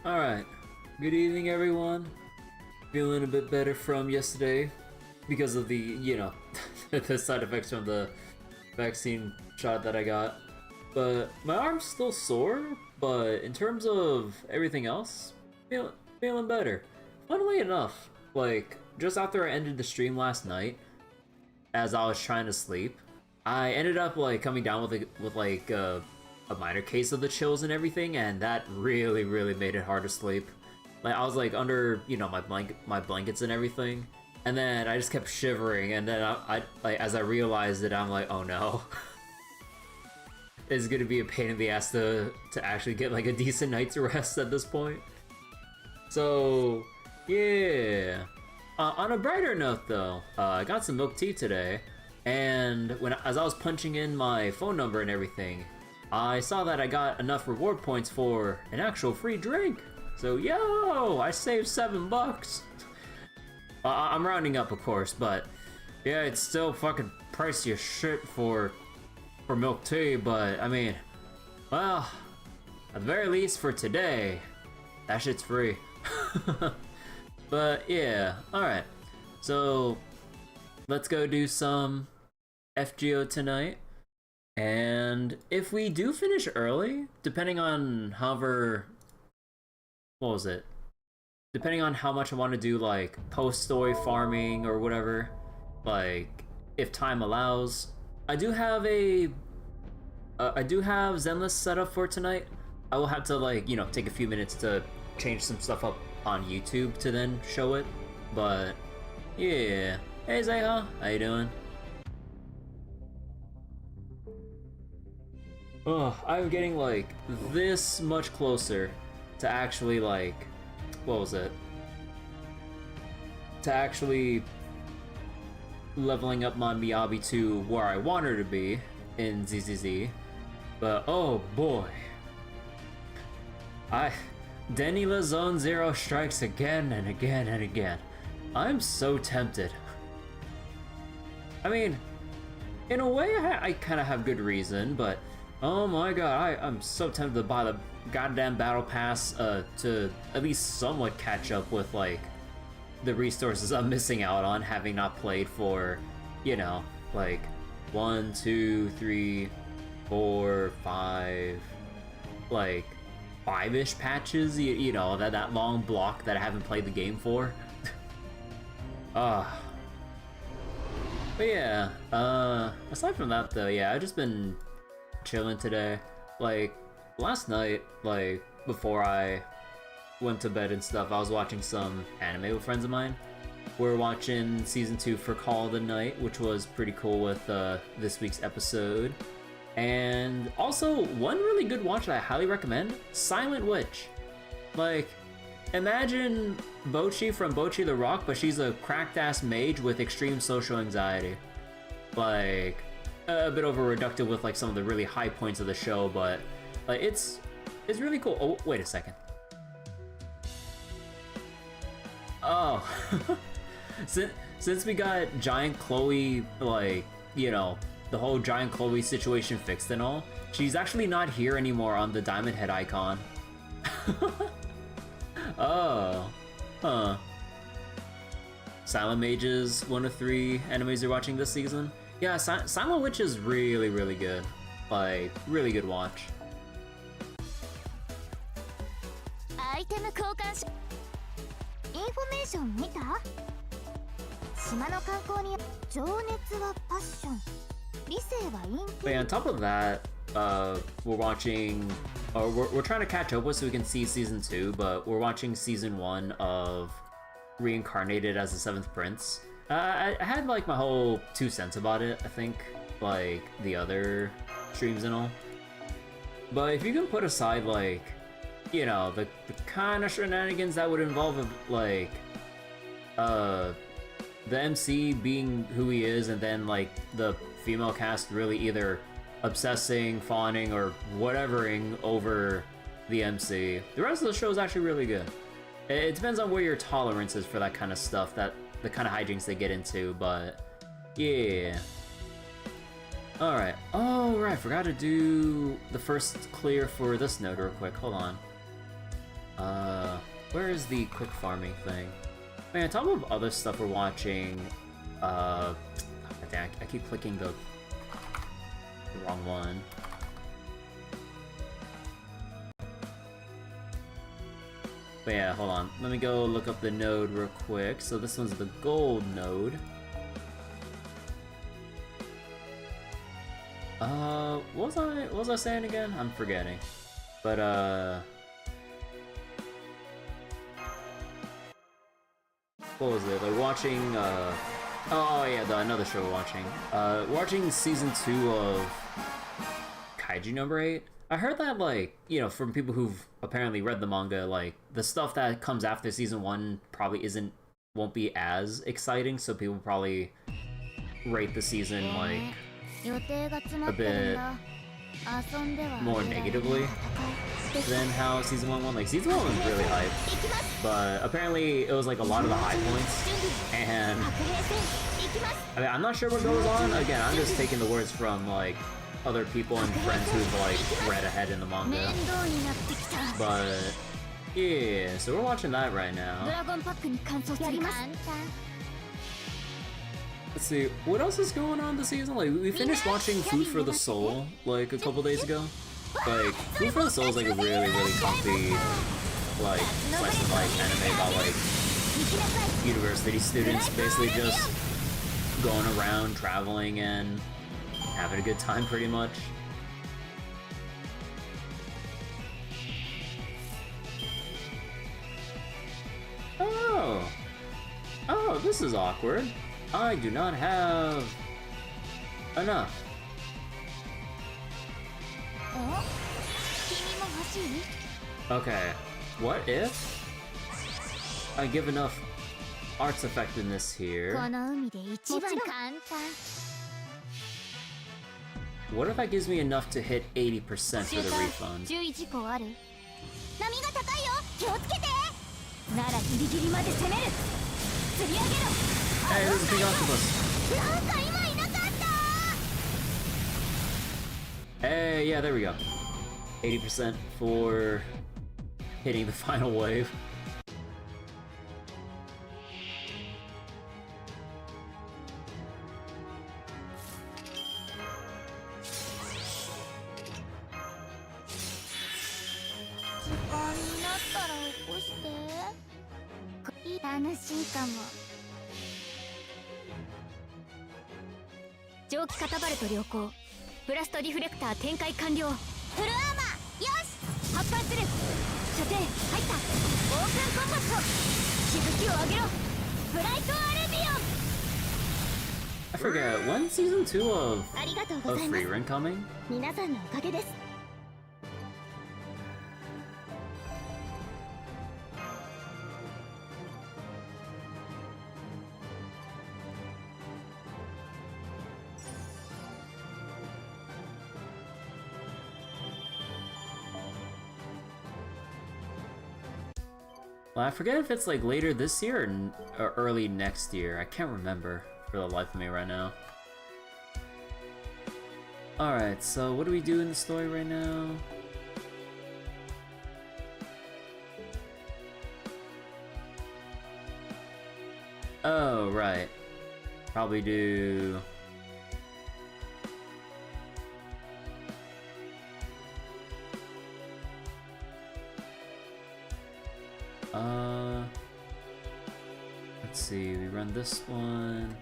Alright, good evening everyone. Feeling a bit better from yesterday because of the the side effects from the vaccine shot that I got. But my arm's still sore, but in terms of everything else, feeling better. Funnily enough, like, just after I ended the stream last night, as I was trying to sleep, I ended up like coming down with a minor case of the chills and everything, and that really made it hard to sleep. Like I was like under my blankets and everything, and then I just kept shivering, and then I like as I realized it, I'm like, oh no. It's gonna be a pain in the ass to actually get like a decent night's rest at this point. So yeah. On a brighter note though, I got some milk tea today, and as I was punching in my phone number and everything, I saw that I got enough reward points for an actual free drink. So yo, I saved $7. I'm rounding up, of course, but yeah, it's still fucking pricey as shit for milk tea. But I mean, well, at the very least for today, that shit's free. But yeah, alright. So let's go do some FGO tonight. And if we do finish early, depending on depending on how much I want to do like post-story farming or whatever, like if time allows, I do have Zenless set up for tonight. I will have to like, take a few minutes to change some stuff up on YouTube to then show it. But yeah. Hey Zeha, how you doing? Oh, I'm getting like this much closer to actually like, to actually leveling up my Miyabi to where I want her to be in ZZZ. But oh boy. Denila Zone Zero strikes again and again and again. I'm so tempted. I mean, in a way I kind of have good reason, but oh my god, I'm so tempted to buy the goddamn battle pass to at least somewhat catch up with like the resources I'm missing out on, having not played for, like 1, 2, 3, 4, 5, like 5-ish patches, that long block that I haven't played the game for. But yeah, aside from that though, yeah, I've just been chilling today. Like, last night, like, before I went to bed and stuff, I was watching some anime with friends of mine. We're watching Season 2 for Call of the Night, which was pretty cool with this week's episode. And also, one really good watch that I highly recommend, Silent Witch. Like, imagine Bocchi from Bocchi the Rock, but she's a cracked-ass mage with extreme social anxiety. Like, a bit over reductive with like some of the really high points of the show, but like it's really cool. Oh, wait a second. Oh, since we got Giant Chloe, like, the whole Giant Chloe situation fixed and all, she's actually not here anymore on the Diamond Head icon. Oh, huh. Silent Mages, one of 3 animes you're watching this season. Yeah, Silent Witch is really good. Like, really good watch. But yeah, on top of that, we're watching, or we're trying to catch up with so we can see Season 2, but we're watching Season 1 of Reincarnated as the 7th Prince. I had like my whole 2 cents about it, I think, like the other streams and all. But if you can put aside like, the kind of shenanigans that would involve like, the MC being who he is, and then like the female cast really either obsessing, fawning, or whatevering over the MC, the rest of the show is actually really good. It depends on where your tolerance is for that kind of stuff, the kind of hijinks they get into, but yeah. Alright. Oh, right, forgot to do the first clear for this node real quick. Hold on. Where is the quick farming thing? Man, on top of other stuff we're watching, I keep clicking the wrong one. But yeah, hold on. Let me go look up the node real quick. So this one's the gold node. What was I saying again? I'm forgetting. But what was it? Like watching oh yeah, another show we're watching. Watching season 2 of Kaiju number 8. I heard that, like, you know, from people who've apparently read the manga, like, the stuff that comes after season 1 probably won't be as exciting, so people probably rate the season, like, a bit more negatively than how season 1 went. Like, season 1 was really hype, but apparently it was, like, a lot of the high points, and I mean, I'm not sure what goes on. Again, I'm just taking the words from, like, other people and friends who've, like, read ahead in the manga. But yeah, so we're watching that right now. Let's see, what else is going on this season? Like, we finished watching Food for the Soul, like, a couple days ago. Like, Food for the Soul is, like, a really, really comfy, like, slice of life anime about, like, university students basically just going around, traveling, and having a good time, pretty much. Oh, this is awkward. I do not have enough. Okay, what if I give enough arts effectiveness here? What if that gives me enough to hit 80% for the refund? Hey, there's a big octopus! Hey, yeah, there we go. 80% for hitting the final wave. I forget, when's season 2 of Free Run coming? Well, I forget if it's like later this year or early next year. I can't remember for the life of me right now. Alright, so what do we do in the story right now? Oh, right. Probably do... let's see, we run this one.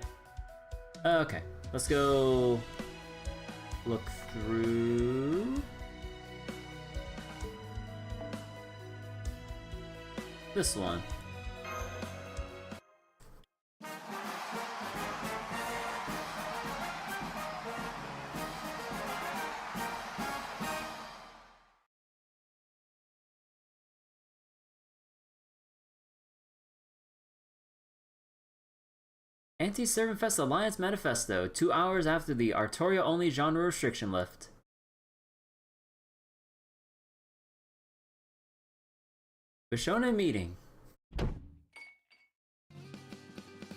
Okay, let's go look through this one. Anti-ServantFes Alliance Manifesto, 2 hours after the Artoria-only genre restriction lift. Bishona meeting.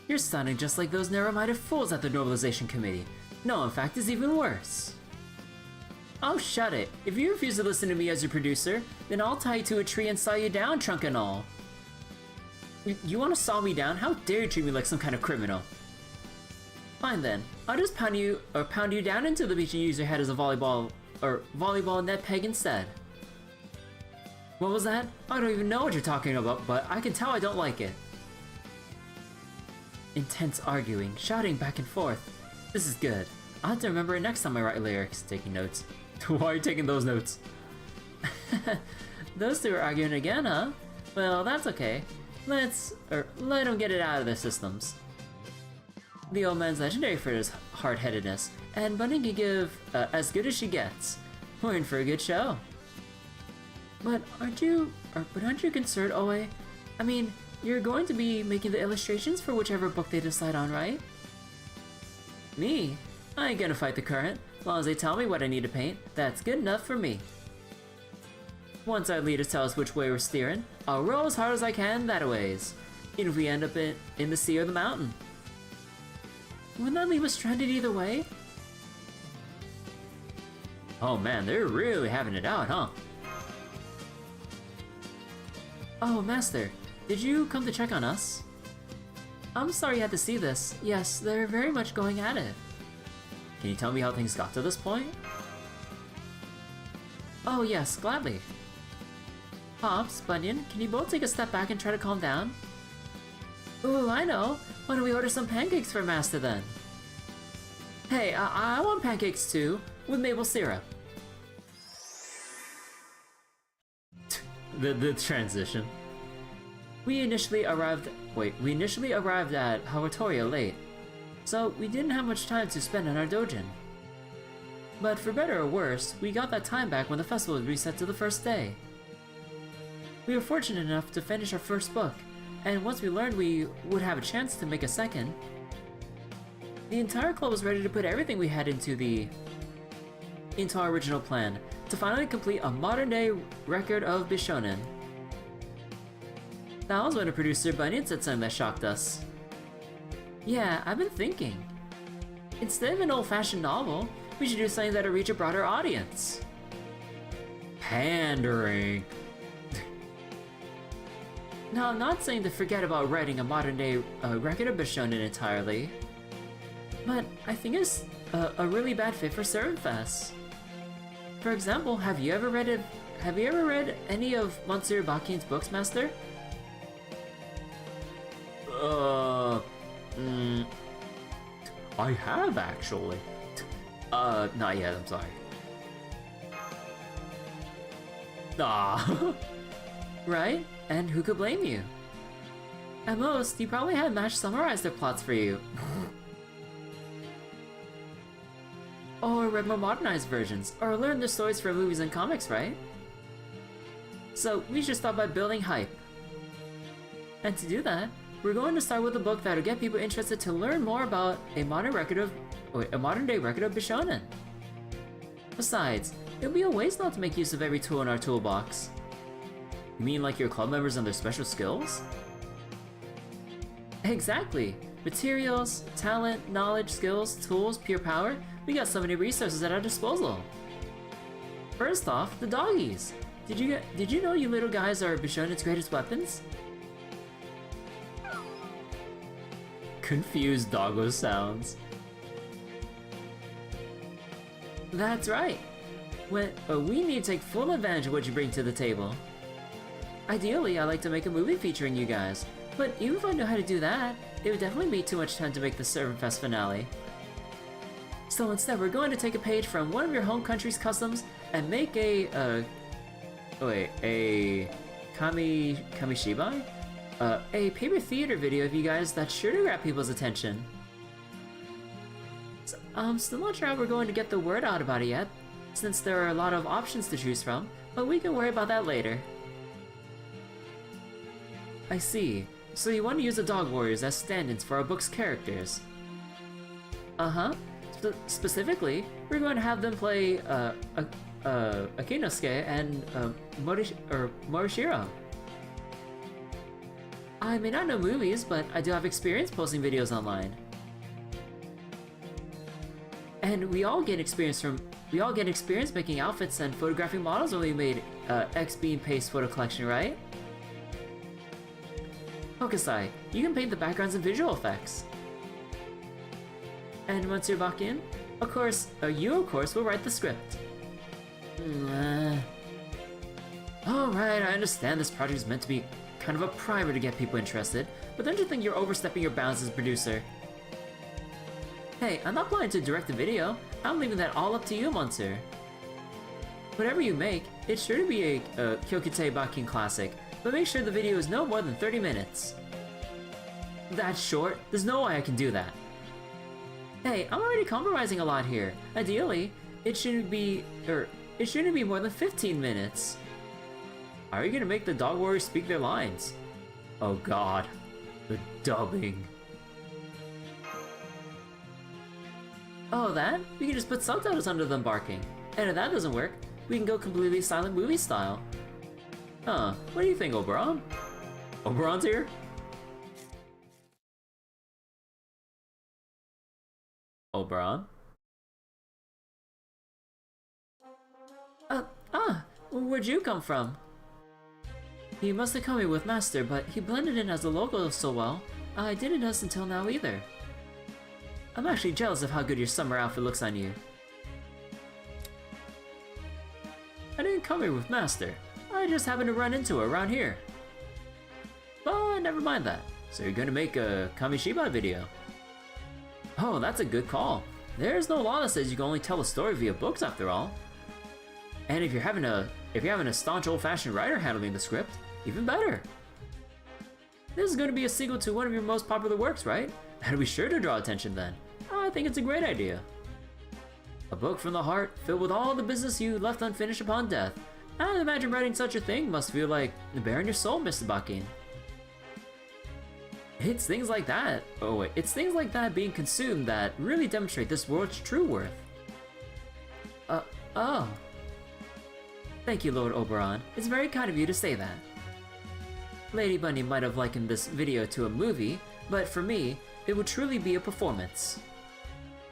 You're sounding just like those narrow-minded fools at the Normalization Committee. No, in fact, it's even worse. Oh, shut it. If you refuse to listen to me as your producer, then I'll tie you to a tree and saw you down, trunk and all. You want to saw me down? How dare you treat me like some kind of criminal? Fine then. I'll just pound you down into the beach and use your head as a volleyball net peg instead. What was that? I don't even know what you're talking about, but I can tell I don't like it. Intense arguing, shouting back and forth. This is good. I'll have to remember it next time I write lyrics. Taking notes. Why are you taking those notes? Those two are arguing again, huh? Well, that's okay. Let them get it out of their systems. The old man's legendary for his hard-headedness, and Bunny can give as good as she gets. We're in for a good show. But aren't you concerned, Oe? I mean, you're going to be making the illustrations for whichever book they decide on, right? Me? I ain't gonna fight the current. As long as they tell me what I need to paint, that's good enough for me. Once our leaders tell us which way we're steering, I'll row as hard as I can that-a-ways, even if we end up in the sea or the mountain. Wouldn't that leave us stranded either way? Oh man, they're really having it out, huh? Oh, Master, did you come to check on us? I'm sorry you had to see this. Yes, they're very much going at it. Can you tell me how things got to this point? Oh yes, gladly. Pops, Bunyan, can you both take a step back and try to calm down? Ooh, I know. Why don't we order some pancakes for Master then? Hey, I want pancakes too, with maple syrup. The transition. We initially arrived at Hawatoria late, so we didn't have much time to spend in our dojin. But for better or worse, we got that time back when the festival was reset to the first day. We were fortunate enough to finish our first book, and once we learned we would have a chance to make a second, the entire club was ready to put everything we had into our original plan, to finally complete a modern-day record of Bishonen. That was when a producer Bunyan said something that shocked us. Yeah, I've been thinking. Instead of an old-fashioned novel, we should do something that'll reach a broader audience. Pandering. Now, I'm not saying to forget about writing a modern-day record of Bishonen entirely, but I think it's a really bad fit for ServantFes. For example, have you ever read any of Monsieur Bakin's books, Master? I have actually. Not yet, I'm sorry. Ah. Right? And who could blame you? At most, you probably had Mash summarize their plots for you. Or read more modernized versions, or learn the stories from movies and comics, right? So we should start by building hype. And to do that, we're going to start with a book that'll get people interested to learn more about a modern day record of Bishonen. Besides, it'll be a waste not to make use of every tool in our toolbox. You mean like your club members and their special skills? Exactly! Materials, talent, knowledge, skills, tools, pure power, we got so many resources at our disposal. First off, the doggies. Did you know you little guys are Bishonen's greatest weapons? Confused doggo sounds. That's right. We need to take full advantage of what you bring to the table. Ideally, I'd like to make a movie featuring you guys, but even if I know how to do that, it would definitely be too much time to make the ServantFes finale. So instead, we're going to take a page from one of your home country's customs and make a kamishibai? A paper theater video of you guys that's sure to grab people's attention. So, I'm still not sure how we're going to get the word out about it yet, since there are a lot of options to choose from, but we can worry about that later. I see. So you want to use the Dog Warriors as stand-ins for our book's characters? Uh-huh. Specifically, we're going to have them play Akinosuke and Morishiro. I may not know movies, but I do have experience posting videos online. And we all gain experience from We all get experience making outfits and photographing models when we made X Beam Paste photo collection, right? Hokusai, you can paint the backgrounds and visual effects. And Monsieur Bakin, of course, you of course will write the script. Alright, I understand this project is meant to be kind of a primer to get people interested, but don't you think you're overstepping your bounds as a producer? Hey, I'm not planning to direct the video. I'm leaving that all up to you, Monsieur. Whatever you make, it's sure to be a Kyokutei Bakin classic, but make sure the video is no more than 30 minutes. That's short? There's no way I can do that. Hey, I'm already compromising a lot here. Ideally, it shouldn't be more than 15 minutes. How are you gonna make the dog warriors speak their lines? Oh god, the dubbing. Oh, that? We can just put subtitles under them barking. And if that doesn't work, we can go completely silent movie style. Huh, what do you think, Oberon? Oberon's here? Oberon? Where'd you come from? He must have come here with Master, but he blended in as a logo so well, I didn't notice until now either. I'm actually jealous of how good your summer outfit looks on you. I didn't come here with Master. I just happened to run into her around here. But never mind that. So you're gonna make a Kamishiba video? Oh, that's a good call. There's no law that says you can only tell a story via books after all. And if you're having a staunch old-fashioned writer handling the script, even better. This is going to be a sequel to one of your most popular works, right? That'll be sure to draw attention then. I think it's a great idea. A book from the heart, filled with all the business you left unfinished upon death. I imagine writing such a thing must feel like bearing your soul, Mr. Bakin. It's things like that. Oh wait, it's things like that being consumed that really demonstrate this world's true worth. Oh. Thank you, Lord Oberon. It's very kind of you to say that. Lady Bunny might have likened this video to a movie, but for me, it would truly be a performance.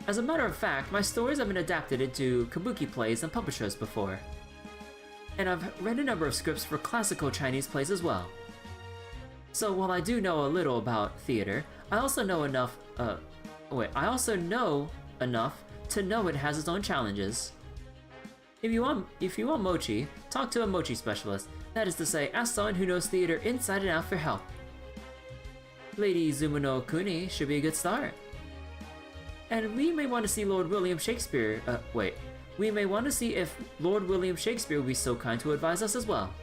As a matter of fact, my stories have been adapted into kabuki plays and puppet shows before. And I've read a number of scripts for classical Chinese plays as well. So while I do know a little about theater, I also know enough to know it has its own challenges. If you want mochi, talk to a mochi specialist. That is to say, ask someone who knows theater inside and out for help. Lady Zumuno Kuni should be a good start. And we may want to see Lord William Shakespeare, we may want to see if Lord William Shakespeare would be so kind to advise us as well.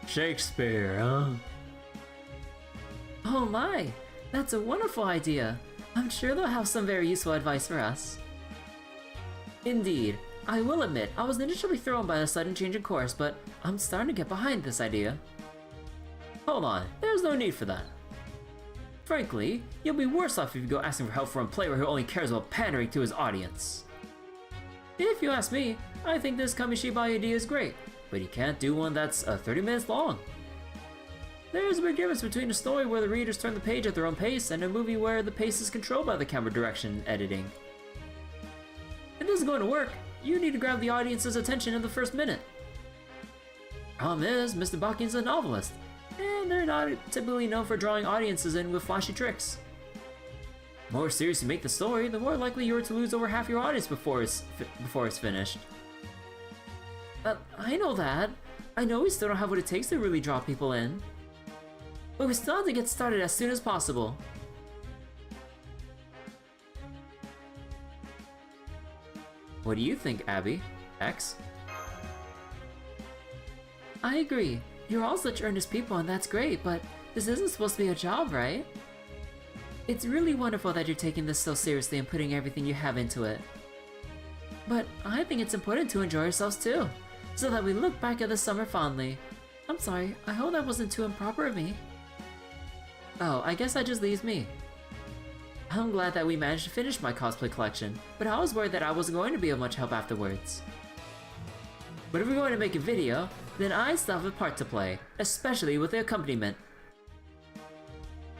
Shakespeare, huh? Oh my! That's a wonderful idea. I'm sure they'll have some very useful advice for us. Indeed. I will admit, I was initially thrown by a sudden change in course, but I'm starting to get behind this idea. Hold on, there's no need for that. Frankly, you'll be worse off if you go asking for help from a player who only cares about pandering to his audience. If you ask me, I think this Kamishiba idea is great, but you can't do one that's 30 minutes long. There's a big difference between a story where the readers turn the page at their own pace and a movie where the pace is controlled by the camera direction and editing. If this is going to work, you need to grab the audience's attention in the first minute. Problem is, Mr. Bakin's a novelist, and they're not typically known for drawing audiences in with flashy tricks. The more serious you make the story, the more likely you are to lose over half your audience before it's finished. I know that. I know we still don't have what it takes to really draw people in. But we still have to get started as soon as possible. What do you think, Abby? X? I agree. You're all such earnest people and that's great, but this isn't supposed to be a job, right? It's really wonderful that you're taking this so seriously and putting everything you have into it. But I think it's important to enjoy ourselves too, so that we look back at the summer fondly. I'm sorry, I hope that wasn't too improper of me. Oh, I guess that just leaves me. I'm glad that we managed to finish my cosplay collection, but I was worried that I wasn't going to be of much help afterwards. But if we're going to make a video, then I still have a part to play, especially with the accompaniment.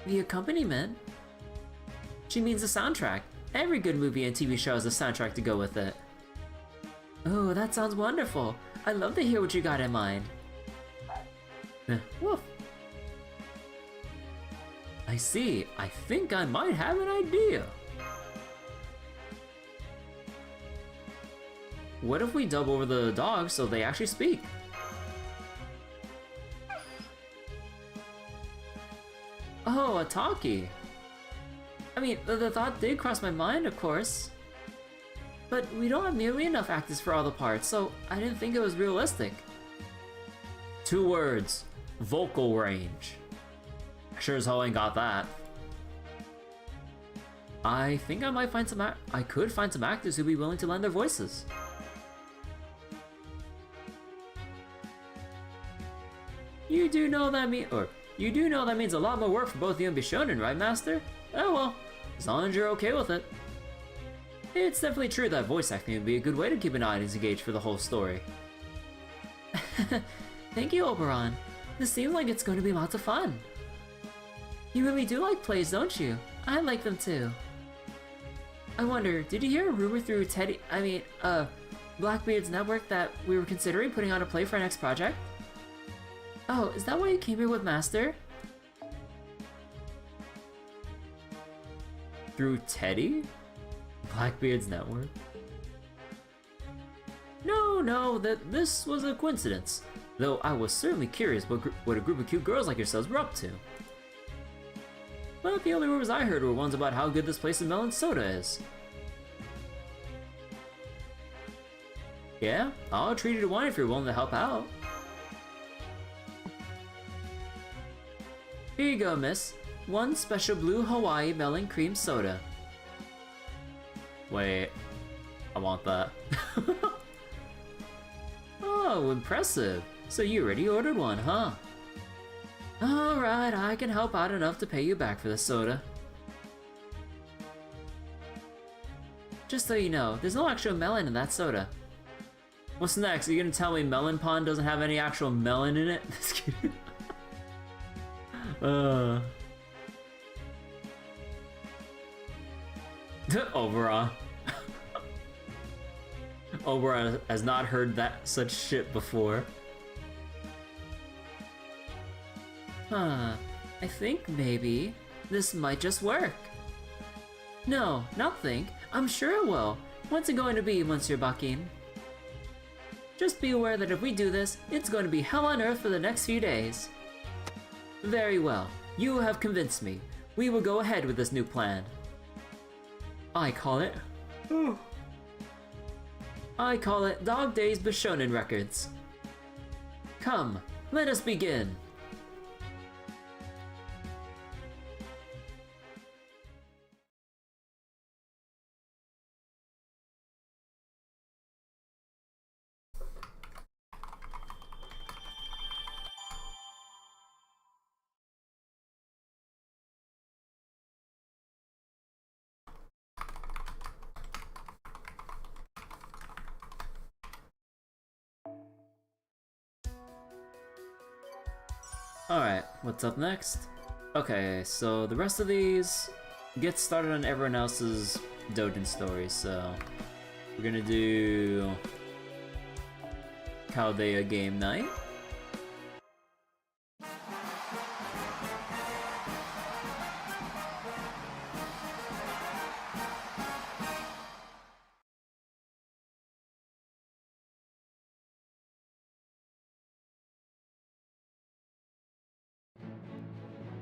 The accompaniment? She means the soundtrack. Every good movie and TV show has a soundtrack to go with it. Oh, that sounds wonderful. I'd love to hear what you got in mind. Woof. I see. I think I might have an idea. What if we dub over the dogs so they actually speak? Oh, a talkie. I mean, the thought did cross my mind, of course. But we don't have nearly enough actors for all the parts, so I didn't think it was realistic. 2 words. Vocal range. Sure as hell ain't got that. I think I might find I could find some actors who'd be willing to lend their voices. You do know that means a lot more work for both you and Bishonen, right, Master? Oh well, as long as you're okay with it. It's definitely true that voice acting would be a good way to keep an audience engaged for the whole story. Thank you, Oberon. This seems like it's going to be lots of fun. You really do like plays, don't you? I like them too. I wonder, did you hear a rumor through Blackbeard's network that we were considering putting on a play for our next project? Oh, is that why you came here with Master? Through Teddy? Blackbeard's network? No, this was a coincidence. Though I was certainly curious what a group of cute girls like yourselves were up to. But the only rumors I heard were ones about how good this place of melon soda is. Yeah, I'll treat you to one if you're willing to help out. Here you go, miss. 1 special blue Hawaii melon cream soda. Wait, I want that. Oh, impressive. So you already ordered one, huh? Alright, I can help out enough to pay you back for the soda. Just so you know, there's no actual melon in that soda. What's next? Are you gonna tell me Melon Pond doesn't have any actual melon in it? Just kidding. Oberon. Oberon has not heard that such shit before. Huh, I think maybe this might just work. No, not think. I'm sure it will. What's it going to be, Monsieur Bakin? Just be aware that if we do this, it's going to be hell on earth for the next few days. Very well. You have convinced me. We will go ahead with this new plan. I call it Dog Days Bishonen Records. Come, let us begin. Alright, what's up next? Okay, so the rest of these get started on everyone else's Dojin stories, so we're gonna do Chaldea Game Night.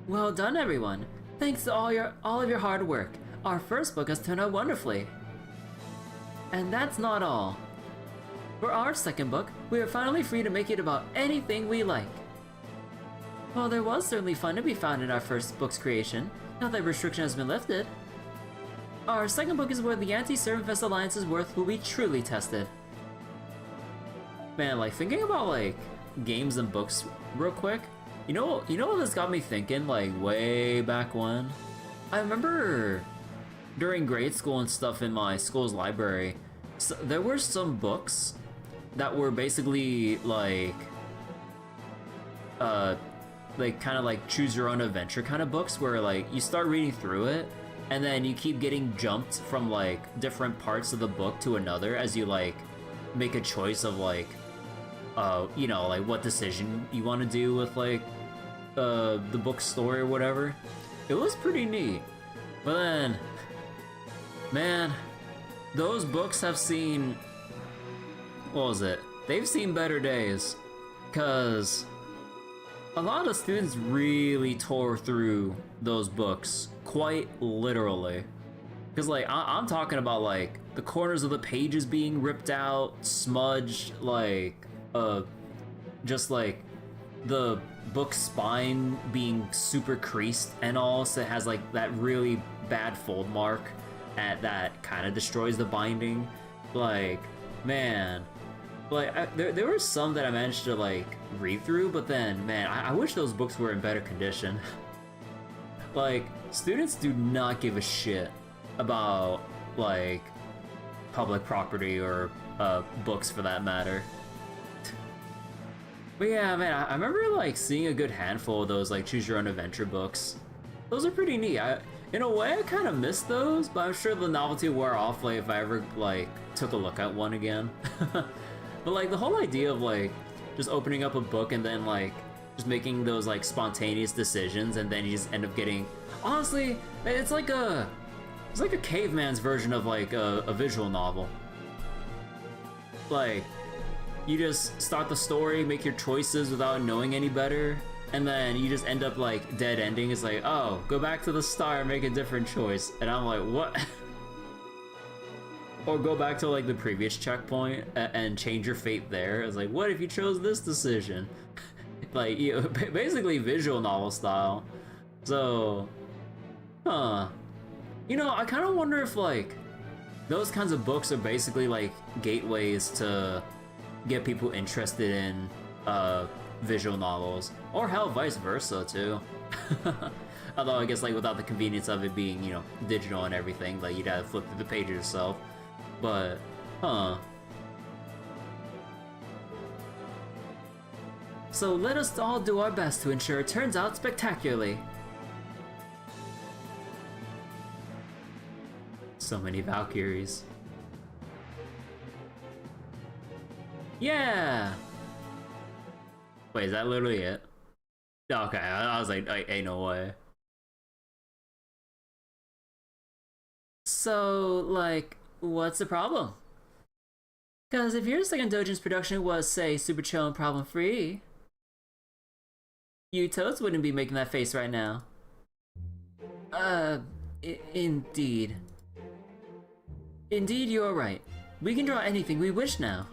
Well done, everyone! Thanks to all of your hard work, our first book has turned out wonderfully. And that's not all. For our second book, we are finally free to make it about anything we like. While there was certainly fun to be found in our first book's creation, now that restriction has been lifted, our second book is where the anti-ServantFes Alliance's worth will be truly tested. Man, like, thinking about, like, games and books real quick, you know what this got me thinking, like, way back when? I remember during grade school and stuff in my school's library, so there were some books that were basically, like, like kind of like choose your own adventure kind of books where like you start reading through it and then you keep getting jumped from like different parts of the book to another as you like make a choice of like you know, like what decision you want to do with like the book story or whatever. It was pretty neat. But then, man, those books have seen, what was it? They've seen better days, cause a lot of students really tore through those books, quite literally. Cause like, I'm talking about like the corners of the pages being ripped out, smudged, like, just like the book spine being super creased and all, so it has like that really bad fold mark that kind of destroys the binding. Like, man, like there were some that I managed to like read through, but then man, I wish those books were in better condition. Like, students do not give a shit about like public property or books for that matter. But yeah, man, I remember like seeing a good handful of those like choose your own adventure books. Those are pretty neat. In a way, I kind of miss those, but I'm sure the novelty wore off like if I ever like took a look at one again. But like the whole idea of like just opening up a book and then like just making those like spontaneous decisions and then you just end up getting, honestly, it's like a caveman's version of like a visual novel. Like, you just start the story, make your choices without knowing any better, and then you just end up like dead ending. It's like, oh, go back to the start, make a different choice. And I'm like, what? Or go back to like the previous checkpoint and change your fate there. It's like, what if you chose this decision? Like, you know, basically visual novel style. So, you know, I kind of wonder if like those kinds of books are basically like gateways to get people interested in visual novels, or hell, vice versa too. Although I guess like without the convenience of it being, you know, digital and everything, like you'd have to flip through the pages yourself. But so let us all do our best to ensure it turns out spectacularly. So many Valkyries. Yeah! Wait, is that literally it? Okay, I was like, ain't no way. So, like, what's the problem? Because if your second doujin's production was, say, super chill and problem-free, you toads wouldn't be making that face right now. Indeed. Indeed, you're right. We can draw anything we wish now.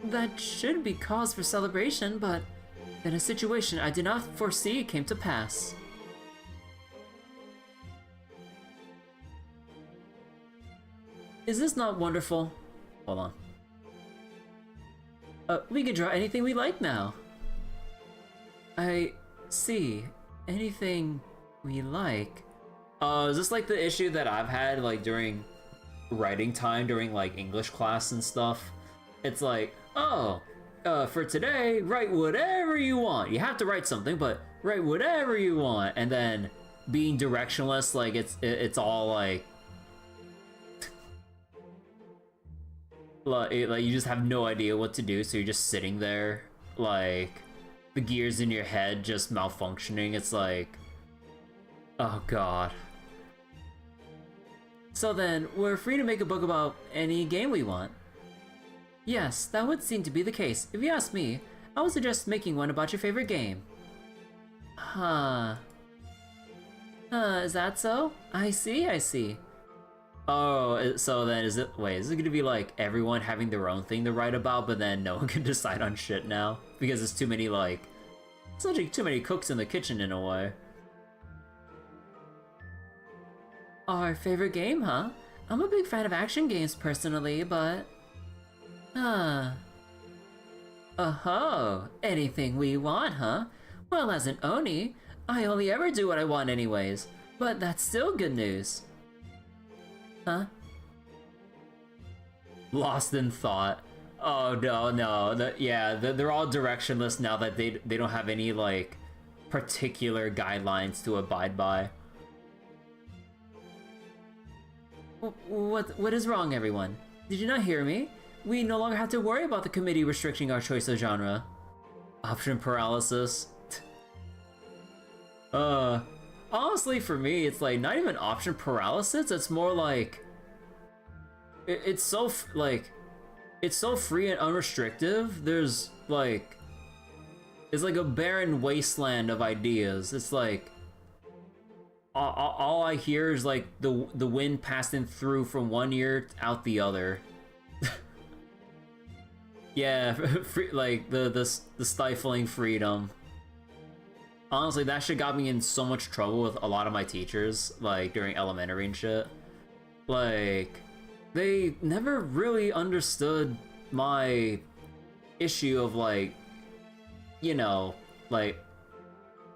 That should be cause for celebration, but then a situation I did not foresee came to pass. Is this not wonderful? Hold on. We can draw anything we like now. I see. Anything we like. Is this like the issue that I've had like during writing time during like English class and stuff? It's like, oh, for today, write whatever you want. You have to write something, but write whatever you want. And then being directionless, like it's all like like you just have no idea what to do, so you're just sitting there, like the gears in your head just malfunctioning. It's like, oh god. So then, we're free to make a book about any game we want. Yes, that would seem to be the case. If you ask me, I would suggest making one about your favorite game. Huh. Is that so? I see. Oh, so then is it it gonna be like everyone having their own thing to write about, but then no one can decide on shit now? Because there's too many too many cooks in the kitchen in a way. Our favorite game, huh? I'm a big fan of action games personally, but... Oh-ho! Anything we want, huh? Well, as an Oni, I only ever do what I want anyways. But that's still good news. Huh? Lost in thought. Oh no, yeah, they're all directionless now that they don't have any like particular guidelines to abide by. What is wrong, everyone? Did you not hear me? We no longer have to worry about the committee restricting our choice of genre. Option paralysis. Honestly, for me, it's like not even option paralysis. It's more like it's so like it's so free and unrestrictive. There's like it's like a barren wasteland of ideas. It's like all I hear is like the wind passing through from one ear out the other. Yeah, like the stifling freedom. Honestly, that shit got me in so much trouble with a lot of my teachers, like during elementary and shit. Like, they never really understood my issue of like, you know, like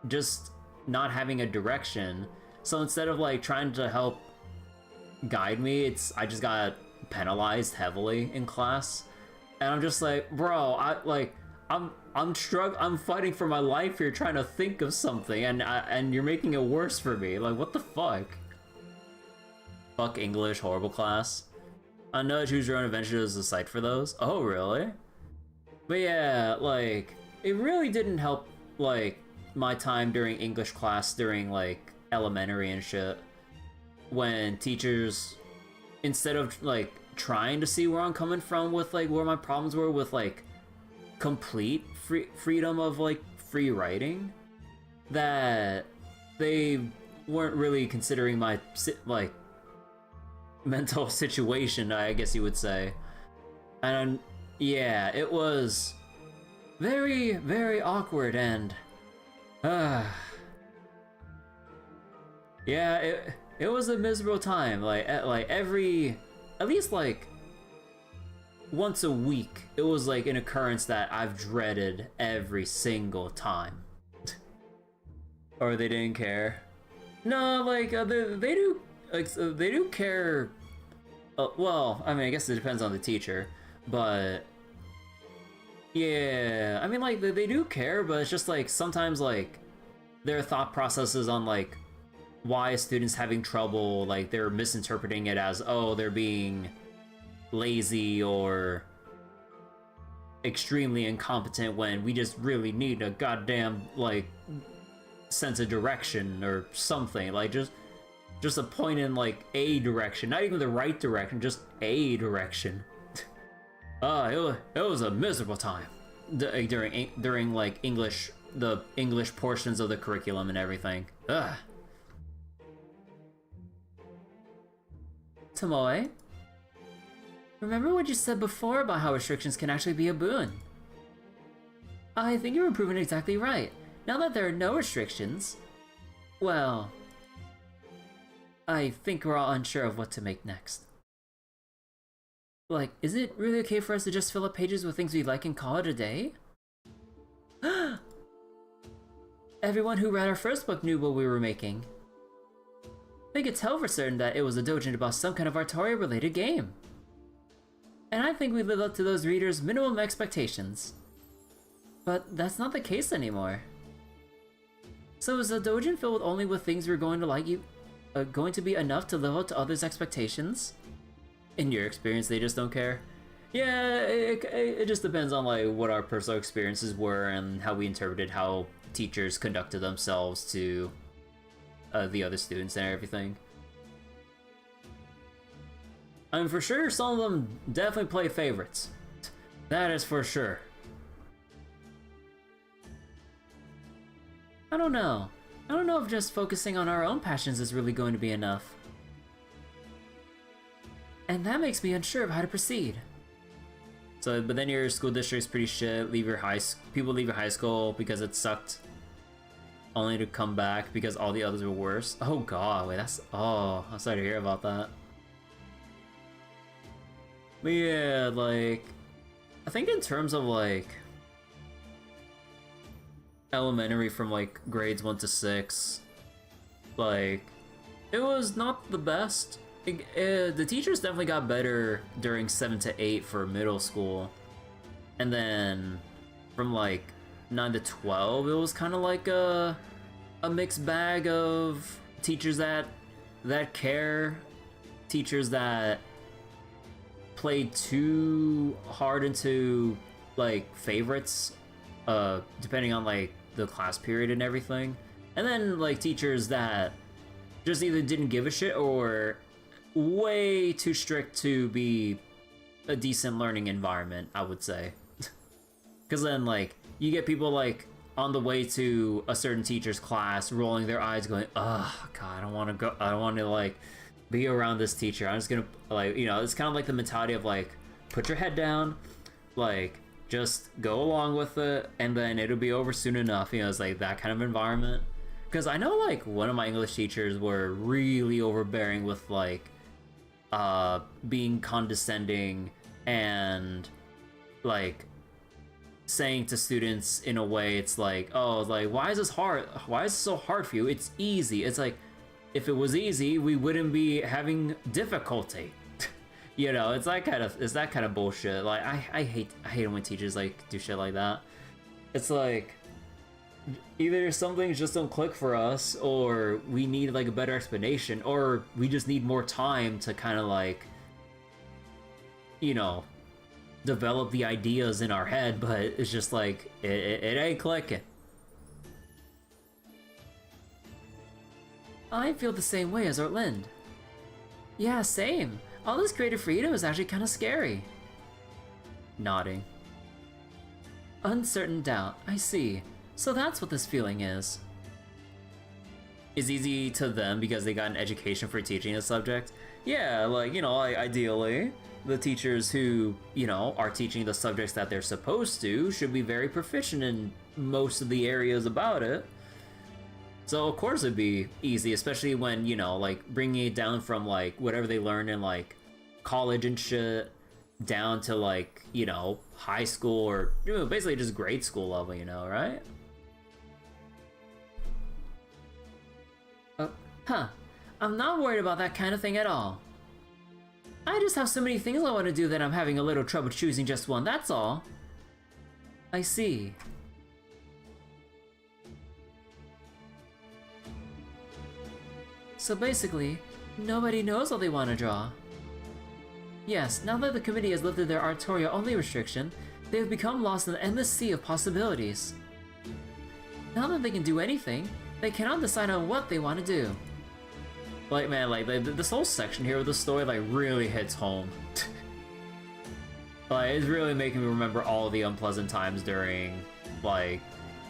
just not having a direction. So instead of like trying to help guide me, I just got penalized heavily in class. And I'm just like, bro, I'm fighting for my life here, trying to think of something, and you're making it worse for me. Like, what the fuck? Fuck English, horrible class. I know Choose Your Own Adventure is the site for those. Oh, really? But yeah, like, it really didn't help, like, my time during English class during, like, elementary and shit. When teachers, instead of, like, trying to see where I'm coming from with, like, where my problems were with, like, complete freedom of, like, free writing, that they weren't really considering my, like, mental situation, I guess you would say. And yeah, it was very, very awkward, and yeah, it was a miserable time. Like at least like once a week, it was like an occurrence that I've dreaded every single time. Or they didn't care. No, like they do. Like, they do care. Well, I mean, I guess it depends on the teacher, but yeah, I mean, like they do care, but it's just like sometimes like their thought processes on like why a student's having trouble, like they're misinterpreting it as, oh, they're being lazy or extremely incompetent, when we just really need a goddamn like sense of direction or something. Like just a point in like a direction, not even the right direction, just a direction. It was a miserable time during like the English portions of the curriculum and everything. Ugh. Tomoe, remember what you said before about how restrictions can actually be a boon? I think you were proven exactly right. Now that there are no restrictions, well, I think we're all unsure of what to make next. Like, is it really okay for us to just fill up pages with things we like and call it a day? Everyone who read our first book knew what we were making. They could tell for certain that it was a doujin about some kind of Artoria-related game. And I think we lived up to those readers' minimum expectations. But that's not the case anymore. So is a doujin filled only with things we're going to like going to be enough to live up to others' expectations? In your experience, they just don't care? Yeah, it just depends on like what our personal experiences were and how we interpreted how teachers conducted themselves to the other students and everything. I mean, for sure, some of them definitely play favorites. That is for sure. I don't know. I don't know if just focusing on our own passions is really going to be enough. And that makes me unsure of how to proceed. So, but then your school district's pretty shit. People leave your high school because it sucked, only to come back because all the others were worse. Oh god, wait, oh, I'm sorry to hear about that. But yeah, like, I think in terms of like elementary from like grades 1 to 6, like, it was not the best. The teachers definitely got better during 7 to 8 for middle school, and then from like 9 to 12, it was kind of like a mixed bag of teachers that care, teachers that played too hard into like favorites, depending on like the class period and everything, and then like teachers that just either didn't give a shit or way too strict to be a decent learning environment, I would say. Because then like you get people like on the way to a certain teacher's class rolling their eyes going, oh god, I don't want to go, I don't want to like be around this teacher, I'm just gonna like, you know, it's kind of like the mentality of like, put your head down, like just go along with it and then it'll be over soon enough, you know. It's like that kind of environment. Because I know like one of my English teachers were really overbearing with like being condescending and like saying to students in a way, it's like, oh, like, why is this hard? Why is it so hard for you? It's easy. It's like, if it was easy, we wouldn't be having difficulty. You know, it's that kind of bullshit. Like, I hate it when teachers like do shit like that. It's like, either some things just don't click for us, or we need like a better explanation, or we just need more time to kind of like, you know, develop the ideas in our head, but it's just like, it ain't clicking. I feel the same way as Ortlind. Yeah, same. All this creative freedom is actually kind of scary. Nodding. Uncertain doubt, I see. So that's what this feeling is. It's easy to them because they got an education for teaching a subject. Yeah, like, you know, ideally, the teachers who, you know, are teaching the subjects that they're supposed to should be very proficient in most of the areas about it. So of course it'd be easy, especially when, you know, like bringing it down from like whatever they learned in like college and shit down to like, you know, high school or, you know, basically just grade school level, you know, right? I'm not worried about that kind of thing at all. I just have so many things I want to do that I'm having a little trouble choosing just one, that's all. I see. So basically, nobody knows what they want to draw. Yes, now that the committee has lifted their artorial only restriction, they have become lost in the endless sea of possibilities. Now that they can do anything, they cannot decide on what they want to do. Like, man, like, this whole section here with the story, like, really hits home. Like, it's really making me remember all the unpleasant times during, like,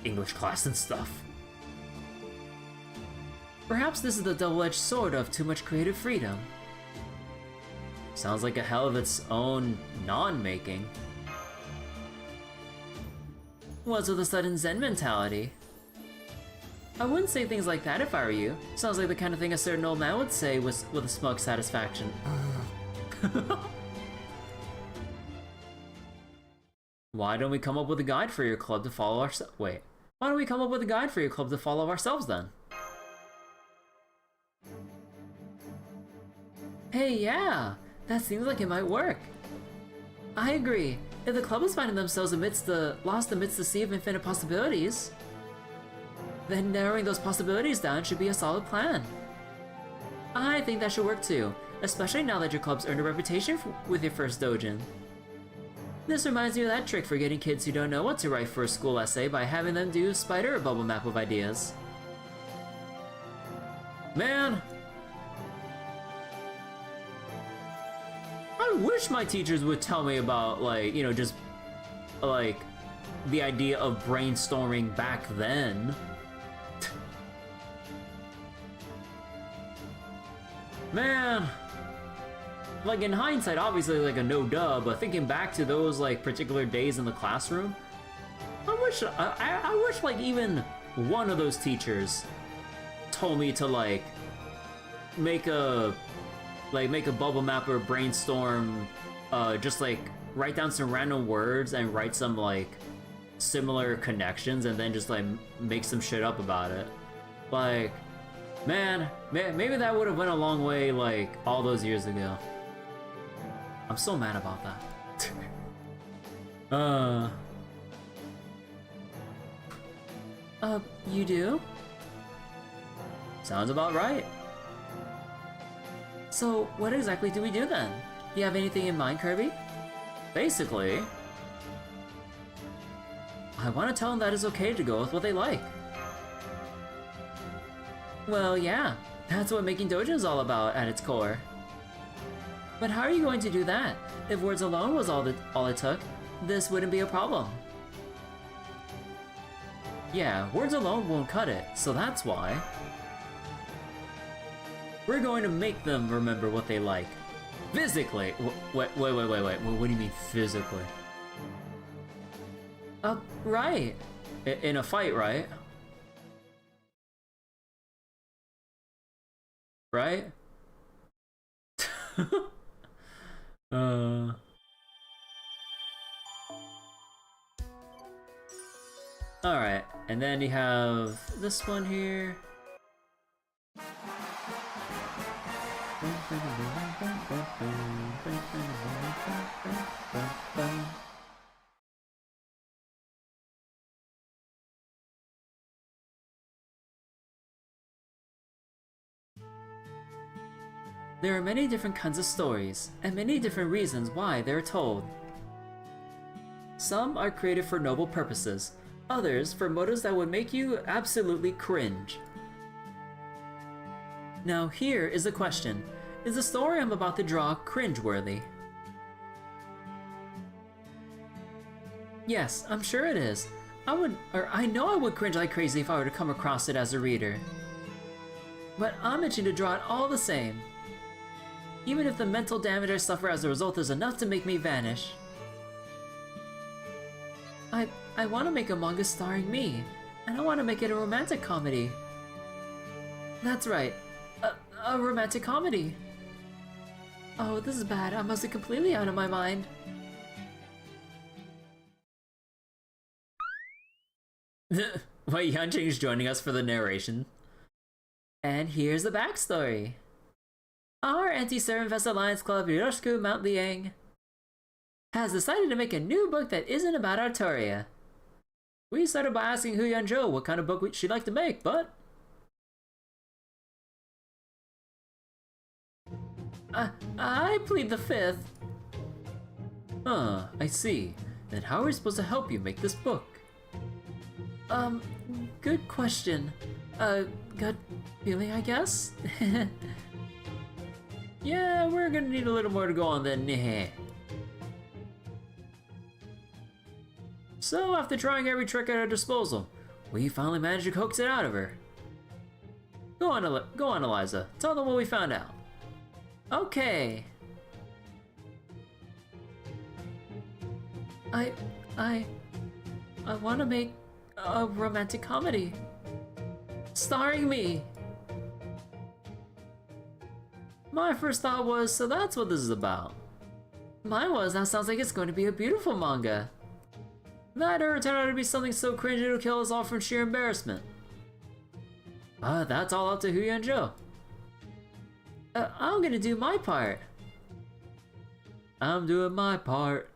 English class and stuff. Perhaps this is the double-edged sword of too much creative freedom. Sounds like a hell of its own non-making. What's with the sudden Zen mentality? I wouldn't say things like that if I were you. Sounds like the kind of thing a certain old man would say with a smug satisfaction. Why don't we come up with a guide for your club to follow ourselves? Wait. Why don't we come up with a guide for your club to follow ourselves then? Hey, yeah! That seems like it might work. I agree. If the club is finding themselves lost amidst the sea of infinite possibilities, then narrowing those possibilities down should be a solid plan. I think that should work too, especially now that your club's earned a reputation with your first dojin. This reminds me of that trick for getting kids who don't know what to write for a school essay by having them do a spider or bubble map of ideas. Man! I wish my teachers would tell me about, like, you know, just, like, the idea of brainstorming back then. Man! Like, in hindsight, obviously, like, a no-duh, but thinking back to those, like, particular days in the classroom, I wish, like, even one of those teachers told me to, like, make a bubble map or brainstorm, just like write down some random words and write some like similar connections and then just like make some shit up about it. Like, man, maybe that would have went a long way like all those years ago. I'm so mad about that. Uh... You do? Sounds about right. So, what exactly do we do then? You have anything in mind, Kirby? Basically, I want to tell them that it's okay to go with what they like. Well, yeah, that's what making dojo is all about at its core. But how are you going to do that? If words alone was all it took, this wouldn't be a problem. Yeah, words alone won't cut it, so that's why. We're going to make them remember what they like. Physically! Wait, what do you mean physically? Right. In a fight, right? Right? Alright, and then you have this one here. There are many different kinds of stories, and many different reasons why they're told. Some are created for noble purposes, others for motives that would make you absolutely cringe. Now here is the question, is the story I'm about to draw cringeworthy? Yes, I'm sure it is. I know I would cringe like crazy if I were to come across it as a reader. But I'm itching to draw it all the same. Even if the mental damage I suffer as a result is enough to make me vanish. I want to make a manga starring me, and I want to make it a romantic comedy. That's right, a romantic comedy. Oh, this is bad. I must be completely out of my mind. Wait, Yanjing's joining us for the narration. And here's the backstory. Our anti-ServantFes Alliance Club, Yoroshiku Mount Liang, has decided to make a new book that isn't about Artoria. We started by asking Yaraändoo what kind of book she'd like to make, but... I plead the fifth. I see. Then how are we supposed to help you make this book? Good question. Gut feeling, I guess? Yeah, we're gonna need a little more to go on than nigh. So, after trying every trick at our disposal, we finally managed to coax it out of her. Go on, Eliza. Tell them what we found out. Okay. I want to make a romantic comedy starring me. My first thought was, so that's what this is about. Mine was, that sounds like it's going to be a beautiful manga. That or it turned out to be something so cringe it'll kill us all from sheer embarrassment. That's all up to Yaraändoo. I'm gonna do my part. I'm doing my part.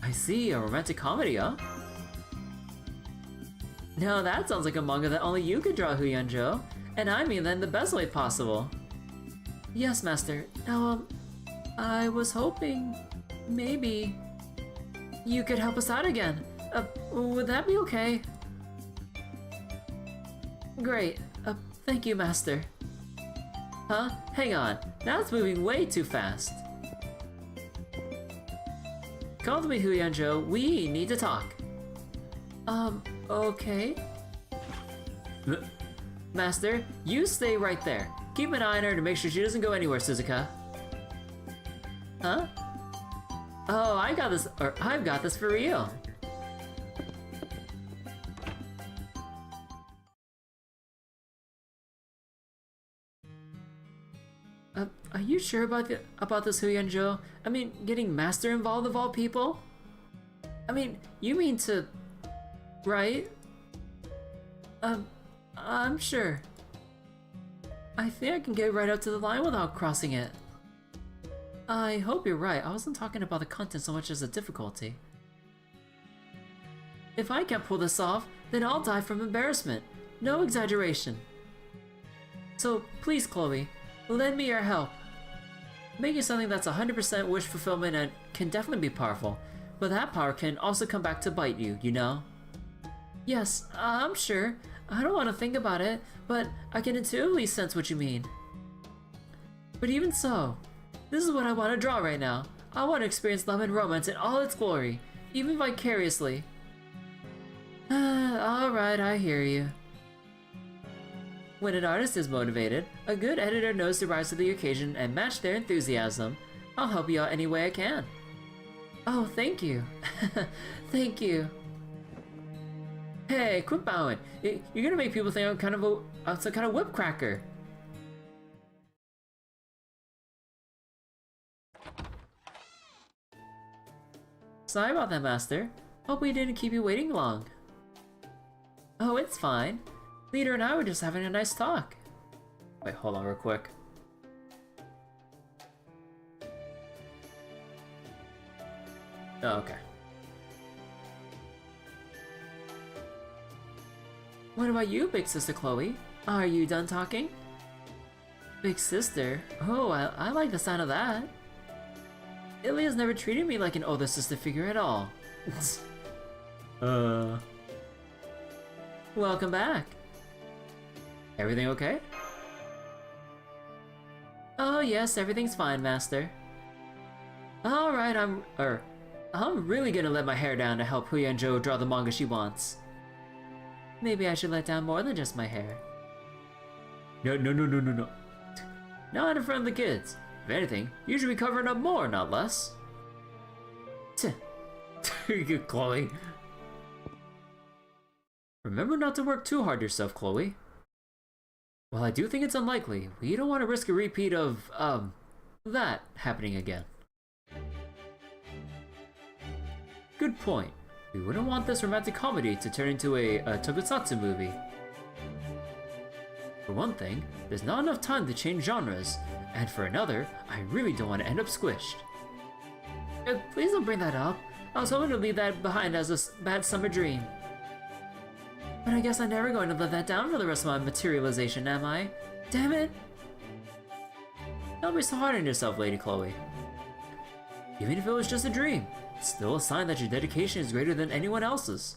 I see, a romantic comedy, huh? Now that sounds like a manga that only you could draw, Yaraändoo. And I mean that in the best way possible. Yes, Master. Now, I was hoping maybe you could help us out again. Would that be okay? Great. Thank you, Master. Huh? Hang on. That's moving way too fast. Come to me, Yaraändoo. We need to talk. Okay. Master, you stay right there. Keep an eye on her to make sure she doesn't go anywhere, Suzuka. Huh? Oh, I've got this for real. Are you sure about this, Yaraändoo? I mean, getting Master involved of all people? I mean, you mean to... right? I'm sure. I think I can get right up to the line without crossing it. I hope you're right. I wasn't talking about the content so much as the difficulty. If I can't pull this off, then I'll die from embarrassment. No exaggeration. So please, Chloe, lend me your help. Making something that's 100% wish fulfillment and can definitely be powerful, but that power can also come back to bite you, you know? Yes, I'm sure. I don't want to think about it, but I can intuitively sense what you mean. But even so, this is what I want to draw right now. I want to experience love and romance in all its glory, even vicariously. Alright, I hear you. When an artist is motivated, a good editor knows to rise to the occasion and match their enthusiasm. I'll help you out any way I can. Oh, thank you. Thank you. Hey, quit bowing. You're gonna make people think I'm kind of some kind of whip cracker. Sorry about that, Master. Hope we didn't keep you waiting long. Oh, it's fine. Leader and I were just having a nice talk. Wait, hold on real quick. Oh, okay. What about you, Big Sister Chloe? Are you done talking? Big Sister? Oh, I like the sound of that. Ilia's never treated me like an older sister figure at all. Welcome back. Everything okay? Oh yes, everything's fine, Master. Alright, I'm really gonna let my hair down to help Yaraändoo draw the manga she wants. Maybe I should let down more than just my hair. No. Not in front of the kids. If anything, you should be covering up more, not less. Chloe. Remember not to work too hard yourself, Chloe. While I do think it's unlikely, we don't want to risk a repeat of, that happening again. Good point. We wouldn't want this romantic comedy to turn into a tokusatsu movie. For one thing, there's not enough time to change genres, and for another, I really don't want to end up squished. Please don't bring that up. I was hoping to leave that behind as a bad summer dream. But I guess I'm never going to live that down for the rest of my materialization, am I? Damn it! Don't be so hard on yourself, Lady Chloe. Even if it was just a dream, it's still a sign that your dedication is greater than anyone else's.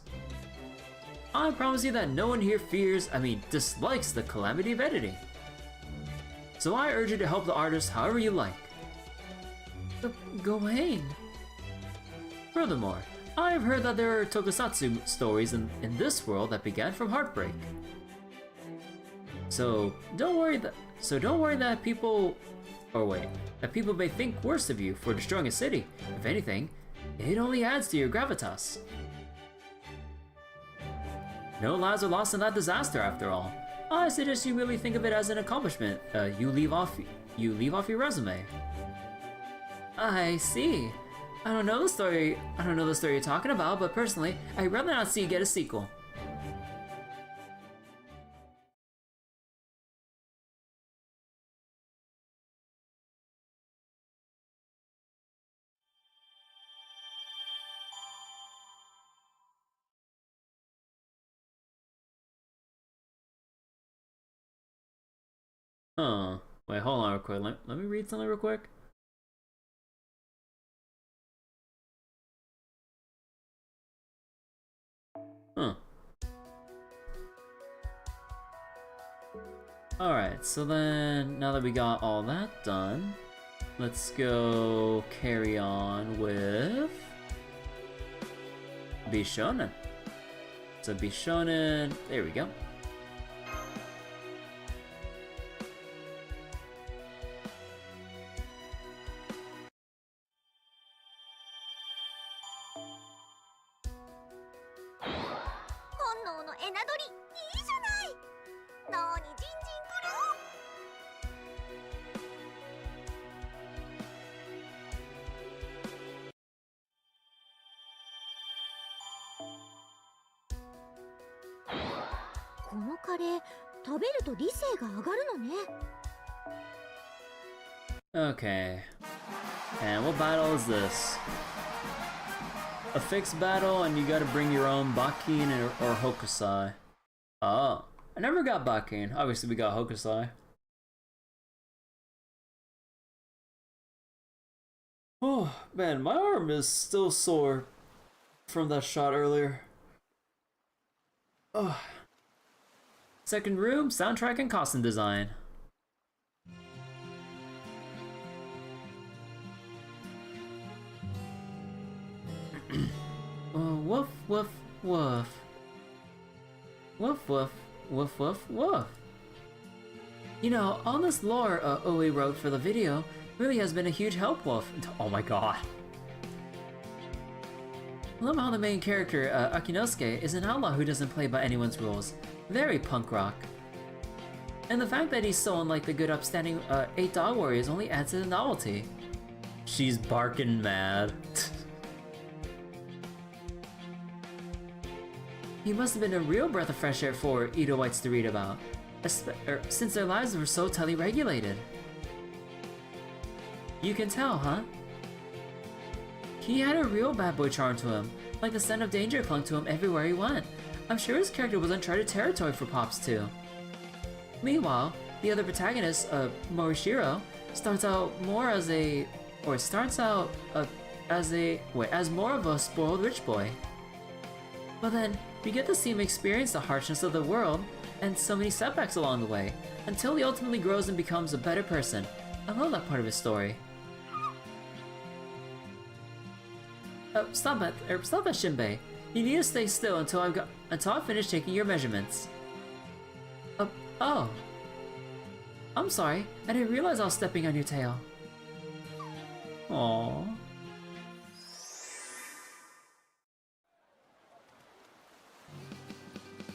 I promise you that no one here dislikes the calamity of editing. So I urge you to help the artist however you like. Gawain. Furthermore, I've heard that there are tokusatsu stories in this world that began from heartbreak. So don't worry that people may think worse of you for destroying a city. If anything, it only adds to your gravitas. No lives are lost in that disaster after all. I suggest you really think of it as an accomplishment you leave off your resume. I see. I don't know the story you're talking about, but personally, I'd rather not see you get a sequel. Huh. Wait, hold on real quick. Let me read something real quick. Huh. Alright, so then, now that we got all that done, let's go carry on with Bishonen. So Bishonen, there we go. Okay. And what battle is this? A fixed battle, and you gotta bring your own Bakin or Hokusai. Oh, I never got Bakin. Obviously, we got Hokusai. Oh, man, my arm is still sore from that shot earlier. Oh. Second room, soundtrack and costume design. Woof, woof, woof. Woof, woof, woof, woof, woof. You know, all this lore Oe wrote for the video really has been a huge help, Woof. Oh my god. I love how the main character, Akinosuke, is an outlaw who doesn't play by anyone's rules. Very punk rock. And the fact that he's so unlike the good upstanding 8 Dog Warriors only adds to the novelty. She's barking mad. He must have been a real breath of fresh air for Edo Whites to read about, since their lives were so tightly regulated. You can tell, huh? He had a real bad boy charm to him, like the scent of danger clung to him everywhere he went. I'm sure his character was uncharted territory for Pops too. Meanwhile, the other protagonist, Morishiro, starts out more as more of a spoiled rich boy. But then, we get to see him experience the harshness of the world and so many setbacks along the way, until he ultimately grows and becomes a better person. I love that part of his story. Stop that, Shinbei. You need to stay still until I finish taking your measurements. Oh. I'm sorry, I didn't realize I was stepping on your tail. Aww.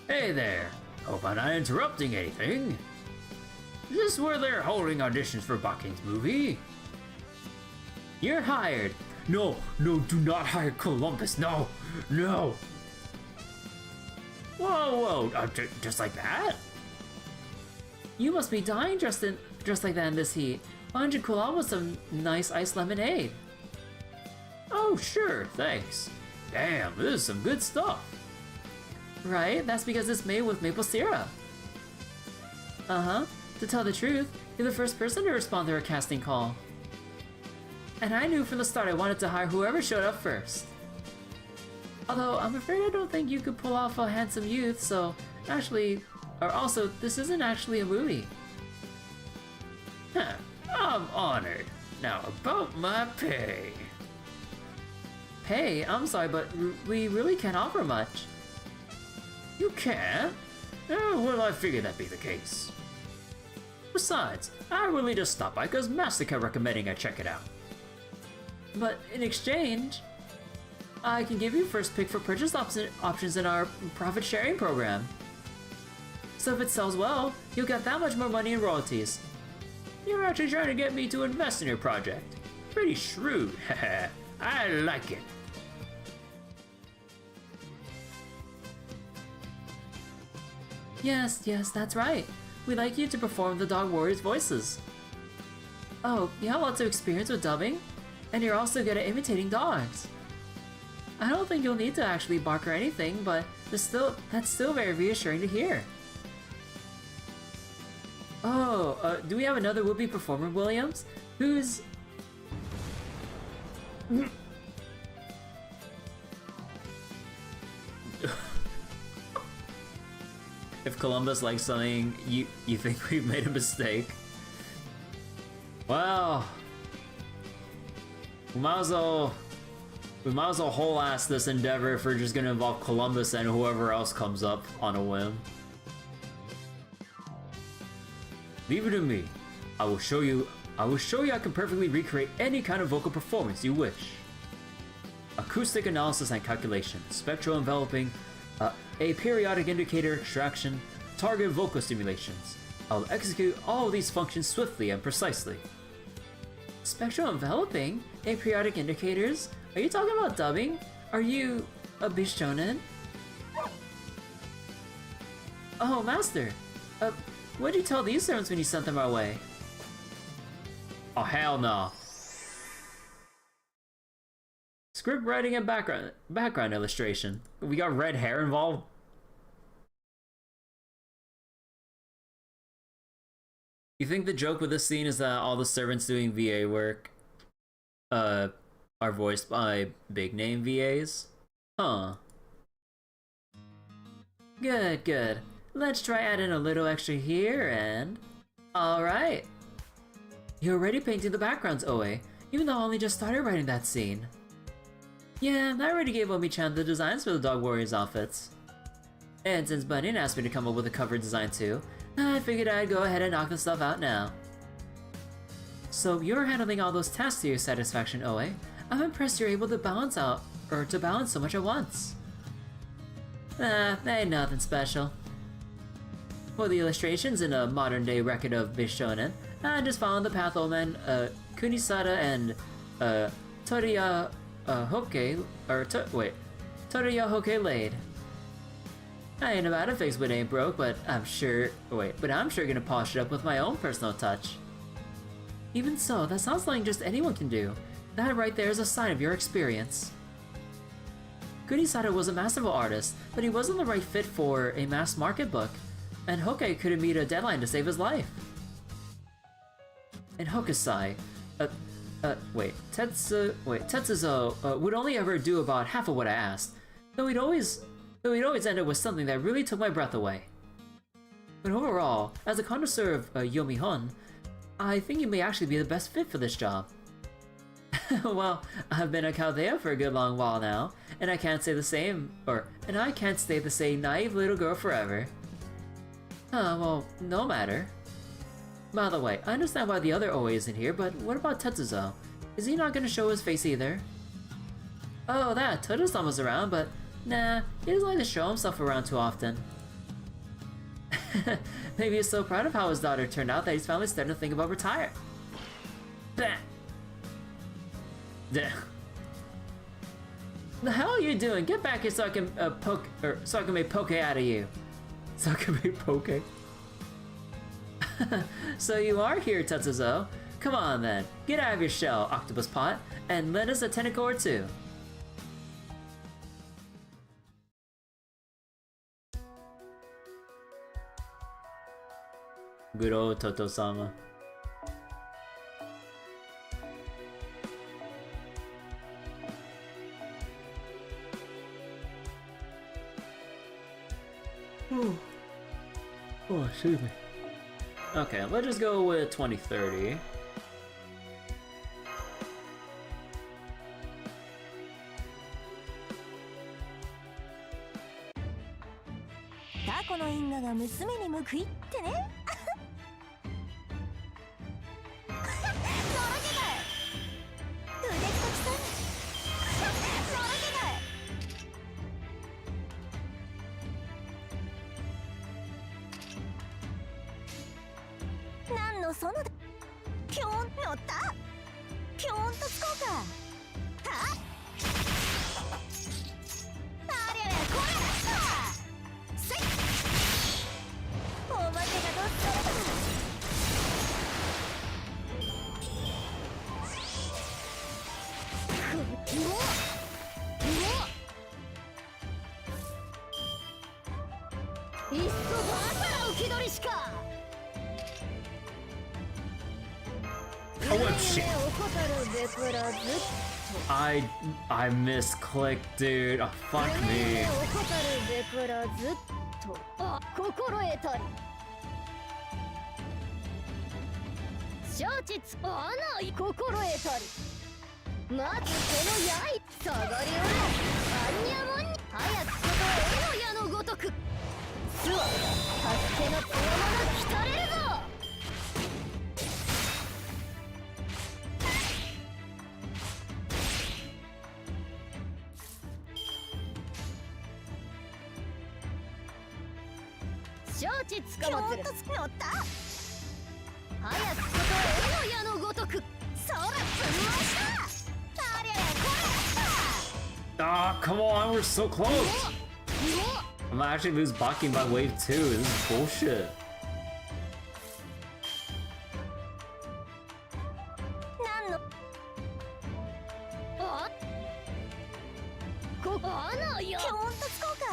Hey there! Hope I'm not interrupting anything. Is this where they're holding auditions for Bakin's movie? You're hired! No, do not hire Columbus, no! Whoa, just like that? You must be dying dressed like that in this heat. Why don't you cool out with some nice iced lemonade? Oh, sure, thanks. Damn, this is some good stuff. Right? That's because it's made with maple syrup. Uh-huh. To tell the truth, you're the first person to respond to our casting call. And I knew from the start I wanted to hire whoever showed up first. Although, I'm afraid I don't think you could pull off a handsome youth, so also, this isn't actually a movie. Huh, I'm honored. Now, about my pay. Pay? I'm sorry, but we really can't offer much. You can't? Well, I figured that'd be the case. Besides, I really just stopped by because Master kept recommending I check it out. But in exchange, I can give you first pick for purchase options in our profit sharing program. So if it sells well, you'll get that much more money in royalties. You're actually trying to get me to invest in your project. Pretty shrewd, haha. I like it. Yes, that's right. We'd like you to perform the Dog Warriors' voices. Oh, you have lots of experience with dubbing? And you're also good at imitating dogs. I don't think you'll need to actually bark or anything, but that's still very reassuring to hear. Oh, do we have another would-be performer, Williams? Who's... If Columbus likes something, you think we've made a mistake? Well... We might as well whole-ass this endeavor if we're just gonna involve Columbus and whoever else comes up on a whim. Leave it to me. I will show you I can perfectly recreate any kind of vocal performance you wish. Acoustic analysis and calculation, spectral enveloping, a periodic indicator extraction, target vocal stimulations. I'll execute all of these functions swiftly and precisely. Spectral enveloping? Aperiodic indicators? Are you talking about dubbing? Are you a Bishonen? Oh, Master! What'd you tell these servants when you sent them our way? Oh, hell no. Script writing and background illustration. We got red hair involved. You think the joke with this scene is that all the servants doing VA work are voiced by big name VAs? Huh. Good, good. Let's try adding a little extra here and... Alright. You're already painting the backgrounds, Oe, even though I only just started writing that scene. Yeah, I already gave Omi-chan the designs for the Dog Warriors outfits. And since Bunny asked me to come up with a cover design too, I figured I'd go ahead and knock the stuff out now. So you're handling all those tasks to your satisfaction, Oe. I'm impressed you're able to balance so much at once. Ain't nothing special. For the illustrations in a modern-day record of Bishonen, I just followed the path old man Kunisada and Toriya Hoke laid. I ain't about to fix what ain't broke, but I'm sure gonna polish it up with my own personal touch. Even so, that sounds like just anyone can do. That right there is a sign of your experience. Kunisada was a masterful artist, but he wasn't the right fit for a mass market book, and Hoke couldn't meet a deadline to save his life. And Hokusai, Tetsuzo would only ever do about half of what I asked, though he'd always end up with something that really took my breath away. But overall, as a connoisseur of Yomihon, I think you may actually be the best fit for this job. Well, I've been a Chaldea for a good long while now, and I can't stay the same naive little girl forever. Well, no matter. By the way, I understand why the other OA isn't here, but what about Tetsuzo? Is he not gonna show his face either? Oh, that Tojo-sama's around, but nah, he doesn't like to show himself around too often. Maybe he's so proud of how his daughter turned out that he's finally starting to think about retire. Bah! The hell are you doing? Get back here so I can make poke out of you. So I can make poke. So you are here, Tetsuzo. Come on then, get out of your shell, octopus pot, and lend us a tentacle or two. Good old Toto-sama. Oh, excuse me. Okay, let's just go with 2030. Oh shit! I misclicked, dude. Oh, fuck me. Ah, come on, we're so close! I might actually lose Baki by wave 2, this is bullshit. 穴よ。ピョンとつこうか。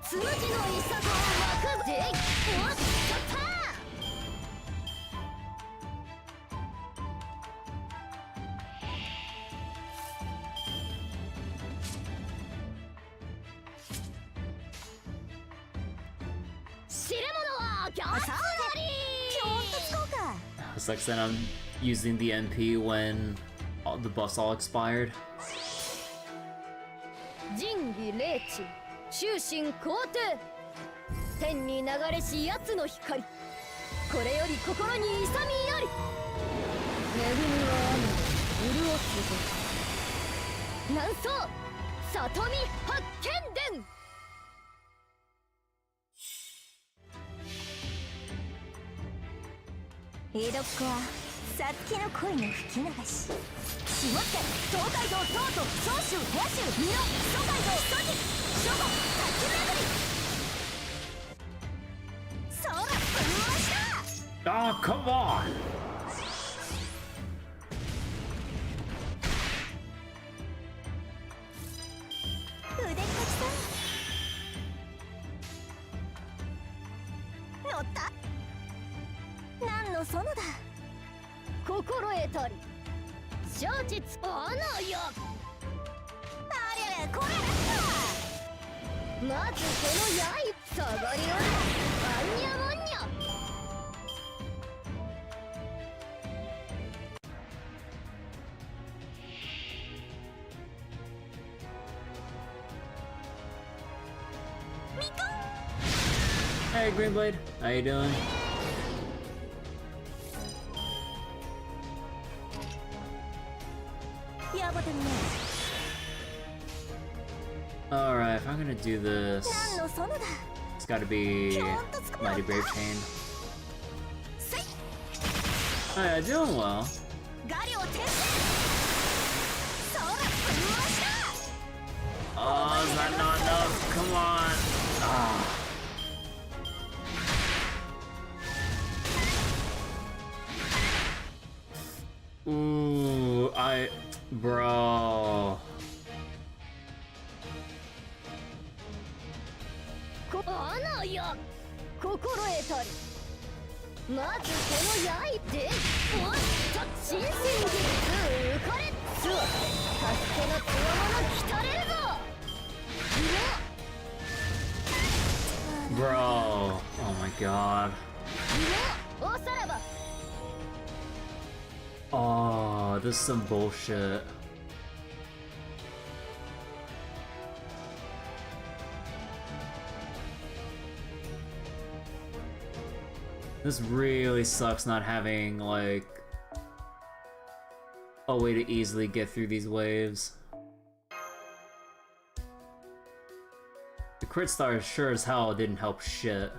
つむじのいさかを巻くぜ。おっとった知れ者はギャッツなり。ピョンとつこうか。Sucks that I'm using the MP when the bus all expired. 仁義礼智終身皇帝天に流れし奴の光これより心に勇みあり恵みは雨潤すぞ南宋里見八犬伝江戸っ子はさつきの恋の吹き流し下って東海道東都総州部屋州美濃蘇海道蘇治諸国滝巡りそらぶん回しだ Oh, come on! 腕っこきさ乗った何の園だ心得たり承知つ穴よありゃこれだまずこの刃下がりよあんにゃもんにゃみこん Hey, Greenblade, how you doing? Alright, if I'm gonna do this, it's gotta be Mighty Brave Chain. Oh yeah, doing well. Oh, is that not enough? Come on. Ah. Ooh, bro. 穴や心得たりまずこの刃でおっと新戦術浮かれっつ助けの強者来たれるぞ Bro, oh my god. おさらば Oh, this is some bullshit. This really sucks not having, like, a way to easily get through these waves. The crit star sure as hell didn't help shit.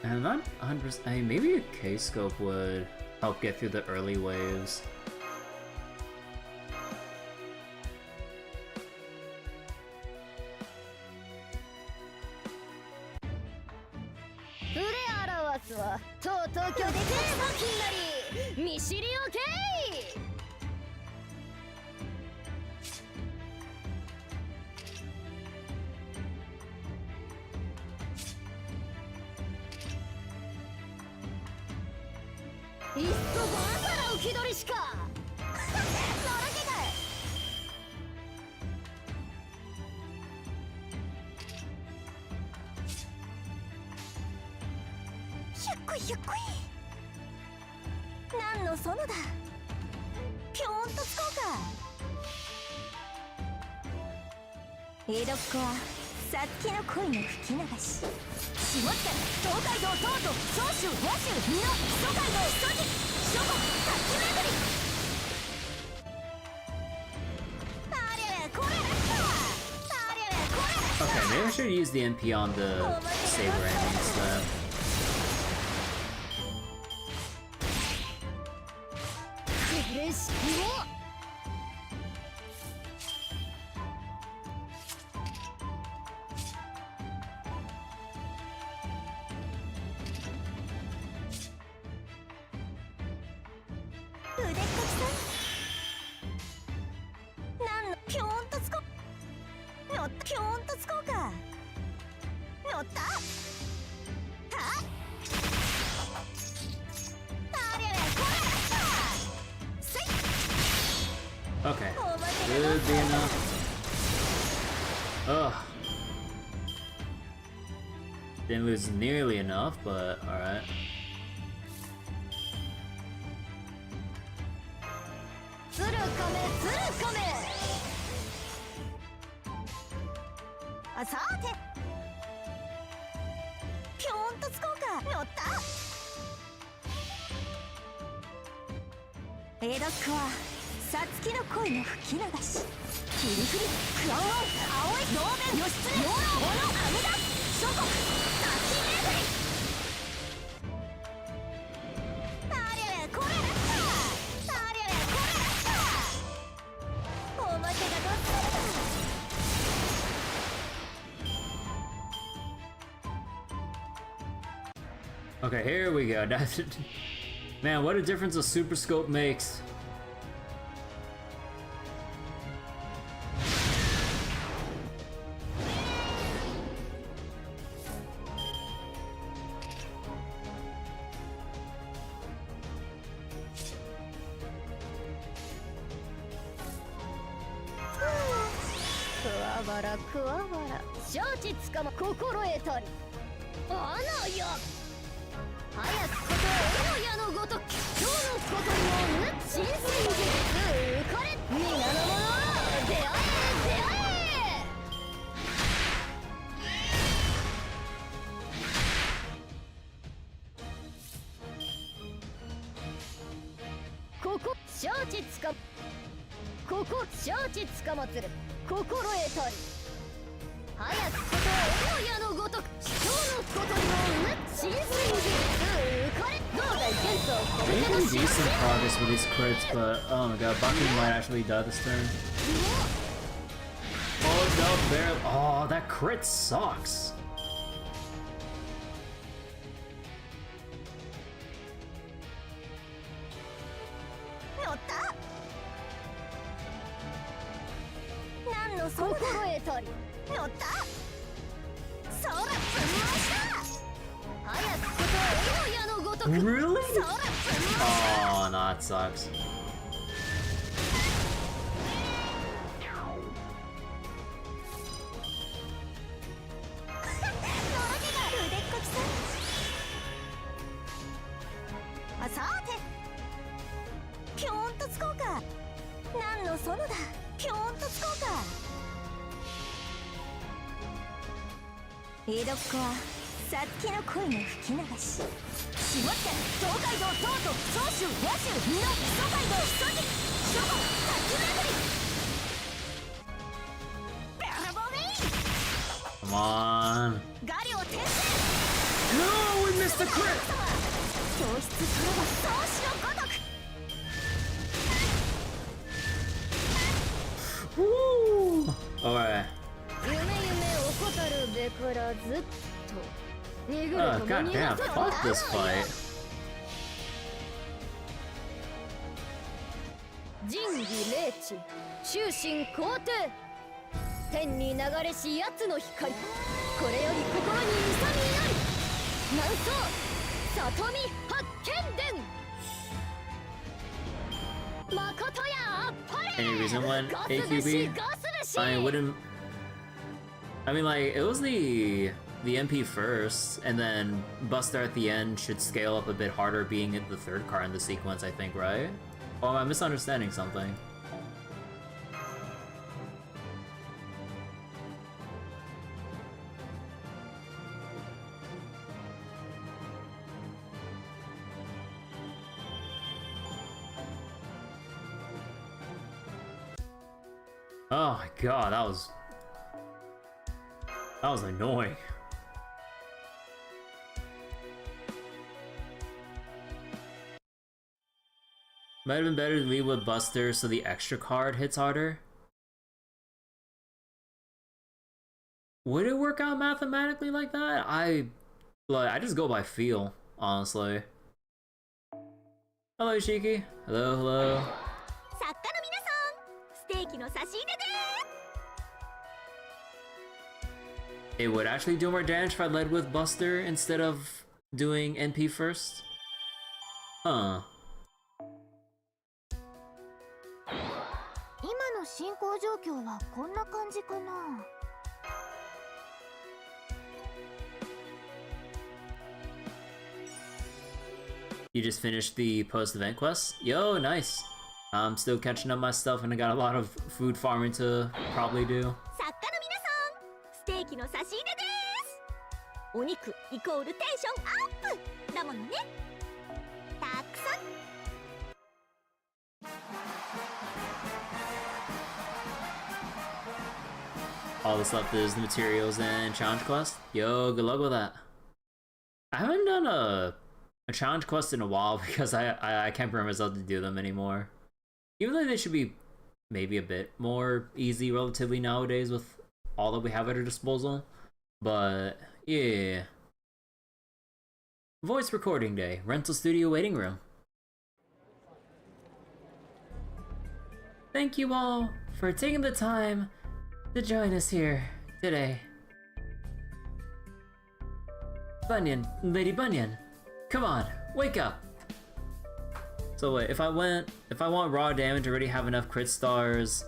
And I'm not 100%. I mean, maybe a K-scope would help get through the early waves.何の園だピョーンとつこうか江戸っ子はさつきの恋の吹き流し下って東海道東都総州部屋州美濃蘇海道蘇治諸国滝巡りありゃこれだありゃこれだ Okay, maybe I should use the MP on the saber enemy instead. Should be enough. Ugh. Didn't lose nearly enough, but alright. Okay, here we go. Man, what a difference a super scope makes. Making decent progress with these crits, but oh my god, Baki might actually die this turn. Oh no, barely. Oh, that crit sucks. Really? Oh, no, it sucks. Come on. No, we missed the crit! Woo! Alright. Oh, goddamn, fuck this fight. Any reason when AQB? I wouldn't. I mean, like, it was the MP first, and then Buster at the end should scale up a bit harder, being the third card in the sequence, I think, right? Or am I misunderstanding something? Oh my god, that was annoying. Might have been better to leave with Buster so the extra card hits harder. Would it work out mathematically like that? I just go by feel, honestly. Hello, Shiki. Hello, hello. It would actually do more damage if I led with Buster instead of doing NP first? Huh. の進行状況はこんな感じかな。You just finished the post-event quest? Yo, nice! I'm still catching up my stuff and I got a lot of food farming to probably do. 作家の皆さん、ステーキの差し入れです。お肉イコールテンションアップだものね。たくさん。All that's left is the materials and challenge quest. Yo, good luck with that. I haven't done a challenge quest in a while because I can't bring myself to do them anymore. Even though they should be maybe a bit more easy relatively nowadays with all that we have at our disposal. But yeah. Voice recording day, rental studio waiting room. Thank you all for taking the time to join us here today. Bunyan, Lady Bunyan, come on, wake up. So wait, if I want raw damage, I already have enough crit stars.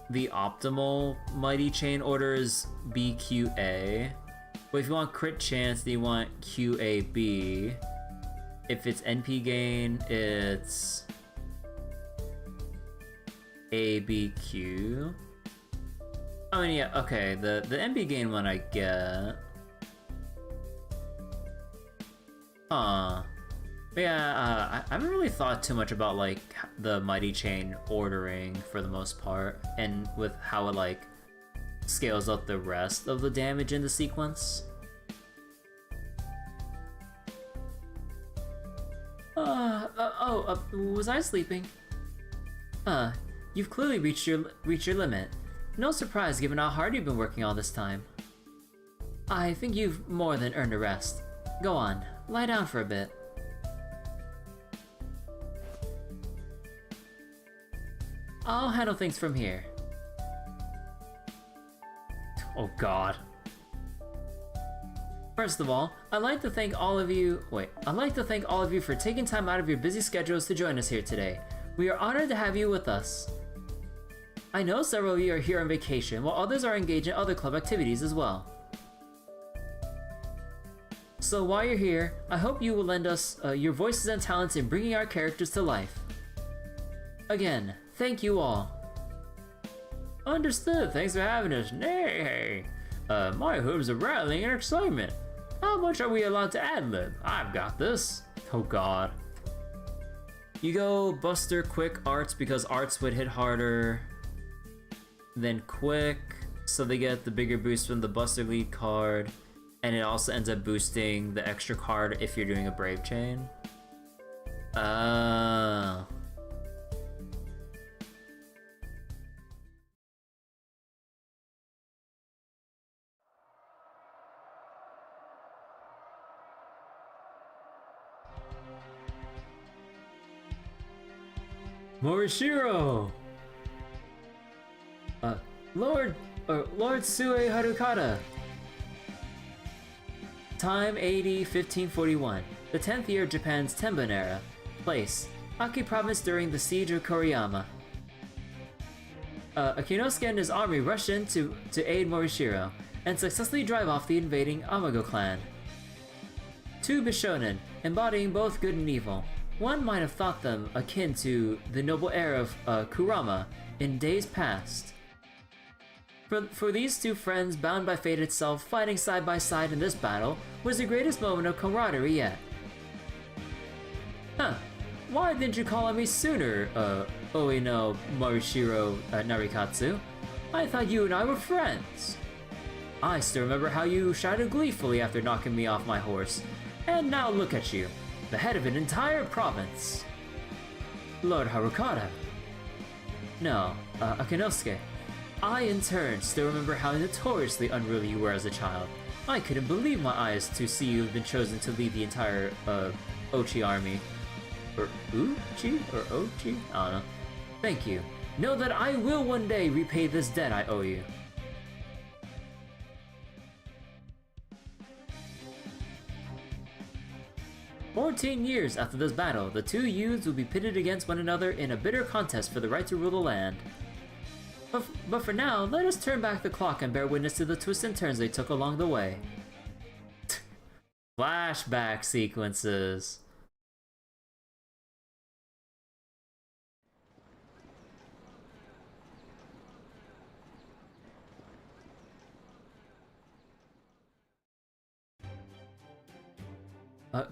The optimal mighty chain order is BQA. But if you want crit chance, then you want QAB. If it's NP gain, it's ABQ. I mean, yeah, okay, the NP gain one I get. Huh. But yeah, I haven't really thought too much about like the mighty chain ordering for the most part, and with how it like scales up the rest of the damage in the sequence. Was I sleeping? You've clearly reached your limit. No surprise given how hard you've been working all this time. I think you've more than earned a rest. Go on, lie down for a bit. I'll handle things from here. Oh god. First of all, I'd like to thank all of you for taking time out of your busy schedules to join us here today. We are honored to have you with us. I know several of you are here on vacation, while others are engaged in other club activities as well. So while you're here, I hope you will lend us your voices and talents in bringing our characters to life. Again, thank you all. Understood, thanks for having us. Nay, my hooves are rattling in excitement. How much are we allowed to ad-lib? I've got this. Oh god. You go Buster Quick Arts because Arts would hit harder than Quick, so they get the bigger boost from the Buster lead card, and it also ends up boosting the extra card if you're doing a Brave Chain. Morishiro! Lord Sue Harukata. Time AD 1541. The 10th year of Japan's Tenbun era. Place: Aki province during the siege of Koriyama. Akinosuke and his army rushed in to aid Morishiro, and successfully drive off the invading Amago clan. Two Bishonen, embodying both good and evil. One might have thought them akin to the noble heir of Kurama in days past. For these two friends, bound by fate itself, fighting side by side in this battle was the greatest moment of camaraderie yet. Huh, why didn't you call on me sooner, Oino Morishiro Narikatsu? I thought you and I were friends. I still remember how you shouted gleefully after knocking me off my horse. And now look at you, the head of an entire province. Lord Harukata. No, Akinosuke. I, in turn, still remember how notoriously unruly you were as a child. I couldn't believe my eyes to see you have been chosen to lead the entire, Ochi army. Or Uchi? Or Ochi? I don't know. Thank you. Know that I will one day repay this debt I owe you. 14 years after this battle, the two youths will be pitted against one another in a bitter contest for the right to rule the land. But for now, let us turn back the clock and bear witness to the twists and turns they took along the way. Flashback sequences.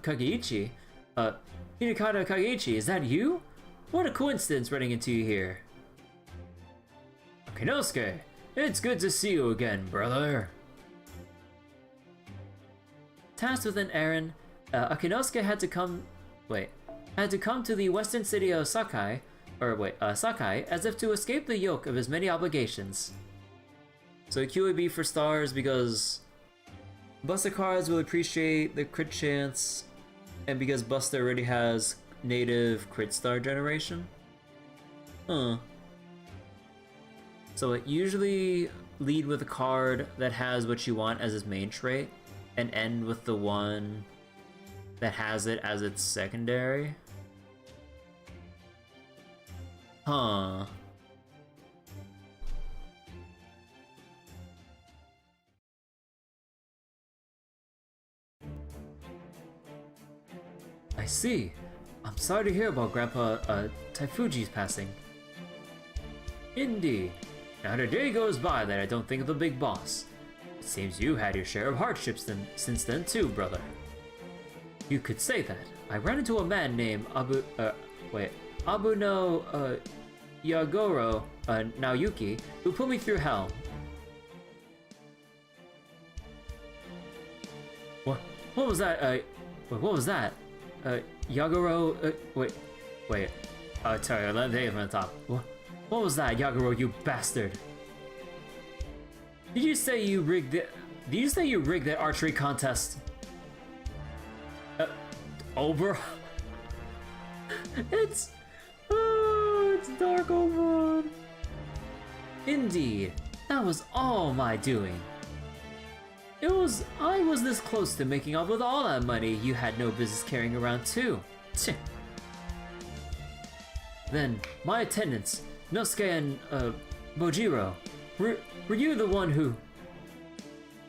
Kageichi? Hinakata Kageichi, is that you? What a coincidence running into you here. Akinosuke, it's good to see you again, brother. Tasked with an errand, Akinosuke had to come to the western city of Sakai, Sakai, as if to escape the yoke of his many obligations. So QAB for stars because Buster cards will appreciate the crit chance, and because Buster already has native crit star generation. Huh. So it usually lead with a card that has what you want as its main trait, and end with the one that has it as its secondary. Huh. I see. I'm sorry to hear about Grandpa Taifuji's passing. Indeed. Not a day goes by that I don't think of the big boss. It seems you had your share of hardships since then too, brother. You could say that. I ran into a man named Abu no Yagoro Naoyuki, who put me through hell. What was that? What was that? Yagoro, sorry, let me from the top. What was that, Yagoro, you bastard? Did you say you rigged that archery contest? Over? It's Dark Oberon. Indeed, that was all my doing. I was this close to making off with all that money you had no business carrying around too. Then, my attendants, Nosuke and, Bojiro, were you the one who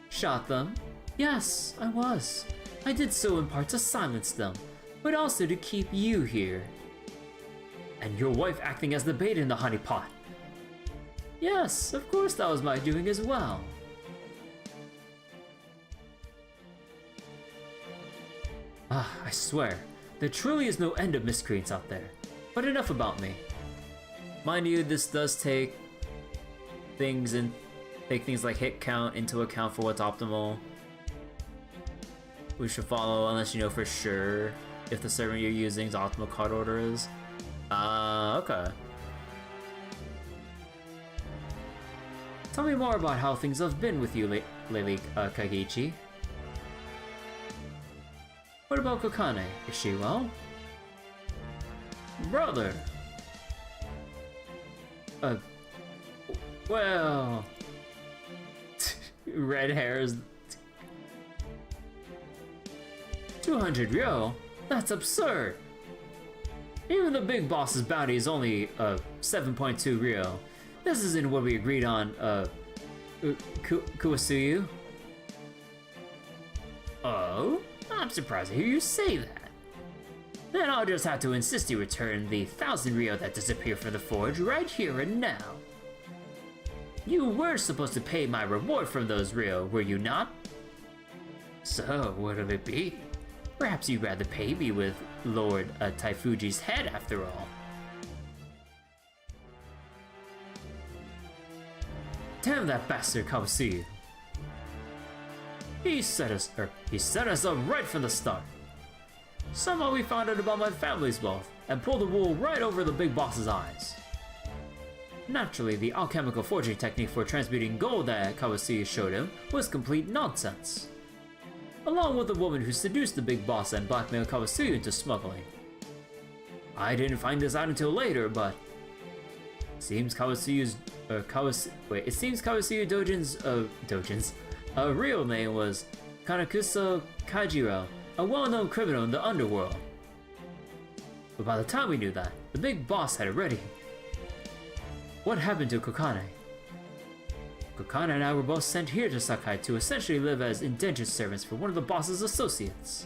shot them? Yes, I was. I did so in part to silence them, but also to keep you here. And your wife acting as the bait in the honeypot. Yes, of course that was my doing as well. I swear, there truly is no end of miscreants out there. But enough about me. Mind you, this does take things like hit count into account for what's optimal. We should follow unless you know for sure if the servant you're using's optimal card order is. Okay. Tell me more about how things have been with you lately, Kageichi. What about Kokane? Is she well? Brother! Well... Red hairs... 200 ryo? That's absurd! Even the big boss's bounty is only, 7.2 ryo. This isn't what we agreed on, Kuwasuyu. Oh? I'm surprised to hear you say that. Then I'll just have to insist you return the 1,000 ryo that disappeared from the forge right here and now. You were supposed to pay my reward from those ryo, were you not? So, what'll it be? Perhaps you'd rather pay me with Lord Taifuji's head after all. Damn that bastard Kawasuyu. He set us up right from the start. Somehow we found out about my family's wealth and pulled the wool right over the big boss's eyes. Naturally, the alchemical forging technique for transmuting gold that Kawasuyu showed him was complete nonsense. Along with the woman who seduced the big boss and blackmailed Kawasuyu into smuggling. I didn't find this out until later, but it seems Kawasuyu Dojin's real name was Kanakuso Kajiro, a well-known criminal in the underworld. But by the time we knew that, the big boss had already. What happened to Kokane? Kokane and I were both sent here to Sakai to essentially live as indentured servants for one of the boss's associates.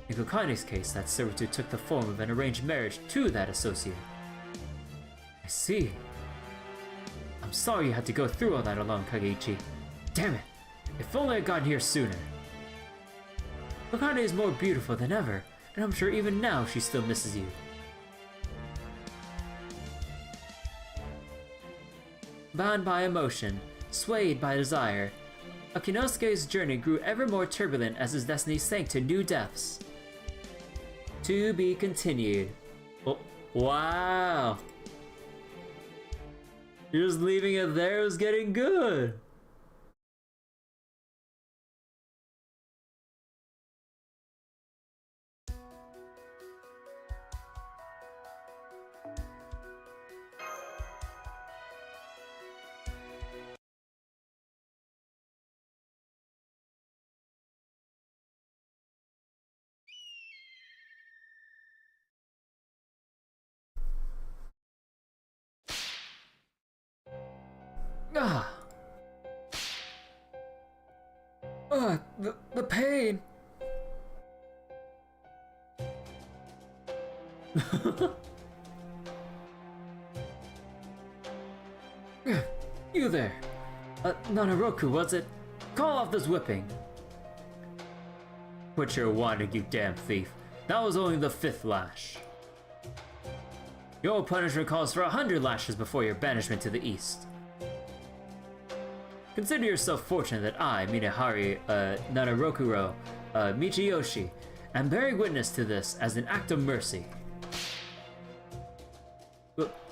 In Kokane's case, that servitude took the form of an arranged marriage to that associate. I see. I'm sorry you had to go through all that alone, Kageichi. Damn it! If only I'd gotten here sooner. Kokane is more beautiful than ever, and I'm sure even now she still misses you. Bound by emotion, swayed by desire, Akinosuke's journey grew ever more turbulent as his destiny sank to new depths. To be continued. Oh, wow! You're just leaving it there, it was getting good! Ah! The pain! You there! Nanaroku, was it? Call off this whipping! Quit your whining, you damn thief. That was only the 5th lash. Your punishment calls for 100 lashes before your banishment to the east. Consider yourself fortunate that I, Minehari Nararokuro Michiyoshi, am bearing witness to this as an act of mercy.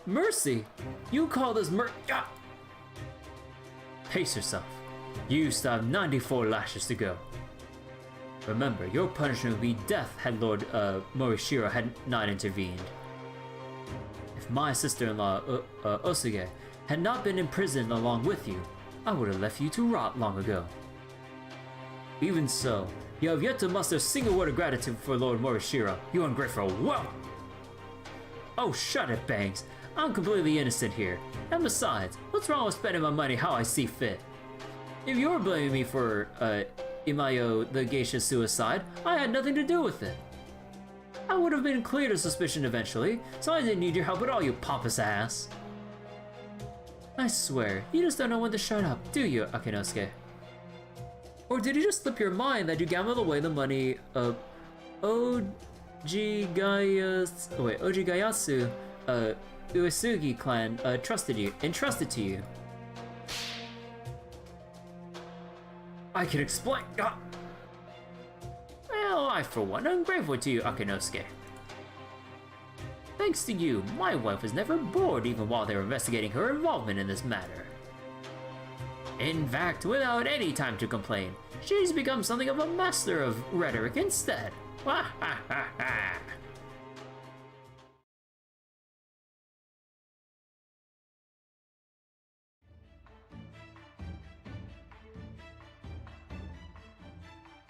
Mercy? You call this ah! Pace yourself. You still have 94 lashes to go. Remember, your punishment would be death had Lord Morishiro had not intervened. If my sister-in-law Osuge had not been imprisoned along with you, I would have left you to rot long ago. Even so, you have yet to muster a single word of gratitude for Lord Morishiro, you ungrateful whelp! Oh, shut it, Bangs. I'm completely innocent here. And besides, what's wrong with spending my money how I see fit? If you're blaming me for, Imayo the geisha's suicide, I had nothing to do with it. I would have been cleared of suspicion eventually, so I didn't need your help at all, you pompous ass. I swear, you just don't know when to shut up, do you, Akinosuke? Or did you just slip your mind that you gambled away the money of Ojigayatsu, Uesugi clan entrusted to you? I can explain. Well, I for one am grateful to you, Akinosuke. Thanks to you, my wife was never bored even while they were investigating her involvement in this matter. In fact, without any time to complain, she's become something of a master of rhetoric instead. Ha ha ha ha!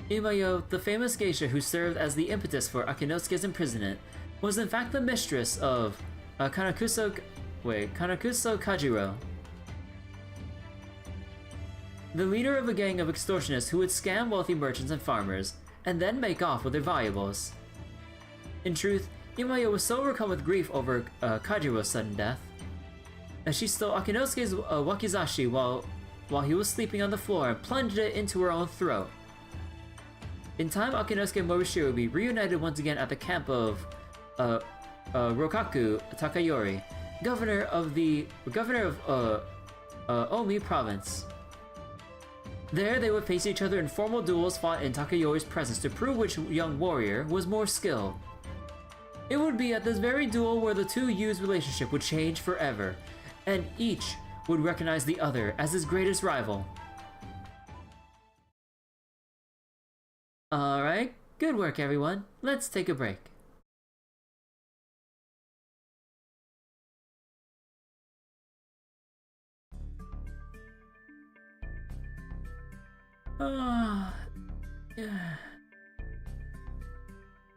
Imayo, the famous geisha who served as the impetus for Akinosuke's imprisonment, was in fact the mistress of Kanakuso Kajiro, the leader of a gang of extortionists who would scam wealthy merchants and farmers, and then make off with their valuables. In truth, Imayo was so overcome with grief over Kajiro's sudden death, that she stole Akinosuke's wakizashi while he was sleeping on the floor and plunged it into her own throat. In time, Akinosuke and Morishiro would be reunited once again at the camp of Rokaku Takayori, governor of Omi province. There, they would face each other in formal duels fought in Takayori's presence to prove which young warrior was more skilled. It would be at this very duel where the two youths' relationship would change forever, and each would recognize the other as his greatest rival. Alright, good work everyone. Let's take a break.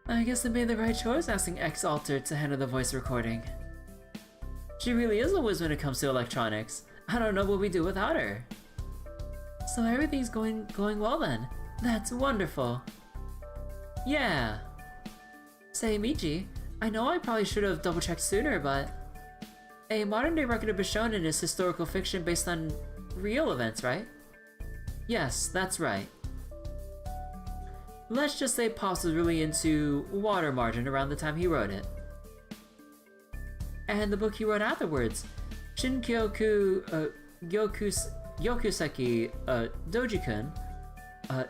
I guess I made the right choice asking X Alter to handle the voice recording. She really is a whiz when it comes to electronics. I don't know what we do without her. So everything's going well then. That's wonderful. Yeah. Say, Michi, I know I probably should have double-checked sooner, but a modern-day record of Bishonen is historical fiction based on real events, right? Yes, that's right. Let's just say Pops was really into water margin around the time he wrote it. And the book he wrote afterwards, Shinkyoku Yokuseki Dojikun,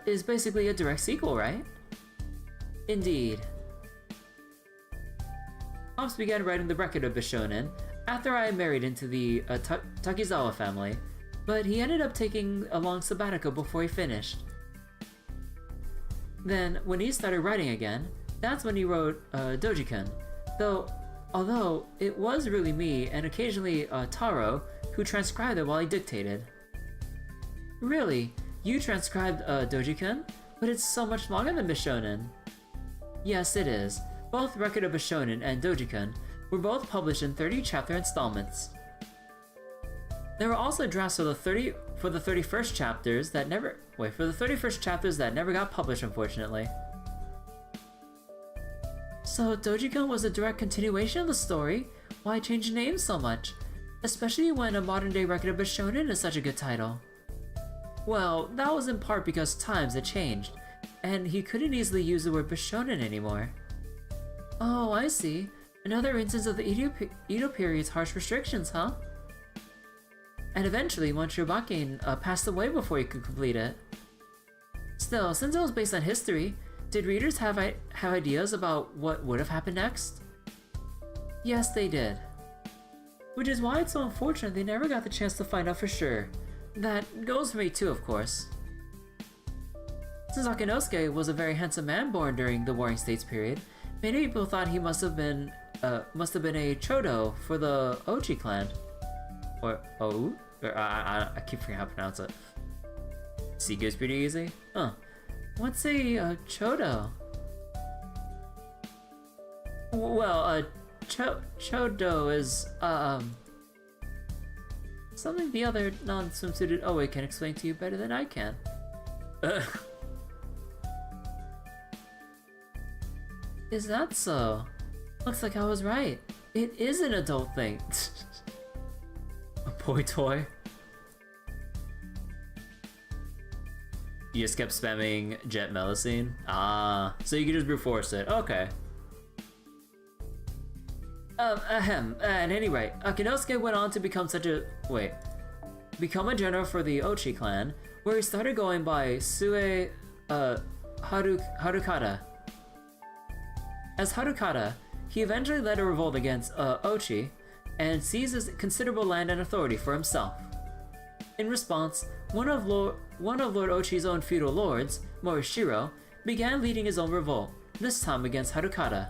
is basically a direct sequel, right? Indeed. Pops began writing the record of Bishonen after I married into the Takizawa family, but he ended up taking a long sabbatical before he finished. Then, when he started writing again, that's when he wrote Dojikun, although it was really me and occasionally Taro who transcribed it while he dictated. Really? You transcribed Dojikun? But it's so much longer than Bishonen. Yes, it is. Both Record of Bishonen and Dojikun were both published in 30-chapter installments. There were also drafts for the 31st chapters that never got published, unfortunately. So Dojikun was a direct continuation of the story. Why change the name so much? Especially when a modern-day Record of Bishonen is such a good title. Well, that was in part because times had changed, and he couldn't easily use the word Bishonen anymore. Oh, I see. Another instance of the Edo period's harsh restrictions, huh? And eventually, Monshiro passed away before he could complete it. Still, since it was based on history, did readers have ideas about what would have happened next? Yes, they did. Which is why it's so unfortunate they never got the chance to find out for sure. That goes for me too, of course. Since Akinosuke was a very handsome man born during the Warring States period, many people thought he must have been a Chodo for the Ochi clan. Or I keep forgetting how to pronounce it. Seiko's pretty easy? Huh. What's a Chodo? Well, Chodo is, something the other non-swimsuited Oe can explain to you better than I can. Is that so? Looks like I was right. It is an adult thing. A boy toy? You just kept spamming Jet Melusine? Ah, so you could just brute force it. Okay. At any rate, Akinosuke went on to become become a general for the Ochi clan, where he started going by Sue Harukata. As Harukata, he eventually led a revolt against Ochi, and seized his considerable land and authority for himself. In response, one of Lord Ochi's own feudal lords, Morishiro, began leading his own revolt, this time against Harukata.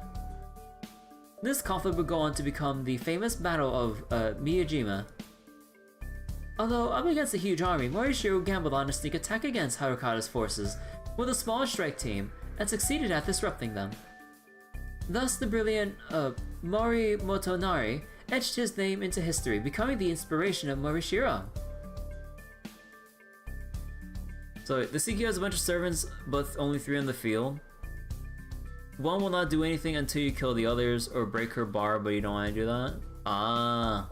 This conflict would go on to become the famous Battle of Miyajima. Although up against a huge army, Morishiro gambled on a sneak attack against Harukata's forces with a small strike team, and succeeded at disrupting them. Thus, the brilliant Mori Motonari etched his name into history, becoming the inspiration of Morishiro. So, the Seikyo has a bunch of servants, but only 3 in the field. One will not do anything until you kill the others, or break her bar, but you don't want to do that? Ah.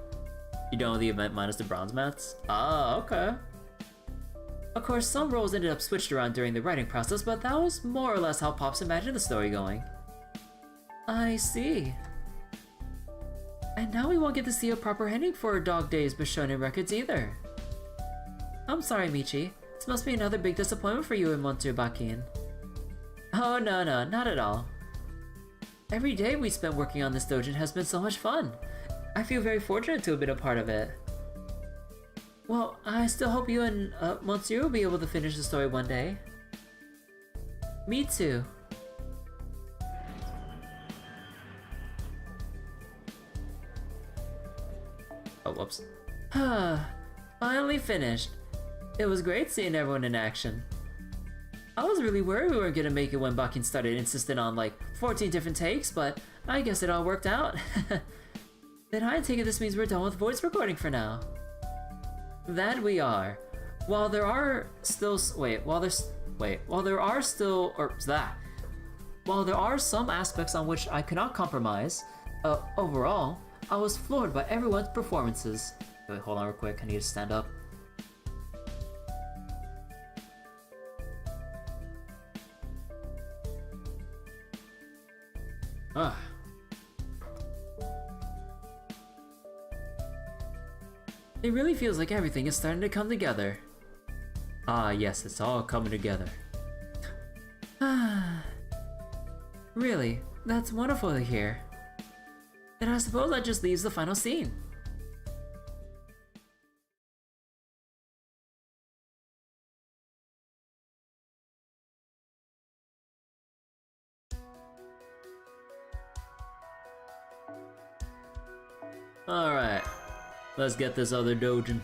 You don't know the event minus the bronze mats? Ah, okay. Of course, some roles ended up switched around during the writing process, but that was more or less how Pops imagined the story going. I see. And now we won't get to see a proper ending for Dog Days Bishonen records either. I'm sorry, Michi. This must be another big disappointment for you and Monsubakin. Oh no, not at all. Every day we spent working on this doujin has been so much fun. I feel very fortunate to have been a part of it. Well, I still hope you and Monsieur will be able to finish the story one day. Me too. Oh, whoops. Finally finished. It was great seeing everyone in action. I was really worried we weren't gonna make it when Bakin started insisting on like 14 different takes, but I guess it all worked out. Then I take it this means we're done with voice recording for now. That we are. While there are still while there are some aspects on which I cannot compromise, overall, I was floored by everyone's performances. Wait, hold on real quick, I need to stand up. Ah. It really feels like everything is starting to come together. Ah, yes, it's all coming together. Ah. Really, that's wonderful to hear. Then I suppose that just leaves the final scene. Alright, let's get this other dojin.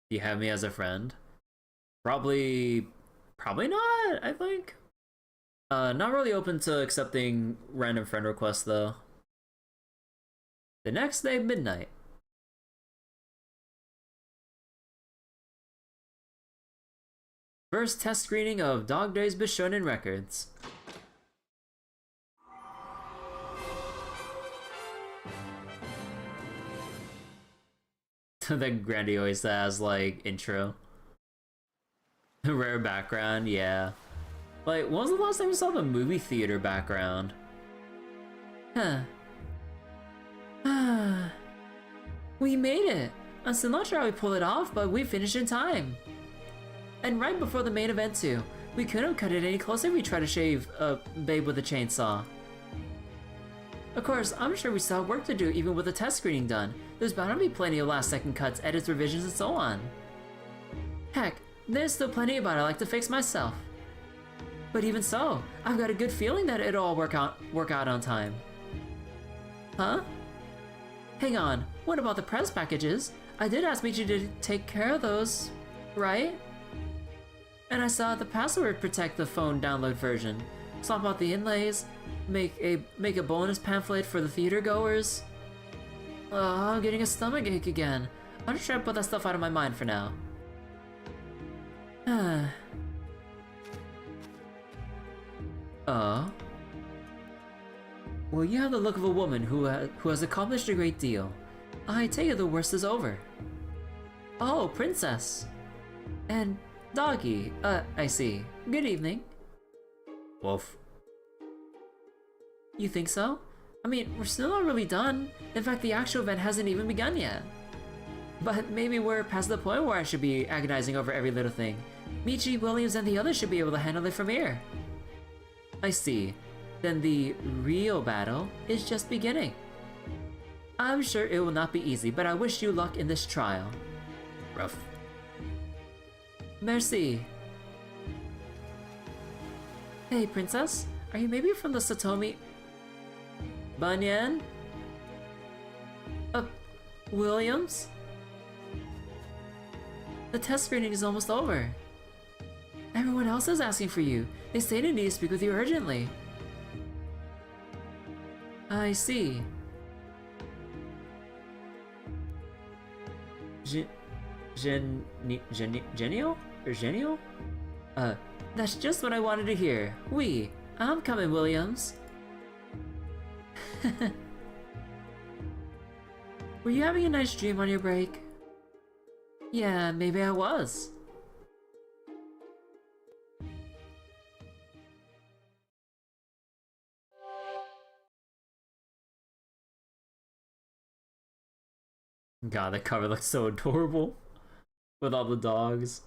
Do you have me as a friend? Probably not, I think. Not really open to accepting random friend requests though. The next day, midnight. First test screening of Dog Days Bishonen Records. The grandiose ass like intro. Rare background, yeah. Like, when was the last time we saw the movie theater background? Huh. We made it! I'm still not sure how we pulled it off, but we finished in time. And right before the main event too. We couldn't have cut it any closer if we tried to shave a babe with a chainsaw. Of course, I'm sure we still have work to do even with the test screening done. There's bound to be plenty of last second cuts, edits, revisions, and so on. Heck, there's still plenty about it I'd like to fix myself. But even so, I've got a good feeling that it'll all work out on time. Huh? Hang on, what about the press packages? I did ask Michi to take care of those, right? And I saw the password protect the phone download version. Swap out the inlays, make a bonus pamphlet for the theater goers. I'm getting a stomachache again. I'll just try to put that stuff out of my mind for now. Well, you have the look of a woman who has accomplished a great deal. I take it the worst is over. Oh, princess. And doggy, I see. Good evening. Wolf. You think so? I mean, we're still not really done. In fact, the actual event hasn't even begun yet. But maybe we're past the point where I should be agonizing over every little thing. Michi, Williams, and the others should be able to handle it from here. I see. Then the real battle is just beginning. I'm sure it will not be easy, but I wish you luck in this trial. Rough. Merci. Hey, princess. Are you maybe from the Satomi... Banyan? Williams? The test screening is almost over. Everyone else is asking for you. They say they need to speak with you urgently. I see. Genial? Or genial? That's just what I wanted to hear. I'm coming, Williams. Were you having a nice dream on your break? Yeah, maybe I was. God, the cover looks so adorable with all the dogs.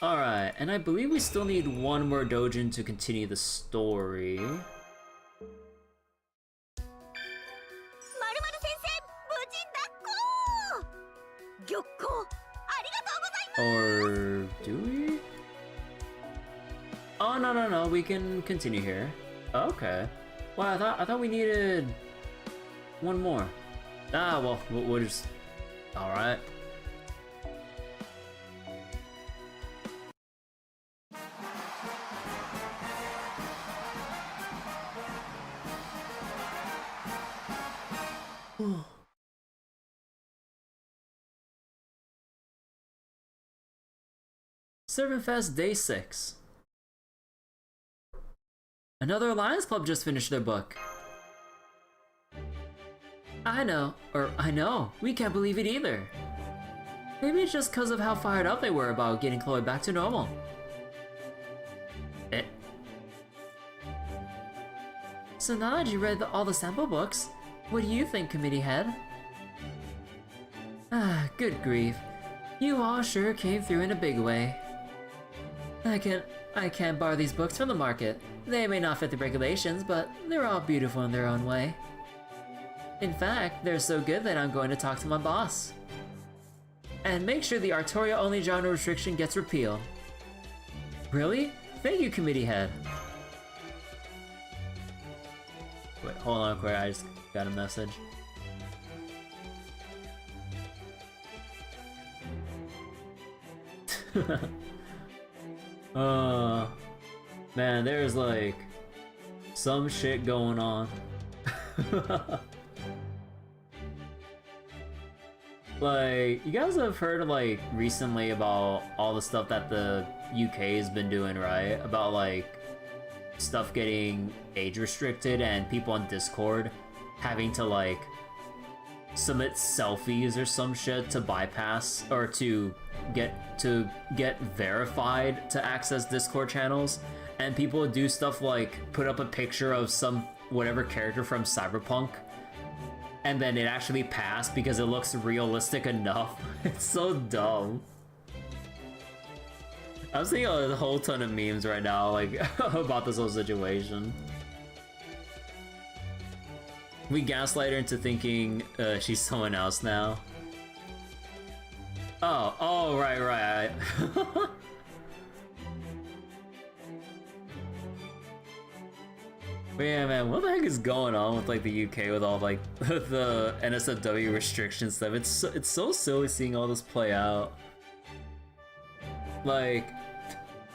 Alright, and I believe we still need one more dojin to continue the story. Or do we? Oh, no, no, no, we can continue here. Okay. Well, I thought we needed one more. Ah, well, we'll just... Alright. ServantFes Day 6. Another Lions Club just finished their book. I know, we can't believe it either. Maybe it's just because of how fired up they were about getting Chloe back to normal. So now that you read all the sample books, what do you think, committee head? Ah, good grief. You all sure came through in a big way. I can't bar these books from the market. They may not fit the regulations, but they're all beautiful in their own way. In fact, they're so good that I'm going to talk to my boss. And make sure the Artoria only genre restriction gets repealed. Really? Thank you, committee head. Wait, hold on quick, I just got a message. Man, there's like some shit going on. Like, you guys have heard like recently about all the stuff that the UK has been doing, right? About like stuff getting age restricted and people on Discord having to like submit selfies or some shit to bypass or to get verified to access Discord channels, and people do stuff like put up a picture of some whatever character from Cyberpunk and then it actually passed because it looks realistic enough. It's so dumb. I'm seeing a whole ton of memes right now like about this whole situation. We gaslight her into thinking she's someone else now. Oh, right. But yeah, man, what the heck is going on with like the UK with all like the NSFW restriction stuff? It's so silly seeing all this play out. Like,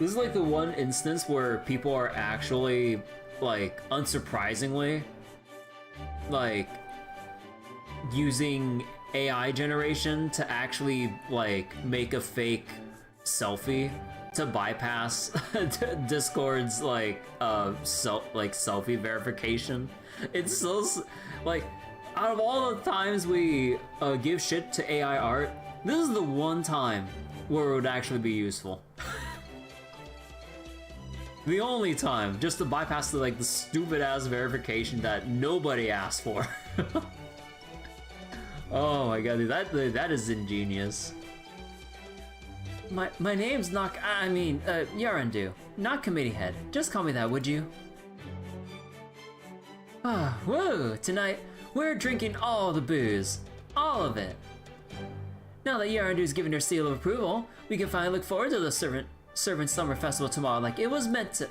this is like the one instance where people are actually, like, unsurprisingly, like, using AI generation to actually like make a fake selfie to bypass Discord's like selfie verification. It's so like, out of all the times we give shit to AI art, this is the one time where it would actually be useful. The only time, just to bypass the stupid ass verification that nobody asked for. Oh my god, dude, that is ingenious. My name's Yaraändoo, not committee head. Just call me that, would you? Ah, whoa, tonight we're drinking all the booze. All of it. Now that Yaraändoo's given her seal of approval, we can finally look forward to the Servant Summer Festival tomorrow like it was meant to.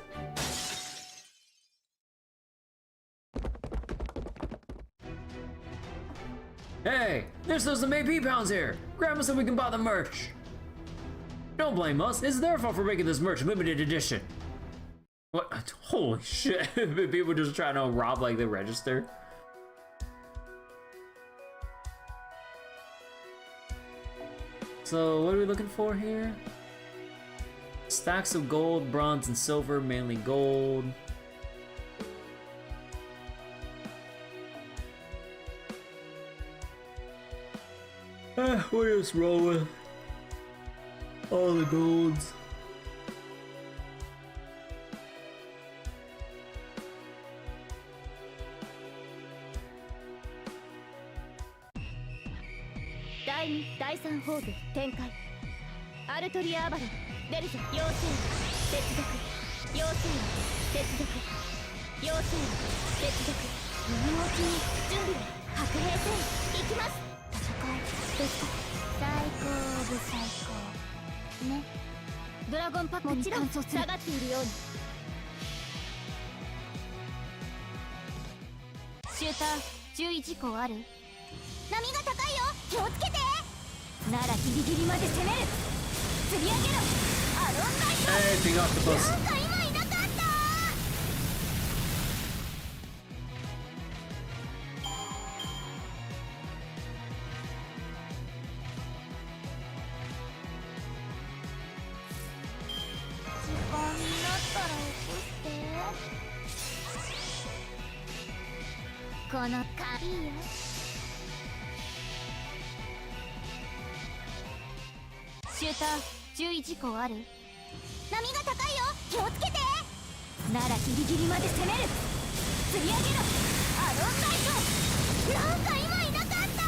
Hey, there's some AP pounds here. Grab us so we can buy the merch. Don't blame us. It's their fault for making this merch limited edition. What? Holy shit. People just trying to rob like the register. So what are we looking for here? Stacks of gold, bronze, and silver, mainly gold. We'll just roll with all the golds.第3ホール展開。アルトリア・アバロン出るぞ。妖精接続。妖精接続。妖精接続。物置に準備。白兵戦行きます。戦いですか。最高オブ最高ね。ドラゴンパックにもちろん下がっているように。シューター注意事項ある？波が高いよ、気をつけて。ならギリギリまで攻める。釣り上げろアロンライト。Hey, big octopus. なんか今いなかった。時間になったら起こして。この鍵よ。シューター注意事項ある？波が高いよ、気をつけて。ならギリギリまで攻める。釣り上げろアロンライト。なんか今いなかった。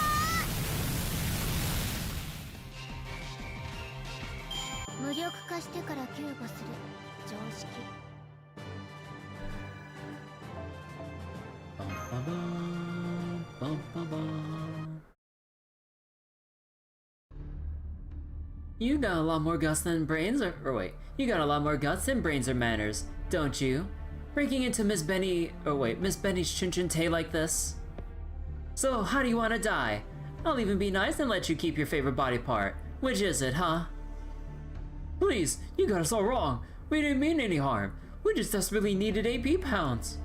無力化してから救護する常識。You got a lot more guts than brains, or wait, you got a lot more guts than brains or manners, don't you? Breaking into Miss Benny's Chin-Chin-Tay like this? So, how do you want to die? I'll even be nice and let you keep your favorite body part. Which is it, huh? Please, you got us all wrong. We didn't mean any harm. We just desperately needed AP pounds.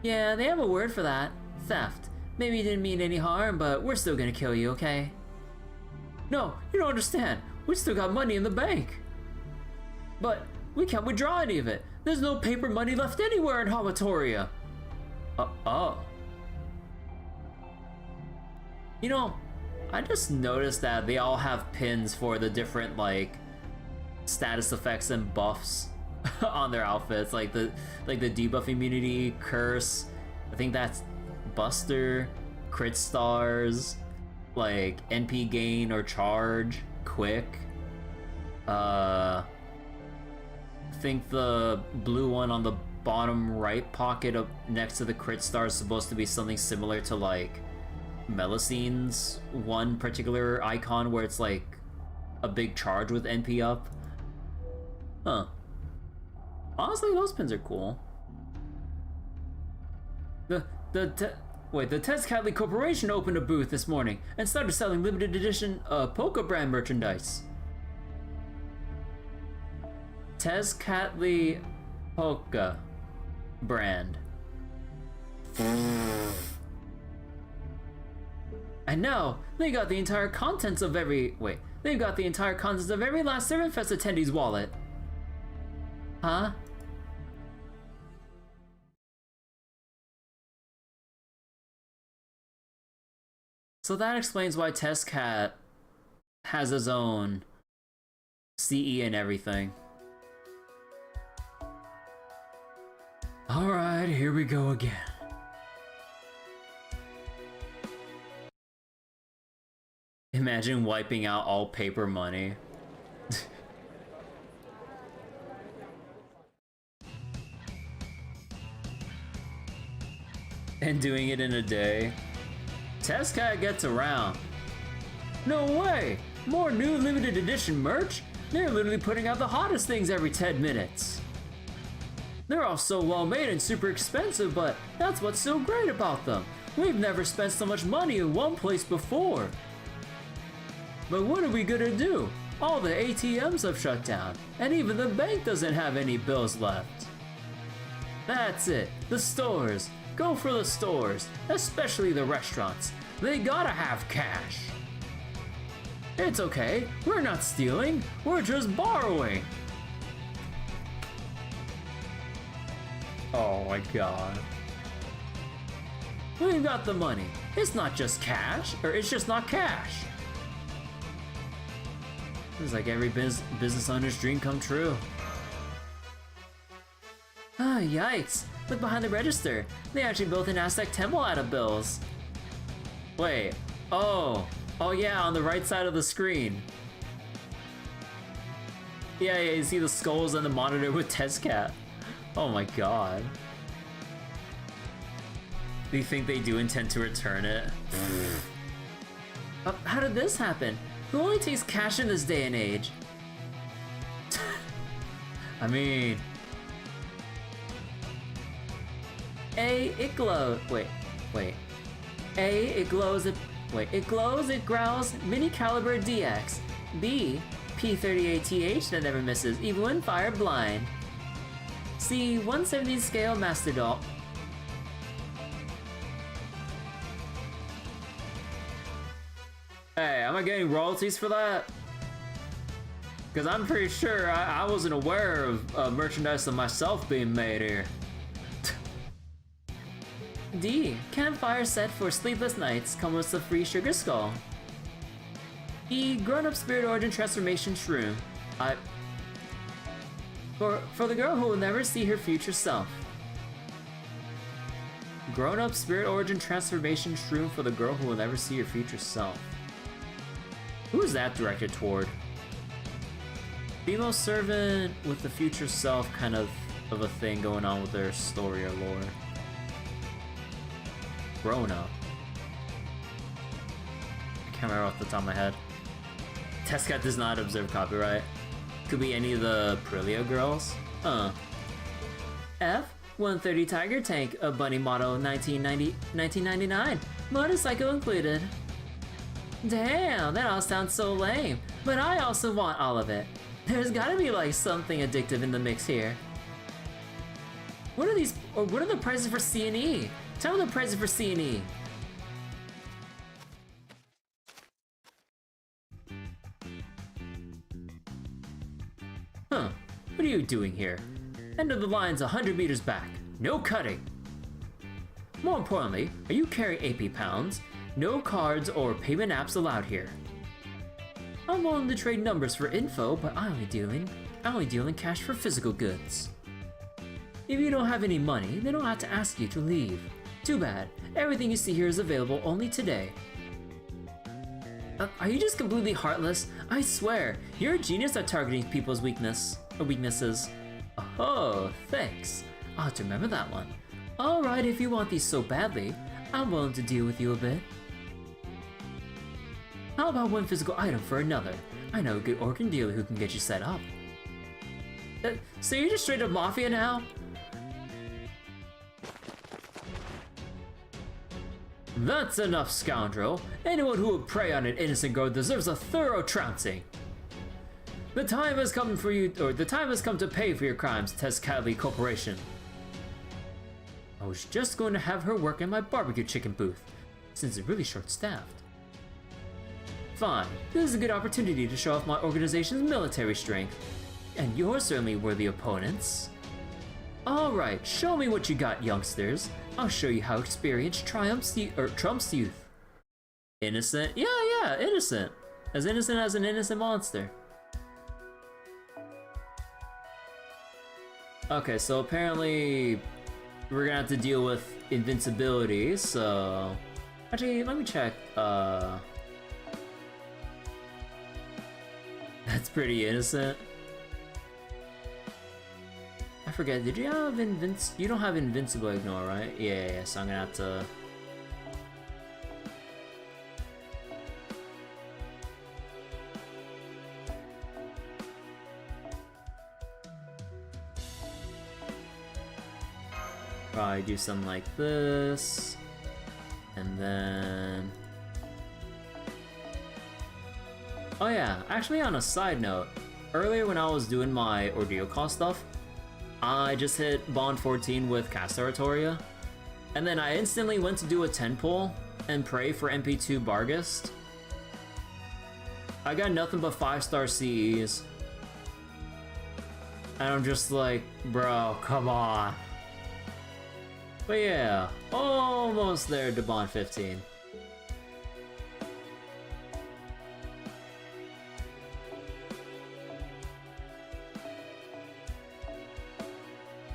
Yeah, they have a word for that. Theft. Maybe you didn't mean any harm, but we're still gonna kill you, okay? No, you don't understand. We still got money in the bank. But we can't withdraw any of it. There's no paper money left anywhere in Hawatoria. Oh. You know, I just noticed that they all have pins for the different, like, status effects and buffs on their outfits. Like the debuff immunity, curse. I think that's Buster, crit stars, like NP gain or charge, quick. I think the blue one on the bottom right pocket up next to the crit star is supposed to be something similar to like Melusine's one particular icon where it's like a big charge with NP up. Huh. Honestly, those pins are cool. The Tezcatli Corporation opened a booth this morning and started selling limited edition Polka brand merchandise. Tezcatli Polka brand. And now they got the entire contents of every last ServantFes attendee's wallet. Huh? So that explains why Tezcat has his own CE and everything. Alright, here we go again. Imagine wiping out all paper money. And doing it in a day. Tezcat gets around. No way! More new limited edition merch? They're literally putting out the hottest things every 10 minutes. They're all so well made and super expensive, but that's what's so great about them. We've never spent so much money in one place before. But what are we gonna do? All the ATMs have shut down, and even the bank doesn't have any bills left. That's it, the stores. Go for the stores, especially the restaurants. They gotta have cash. It's okay, we're not stealing, we're just borrowing. Oh my god. We've got the money. It's not just cash, or it's just not cash. It's like every business owner's dream come true. Ah, yikes. Look behind the register. They actually built an Aztec temple out of bills. Wait. Oh yeah, on the right side of the screen. Yeah, you see the skulls and the monitor with Tezcat. Oh my god. Do you think they do intend to return it? How did this happen? Who only takes cash in this day and age? I mean... A, it glows. Wait. A, it glows. It glows, it growls, mini caliber DX. B, P38TH that never misses, even when fire blind. C, 170 scale master doll. Hey, am I getting royalties for that? Because I'm pretty sure I wasn't aware of merchandise of myself being made here. D, campfire set for sleepless nights, come with a free sugar skull. E, grown-up spirit origin transformation shroom. For the girl who will never see her future self. Grown-up spirit origin transformation shroom for the girl who will never see her future self. Who is that directed toward? Female servant with the future self kind of a thing going on with their story or lore. Grown up. I can't remember off the top of my head. Testcat does not observe copyright. Could be any of the Prillia girls. F, 130 Tiger Tank, a bunny model 1999. Motorcycle included. Damn, that all sounds so lame. But I also want all of it. There's gotta be like something addictive in the mix here. What are these, or what are the prices for C&E? Tell me the prices for C&E. Huh, what are you doing here? End of the line's 100 meters back. No cutting. More importantly, are you carrying AP pounds? No cards or payment apps allowed here. I'm willing to trade numbers for info, but I only deal in cash for physical goods. If you don't have any money, they don't have to ask you to leave. Too bad. Everything you see here is available only today. Are you just completely heartless? I swear, you're a genius at targeting people's weaknesses. Oh, thanks. I'll have to remember that one. Alright, if you want these so badly, I'm willing to deal with you a bit. How about one physical item for another? I know a good organ dealer who can get you set up. So you're just straight up mafia now? That's enough, scoundrel. Anyone who would prey on an innocent girl deserves a thorough trouncing. The time has come for you, or the time has come to pay for your crimes, Tezcatli Corporation. I was just going to have her work in my barbecue chicken booth, since it's really short-staffed. Fine, this is a good opportunity to show off my organization's military strength. And you're certainly worthy opponents. Alright, show me what you got, youngsters. I'll show you how experience trumps youth. Innocent? Yeah, innocent. As innocent as an innocent monster. Okay, so apparently we're gonna have to deal with invincibility, so... Actually, let me check, That's pretty innocent. I forget, did you have you don't have invincible ignore, right? Yeah, so I'm gonna have to... Probably do something like this. And then... Oh yeah, actually on a side note, earlier when I was doing my Ordeal Cost stuff, I just hit Bond 14 with Cast Oratoria, and then I instantly went to do a 10 pull and pray for MP2 Barghest. I got nothing but 5-star CEs. And I'm just like, bro, come on. But yeah, almost there to Bond 15.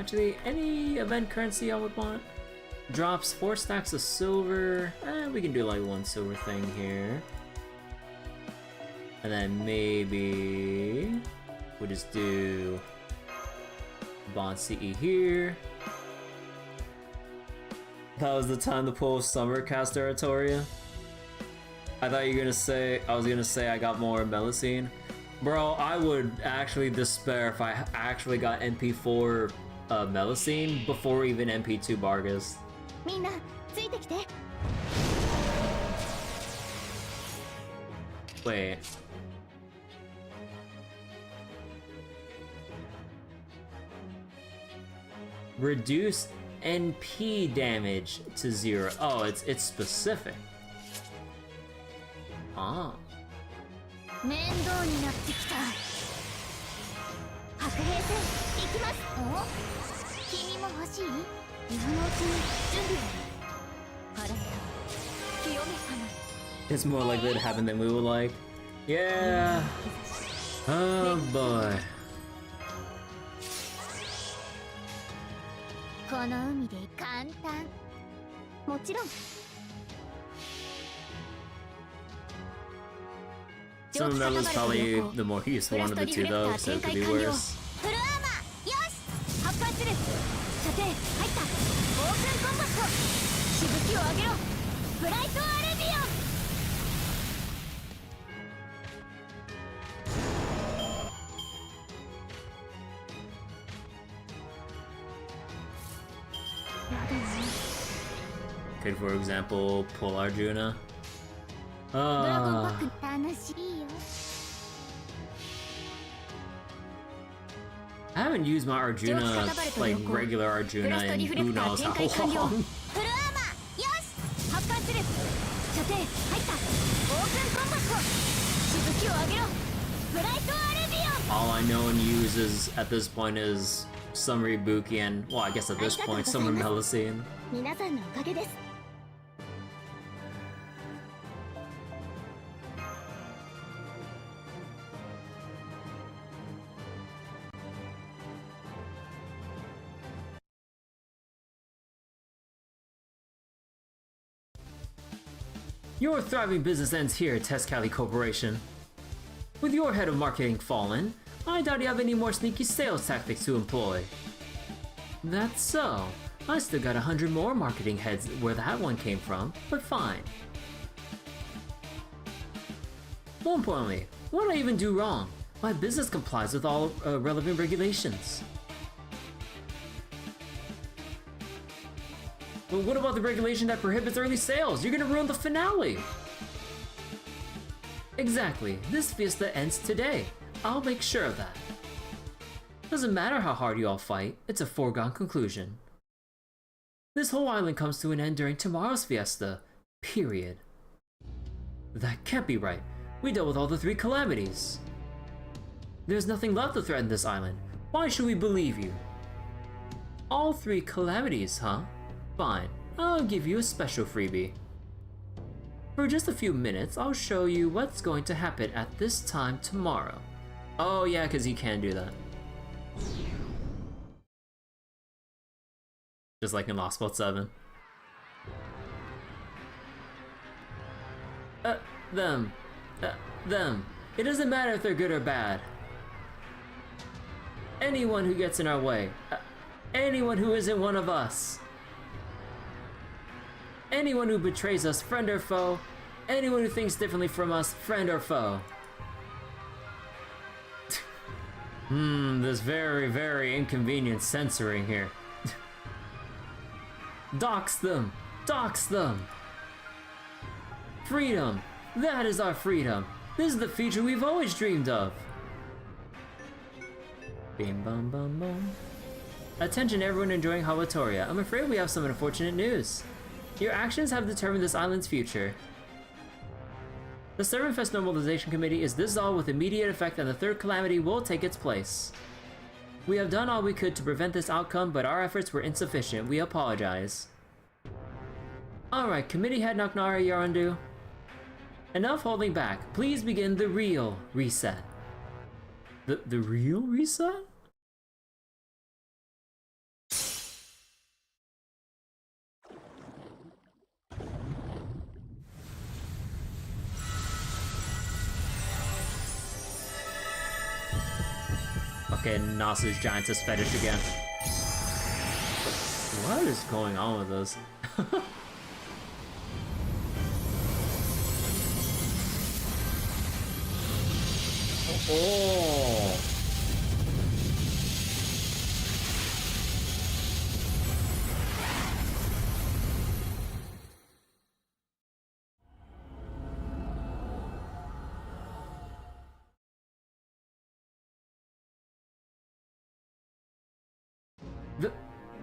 Actually, any event currency I would want. Drops 4 stacks of silver. We can do like 1 silver thing here. And then maybe we'll just do Bond CE here. That was the time to pull Summer Cast Oratoria. I thought you were gonna say, I was gonna say I got more Melusine. Bro, I would actually despair if I actually got MP4 Melusine before even MP2 Bargus. みんなついてきて。 Wait. Reduce NP damage to 0. Oh, it's specific. Ah. 面倒になってきた。白兵戦行きます。お？君も欲しい？今のうちに準備を。腹や清めかな。 It's more likely to happen than we would like. Yeah. Oh boy. この海で簡単。もちろん。 Some of Melo's probably the more useful one of the two though, so it could be worse. フルアーマーよし発艦する。射程入ったオープンコンバット。しぶきを上げろブライトアレビオン。 Could, for example, pull Arjuna. ドラゴンバック楽しいよ。 I haven't used my Arjuna, like regular Arjuna, in who knows how long. フルアーマーよし発艦する。射程入ったオープンコンバット。しぶきを上げろブライトアレビオン。 All I know and use is at this point is Summary Buki and, well, I guess at this point, Summer Melusine. 皆さんのおかげです。 Your thriving business ends here, Tezcali Corporation. With your head of marketing fallen, I doubt you have any more sneaky sales tactics to employ. That's so. I still got 100 more marketing heads where that one came from, but fine. More importantly, what did I even do wrong? My business complies with all relevant regulations. But what about the regulation that prohibits early sales? You're gonna ruin the finale! Exactly. This fiesta ends today. I'll make sure of that. Doesn't matter how hard you all fight, it's a foregone conclusion. This whole island comes to an end during tomorrow's fiesta. Period. That can't be right. We dealt with all the 3 calamities. There's nothing left to threaten this island. Why should we believe you? All 3 calamities, huh? Fine, I'll give you a special freebie. For just a few minutes, I'll show you what's going to happen at this time tomorrow. Oh yeah, because he can do that. Just like in Lost Spot 7. Them. It doesn't matter if they're good or bad. Anyone who gets in our way. Anyone who isn't one of us. Anyone who betrays us, friend or foe. Anyone who thinks differently from us, friend or foe. This very, very inconvenient censoring here. Dox them! Dox them! Freedom! That is our freedom! This is the future we've always dreamed of! Bim bum bum bum. Attention everyone enjoying Hawatoria, I'm afraid we have some unfortunate news. Your actions have determined this island's future. The ServantFes Normalization Committee is dissolved with immediate effect and the 3rd calamity will take its place. We have done all we could to prevent this outcome, but our efforts were insufficient. We apologize. Alright, Committee Head Naknara Yaraändoo. Enough holding back. Please begin the real reset. The real reset? Okay, Nasa's Giantess fetish again. What is going on with this? Oh.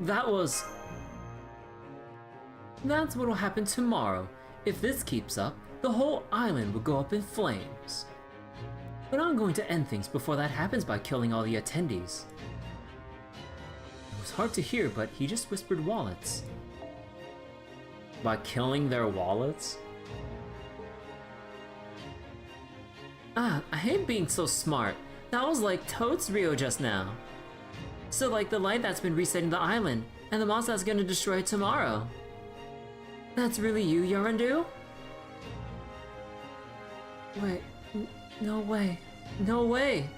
That was... That's what'll happen tomorrow. If this keeps up, the whole island will go up in flames. But I'm going to end things before that happens by killing all the attendees. It was hard to hear, but he just whispered wallets. By killing their wallets? Ah, I hate being so smart. That was like Toad's Rio just now. So like the light that's been resetting the island, and the monster that's gonna destroy it tomorrow. That's really you, Yaraändoo? Wait, no way. No way.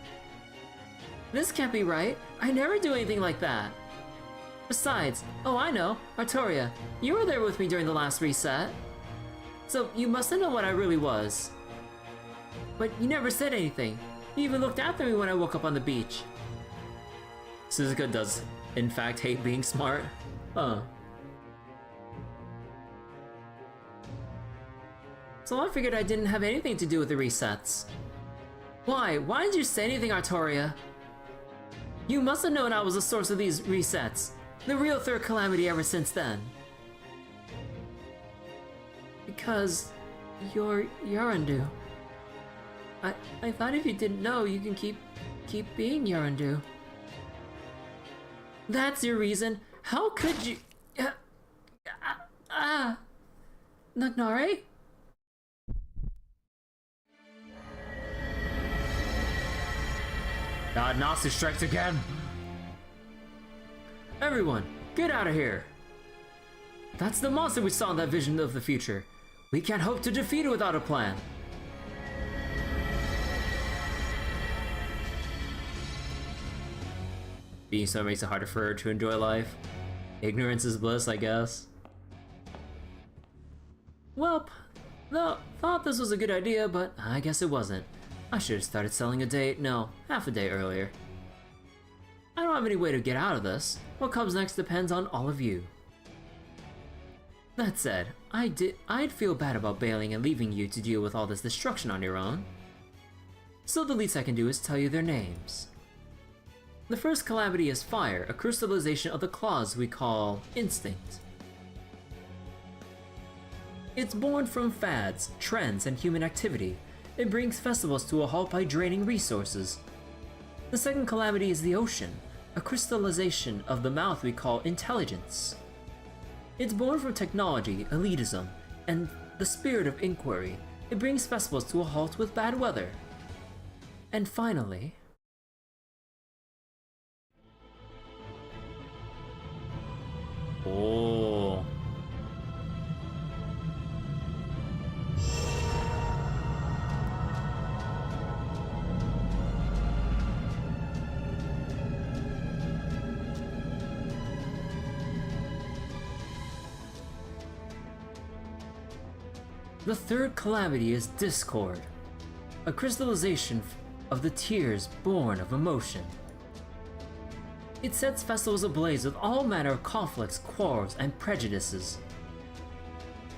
This can't be right. I never do anything like that. Besides, oh I know, Artoria, you were there with me during the last reset. So you must have known what I really was. But you never said anything. You even looked after me when I woke up on the beach. Suzuka does, in fact, hate being smart. Huh. So I figured I didn't have anything to do with the resets. Why? Why didn't you say anything, Artoria? You must have known I was the source of these resets. The real third calamity ever since then. Because you're Yaraändoo. I thought if you didn't know, you can keep being Yaraändoo. That's your reason? How could you... Nagnare? God, Nasu strikes again! Everyone, get out of here! That's the monster we saw in that vision of the future. We can't hope to defeat it without a plan. Being so makes it harder for her to enjoy life. Ignorance is bliss, I guess. Welp, thought this was a good idea, but I guess it wasn't. I should have started selling half a day earlier. I don't have any way to get out of this. What comes next depends on all of you. That said, I'd feel bad about bailing and leaving you to deal with all this destruction on your own. So the least I can do is tell you their names. The first calamity is fire, a crystallization of the claws we call instinct. It's born from fads, trends, and human activity. It brings festivals to a halt by draining resources. The second calamity is the ocean, a crystallization of the mouth we call intelligence. It's born from technology, elitism, and the spirit of inquiry. It brings festivals to a halt with bad weather. And finally... Oh... The third calamity is discord, a crystallization of the tears born of emotion. It sets festivals ablaze with all manner of conflicts, quarrels, and prejudices.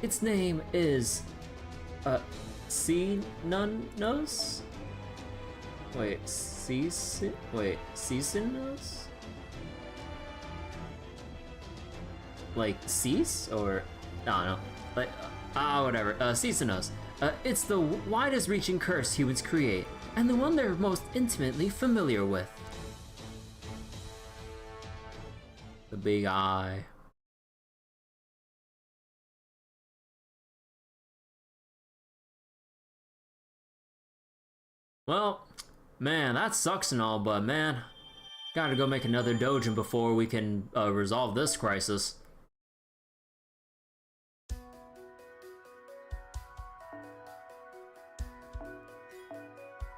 Its name is... Seanunos? Wait, Seanunos? Like, cease? Or... I don't know. Like... whatever. Seasonos. It's the widest reaching curse humans create, and the one they're most intimately familiar with. The big eye. Well, man, that sucks and all, but man, gotta go make another doujin before we can resolve this crisis.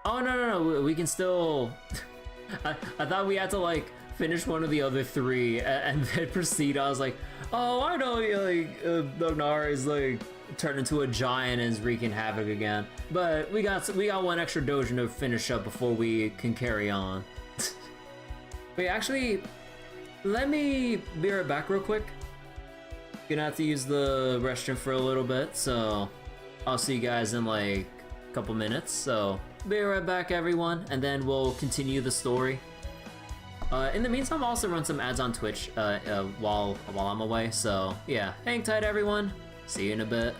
Oh, no, we can still... I thought we had to, like, finish one of the other three and then proceed. I was like, oh, I know, like, Nognar is, like, turned into a giant and is wreaking havoc again. But we got one extra doujin to finish up before we can carry on. Wait, actually, let me be right back real quick. Gonna have to use the restroom for a little bit, so I'll see you guys in, like, a couple minutes, so... Be right back, everyone, and then we'll continue the story. In the meantime, I'll also run some ads on Twitch while I'm away. So yeah, hang tight, everyone. See you in a bit.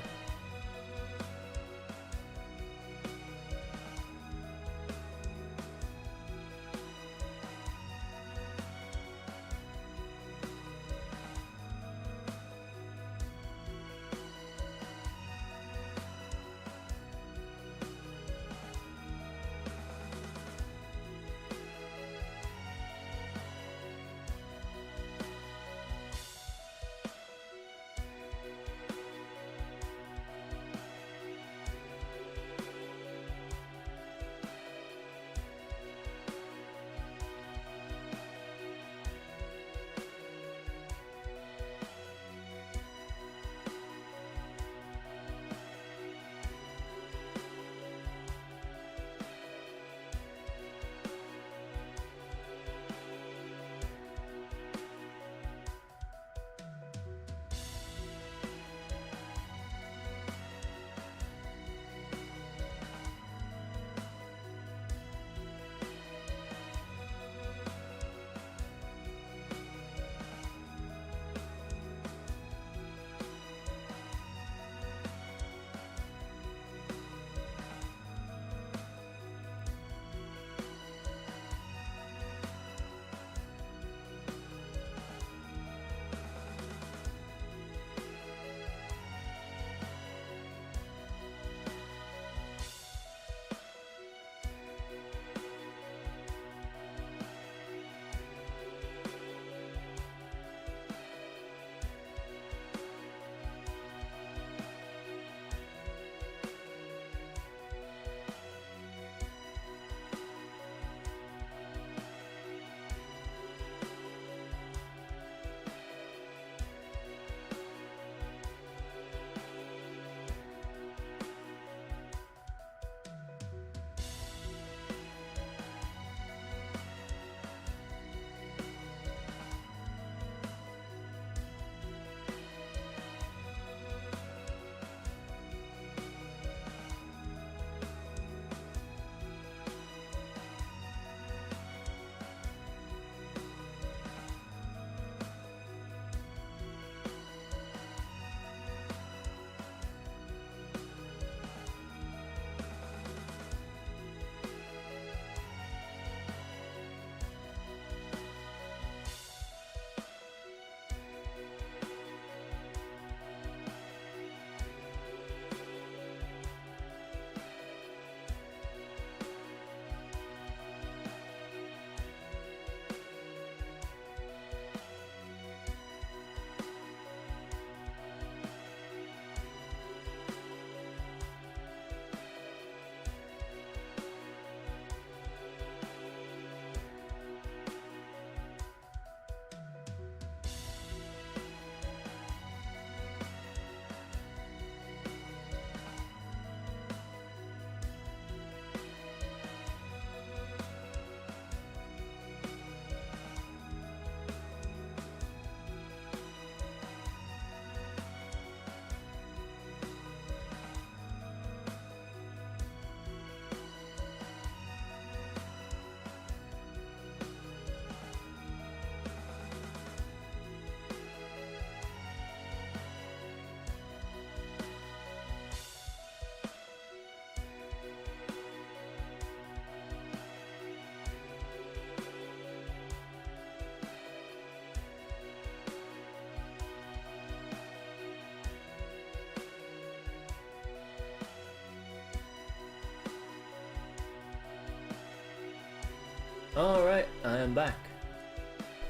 Alright, I am back.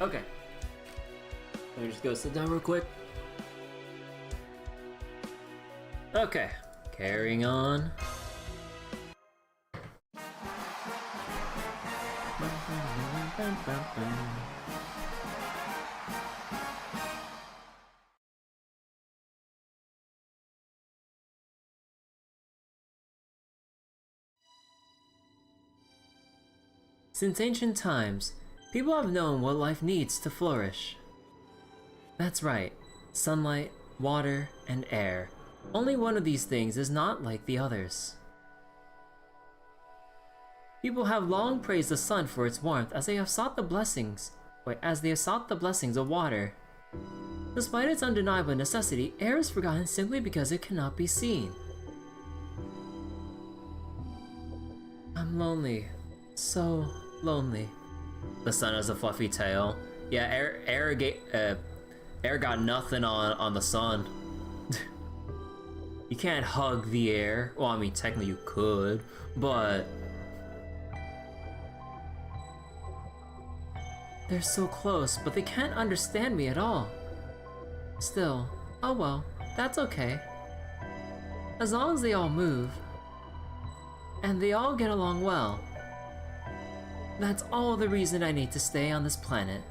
Okay. Let me just go sit down real quick. Okay, carrying on. Since ancient times, people have known what life needs to flourish. That's right, sunlight, water, and air. Only one of these things is not like the others. People have long praised the sun for its warmth as they have sought the blessings of water. Despite its undeniable necessity, air is forgotten simply because it cannot be seen. I'm lonely. So lonely. The sun has a fluffy tail. Yeah, air got nothing on the sun. You can't hug the air. Well, I mean, technically you could, but... They're so close, but they can't understand me at all. Still, oh well, that's okay. As long as they all move, and they all get along well, that's all the reason I need to stay on this planet.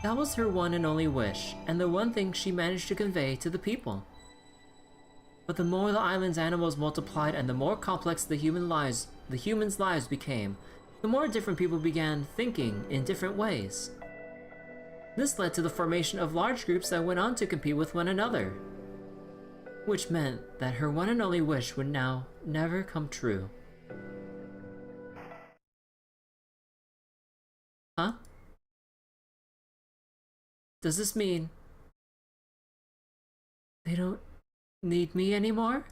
That was her one and only wish, and the one thing she managed to convey to the people. But the more the island's animals multiplied and the more complex the humans' lives became, the more different people began thinking in different ways. This led to the formation of large groups that went on to compete with one another, which meant that her one and only wish would now never come true. Huh? Does this mean they don't need me anymore?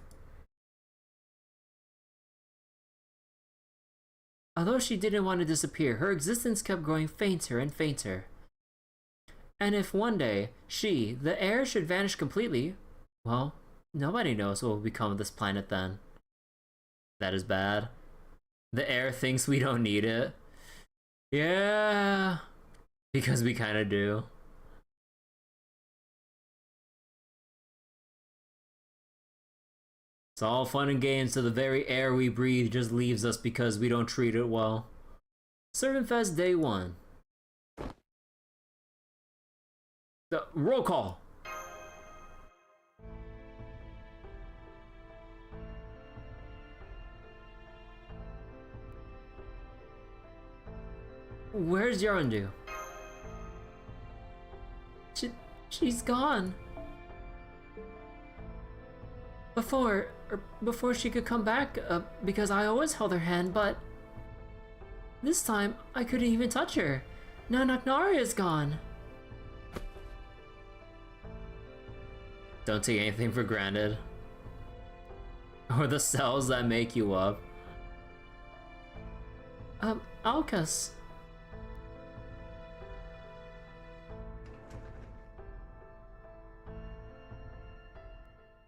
Although she didn't want to disappear, her existence kept growing fainter and fainter. And if one day she, the air, should vanish completely, well, nobody knows what will become of this planet then. That is bad. The air thinks we don't need it. Yeah, because we kind of do. It's all fun and games till the very air we breathe just leaves us because we don't treat it well. ServantFes Day 1. Roll call! Where's Yaraändoo? She's gone. Before she could come back, because I always held her hand, but this time I couldn't even touch her. Now Naknari is gone. Don't take anything for granted. Or the cells that make you up. Alcus.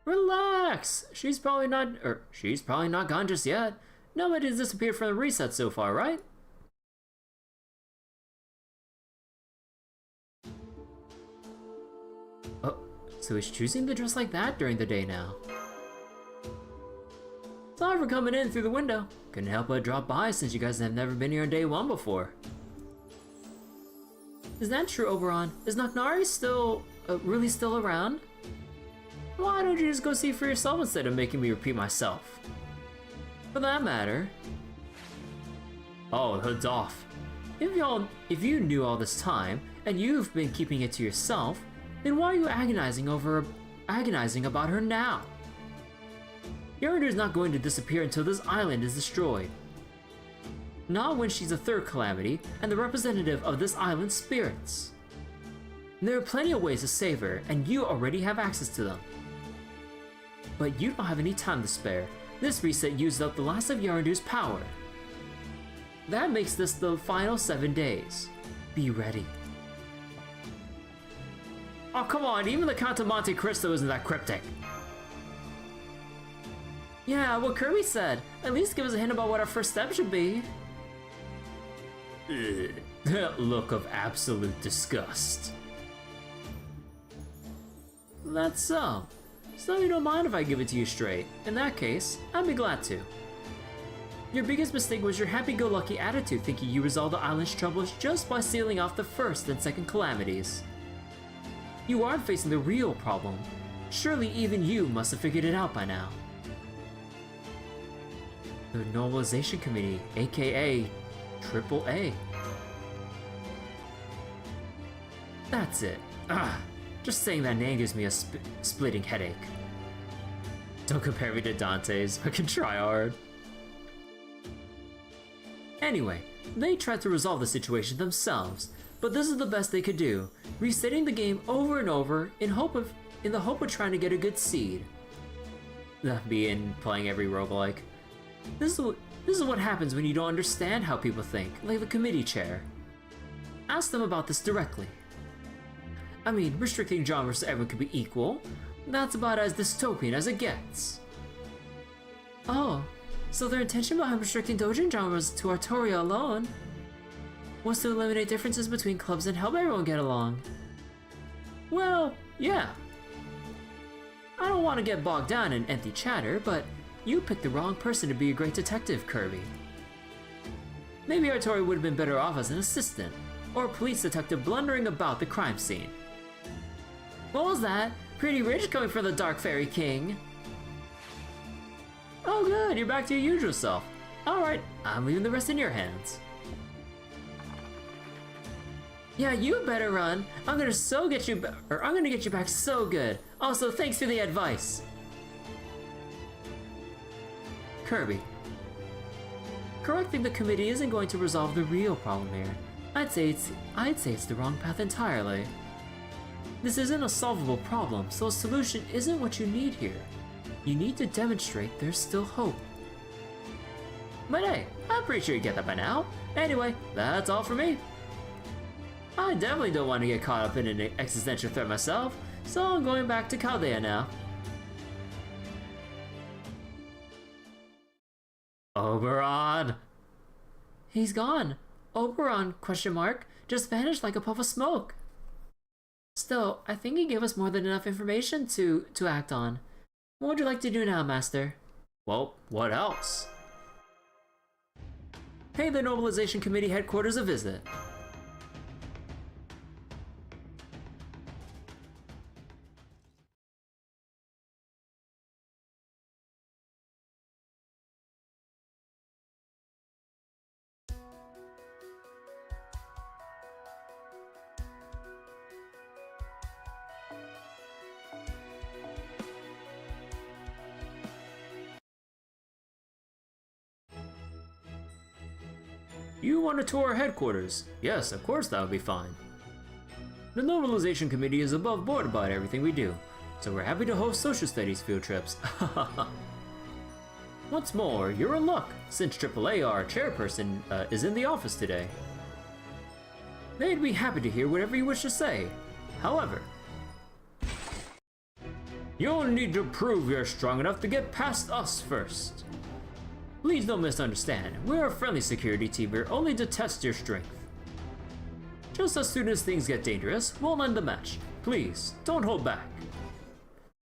Relax! She's probably not gone just yet. Nobody's disappeared from the reset so far, right? Oh, so he's choosing to dress like that during the day now. Sorry for coming in through the window. Couldn't help but drop by since you guys have never been here on day 1 before. Is that true, Oberon? Is Naknari really still around? Why don't you just go see for yourself instead of making me repeat myself? For that matter... Oh, the hood's off. If you knew all this time, and you've been keeping it to yourself, then why are you agonizing about her now? Yaraändoo's not going to disappear until this island is destroyed. Not when she's a third calamity, and the representative of this island's spirits. There are plenty of ways to save her, and you already have access to them. But you don't have any time to spare. This reset used up the last of Yaraändoo's power. That makes this the final 7 days. Be ready. Oh, come on, even the Count of Monte Cristo isn't that cryptic. Yeah, what Kirby said. At least give us a hint about what our first step should be. That look of absolute disgust. That's so. So you don't mind if I give it to you straight. In that case, I'd be glad to. Your biggest mistake was your happy-go-lucky attitude, thinking you resolved the island's troubles just by sealing off the first and second calamities. You aren't facing the real problem. Surely even you must have figured it out by now. The Normalization Committee, aka AAA. That's it. Just saying that name gives me a splitting headache. Don't compare me to Dante's, I can try hard. Anyway, they tried to resolve the situation themselves, but this is the best they could do, resetting the game over and over in the hope of trying to get a good seed. Being playing every roguelike. This is what happens when you don't understand how people think, like the committee chair. Ask them about this directly. I mean, restricting genres so everyone can be equal, that's about as dystopian as it gets. Oh, so their intention behind restricting doujin genres to Artoria alone was to eliminate differences between clubs and help everyone get along. Well, yeah. I don't want to get bogged down in empty chatter, but you picked the wrong person to be a great detective, Kirby. Maybe Artoria would have been better off as an assistant, or a police detective blundering about the crime scene. What was that? Pretty rich coming from the Dark Fairy King. Oh good, you're back to your usual self. Alright, I'm leaving the rest in your hands. Yeah, you better run. I'm gonna get you back so good. Also, thanks for the advice. Kirby. Correcting the committee isn't going to resolve the real problem here. I'd say it's the wrong path entirely. This isn't a solvable problem, so a solution isn't what you need here. You need to demonstrate there's still hope. But hey, I'm pretty sure you get that by now. Anyway, that's all for me. I definitely don't want to get caught up in an existential threat myself, so I'm going back to Chaldea now. Oberon! He's gone. Oberon, ? Just vanished like a puff of smoke. Still, I think he gave us more than enough information to act on. What would you like to do now, Master? Well, what else? Pay the Nobilization Committee headquarters a visit. You want to tour our headquarters? Yes, of course that would be fine. The Nobilization Committee is above board about everything we do, so we're happy to host social studies field trips. What's more, you're in luck, since AAA, our chairperson, is in the office today. They'd be happy to hear whatever you wish to say. However, you'll need to prove you're strong enough to get past us first. Please don't misunderstand, we're a friendly security team here only to test your strength. Just as soon as things get dangerous, we'll end the match. Please, don't hold back.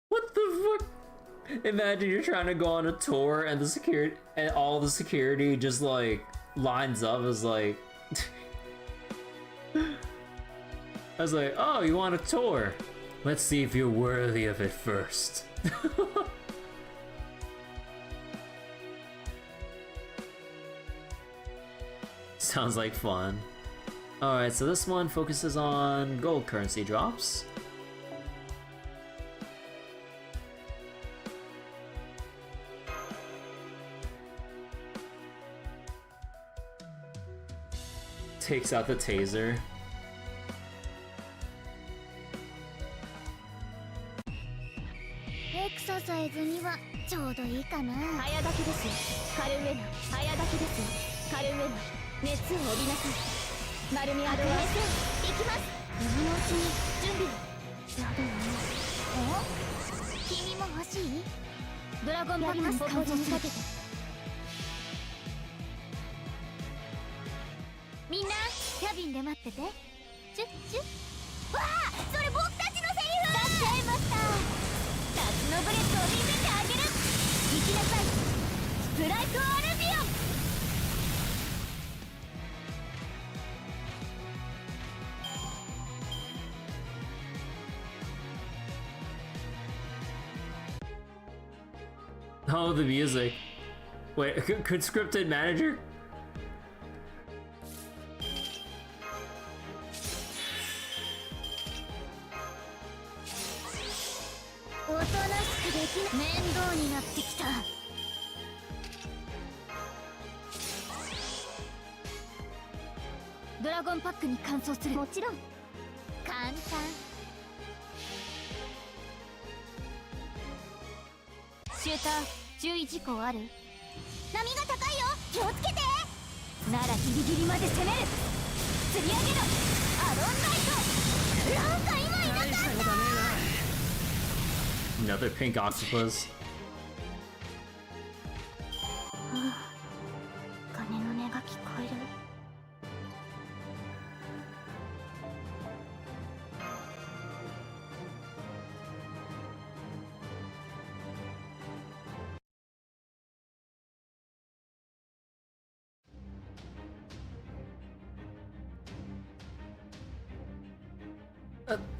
What the fuck? Imagine you're trying to go on a tour and all the security just like lines up as like I was like, oh, you want a tour? Let's see if you're worthy of it first. Sounds like fun. Alright, so this one focuses on gold currency drops. Takes out the taser. Oh, the music. Wait, conscripted manager? ゴンパックに換装する。もちろん簡単。シューター注意事項ある？波が高いよ、気をつけて。ならギリギリまで攻める。釣り上げろアロンライト。なんか今いなかった。 Another pink octopus. 鐘の音が聞こえる。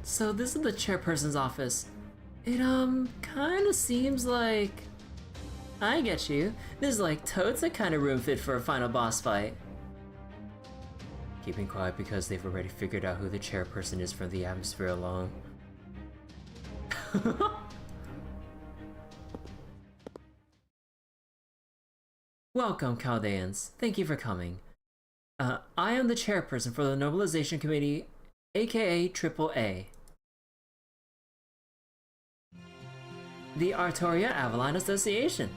So this is the chairperson's office. It, kinda seems like... I get you. This is like totes a kind of room fit for a final boss fight. Keeping quiet because they've already figured out who the chairperson is from the atmosphere alone. Welcome, Chaldeans. Thank you for coming. I am the chairperson for the Nobilization Committee, aka AAA. The Artoria Avalon Association.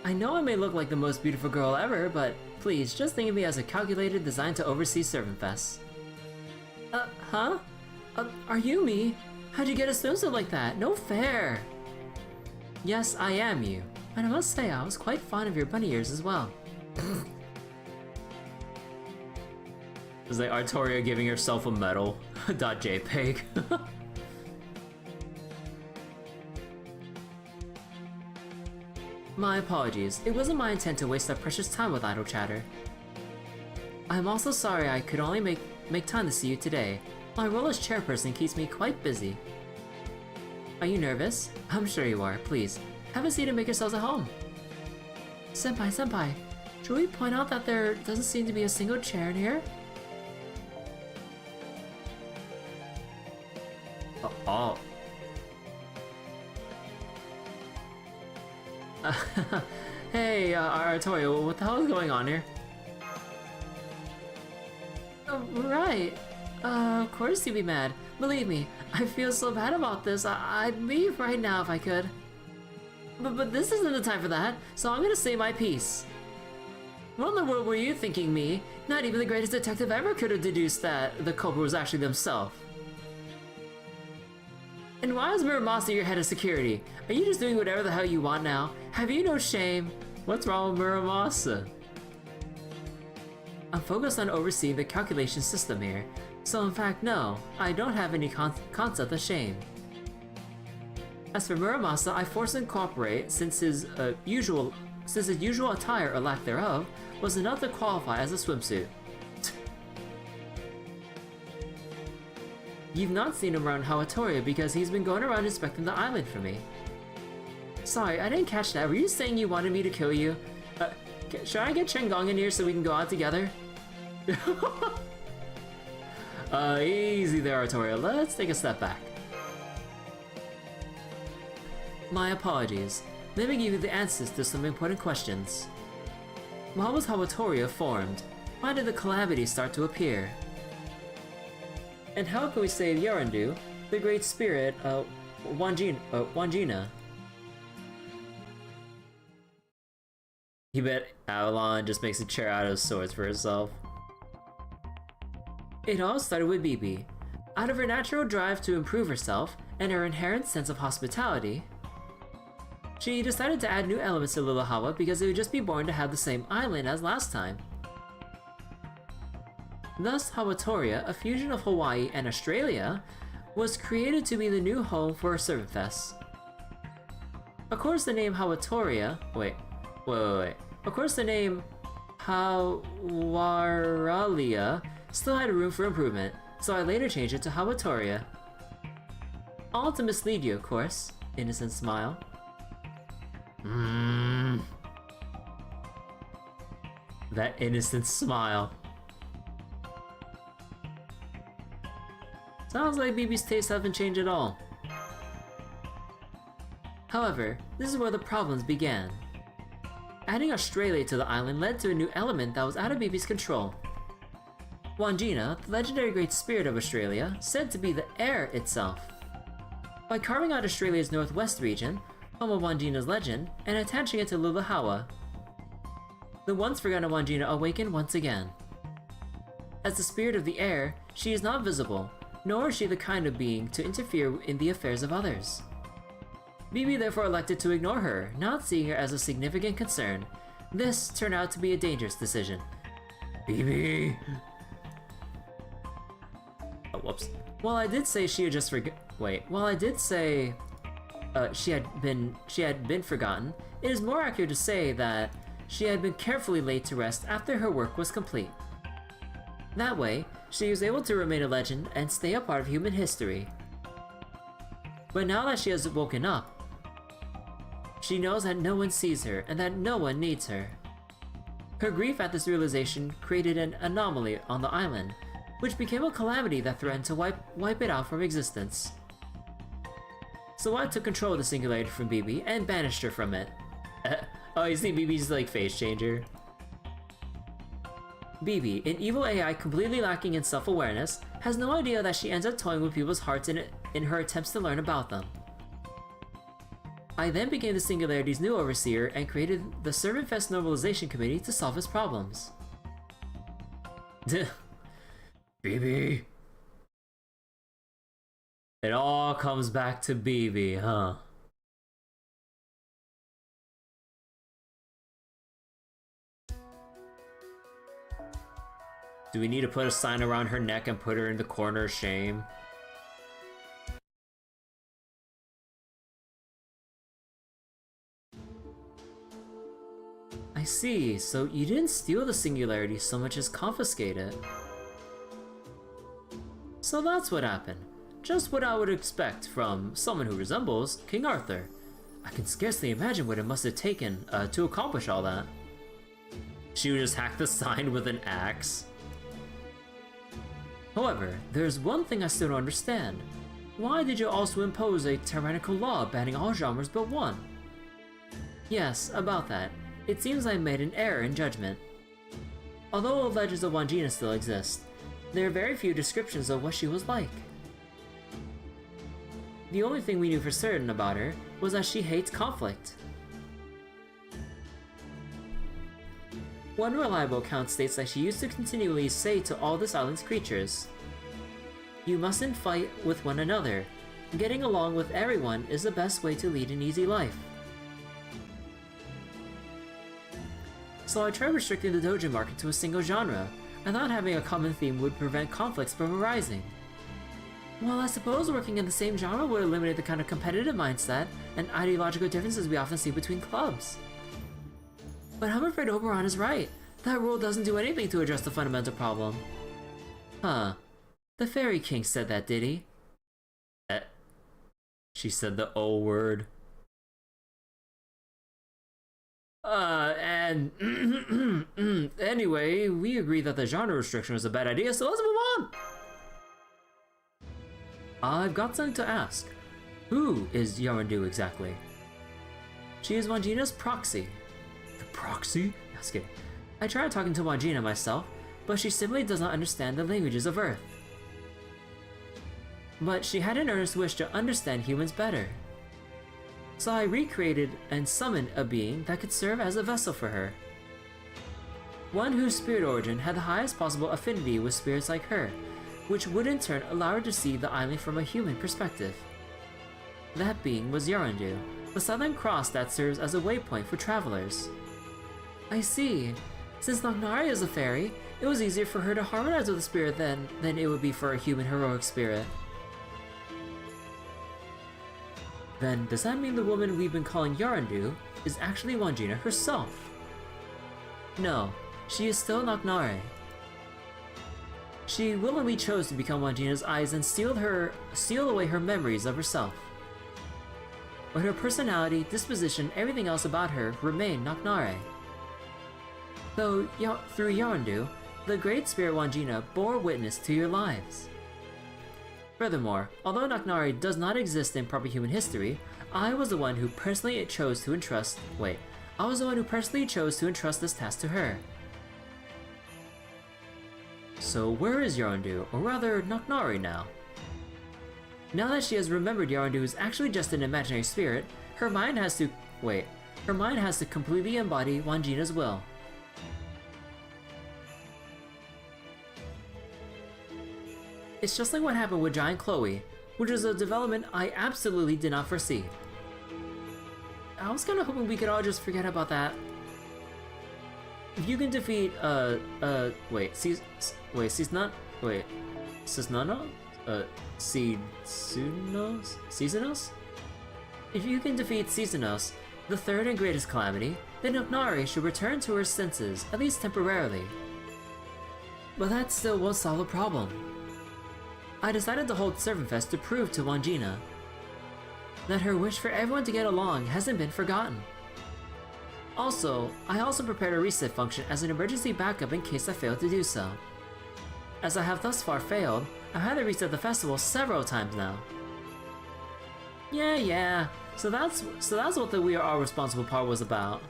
I know I may look like the most beautiful girl ever, but please, just think of me as a calculator designed to oversee ServantFes. Huh? Are you me? How'd you get a swimsuit like that? No fair! Yes, I am you. And I must say, I was quite fond of your bunny ears as well. Is like Artoria giving herself a medal? .jpg. My apologies. It wasn't my intent to waste our precious time with idle chatter. I'm also sorry I could only make time to see you today. My role as chairperson keeps me quite busy. Are you nervous? I'm sure you are. Please, have a seat and make yourselves at home. Senpai, should we point out that there doesn't seem to be a single chair in here? Oh. Hey, Artoria, what the hell is going on here? Right. Of course you'd be mad. Believe me, I feel so bad about this. I'd leave right now if I could. But this isn't the time for that, so I'm gonna say my piece. What in the world were you thinking, me? Not even the greatest detective ever could have deduced that the culprit was actually themselves. And why is Muramasa your head of security? Are you just doing whatever the hell you want now? Have you no shame? What's wrong with Muramasa? I'm focused on overseeing the calculation system here. So in fact, no, I don't have any concept of shame. As for Muramasa, I forced him to cooperate since his usual attire or lack thereof was enough to qualify as a swimsuit. You've not seen him around Hawatoria because he's been going around inspecting the island for me. Sorry, I didn't catch that. Were you saying you wanted me to kill you? Should I get Chengong in here so we can go out together? Easy there, Artoria. Let's take a step back. My apologies. Let me give you the answers to some important questions. Why was Hawatoria formed? Why did the calamity start to appear? And how can we save Yaraändoo, the great spirit, Wangina? You bet Avalon just makes a chair out of swords for herself. It all started with Bibi. Out of her natural drive to improve herself and her inherent sense of hospitality, she decided to add new elements to Lilohawa because it would just be boring to have the same island as last time. Thus, Hawatoria, a fusion of Hawaii and Australia, was created to be the new home for ServantFes. Of course, the name Hawatoria... Wait. Of course, the name Hawaralia still had room for improvement, so I later changed it to Hawatoria. All to mislead you, of course. Innocent smile. That innocent smile. Sounds like Bibi's tastes haven't changed at all. However, this is where the problems began. adding Australia to the island led to a new element that was out of BB's control. Wandjina, the legendary Great Spirit of Australia, said to be the air itself. By carving out Australia's northwest region, home of Wandjina's legend, and attaching it to Lulahawa, the once forgotten Wandjina awakened once again. As the spirit of the air, she is not visible, nor is she the kind of being to interfere in the affairs of others. BB therefore elected to ignore her, not seeing her as a significant concern. This turned out to be a dangerous decision. BB! Oh, whoops. While I did say she had just while I did say she had been forgotten, it is more accurate to say that she had been carefully laid to rest after her work was complete. That way, she was able to remain a legend and stay a part of human history. But now that she has woken up, she knows that no one sees her and that no one needs her. Her grief at this realization created an anomaly on the island, which became a calamity that threatened to wipe it out from existence. So I took control of the singularity from BB and banished her from it. Oh, you see BB's like face changer. BB, an evil AI completely lacking in self-awareness, has no idea that she ends up toying with people's hearts in her attempts to learn about them. I then became the Singularity's new overseer and created the ServantFes Normalization Committee to solve his problems. BB. It all comes back to BB, huh? Do we need to put a sign around her neck and put her in the corner of shame? I see, so you didn't steal the singularity so much as confiscate it. So that's what happened. Just what I would expect from someone who resembles King Arthur. I can scarcely imagine what it must have taken to accomplish all that. She would just hack the sign with an axe. However, there's one thing I still don't understand. Why did you also impose a tyrannical law banning all genres but one? Yes, about that. It seems I made an error in judgment. Although legends of Wandjina still exist, there are very few descriptions of what she was like. The only thing we knew for certain about her was that she hates conflict. One reliable account states that she used to continually say to all this island's creatures, "You mustn't fight with one another. Getting along with everyone is the best way to lead an easy life." So I tried restricting the doujin market to a single genre. I thought having a common theme would prevent conflicts from arising. Well, I suppose working in the same genre would eliminate the kind of competitive mindset and ideological differences we often see between clubs. But I'm afraid Oberon is right. That rule doesn't do anything to address the fundamental problem. Huh. The Fairy King said that, did he? She said the O word. Anyway, we agreed that the genre restriction was a bad idea, so let's move on! I've got something to ask. Who is Yaraändoo exactly? She is Wandjina's proxy. The proxy? Just kidding. I tried talking to Wandjina myself, but she simply does not understand the languages of Earth. But she had an earnest wish to understand humans better. So I recreated and summoned a being that could serve as a vessel for her. One whose spirit origin had the highest possible affinity with spirits like her, which would in turn allow her to see the island from a human perspective. That being was Yaraändoo, the Southern Cross that serves as a waypoint for travelers. I see. Since Nagnari is a fairy, it was easier for her to harmonize with the spirit than it would be for a human heroic spirit. Then, does that mean the woman we've been calling Yaraändoo is actually Wandjina herself? No, she is still Nagnare. She willingly chose to become Wandjina's eyes and seal away her memories of herself. But her personality, disposition, everything else about her remained Nagnare. Though, through Yaraändoo, the Great Spirit Wandjina bore witness to your lives. Furthermore, although Nagnari does not exist in proper human history, I was the one who personally chose to entrust. I was the one who personally chose to entrust this task to her. So where is Yaraändoo, or rather Nochnari now? Now that she has remembered Yaraändoo is actually just an imaginary spirit, her mind has to completely embody Wandjina's will. It's just like what happened with Giant Chloe, which is a development I absolutely did not foresee. I was kinda hoping we could all just forget about that. If you can defeat, Cisnano? Seasonos? If you can defeat Seasonos, the third and greatest calamity, then Nochnari should return to her senses, at least temporarily. But that still won't solve the problem. I decided to hold ServantFes to prove to Wandjina that her wish for everyone to get along hasn't been forgotten. Also, I also prepared a reset function as an emergency backup in case I fail to do so. As I have thus far failed, I've had to reset the festival several times now. Yeah, so that's what the We Are All Responsible part was about.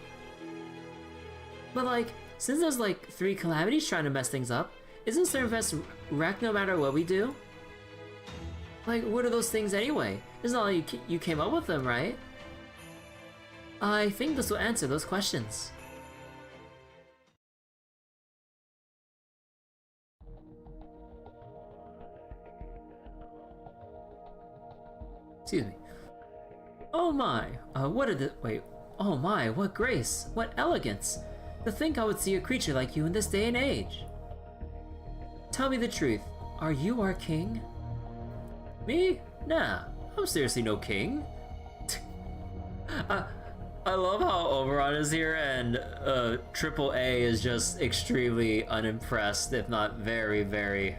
But like, since there's like 3 calamities trying to mess things up, isn't ServantFes wrecked no matter what we do? Like, what are those things anyway? It's not like you came up with them, right? I think this will answer those questions. Excuse me. Oh my, oh my, what grace, what elegance. To think I would see a creature like you in this day and age. Tell me the truth, are you our king? Me? Nah, I'm seriously no king. I love how Oberon is here and AAA is just extremely unimpressed, if not very, very...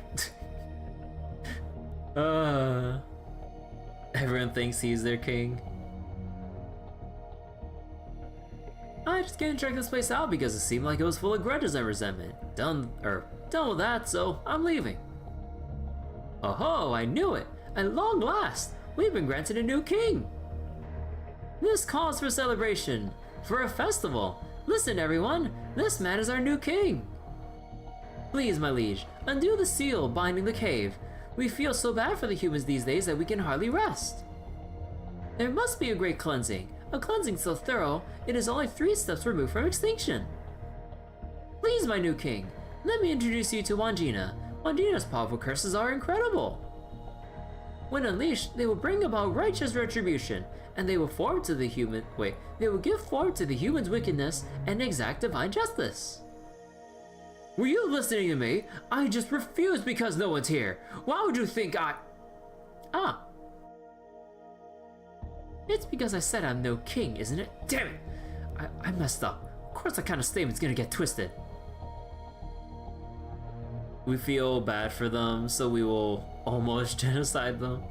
Everyone thinks he's their king. I just can't check this place out because it seemed like it was full of grudges and resentment. Done with that, so I'm leaving. Oh, I knew it! At long last, we've been granted a new king! This calls for celebration, for a festival. Listen everyone, this man is our new king. Please, my liege, undo the seal binding the cave. We feel so bad for the humans these days that we can hardly rest. There must be a great cleansing, a cleansing so thorough, it is only 3 steps removed from extinction. Please, my new king, let me introduce you to Wandjina. Wandjina's powerful curses are incredible. When unleashed, they will bring about righteous retribution, and they will give form to the human's wickedness and exact divine justice. Were you listening to me? I just refuse because no one's here. Why would you think It's because I said I'm no king, isn't it? Damn it! I messed up. Of course that kind of statement's gonna get twisted. We feel bad for them, so we will almost genocide them.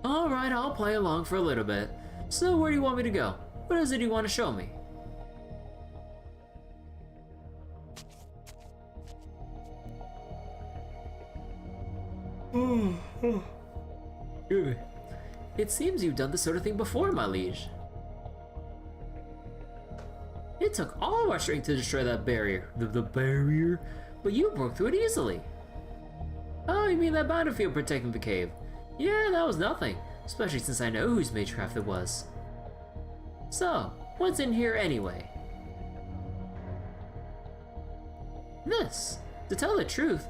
Alright, I'll play along for a little bit. So where do you want me to go? What is it you want to show me? It seems you've done this sort of thing before, my liege. It took all of our strength to destroy that barrier. The barrier? But you broke through it easily. Oh, you mean that battlefield protecting the cave? Yeah, that was nothing, especially since I know whose magecraft it was. So, what's in here anyway? This. To tell the truth,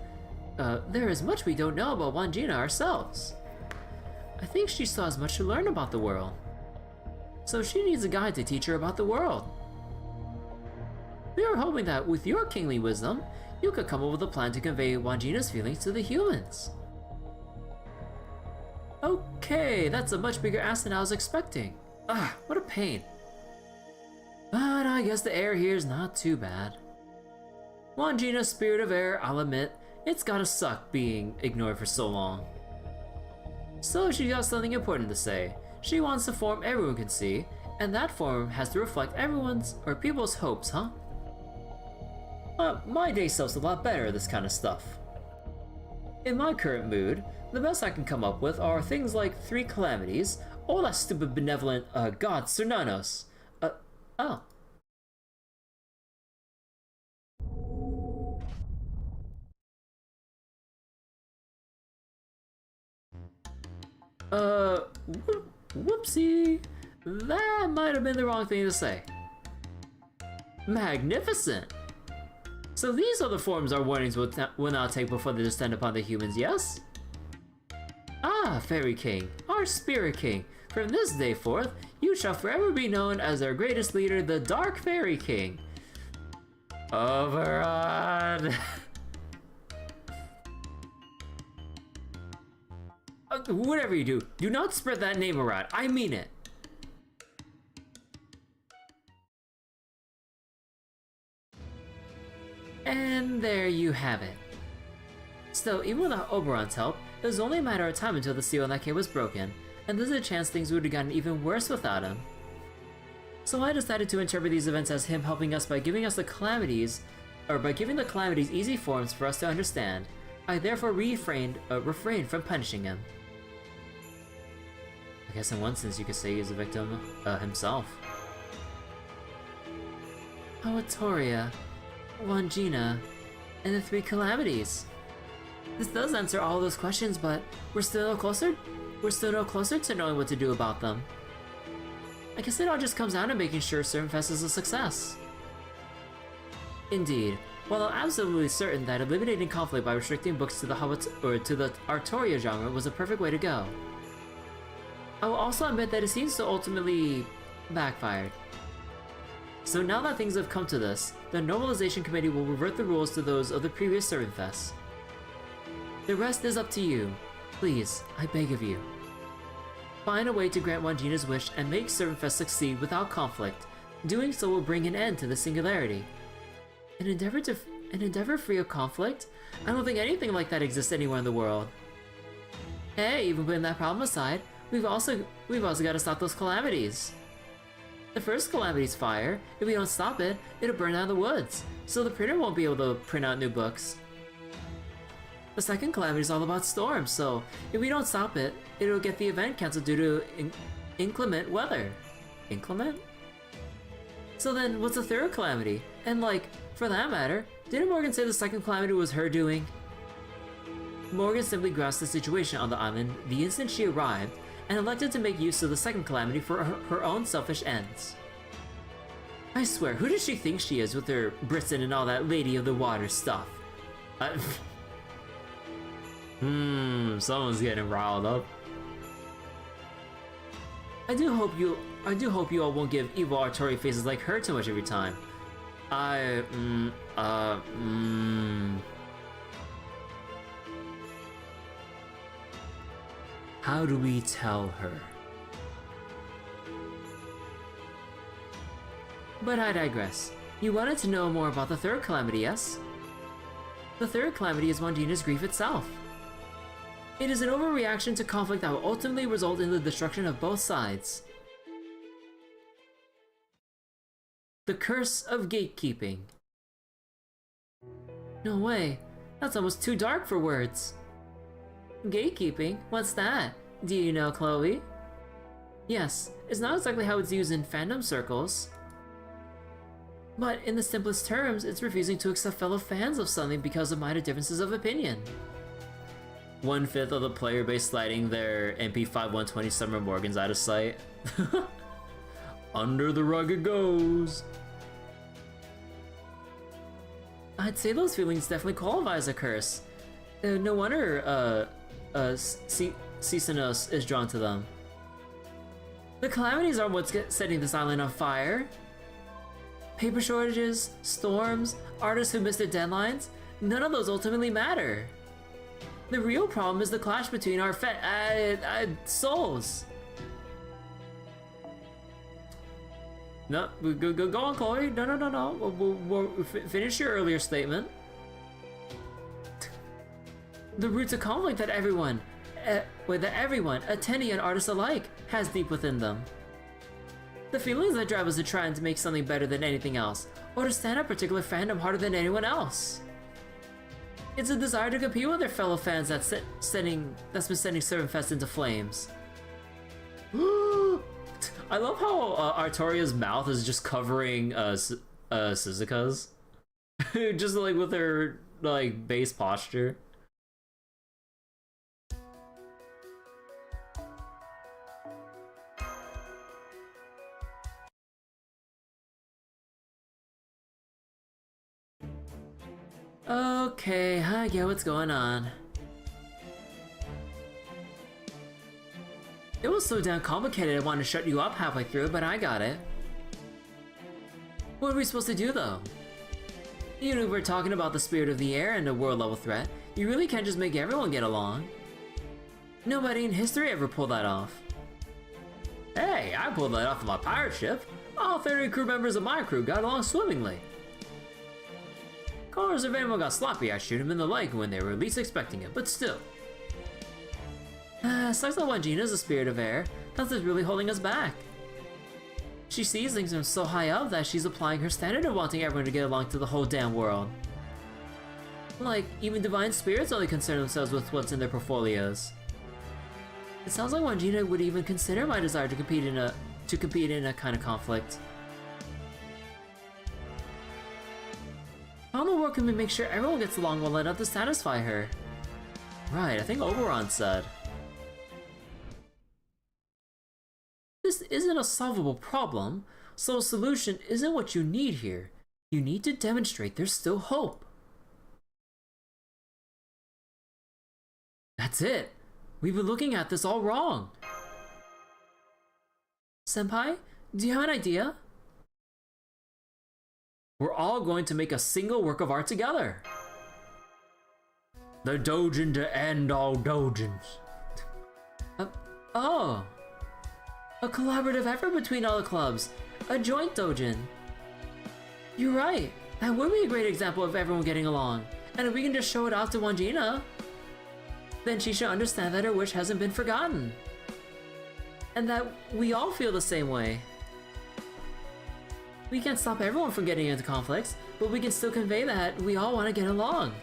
there is much we don't know about Wandjina ourselves. I think she still has much to learn about the world. So she needs a guide to teach her about the world. We were hoping that with your kingly wisdom, you could come up with a plan to convey Wandjina's feelings to the humans. Okay, that's a much bigger ask than I was expecting. What a pain. But I guess the air here is not too bad. Wandjina's spirit of air, I'll admit, it's gotta suck being ignored for so long. So she got something important to say. She wants a form everyone can see, and that form has to reflect everyone's or people's hopes, huh? My day self's a lot better at this kind of stuff. In my current mood, the best I can come up with are things like 3 calamities, all that stupid benevolent god Cernanos, Oh. Whoopsie. That might have been the wrong thing to say. Magnificent! So these are the forms our warnings will now take before they descend upon the humans, yes? Ah, Fairy King, our Spirit King, from this day forth, you shall forever be known as our greatest leader, the Dark Fairy King. Overrod! Whatever you do, do not spread that name around, I mean it. And there you have it. Still, even without Oberon's help, it was only a matter of time until the seal in that cave was broken, and there's a chance things would have gotten even worse without him. So I decided to interpret these events as him helping us by giving us the calamities, or by giving the calamities easy forms for us to understand. I therefore refrained from punishing him. I guess in one sense you could say he's a victim himself. Awatoria, Wangina, and the 3 calamities. This does answer all those questions, but we're still no closer to knowing what to do about them. I guess it all just comes down to making sure ServantFes is a success. Indeed, while I'm absolutely certain that eliminating conflict by restricting books to the Artoria genre was a perfect way to go, I will also admit that it seems to ultimately backfire. So now that things have come to this, the Normalization Committee will revert the rules to those of the previous ServantFes. The rest is up to you. Please, I beg of you. Find a way to grant Wangina's wish and make ServantFes succeed without conflict. Doing so will bring an end to the singularity. An endeavor free of conflict? I don't think anything like that exists anywhere in the world. Hey, even putting that problem aside, we've also got to stop those calamities. The first calamity's fire. If we don't stop it, it'll burn down the woods, so the printer won't be able to print out new books. The second calamity is all about storms, so if we don't stop it, it'll get the event cancelled due to inclement weather. Inclement? So then, what's the third calamity? And like, for that matter, didn't Morgan say the second calamity was her doing? Morgan simply grasped the situation on the island the instant she arrived, and elected to make use of the second calamity for her own selfish ends. I swear, who does she think she is with her Britain and all that Lady of the Water stuff? Someone's getting riled up. I do hope you all won't give evil Artori faces like her too much every time. How do we tell her? But I digress. You wanted to know more about the third calamity, yes? The third calamity is Wangina's grief itself. It is an overreaction to conflict that will ultimately result in the destruction of both sides. The curse of gatekeeping. No way, that's almost too dark for words. Gatekeeping? What's that? Do you know, Chloe? Yes, it's not exactly how it's used in fandom circles. But in the simplest terms, it's refusing to accept fellow fans of something because of minor differences of opinion. 1/5 of the player base sliding their MP5 120 Summer Morgans out of sight. Under the rug it goes. I'd say those feelings definitely qualify as a curse. No wonder Cisanos is drawn to them. The calamities are what's setting this island on fire. Paper shortages, storms, artists who miss their deadlines, none of those ultimately matter. The real problem is the clash between our souls. No, go on, Chloe. No. We'll finish your earlier statement. The roots of conflict that everyone, attendee and artists alike, has deep within them. The feelings that drive us to try and make something better than anything else, or to stand up particular fandom harder than anyone else. It's a desire to compete with their fellow fans that's been sending ServantFes into flames. I love how Artoria's mouth is just covering Suzuka's. Just like with her like base posture. Okay, I get what's going on. It was so damn complicated I wanted to shut you up halfway through, but I got it. What are we supposed to do though? Even if we're talking about the spirit of the air and a world level threat, you really can't just make everyone get along. Nobody in history ever pulled that off. Hey, I pulled that off of my pirate ship. All 30 crew members of my crew got along swimmingly. Of course, if anyone got sloppy, I shoot him in the leg when they were least expecting it, but still. Sucks that Wangina's a spirit of air. That's what's really holding us back. She sees things from so high up that she's applying her standard of wanting everyone to get along to the whole damn world. Like, even divine spirits only concern themselves with what's in their portfolios. It sounds like Wangina would even consider my desire to compete in a kind of conflict. How in the world can we make sure everyone gets along well enough to satisfy her? Right, I think Oberon said. This isn't a solvable problem, so a solution isn't what you need here. You need to demonstrate there's still hope. That's it. We've been looking at this all wrong. Senpai, do you have an idea? We're all going to make a single work of art together. The Dojin to end all Dojins. Oh. A collaborative effort between all the clubs. A joint dojin. You're right. That would be a great example of everyone getting along. And if we can just show it off to Wangina, then she should understand that her wish hasn't been forgotten. And that we all feel the same way. We can't stop everyone from getting into conflicts, but we can still convey that we all want to get along.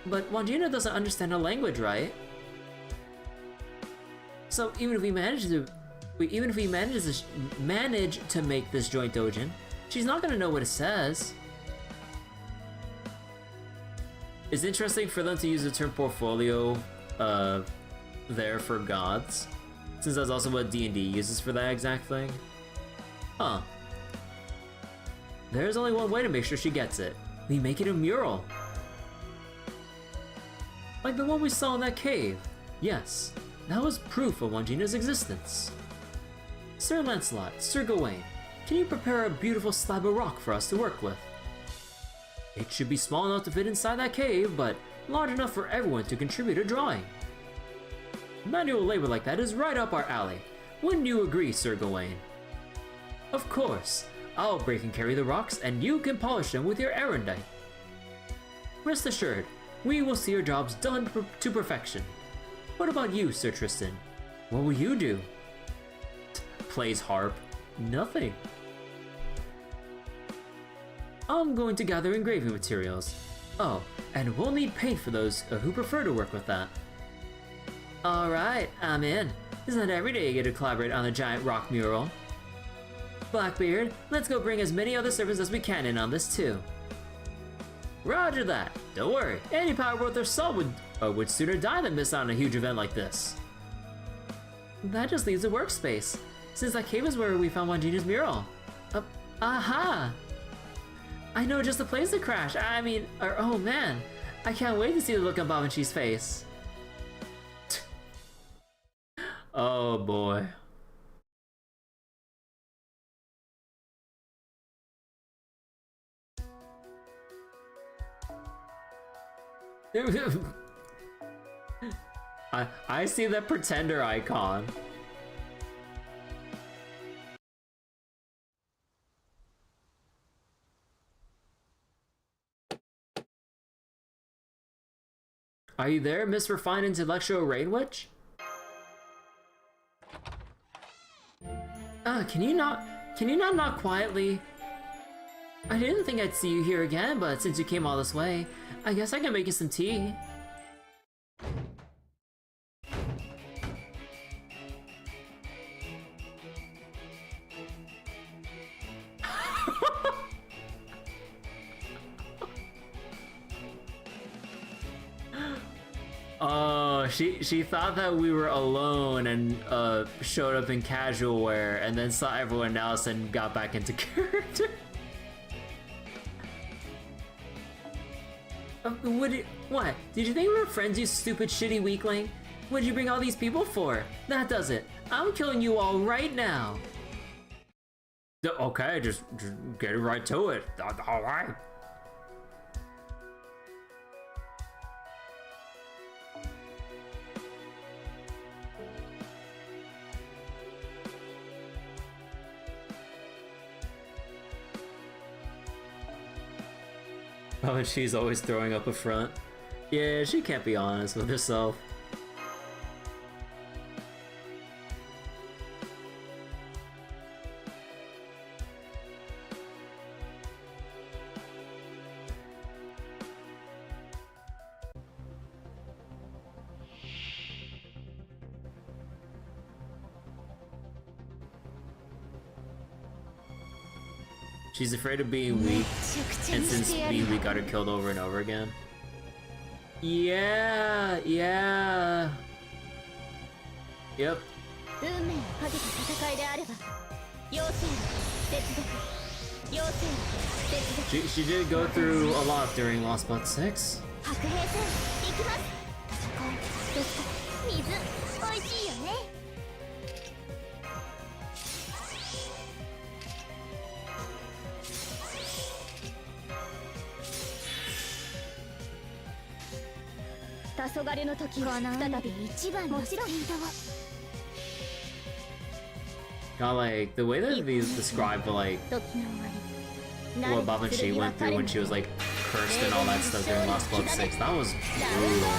But Wangina doesn't understand the language, right? So even if we manage to make this joint dojin, she's not gonna know what it says. It's interesting for them to use the term portfolio there for gods, since that's also what D&D uses for that exact thing. Huh. There's only one way to make sure she gets it. We make it a mural. Like the one we saw in that cave. Yes. That was proof of Wangina's existence. Sir Lancelot, Sir Gawain, can you prepare a beautiful slab of rock for us to work with? It should be small enough to fit inside that cave, but large enough for everyone to contribute a drawing. Manual labor like that is right up our alley. Wouldn't you agree, Sir Gawain? Of course. I'll break and carry the rocks, and you can polish them with your erendite. Rest assured, we will see your jobs done to perfection. What about you, Sir Tristan? What will you do? Plays harp. Nothing. I'm going to gather engraving materials. Oh, and we'll need paint for those who prefer to work with that. Alright, I'm in. It's not every day you get to collaborate on a giant rock mural. Blackbeard, let's go bring as many other servants as we can in on this too. Roger that. Don't worry, any power worth their salt would sooner die than miss out on a huge event like this. That just leaves a workspace, since that cave is where we found Wangina's mural. Aha! I know just the place to crash. Oh man, I can't wait to see the look on Bob and Chee's face. Oh boy. I see the pretender icon. Are you there, Miss Refined Intellectual Rain Witch? Can you not knock quietly? I didn't think I'd see you here again, but since you came all this way, I guess I can make you some tea. Oh, she thought that we were alone and showed up in casual wear, and then saw everyone else and got back into character. What? Did you think we were friends, you stupid shitty weakling? What'd you bring all these people for? That does it. I'm killing you all right now. Okay, just get right to it. All right. Oh, and she's always throwing up a front. Yeah, she can't be honest with herself. She's afraid of being weak, and since being weak got her killed over and over again. Yeah. Yep. She did go through a lot during Lost But 6. 黄昏の時は再び一番のスピードを God, like, the way that these describe like what Babanshi went through when she was like cursed and all that stuff during Lost But 6, that was brutal.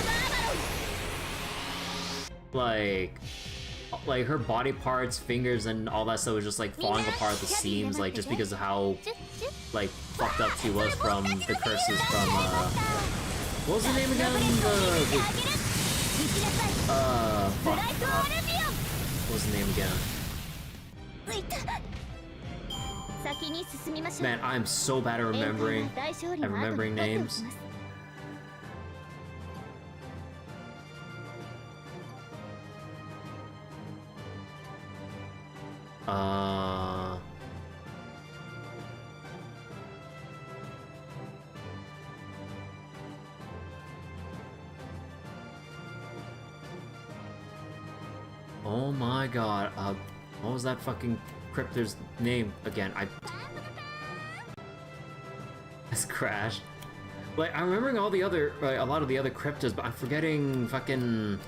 Like her body parts, fingers, and all that stuff was just like falling apart at the seams, like just because of how like fucked up she was from the curses from what was the name again? Fuck. What was the name again? Man, I'm so bad at remembering names. Oh my god, what was that fucking cryptor's name again? It's crashed. Like, I'm remembering all the other, a lot of the other cryptos, but I'm forgetting fucking...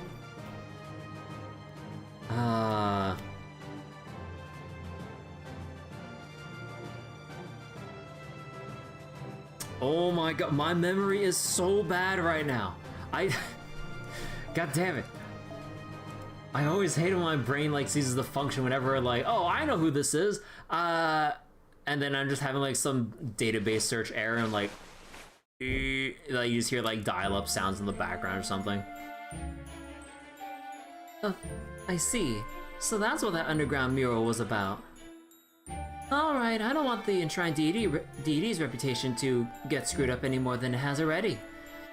Oh my god, my memory is so bad right now. God damn it. I always hate when my brain like ceases to function whenever like, oh, I know who this is. And then I'm just having like some database search error and like you just hear like dial-up sounds in the background or something. Oh, I see. So that's what that underground mural was about. Alright, I don't want the enshrined deity's reputation to get screwed up any more than it has already.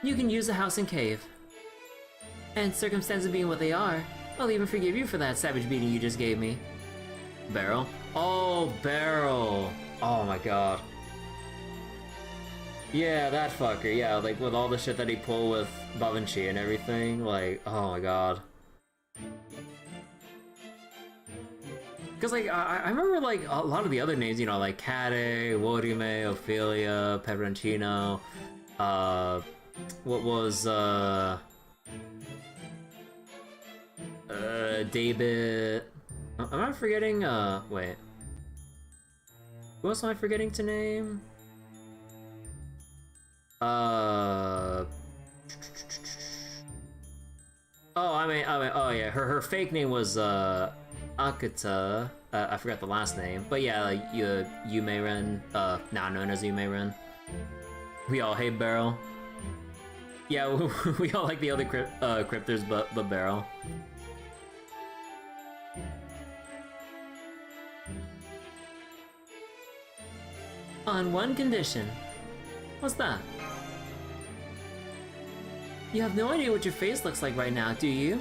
You can use the house and cave. And circumstances being what they are, I'll even forgive you for that savage beating you just gave me. Barrel? Oh, Barrel! Oh my god. Yeah, that fucker, yeah, like with all the shit that he pulled with Babanshi and everything, like, oh my god. Because, like, I remember, like, a lot of the other names, you know, like Kade, Worime, Ophelia, Peperoncino, what was, David... Am I forgetting, wait. Who else am I forgetting to name? Oh, oh yeah, her fake name was, Akata. I forgot the last name. But yeah, like, Yume-ren, now known as Yume-ren. We all hate Barrel. Yeah, we all like the other cryptors, but Barrel. On one condition. What's that? You have no idea what your face looks like right now, do you?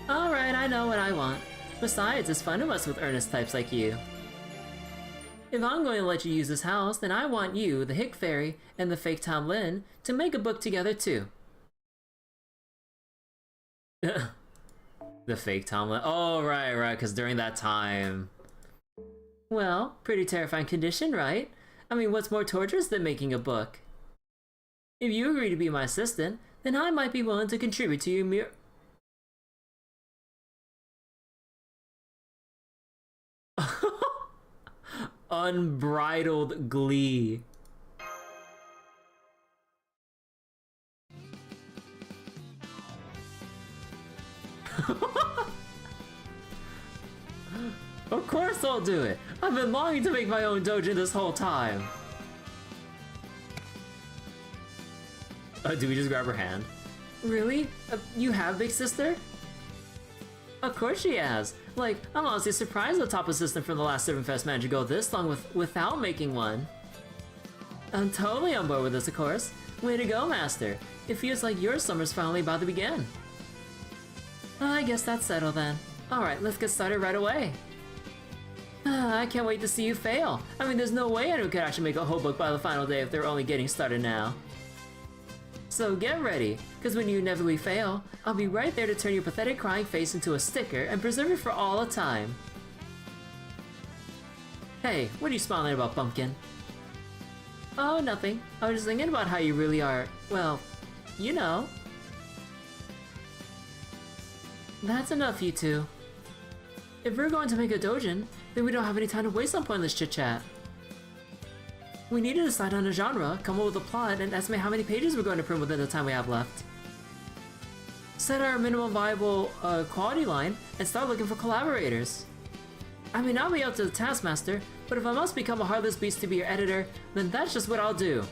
Alright, I know what I want. Besides, it's fun to mess with earnest types like you. If I'm going to let you use this house, then I want you, the Hick Fairy, and the fake Tom Lin to make a book together too. The fake Tom Lin. Oh, right, because during that time... Well, pretty terrifying condition, right? I mean, what's more torturous than making a book? If you agree to be my assistant, then I might be willing to contribute to your unbridled glee. Of course I'll do it! I've been longing to make my own doujin this whole time! Do we just grab her hand? Really? You have, big sister? Of course she has! Like, I'm honestly surprised the top assistant from the last ServantFes managed to go this long without making one. I'm totally on board with this, of course. Way to go, Master. It feels like your summer's finally about to begin. I guess that's settled then. Alright, let's get started right away. I can't wait to see you fail. I mean, there's no way anyone could actually make a whole book by the final day if they're only getting started now. So get ready, because when you inevitably fail, I'll be right there to turn your pathetic crying face into a sticker and preserve it for all the time. Hey, what are you smiling about, Pumpkin? Oh, nothing. I was just thinking about how you really are, well, you know. That's enough, you two. If we're going to make a doujin, then we don't have any time to waste on pointless chit-chat. We need to decide on a genre, come up with a plot, and estimate how many pages we're going to print within the time we have left. Set our minimum viable quality line, and start looking for collaborators. I may not be up to the taskmaster, but if I must become a heartless beast to be your editor, then that's just what I'll do.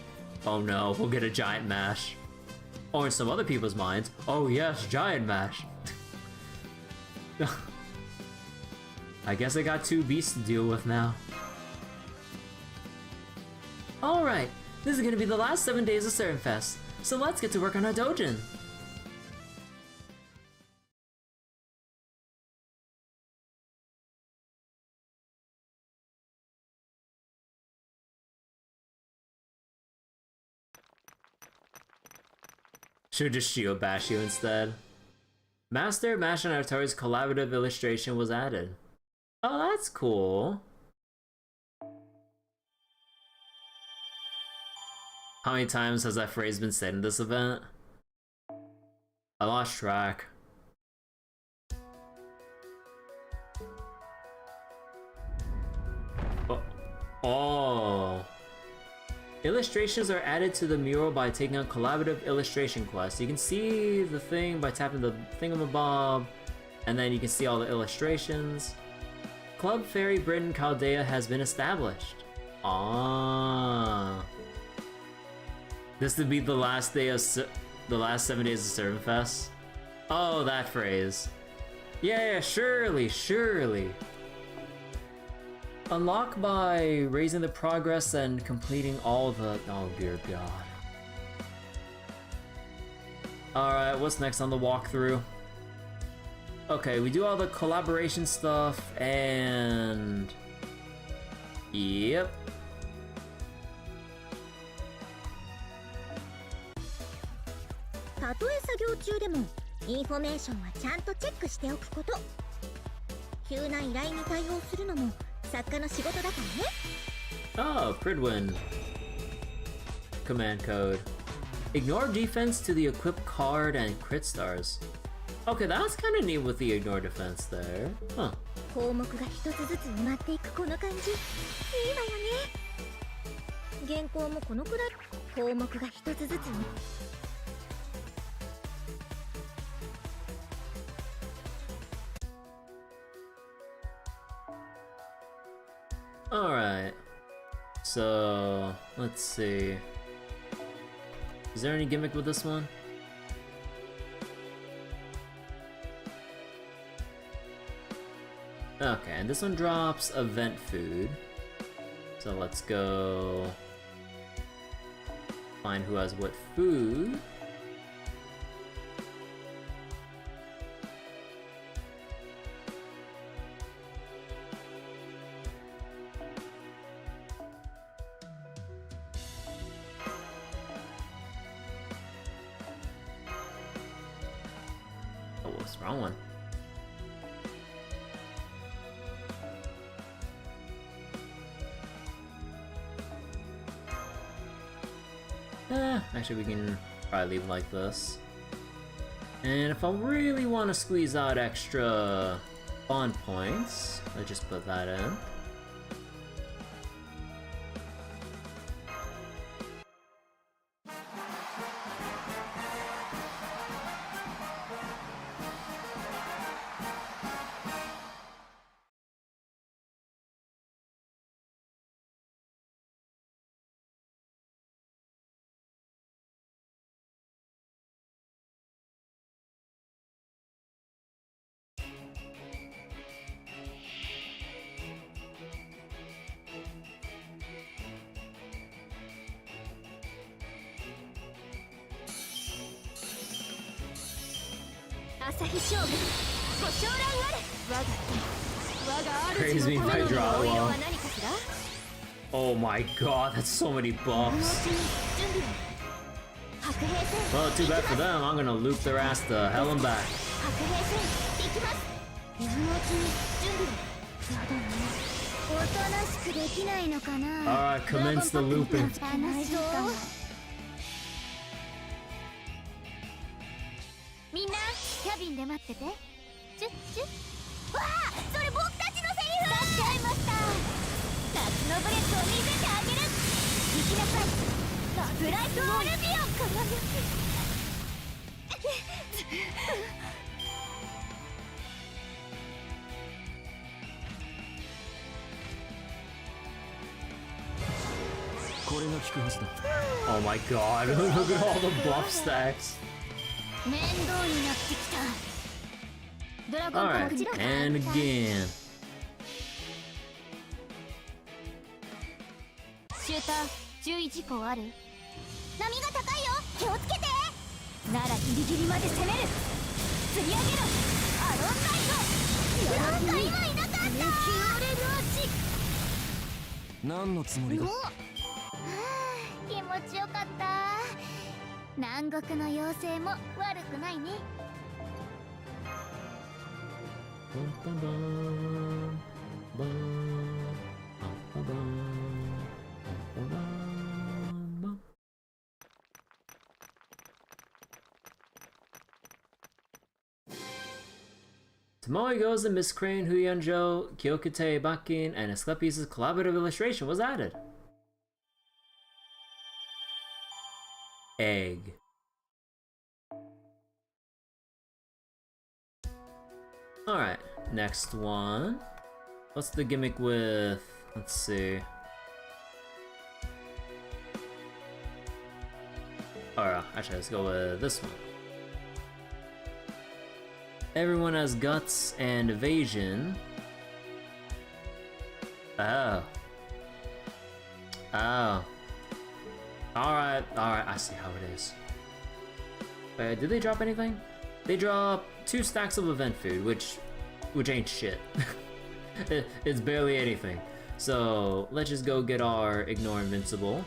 Oh no, we'll get a giant mash. Or in some other people's minds, oh yes, giant mash. I guess I got two beasts to deal with now. Alright, this is gonna be the last 7 days of ServantFes, so let's get to work on our doujin. Should just shield bash you instead. Master Mash and Artori's collaborative illustration was added. Oh, that's cool. How many times has that phrase been said in this event? I lost track. Oh. Illustrations are added to the mural by taking on collaborative illustration quests. You can see the thing by tapping the thingamabob, and then you can see all the illustrations. Club Fairy Britain Chaldea has been established. Ah. This would be the last day of the last 7 days of ServantFes. Oh, that phrase. Yeah, surely, surely. Unlock by raising the progress and completing all the... Oh dear god. Alright, what's next on the walkthrough? Okay, we do all the collaboration stuff and... Yep. たとえ作業中でもインフォメーションはちゃんとチェックしておくこと。急な依頼に対応するのも作家の仕事だからね。 Oh, Pridwin. Command code. Ignore defense to the equip card and crit stars. Okay, that's kind of neat with the ignore defense there. Huh. 項目が一つずつ埋まっていくこの感じ。いいわよね。原稿もこのくらい項目が一つずつ。 Alright, so let's see. Is there any gimmick with this one? Okay, and this one drops event food. So let's go find who has what food. wrong one. Actually, we can probably leave it like this. And if I really want to squeeze out extra bond points, let's just put that in. Praise me if I draw well. Oh my god, that's so many buffs. Well, too bad for them. I'm gonna loop their ass to hell and back. Alright, commence the looping. みんなキャビンで待っててチュッチュッわあそれ僕たちのセリフ出しちゃいました夏のブレスを見せてあげる行きなさいブライトオルビオンこれが効くはずだ Oh my god, look at all the buff stacks. 面倒になってきたドラゴン Alright, and again. シューター注意事項ある波が高いよ気をつけてならギリギリまで攻める釣り上げろアロンナイトなんか今いなかった抜き折れる足何のつもりだ気持ちよかった南国の妖精も悪くないね Tomoe goes and Miss Crane, Huyanjo, Kyokute, Bakin, and Asclepius' collaborative illustration was added. Egg. Alright, next one. What's the gimmick with... let's see. Alright, actually let's go with this one. Everyone has guts and evasion. Oh. Oh. Alright, I see how it is. Did they drop anything? They drop 2 stacks of event food, which ain't shit. It's barely anything. So let's just go get our Ignore Invincible.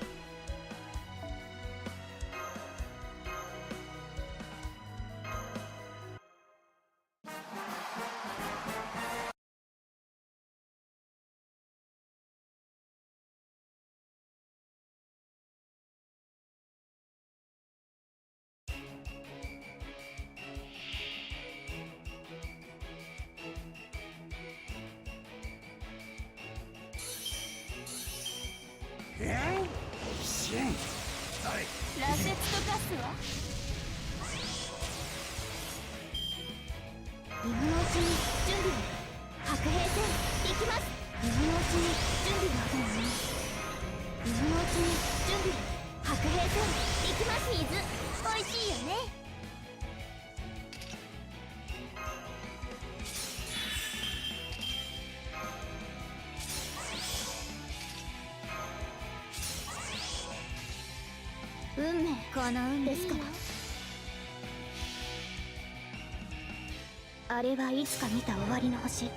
あれはいつか見た終わりの星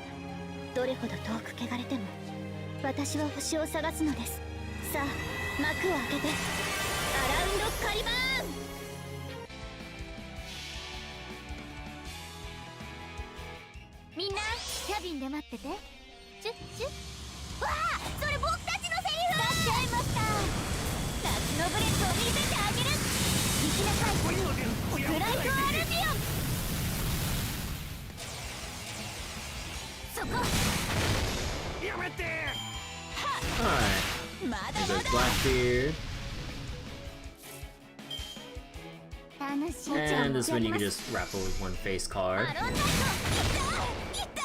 どれほど遠く汚れても私は星を探すのですさあ幕を開けてアラウンドカリバーンンで待ってて。チュッチュッ。わあ、それ僕たちのセリフ。出しちゃいました。夏のブレスを見せてあげる。行きなさい。ブライトアルビオン。そこ。やめて。 Alright. まだま There's だ。 Blackbeard. 楽しい。 And this one you can just raffle with one face card. アロンナイト。いた。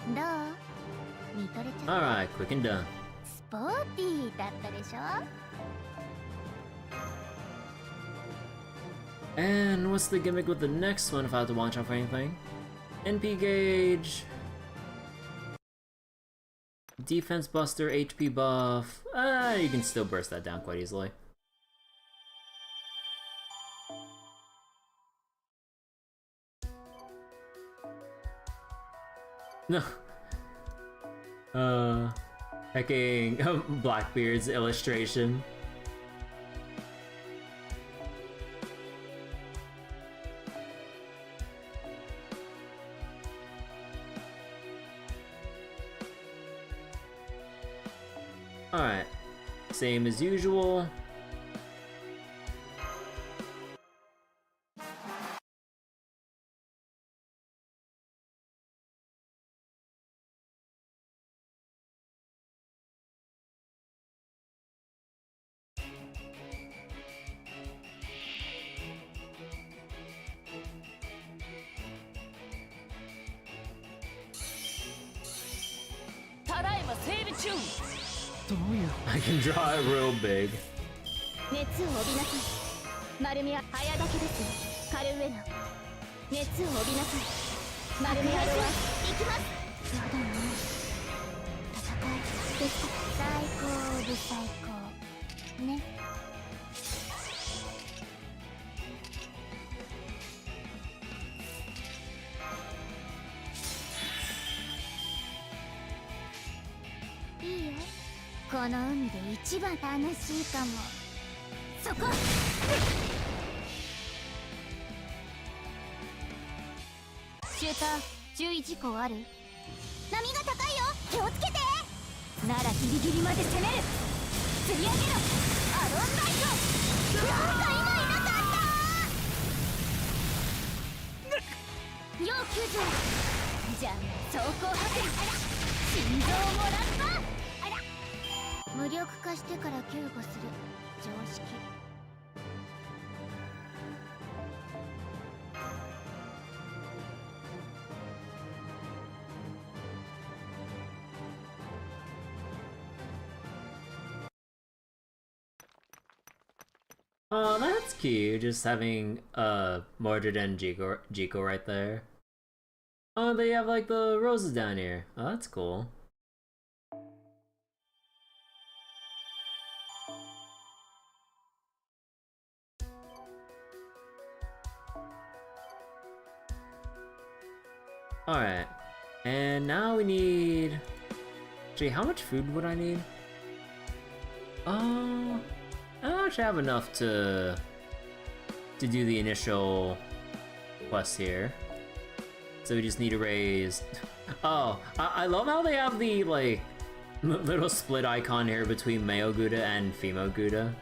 どう？見とれちゃった。 Alright, quick and done. スポーティーだったでしょ。 And what's the gimmick with the next one if I have to watch out for anything? NP gauge. Defense buster, HP buff. You can still burst that down quite easily. No. Hacking Blackbeard's illustration. Alright, same as usual. I can draw it real big. 熱を帯びなさい。丸みは早だけです。カルウェナ。熱を帯びなさい。丸みは行きます。そうだね。戦いでした。最高オブ最高。ね。いいよ。この海で一番楽しいかも。そこ。シューター、注意事項ある？波が高いよ。気をつけて。ならギリギリまで攻める。釣り上げろ。アロンナイト。なんか今いなかった。要救助。じゃあ走行破壊。心臓をもらった。無力化してから救護する常識。Oh, that's cute. Just having Mordred and Jiko right there. Oh, they have like the roses down here. Oh, that's cool. Alright, and now we need... Gee, how much food would I need? I don't actually have enough to do the initial quest here. So we just need to raise... Oh, I love how they have the, like, little split icon here between male Gouda and female Gouda.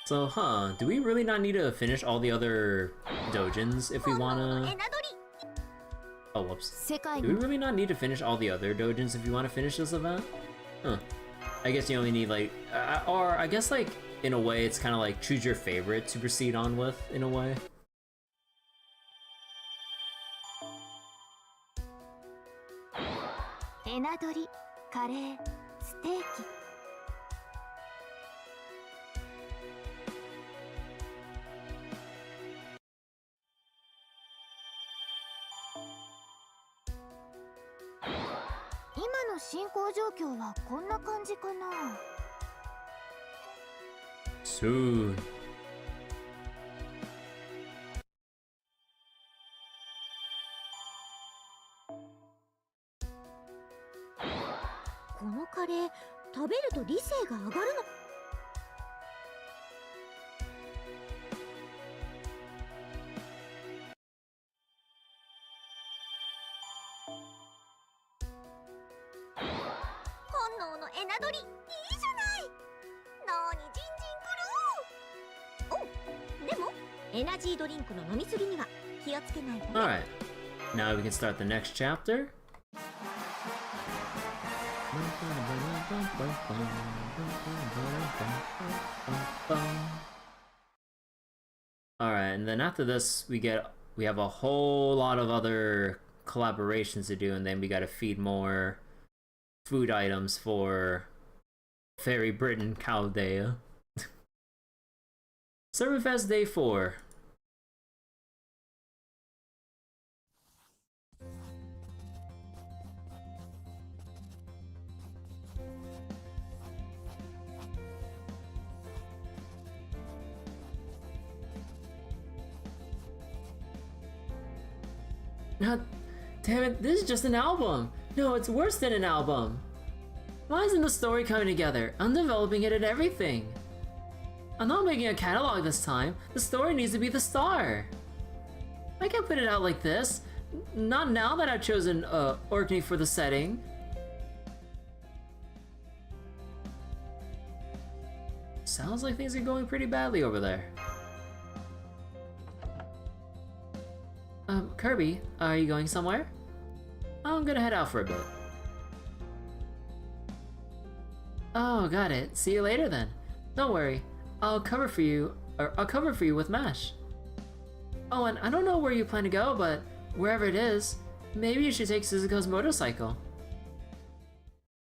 So, do we really not need to finish all the other dojins if we wanna... Oh, whoops. Do we really not need to finish all the other dojins if you want to finish this event? Huh. I guess you only need, like... or, I guess, like, in a way, it's kind of like choose your favorite to proceed on with, in a way. Enadori, カレー、ステーキ。今の進行状況はこんな感じかな。Soon. このカレー食べると理性が上がるの。エナドリいいじゃない。なーにジンジン来る。お、でもエナジードリンクの飲みすぎには気をつけないとね。 Alright, now we can start the next chapter. Alright, and then after this we have a whole lot of other collaborations to do, and then we gotta feed more food items for Fairy Britain Chaldea. ServantFes Day 4. Damn it, this is just an album! No, it's worse than an album! Why isn't the story coming together? I'm developing it and everything! I'm not making a catalog this time. The story needs to be the star! I can't put it out like this. Not now that I've chosen Orkney for the setting. Sounds like things are going pretty badly over there. Kirby, are you going somewhere? I'm gonna head out for a bit. Oh, got it. See you later then. Don't worry. I'll cover for you with mesh. Oh, and I don't know where you plan to go, but wherever it is, maybe you should take Suzuko's motorcycle.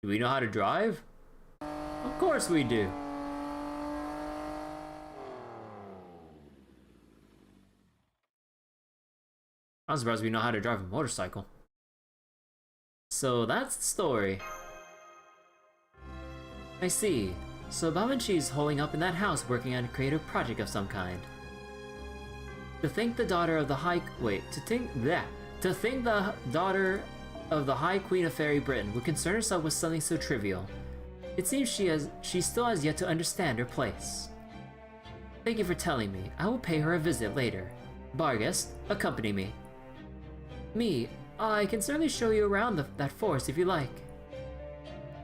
Do we know how to drive? Of course we do. I'm surprised we know how to drive a motorcycle. So that's the story. I see. So Babanchi's holding up in that house working on a creative project of some kind. To think the daughter of the High Queen of Fairy Britain would concern herself with something so trivial. It seems she still has yet to understand her place. Thank you for telling me. I will pay her a visit later. Bargus, accompany me. Me, I can certainly show you around that forest if you like.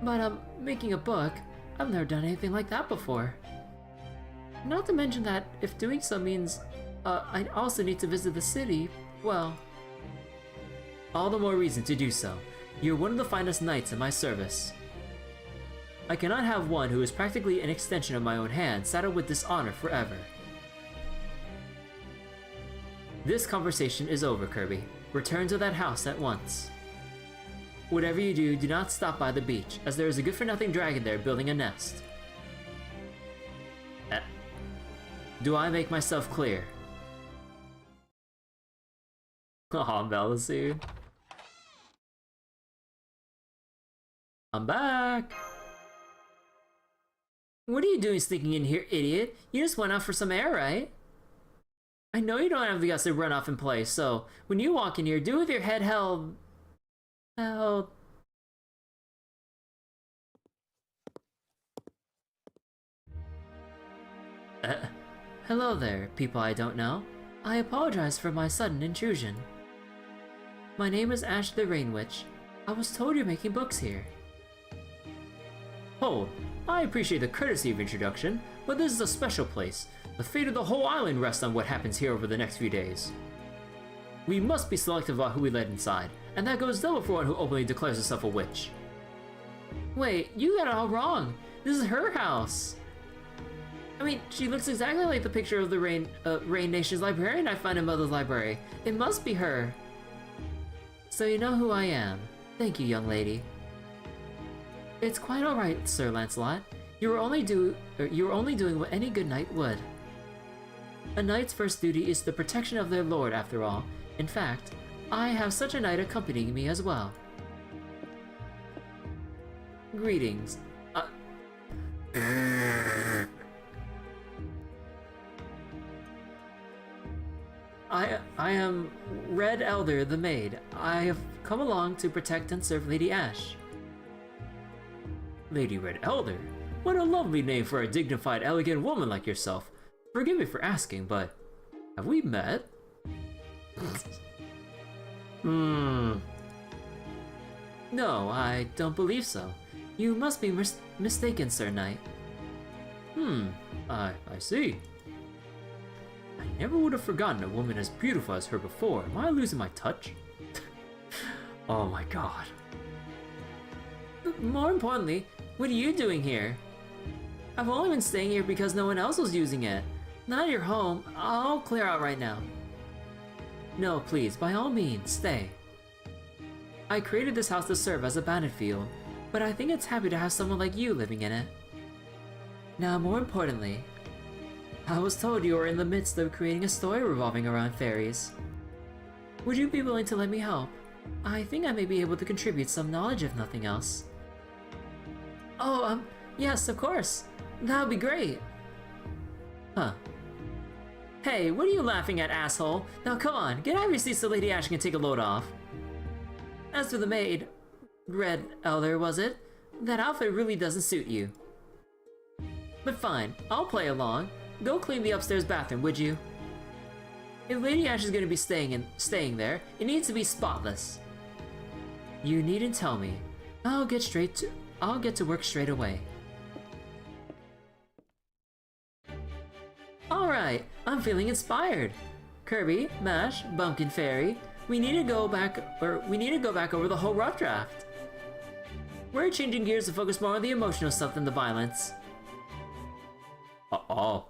But making a book, I've never done anything like that before. Not to mention that if doing so means I also need to visit the city, well, all the more reason to do so. You're one of the finest knights in my service. I cannot have one who is practically an extension of my own hand saddled with dishonor forever. This conversation is over, Kirby. Return to that house at once. Whatever you do, do not stop by the beach, as there is a good-for-nothing dragon there building a nest. Do I make myself clear? Aw, Bellaseed. I'm back! What are you doing sneaking in here, idiot? You just went out for some air, right? I know you don't have the guts to run off and play, so when you walk in here, do it with your head held... Hello there, people I don't know. I apologize for my sudden intrusion. My name is Ash the Rain Witch. I was told you're making books here. Hold, I appreciate the courtesy of introduction, but this is a special place. The fate of the whole island rests on what happens here over the next few days. We must be selective about who we let inside, and that goes double for one who openly declares herself a witch. Wait, you got it all wrong. This is her house. I mean, she looks exactly like the picture of the Rain Nation's librarian I found in Mother's library. It must be her. So you know who I am. Thank you, young lady. It's quite alright, Sir Lancelot. You were only doing what any good knight would. A knight's first duty is the protection of their lord, after all. In fact, I have such a knight accompanying me as well. Greetings. I am Red Elder the Maid. I have come along to protect and serve Lady Ash. Lady Red Elder? What a lovely name for a dignified, elegant woman like yourself. Forgive me for asking, but have we met? No, I don't believe so. You must be mistaken, Sir Knight. I see. I never would have forgotten a woman as beautiful as her before. Am I losing my touch? Oh my god. But more importantly, what are you doing here? I've only been staying here because no one else was using it. Now you're home, I'll clear out right now. No, please, by all means, stay. I created this house to serve as a battlefield, but I think it's happy to have someone like you living in it. Now, more importantly, I was told you were in the midst of creating a story revolving around fairies. Would you be willing to let me help? I think I may be able to contribute some knowledge if nothing else. Oh, yes, of course. That would be great. Huh. Hey, what are you laughing at, asshole? Now come on, get out of your seat so Lady Ash can take a load off. As for the maid, Red Elder, was it? That outfit really doesn't suit you. But fine, I'll play along. Go clean the upstairs bathroom, would you? If Lady Ash is going to be staying there, it needs to be spotless. You needn't tell me. I'll get to work straight away. Alright, I'm feeling inspired. Kirby, Mash, Bumpkin Fairy, we need to go back over the whole rough draft. We're changing gears to focus more on the emotional stuff than the violence. Uh-oh.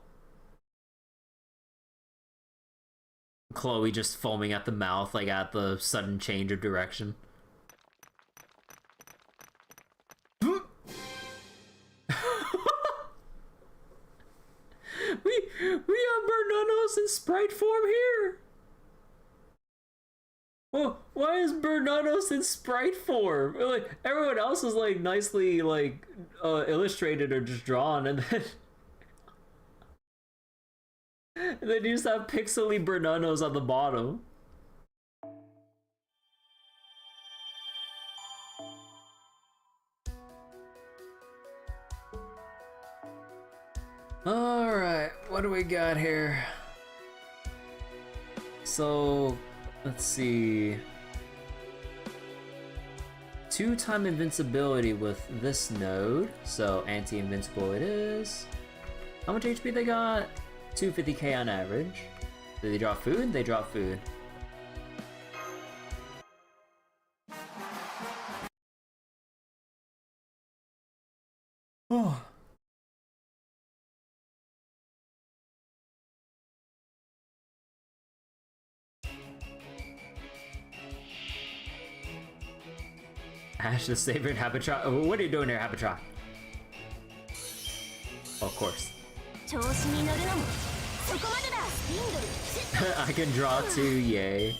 Chloe just foaming at the mouth, like at the sudden change of direction. we have Bernanos in sprite form here. Well, why is Bernanos in sprite form? Like everyone else is like nicely like illustrated or just drawn, and then and then you just have pixely Bernanos on the bottom. Alright, what do we got here? So, let's see. 2-time invincibility with this node, so anti-invincible it is. How much HP they got? 250k on average. Do they drop food? They drop food. Oh. Ash the Saber and Habitat. What are you doing here, Habitat? Oh, of course. I can draw too, yay.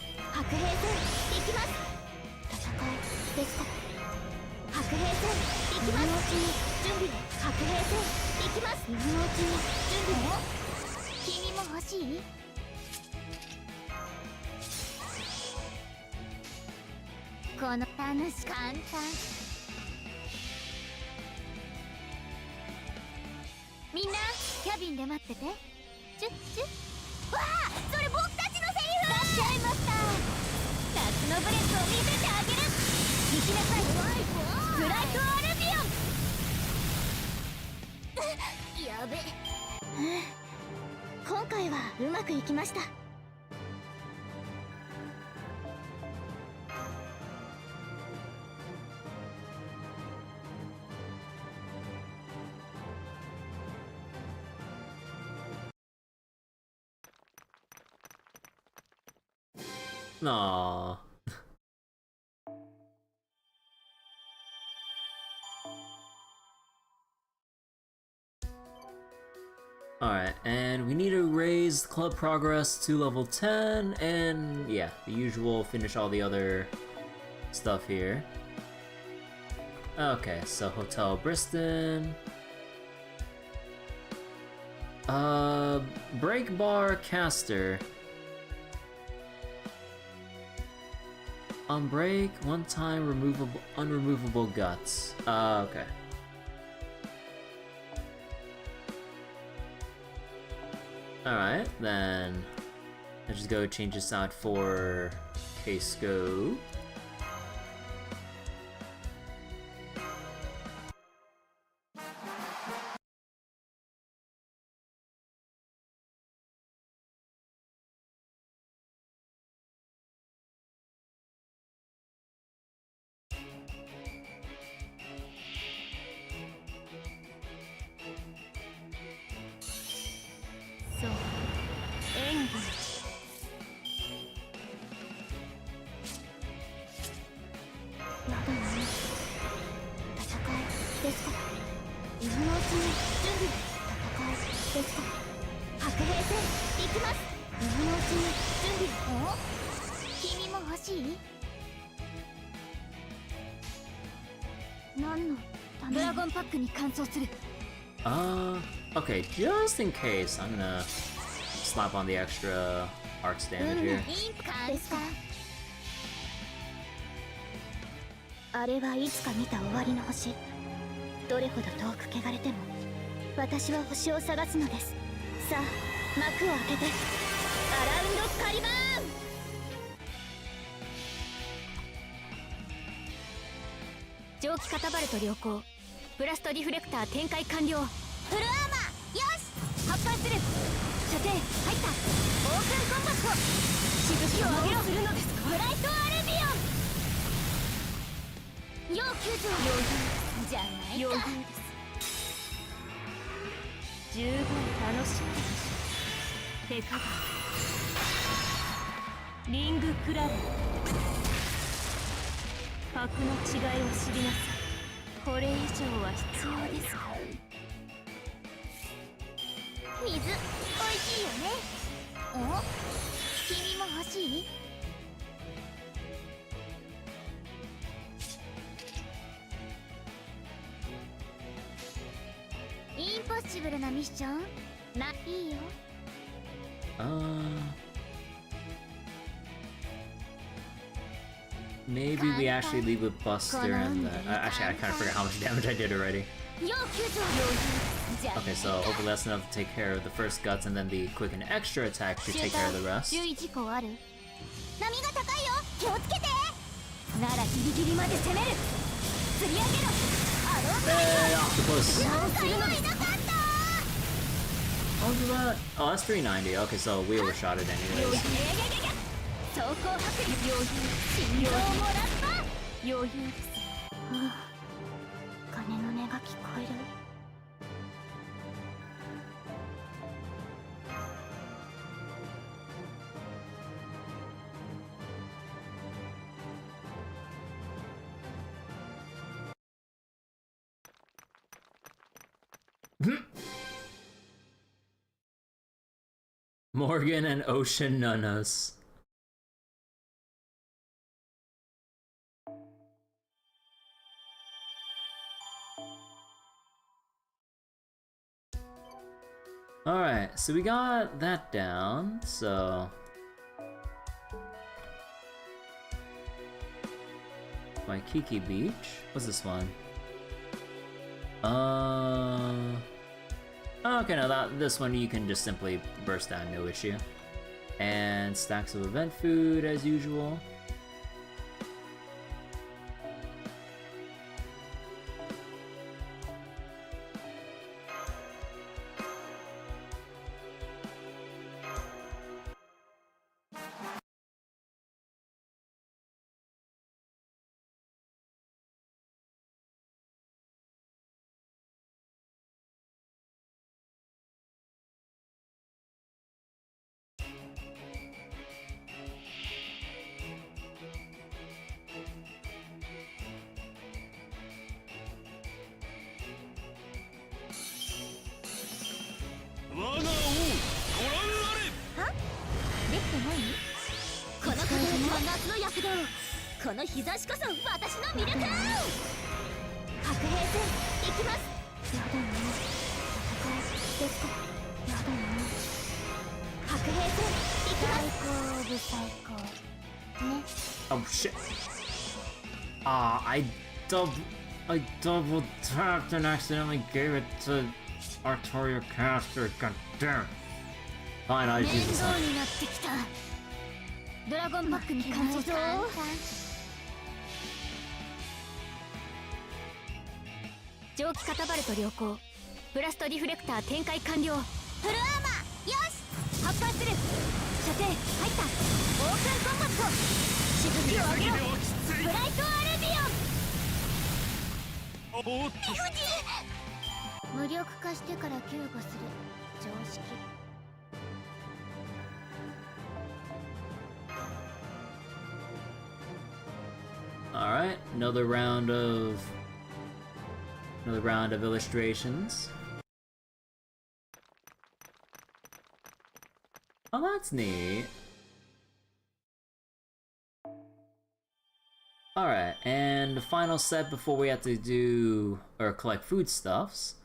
Aww. Alright, and we need to raise club progress to level 10, and yeah, the usual, finish all the other stuff here. Okay, so Hotel Briston. Break Bar Caster. On break, one time unremovable guts. Okay. Alright, then let's just go change this out for Casco. ですか。今のうちに準備。戦いですか。白兵戦行きます。今のうちに準備。お、君も欲しい。何のため。ドラゴンパックに乾燥する。Okay, just in case, I'm gonna slap on the extra arcs damage here. ですか。あれはいつか見た終わりの星。どれほど遠く汚れても私は星を探すのです。さあ幕を開けて、アラウンドカリバーン。蒸気カタバルト良好。ブラストディフレクター展開完了。フルアーマーよし発艦する。射程入った。オープンコンバット。しぶきを上げろ。するのですか。ブライトアルビオン。要救助。余裕じゃないか。余裕です。十分楽しみでしょ。手かがリングクラブ。格の違いを知りなさい。これ以上は必要ですか。水おいしいよね。お、君も欲しい。インポッシブルなミッションいいよ。Maybe we actually leave with Buster and actually I kind of forgot how much damage I did already. Okay, so hopefully that's enough to take care of the first guts, and then the quick and extra attack should take care of the rest. 波が高いよ。気をつけて。ならギリギリまで攻める。釣り上げろ。アローナイト。なんか今いなかった。 How was that? Oh, that's 390. Okay, so we overshot it anyways. 走行迫力。心臓もらった。余裕です。鐘の音が聞こえる。Morgan and Ocean Nunnas. Alright, so we got that down, so... Waikiki Beach? What's this one? Okay, no, this one you can just simply burst down, no issue. And stacks of event food as usual.この日差しこそ私の魅力。白兵戦行きます。やだな。戦いですか。やだな。白兵戦行きます。最高ね。Oh shit. I double tapped and accidentally gave it to Artorial Caster. God damn. Fine, I just use this one. ドラゴンバックに乾燥ぞ。蒸気カタバルト良好。ブラストディフレクター展開完了。フルアーマーよし発艦する。射程入った。オープンコンバット。しぶきを上げろ。ブライトアルビオン。無力化してから救護する常識。Alright, another round of Another round of illustrations. Oh, that's neat. Alright, and the final set before we have to do or collect foodstuffs.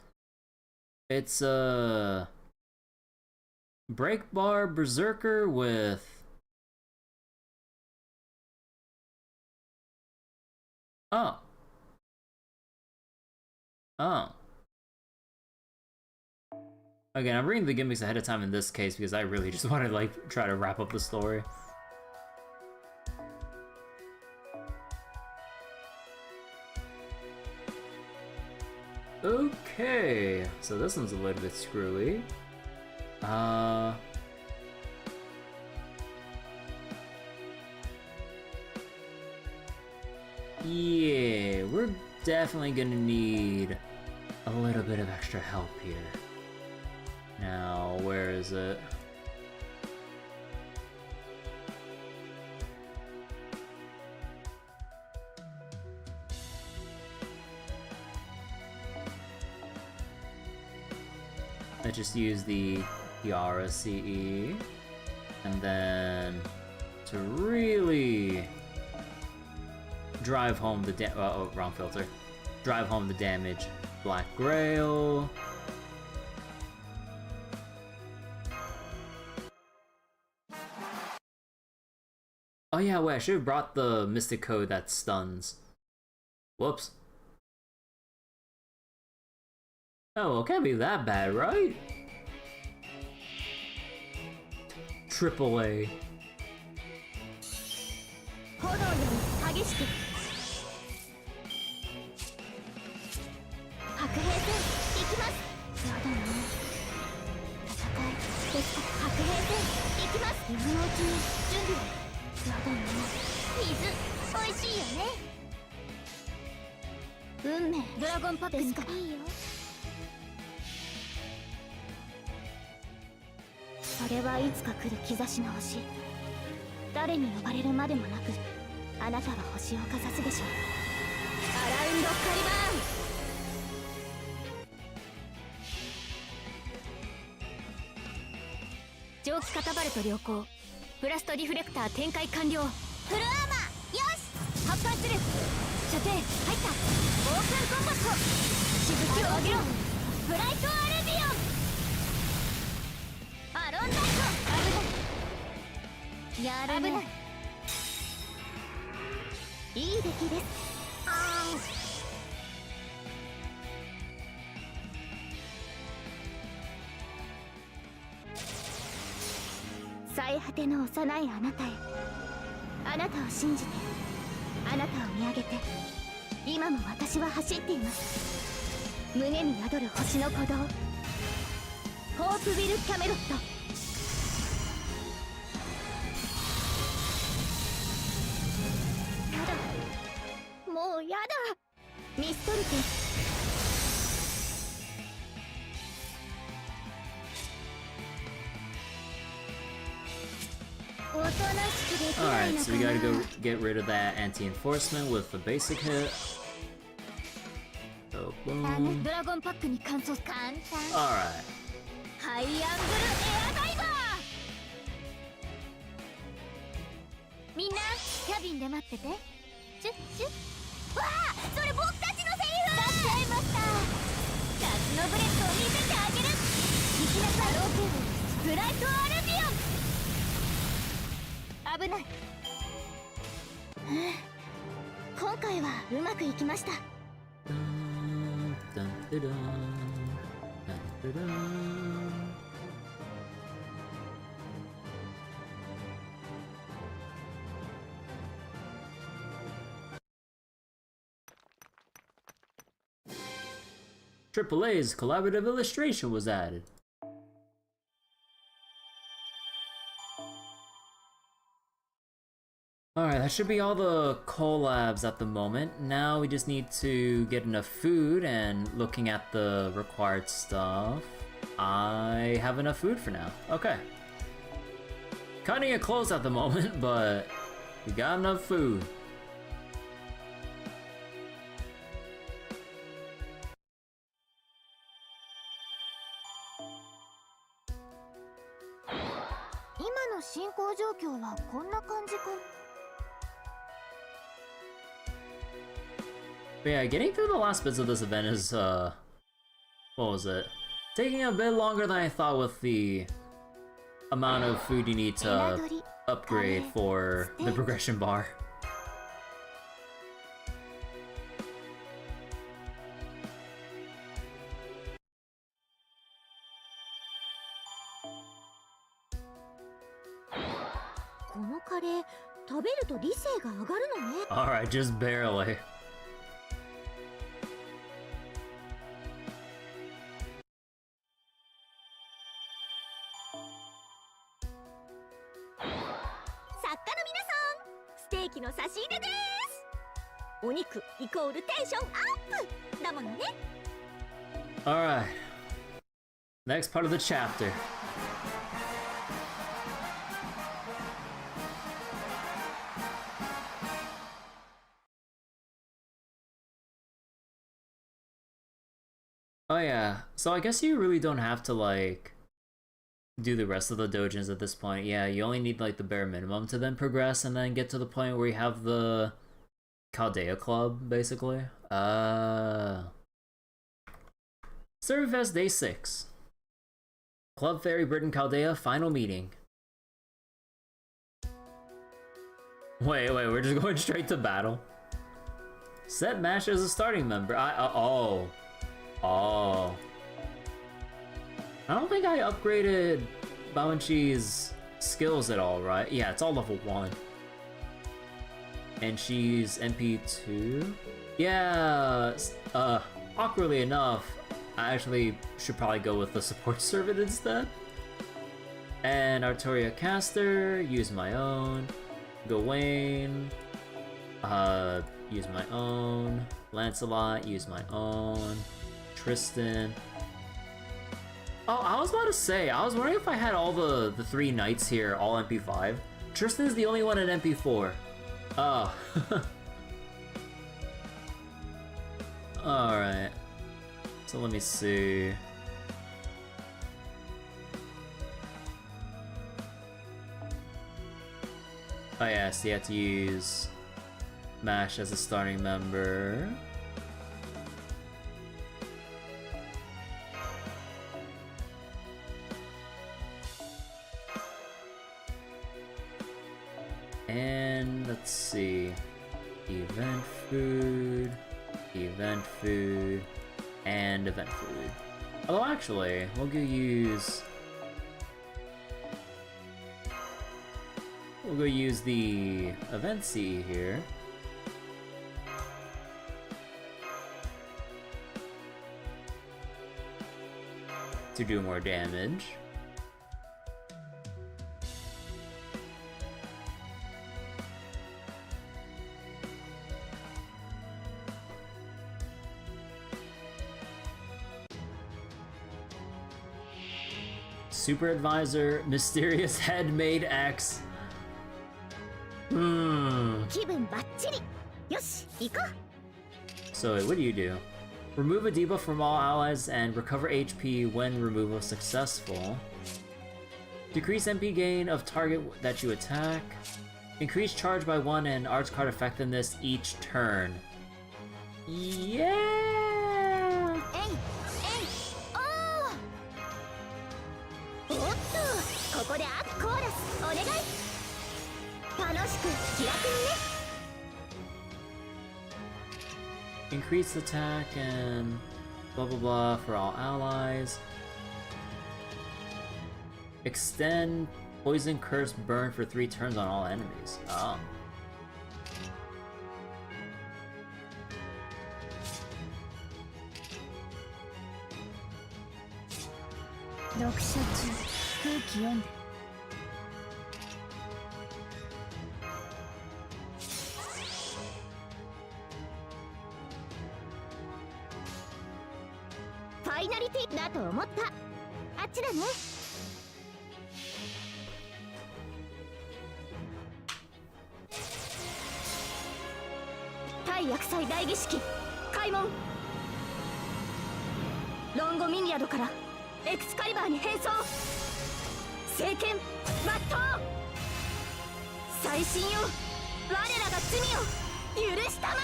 It's a break bar berserker with oh. Again, I'm reading the gimmicks ahead of time in this case because I really just want to like try to wrap up the story. Okay, so this one's a little bit screwy. Yeah, we're definitely gonna need a little bit of extra help here. Now, where is it? I just use the Yara CE, and then to really drive home the oh, wrong filter. Drive home the damage. Black Grail. Oh yeah, wait, I should have brought the Mystic Code that stuns. Whoops. Oh, well, it can't be that bad, right? Triple A. Alright, so we gotta go get rid of that anti-enforcement with the basic hit. So, boom. Alright. AAA's collaborative illustration was added. Alright, that should be all the collabs at the moment. Now we just need to get enough food, and looking at the required stuff, I have enough food for now. Okay. Kinda get close at the moment, but we got enough food. の進行状況はこんな感じか。 But yeah, getting through the last bits of this event is, what was it? Taking a bit longer than I thought with the amount of food you need to upgrade for the progression bar. Alright, just barely. Alright. Next part of the chapter. Oh yeah, so I guess you really don't have to like do the rest of the dojins at this point. Yeah, you only need like the bare minimum to then progress and then get to the point where you have the Chaldea Club, basically. ServantFes Day 6. Club Fairy Britain Chaldea final meeting. Wait, we're just going straight to battle. Set Mash as a starting member. Oh. I don't think I upgraded Bawenchi's skills at all, right? Yeah, it's all level 1. And she's MP2? Yeah, awkwardly enough, I actually should probably go with the support servant instead. And Artoria Caster, use my own. Gawain, use my own. Lancelot, use my own. Tristan. Oh, I was about to say, I was wondering if I had all the 3 knights here, all MP5. Tristan's the only one at MP4. Oh. Alright. So let me see. Oh yeah, so you have to use Mash as a starting member. And let's see, event food, and event food. Although actually, we'll go use the event C here. To do more damage. Super Advisor, Mysterious Head Made X. So what do? Remove a debuff from all allies and recover HP when removal successful. Decrease MP gain of target that you attack. Increase charge by 1 and arts card effectiveness each turn. Yeah! Increase attack and blah blah blah for all allies. Extend poison, curse, burn for 3 turns on all enemies. Oh. 聖剣抜刀最新よ我らが罪を許したまえ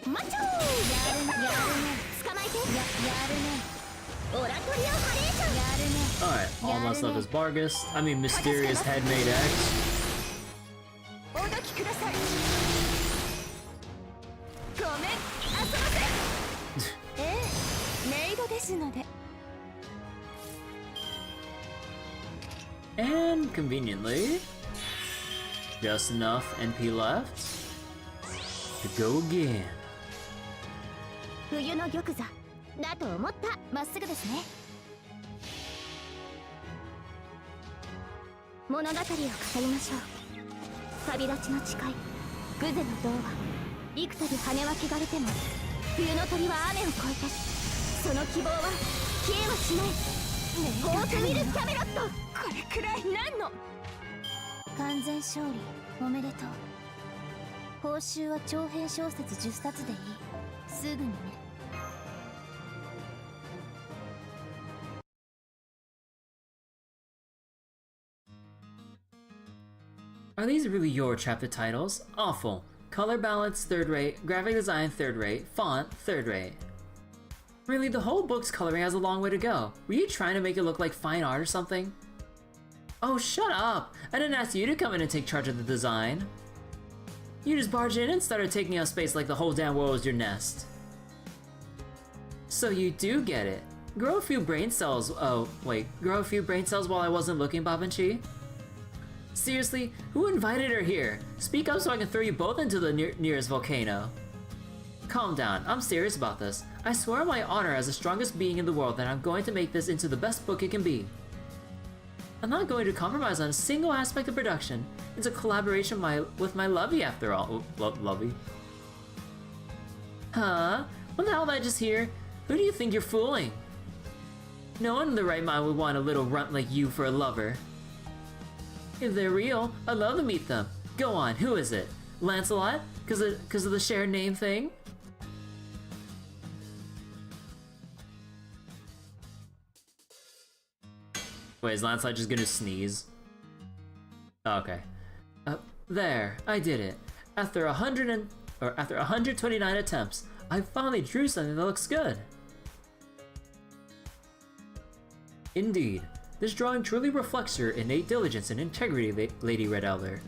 マッチョーやるね捕まえてやるねオラトリオハレーションやるね Alright, all my stuff is Bargus. I mean, Mysterious Headmade X. おどきくださいごめん遊ばせええメイドですので And conveniently, just enough NP left to go again. 冬の玉座だと思ったまっすぐですね物語を語りましょう旅立ちの誓いグゼの童話幾度羽は汚れても冬の鳥は雨を越えてその希望は消えはしないフォートウィル・キャメロットこれくらい何の完全勝利おめでとう報酬は長編小説10冊でいいすぐにねAre these really your chapter titles? Awful. Color balance, third rate. Graphic design, third rate. Font, third rate. Really, the whole book's coloring has a long way to go. Were you trying to make it look like fine art or something? Oh, shut up! I didn't ask you to come in and take charge of the design. You just barged in and started taking up space like the whole damn world was your nest. So you do get it. Grow a few brain cells. Oh, wait. Grow a few brain cells while I wasn't looking, Babanchi? Seriously, who invited her here? Speak up so I can throw you both into the nearest volcano. Calm down, I'm serious about this. I swear on my honor as the strongest being in the world that I'm going to make this into the best book it can be. I'm not going to compromise on a single aspect of production. It's a collaboration with my lovey after all. Lovey? Huh? What the hell did I just hear? Who do you think you're fooling? No one in their right mind would want a little runt like you for a lover. If they're real, I'd love to meet them. Go on, who is it? Lancelot? Cause of the shared name thing? Wait, is Lancelot just gonna sneeze? Oh, okay. There, I did it. After 129 attempts, I finally drew something that looks good. Indeed. This drawing truly reflects your innate diligence and integrity, Lady Red Elder.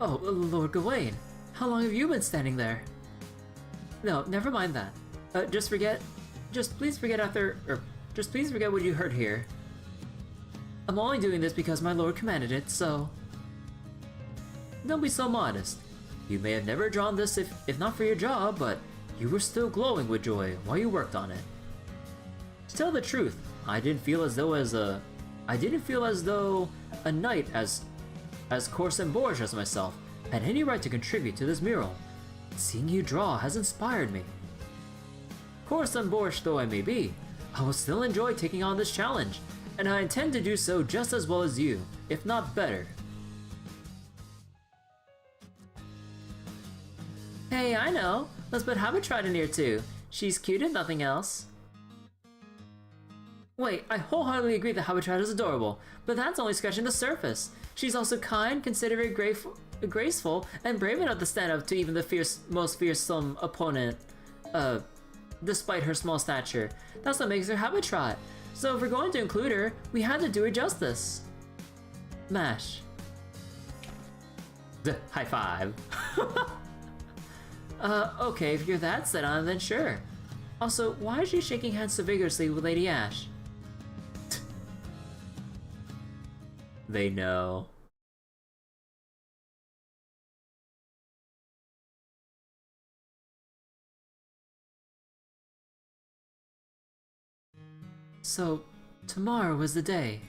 Oh, Lord Gawain, how long have you been standing there? No, never mind that. Just please forget what you heard here. I'm only doing this because my lord commanded it, so... Don't be so modest. You may have never drawn this if not for your job, but you were still glowing with joy while you worked on it. To tell the truth, I didn't feel as though a knight as coarse and boorish as myself had any right to contribute to this mural. Seeing you draw has inspired me. Coarse and boorish though I may be, I will still enjoy taking on this challenge, and I intend to do so just as well as you, if not better. Hey, I know. Let's put Habitride in here too. She's cute and nothing else. Wait, I wholeheartedly agree that Habitride is adorable, but that's only scratching the surface. She's also kind, considerate, graceful, and brave enough to stand up to even the most fearsome opponent, despite her small stature. That's what makes her Habitride. So if we're going to include her, we had to do her justice. Mash. High five. Okay, if you're that set on it, then sure. Also, why is she shaking hands so vigorously with Lady Ash? They know. So, tomorrow is the day.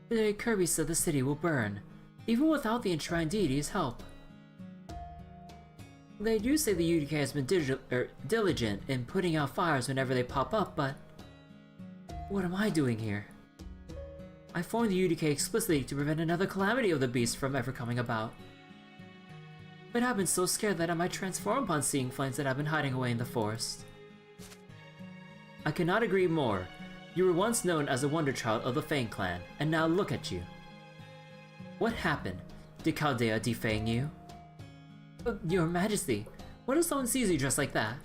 The day Kirby said the city will burn, even without the enshrined deity's help. They do say the UDK has been diligent in putting out fires whenever they pop up, but... what am I doing here? I formed the UDK explicitly to prevent another calamity of the beast from ever coming about. but I've been so scared that I might transform upon seeing flames that have been hiding away in the forest. I cannot agree more. You were once known as a wonder child of the Fang clan, and now look at you. What happened? Did Chaldea defang you? Your Majesty, what if someone sees you dressed like that?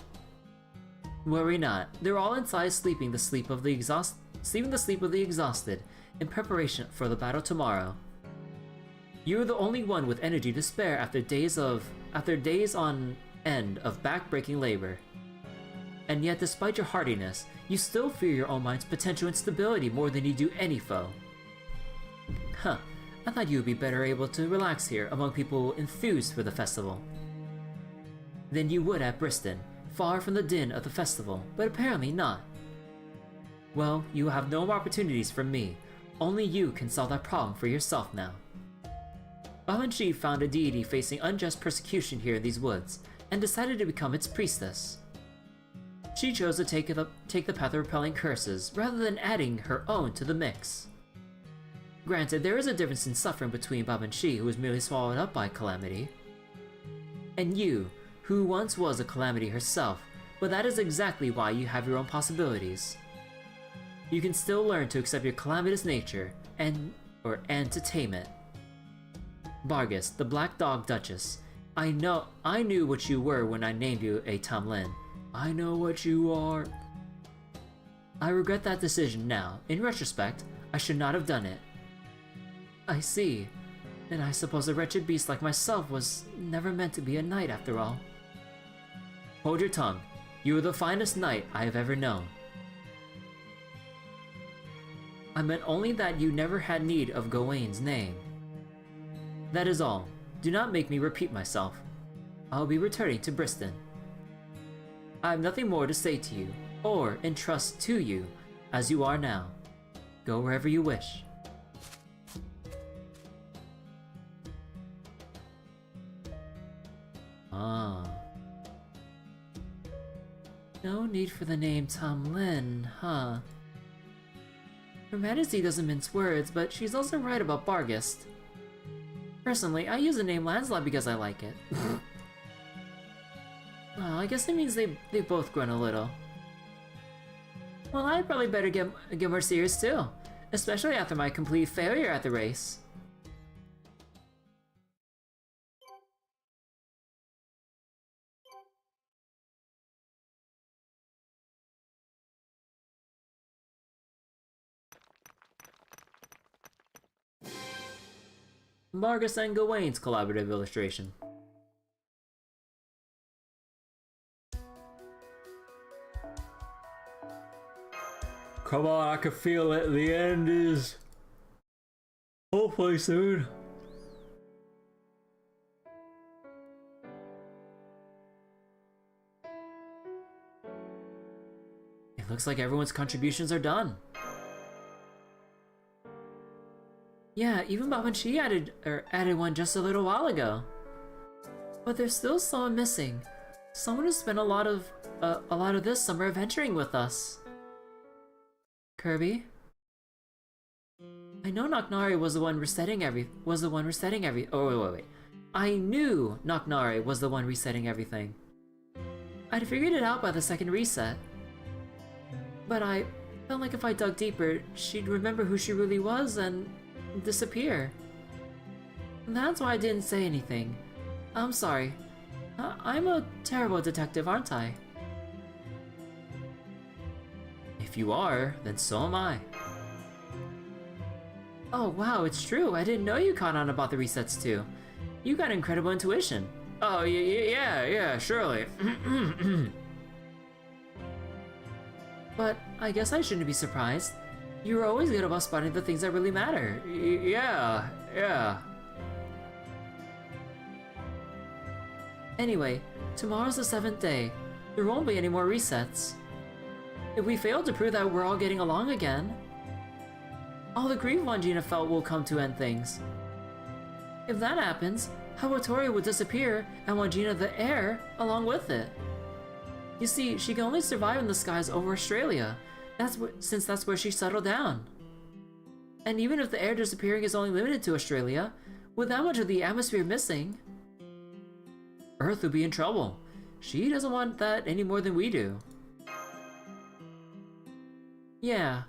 Worry not. They're all inside sleeping the sleep of the exhausted in preparation for the battle tomorrow. You are the only one with energy to spare after days on end of back-breaking labor. And yet, despite your hardiness, you still fear your own mind's potential instability more than you do any foe. Huh, I thought you would be better able to relax here among people enthused for the festival than you would at Bristol, far from the din of the festival, but apparently not. Well, you have no more opportunities from me. Only you can solve that problem for yourself now. Babanshi found a deity facing unjust persecution here in these woods, and decided to become its priestess. She chose to take the path of repelling curses, rather than adding her own to the mix. Granted, there is a difference in suffering between Babanshi, who was merely swallowed up by Calamity, and you, who once was a Calamity herself, but that is exactly why you have your own possibilities. You can still learn to accept your calamitous nature, and to tame it. Bargus, the Black Dog Duchess, I knew what you were when I named you a Tamlin. I know what you are. I regret that decision now. In retrospect, I should not have done it. I see. Then I suppose a wretched beast like myself was never meant to be a knight after all. Hold your tongue. You are the finest knight I have ever known. I meant only that you never had need of Gawain's name. That is all. Do not make me repeat myself. I will be returning to Bristol. I have nothing more to say to you, or entrust to you, as you are now. Go wherever you wish. Ah. No need for the name Tamlin, huh? Her Majesty doesn't mince words, but she's also right about Bargist. Personally, I use the name Lancelot because I like it. Well, I guess it means they both grunt a little. Well, I'd probably better get more serious too, especially after my complete failure at the race. Margus and Gawain's collaborative illustration. Come on, I can feel it. The end is hopefully soon. It looks like everyone's contributions are done. Yeah, even Babanshi added one just a little while ago. But there's still someone missing. Someone who spent a lot of this summer adventuring with us. Kirby? I know Knocknari was the one resetting Oh, wait. I knew Knocknari was the one resetting everything. I'd figured it out by the second reset. But I felt like if I dug deeper, she'd remember who she really was and disappear. And that's why I didn't say anything. I'm sorry. I'm a terrible detective, aren't I? If you are, then so am I. Oh wow, it's true. I didn't know you caught on about the resets too. You got incredible intuition. Oh, yeah, surely. But I guess I shouldn't be surprised. You were always good about spotting the things that really matter. Yeah. Anyway, tomorrow's the 7th day. There won't be any more resets. If we fail to prove that we're all getting along again, all the grief Wangina felt will come to end things. If that happens, Hawatori will disappear and Wangina the heir along with it. You see, she can only survive in the skies over Australia, since that's where she settled down. And even if the heir disappearing is only limited to Australia, with that much of the atmosphere missing, Earth would be in trouble. She doesn't want that any more than we do. Yeah.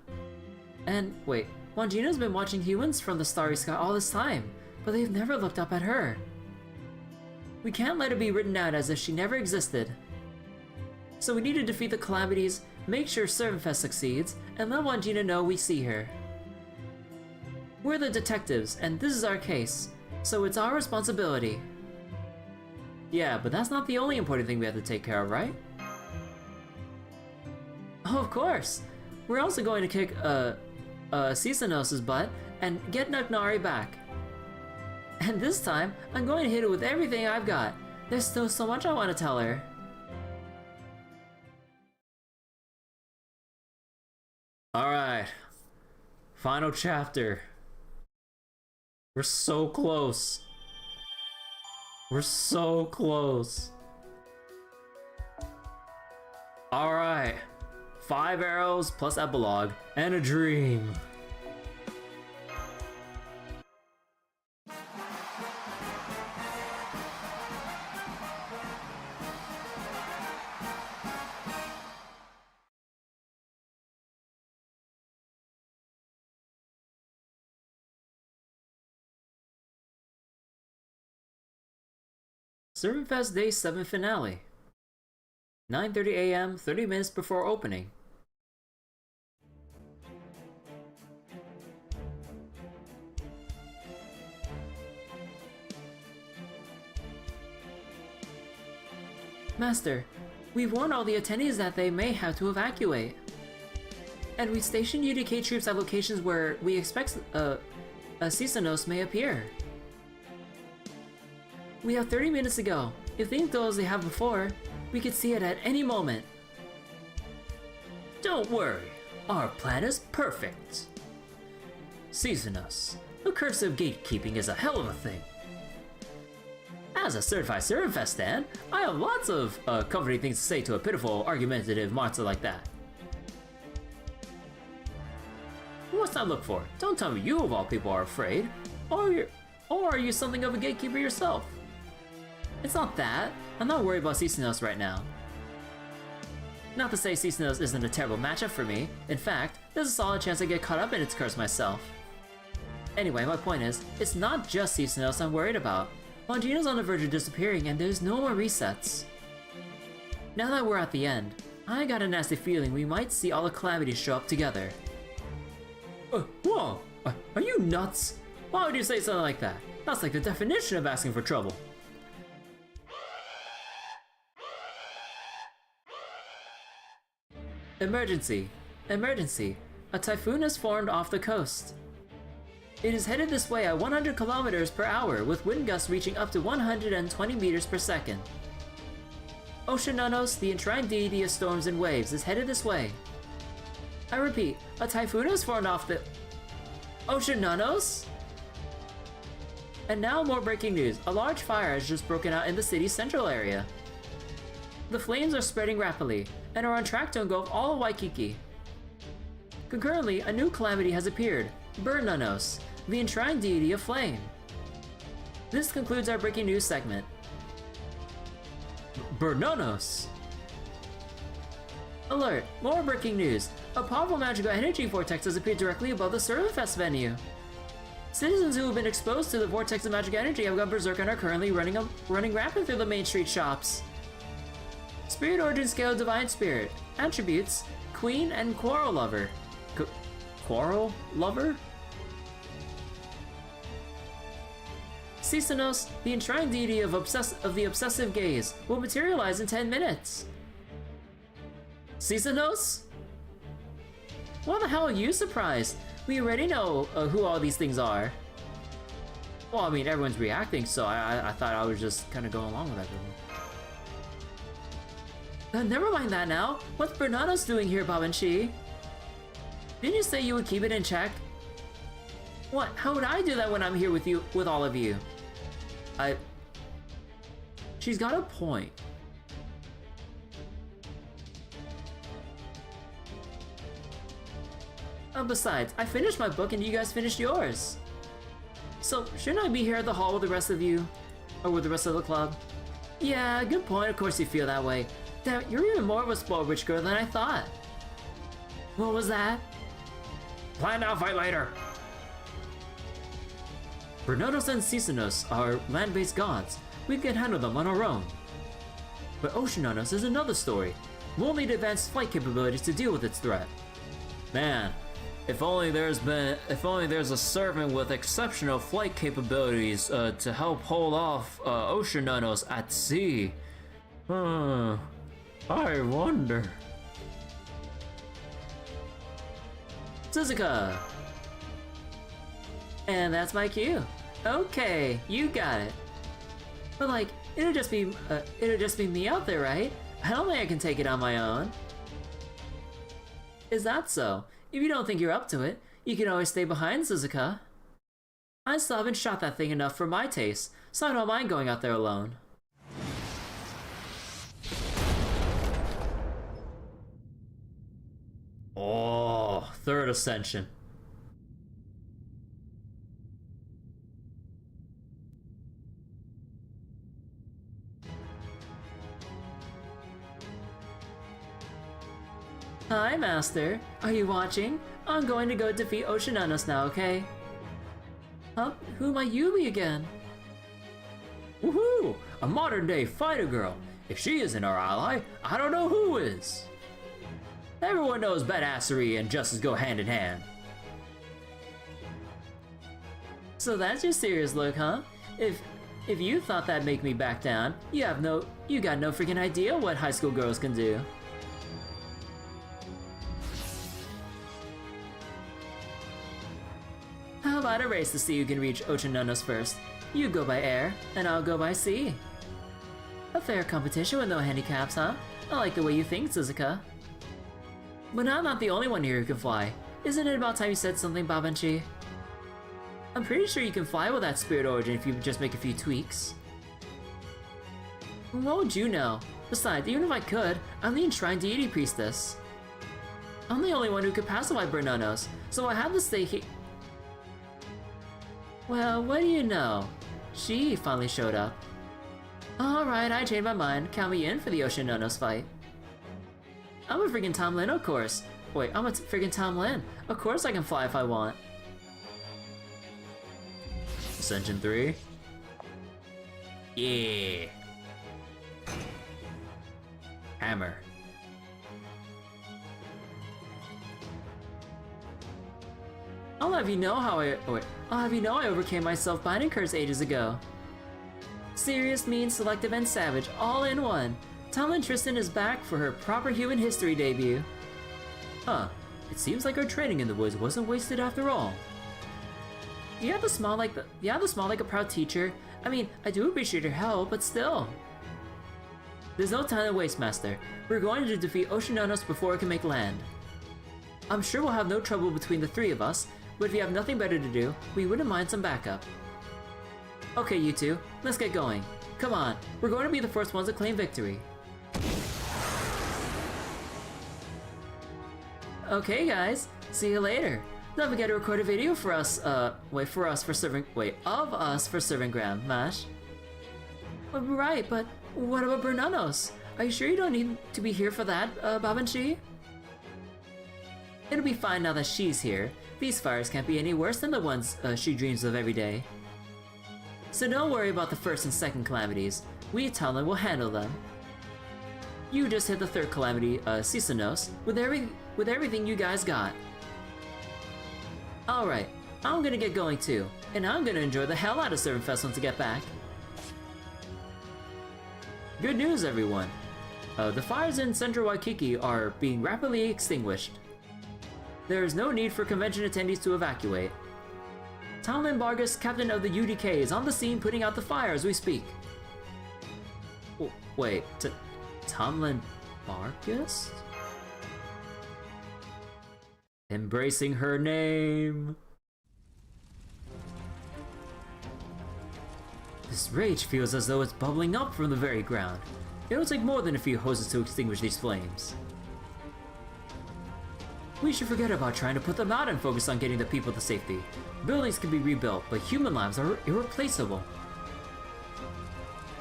And wait, Wangina's been watching humans from the starry sky all this time, but they've never looked up at her. We can't let it be written out as if she never existed. So we need to defeat the calamities, make sure ServantFes succeeds, and let Wangina know we see her. We're the detectives, and this is our case, so it's our responsibility. Yeah, but that's not the only important thing we have to take care of, right? Oh, of course! We're also going to kick Sisanos' butt and get Nugnari back. And this time, I'm going to hit it with everything I've got. There's still so much I want to tell her. Alright. Final chapter. We're so close. We're so close. Alright. 5 arrows plus epilogue and a dream. ServantFes Day 7 finale. 9:30 AM, 30 minutes before opening. Master, we've warned all the attendees that they may have to evacuate. And we stationed UDK troops at locations where we expect Sisanos may appear. We have 30 minutes to go. If things go as they have before, we could see it at any moment. Don't worry, our plan is perfect. Sisanos, the curse of gatekeeping is a hell of a thing. As a certified ServantFes stan, I have lots of comforting things to say to a pitiful, argumentative monster like that. What's that look for? Don't tell me you of all people are afraid, or are you something of a gatekeeper yourself? It's not that. I'm not worried about Sisanos right now. Not to say Sisanos isn't a terrible matchup for me. In fact, there's a solid chance I get caught up in its curse myself. Anyway, my point is, it's not just Sisanos I'm worried about. Wangina's on the verge of disappearing and there's no more resets. Now that we're at the end, I got a nasty feeling we might see all the calamities show up together. Whoa! Are you nuts? Why would you say something like that? That's like the definition of asking for trouble. Emergency! Emergency! A typhoon has formed off the coast. It is headed this way at 100 kilometers per hour with wind gusts reaching up to 120 meters per second. Oceananos, the enshrined deity of storms and waves, is headed this way. I repeat, a typhoon has formed off the... Oceananos? And now more breaking news. A large fire has just broken out in the city's central area. The flames are spreading rapidly, and are on track to engulf all of Waikiki. Concurrently, a new calamity has appeared, Burnanos, the enshrined deity of flame. This concludes our breaking news segment. Burnanos! Alert! More breaking news! A powerful magical energy vortex has appeared directly above the ServantFes venue. Citizens who have been exposed to the vortex of magic energy have gone berserk and are currently running rampant through the main street shops. Spirit Origin Scale Divine Spirit. Attributes: Queen and Quarrel Lover. Quarrel Lover? Sisanos, the enshrined deity of the obsessive gaze, will materialize in 10 minutes. Sisanos? Why the hell are you surprised? We already know who all these things are. Well, I mean, everyone's reacting, so I thought I was just kind of going along with everyone. Never mind that now. What's Bernanos doing here, Babanchi? Didn't you say you would keep it in check? What? How would I do that when I'm here with all of you? She's got a point. Besides, I finished my book and you guys finished yours. So, shouldn't I be here at the hall with the rest of you? Or with the rest of the club? Yeah, good point. Of course you feel that way. Damn, you're even more of a spoiled rich girl than I thought. What was that? Plan now, fight later. Bernodos and Cisanos are land-based gods. We can handle them on our own. But Oceananos is another story. We'll need advanced flight capabilities to deal with its threat. Man, if only there's a servant with exceptional flight capabilities to help hold off Oceananos at sea. I wonder. Suzuka! And that's my cue. Okay, you got it. But like, it'll just be me out there, right? I don't think I can take it on my own. Is that so? If you don't think you're up to it, you can always stay behind, Suzuka. I still haven't shot that thing enough for my taste, so I don't mind going out there alone. Oh, third ascension. Hi, Master. Are you watching? I'm going to go defeat Oceananos now, okay? Huh? Who might you be again? Woohoo! A modern day fighter girl. If she isn't our ally, I don't know who is. Everyone knows badassery and justice go hand in hand. So that's your serious look, huh? If you thought that'd make me back down, you got no freaking idea what high school girls can do. How about a race to see who can reach Oceananos first? You go by air, and I'll go by sea. A fair competition with no handicaps, huh? I like the way you think, Suzuka. But I'm not the only one here who can fly. Isn't it about time you said something, Babanchi? I'm pretty sure you can fly with that spirit origin if you just make a few tweaks. What would you know? Besides, even if I could, I'm the enshrined deity priestess. I'm the only one who could pacify Bernonos, so I have to stay here. Well, what do you know? She finally showed up. Alright, I changed my mind. Count me in for the Oceananos fight. I'm a friggin' Tom Lin, of course. Wait, I'm a friggin' Tom Lin. Of course I can fly if I want. Ascension 3. Yeah. Hammer. I'll have you know I overcame my self-binding curse ages ago. Serious, mean, selective, and savage, all in one. Tomlin Tristan is back for her proper human history debut. Huh. It seems like our training in the woods wasn't wasted after all. You have to smile like a proud teacher. I mean, I do appreciate your help, but still. There's no time to waste, Master. We're going to defeat Oceananos before it can make land. I'm sure we'll have no trouble between the three of us, but if you have nothing better to do, we wouldn't mind some backup. Okay, you two, let's get going. Come on, we're going to be the first ones to claim victory. Okay, guys, see you later. Don't forget to record a video for us, of us for serving Graham, Mash. Right, but what about Bernonos? Are you sure you don't need to be here for that, Babanchi? It'll be fine now that she's here. These fires can't be any worse than the ones she dreams of every day. So don't worry about the first and second calamities. We, Talon, will handle them. You just hit the third calamity, Cisanos, with everything you guys got. Alright, I'm gonna get going too, and I'm gonna enjoy the hell out of ServantFes once I get back. Good news, everyone! The fires in Central Waikiki are being rapidly extinguished. There is no need for convention attendees to evacuate. Tomlin Vargas, captain of the UDK, is on the scene putting out the fire as we speak. Wait, Tomlin Vargas? Embracing her name. This rage feels as though it's bubbling up from the very ground. It'll take more than a few hoses to extinguish these flames. We should forget about trying to put them out and focus on getting the people to safety. Buildings can be rebuilt, but human lives are irreplaceable.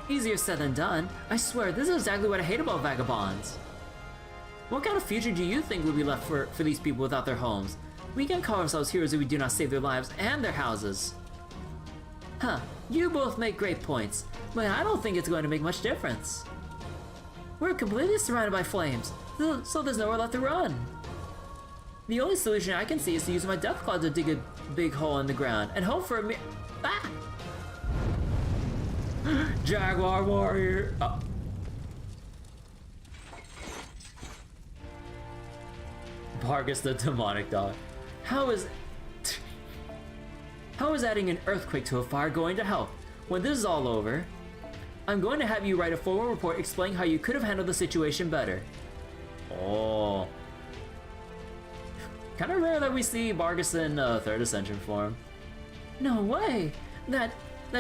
Easier said than done. I swear, this is exactly what I hate about vagabonds. What kind of future do you think will be left for these people without their homes? We can't call ourselves heroes if we do not save their lives and their houses. Huh, you both make great points, but I don't think it's going to make much difference. We're completely surrounded by flames, so there's nowhere left to run. The only solution I can see is to use my death claw to dig a big hole in the ground and hope for a Ah! Jaguar warrior! Oh. Vargas the demonic dog. How is adding an earthquake to a fire going to help? When this is all over, I'm going to have you write a formal report explaining how you could have handled the situation better. Oh. Kind of rare that we see Vargas in third ascension form. No way! That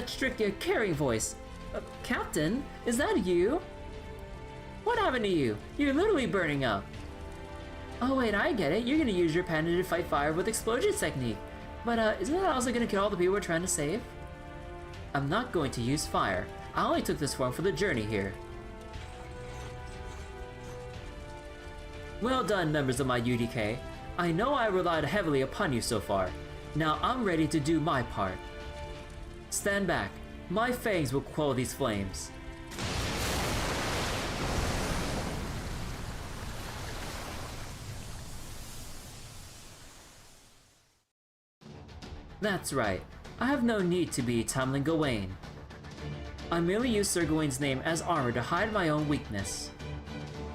strictly caring voice. Captain, is that you? What happened to you? You're literally burning up. Oh wait, I get it. You're gonna use your patented fight fire with explosion technique. But isn't that also gonna kill all the people we're trying to save? I'm not going to use fire. I only took this form for the journey here. Well done, members of my UDK. I know I relied heavily upon you so far. Now I'm ready to do my part. Stand back. My fangs will quell these flames. That's right. I have no need to be Tamlin Gawain. I merely use Sir Gawain's name as armor to hide my own weakness.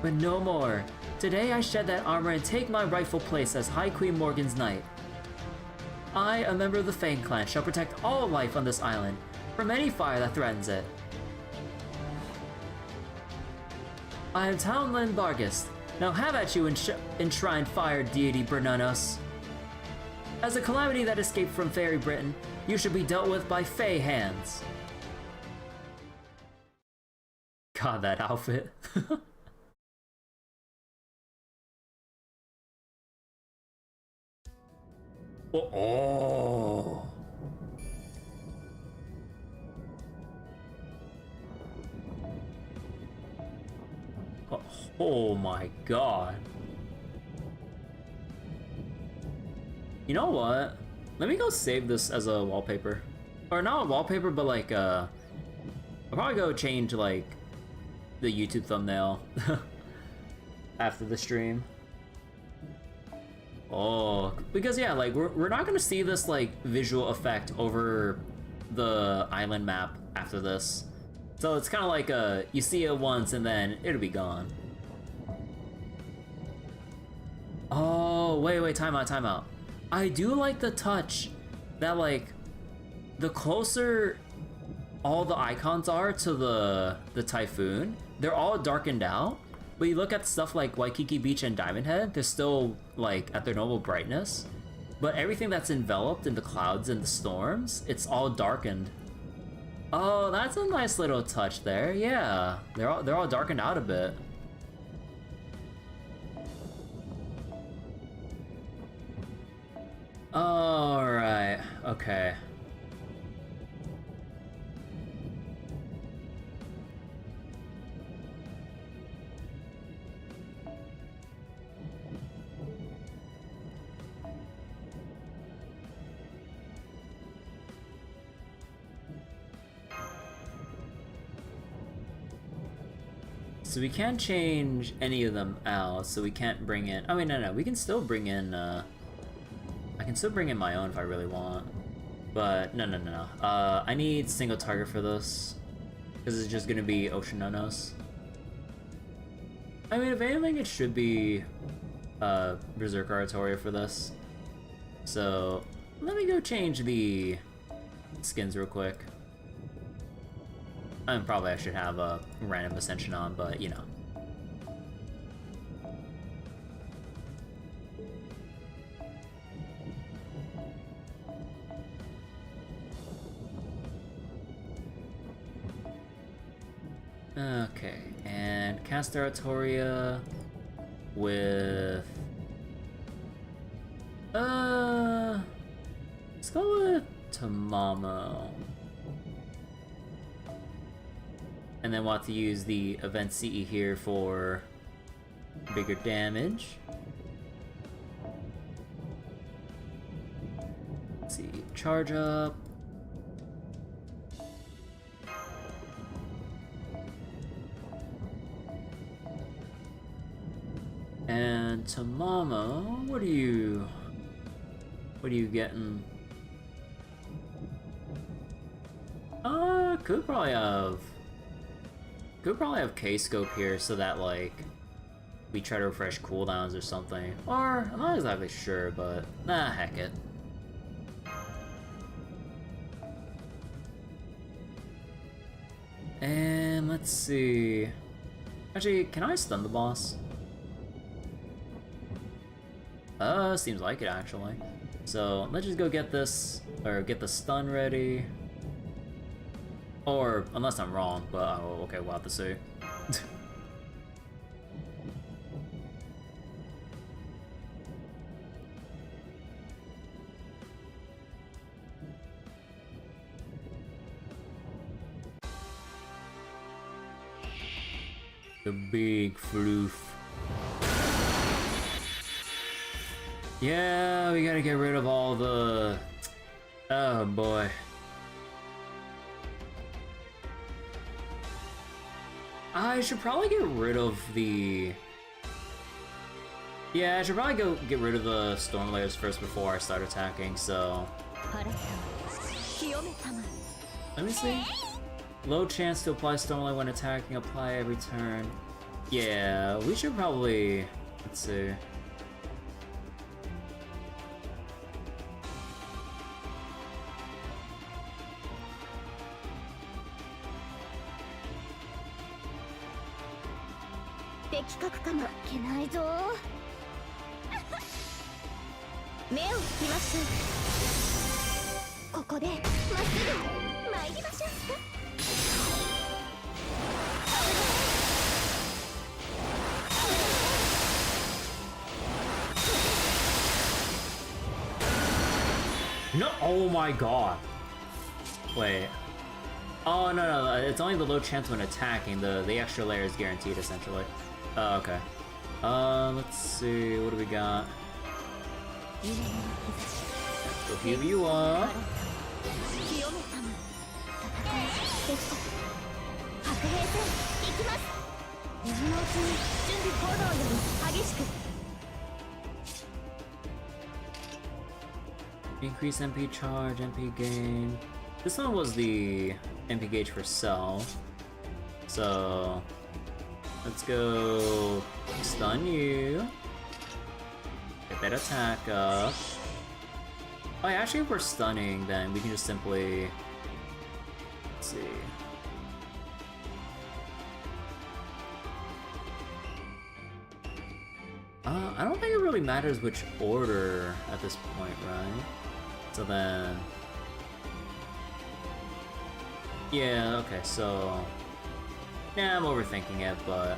But no more. Today I shed that armor and take my rightful place as High Queen Morgan's knight. I, a member of the Fang clan, shall protect all life on this island from any fire that threatens it. I am Tamlin Vargas. Now have at you, enshrined fire deity Bernanos. As a calamity that escaped from Fairy Britain, you should be dealt with by Fey hands. God, that outfit. Oh. Oh my god. You know what? Let me go save this as a wallpaper. Or not a wallpaper, but like I'll probably go change like the YouTube thumbnail after the stream. Oh, because yeah, like we're not gonna see this like visual effect over the island map after this. So it's kind of like you see it once and then it'll be gone. Oh, wait, time out. I do like the touch that like the closer all the icons are to the typhoon, they're all darkened out. But you look at stuff like Waikiki Beach and Diamond Head, they're still like at their normal brightness. But everything that's enveloped in the clouds and the storms, it's all darkened. Oh, that's a nice little touch there. Yeah, they're all darkened out a bit. All right. Okay. So we can't change any of them out, so we can't bring in... Oh wait, no, we can still bring in, I can still bring in my own if I really want. But, no. I need single target for this. Because it's just gonna be Ocean Nonos. I mean, if anything, it should be, Berserker Artoria for this. So, let me go change the skins real quick. I mean, probably I should have a random ascension on, but you know. Okay, and cast Artoria with let's go with Tamamo. And then want to use the event CE here for bigger damage. Let's see, charge up. And Tamamo, what are you getting? Could probably have K-scope here so that like we try to refresh cooldowns or something. Or I'm not exactly sure, but nah, heck it. And let's see. Actually, can I stun the boss? Seems like it actually. So let's just go get this, or get the stun ready. Or, unless I'm wrong, but oh, okay, we'll have to see. The big floof. Yeah, we gotta get rid of all the... Oh boy. I should probably get rid of the... Yeah, I should probably go get rid of the storm layers first before I start attacking, so... Let me see. Low chance to apply storm layer when attacking, apply every turn. Yeah, we should probably... Let's see. No, oh my god. Wait. Oh, no, it's only the low chance when attacking. The extra layer is guaranteed, essentially. Oh, okay. Let's see, what do we got? We'll heal you up. Increase MP charge, MP gain. This one was the MP gauge for Cell. So let's go stun you. Get that attack up. Oh, yeah, actually, if we're stunning, then we can just simply... Let's see. I don't think it really matters which order at this point, right? So then... Yeah, okay, so... Nah, I'm overthinking it, but...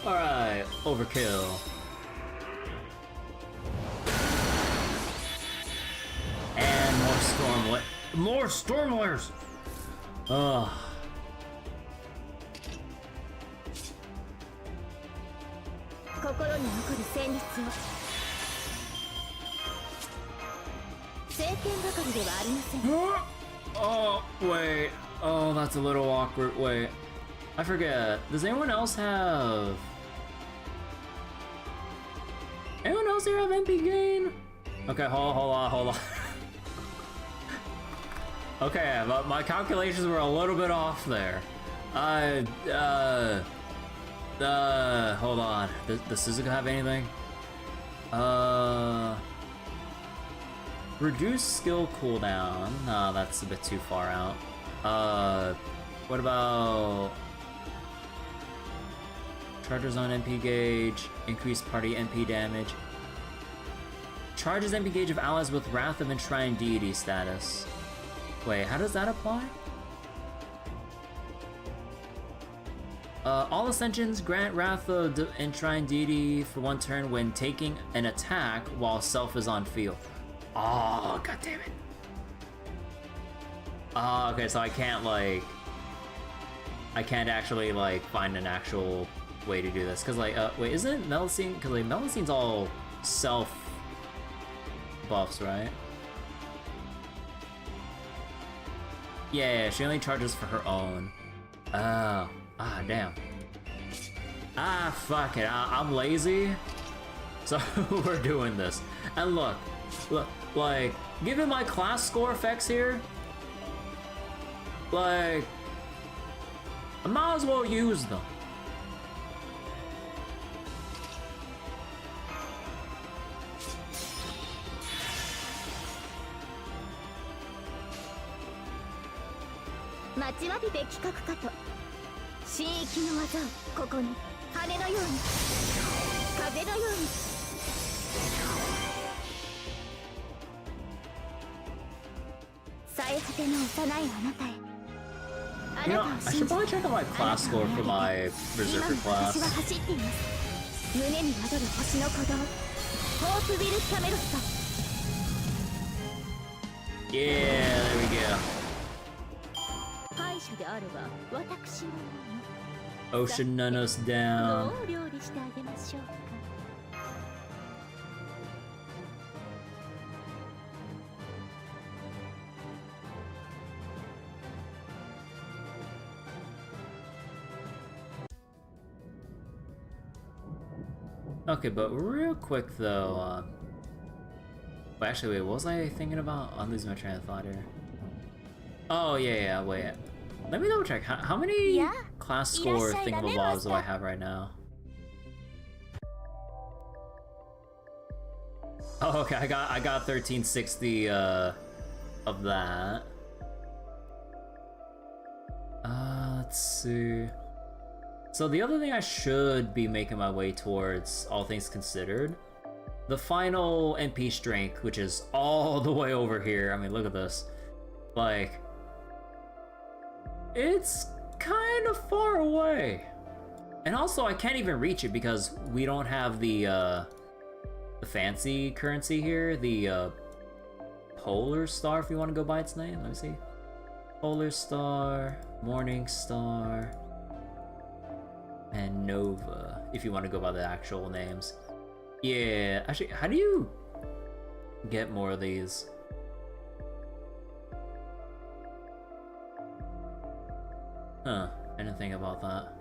Alright, overkill. And more stormlers! Ugh. Oh, wait. Oh, that's a little awkward. Wait. I forget. Does anyone else have... Anyone else here have MP gain? Okay, hold on. Okay, but my calculations were a little bit off there. Hold on. Does Suzuka have anything? Reduce skill cooldown. No, that's a bit too far out. What about... Charger zone MP gauge, increase party MP damage. Charges MP gauge of allies with Wrath of Enshrined Deity status. Wait, how does that apply? All Ascensions grant Wrath of Enshrined Deity for 1 turn when taking an attack while self is on field. Oh, god damn it. Oh, okay, so I can't, like... I can't actually, like, find an actual way to do this. Because, like, wait, isn't Melusine... Because, like, Melusine's all self buffs, right? Yeah, she only charges for her own. Oh. Ah, damn. Ah, fuck it. I'm lazy. So, we're doing this. And look, like, given my class score effects here, like, I might as well use them. You know, I should probably check out my class score for my Berserker class. Yeah, there we go. Ocean none us down. Okay, but real quick though, actually, wait, what was I thinking about? I'm losing my train of thought here. Oh, yeah, wait. Let me double check. How many class score thingamabobs do I have right now? Oh, okay, I got 1360 of that. Let's see. So the other thing I should be making my way towards, all things considered, the final MP strength, which is all the way over here. I mean, look at this. Like, it's kind of far away. And also, I can't even reach it because we don't have the fancy currency here. The Polar Star, if you want to go by its name. Let me see. Polar Star, Morning Star, and Nova, if you want to go by the actual names. Yeah, actually, how do you get more of these? Huh, I didn't think about that.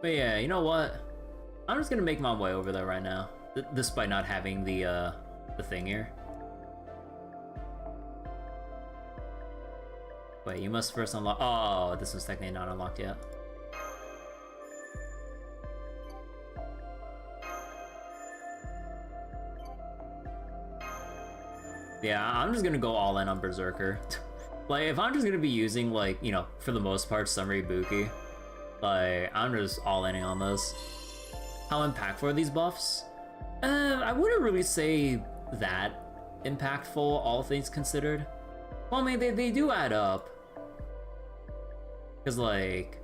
But yeah, you know what? I'm just gonna make my way over there right now, despite not having the thing here. Wait, you must first unlock. Oh, this was technically not unlocked yet. Yeah, I'm just gonna go all in on Berserker. Like, if I'm just gonna be using, like, you know, for the most part, Summary Buki, like, I'm just all in on this. How impactful are these buffs? I wouldn't really say that impactful, all things considered. Well, I mean, they do add up. Because, like,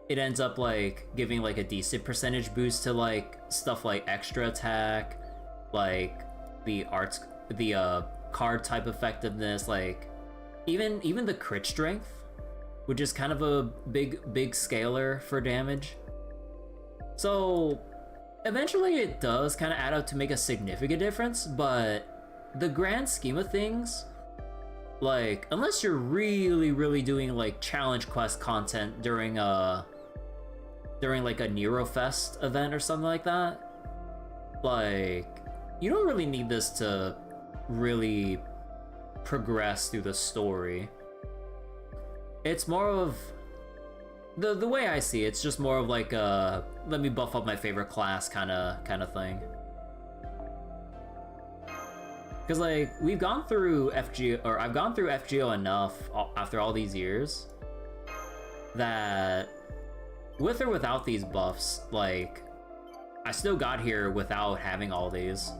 it ends up, like, giving, like, a decent percentage boost to, like, stuff like extra attack, like, the card type effectiveness, like, even the crit strength, which is kind of a big scaler for damage. So, eventually it does kind of add up to make a significant difference, but the grand scheme of things, like, unless you're really doing, like, challenge quest content during like a Nero Fest event or something like that, like, you don't really need this to really progress through the story. It's more of the way I see it, it's just more of like a let me buff up my favorite class kind of thing. Because like we've gone through FGO, or I've gone through FGO enough after all these years that with or without these buffs, like I still got here without having all these.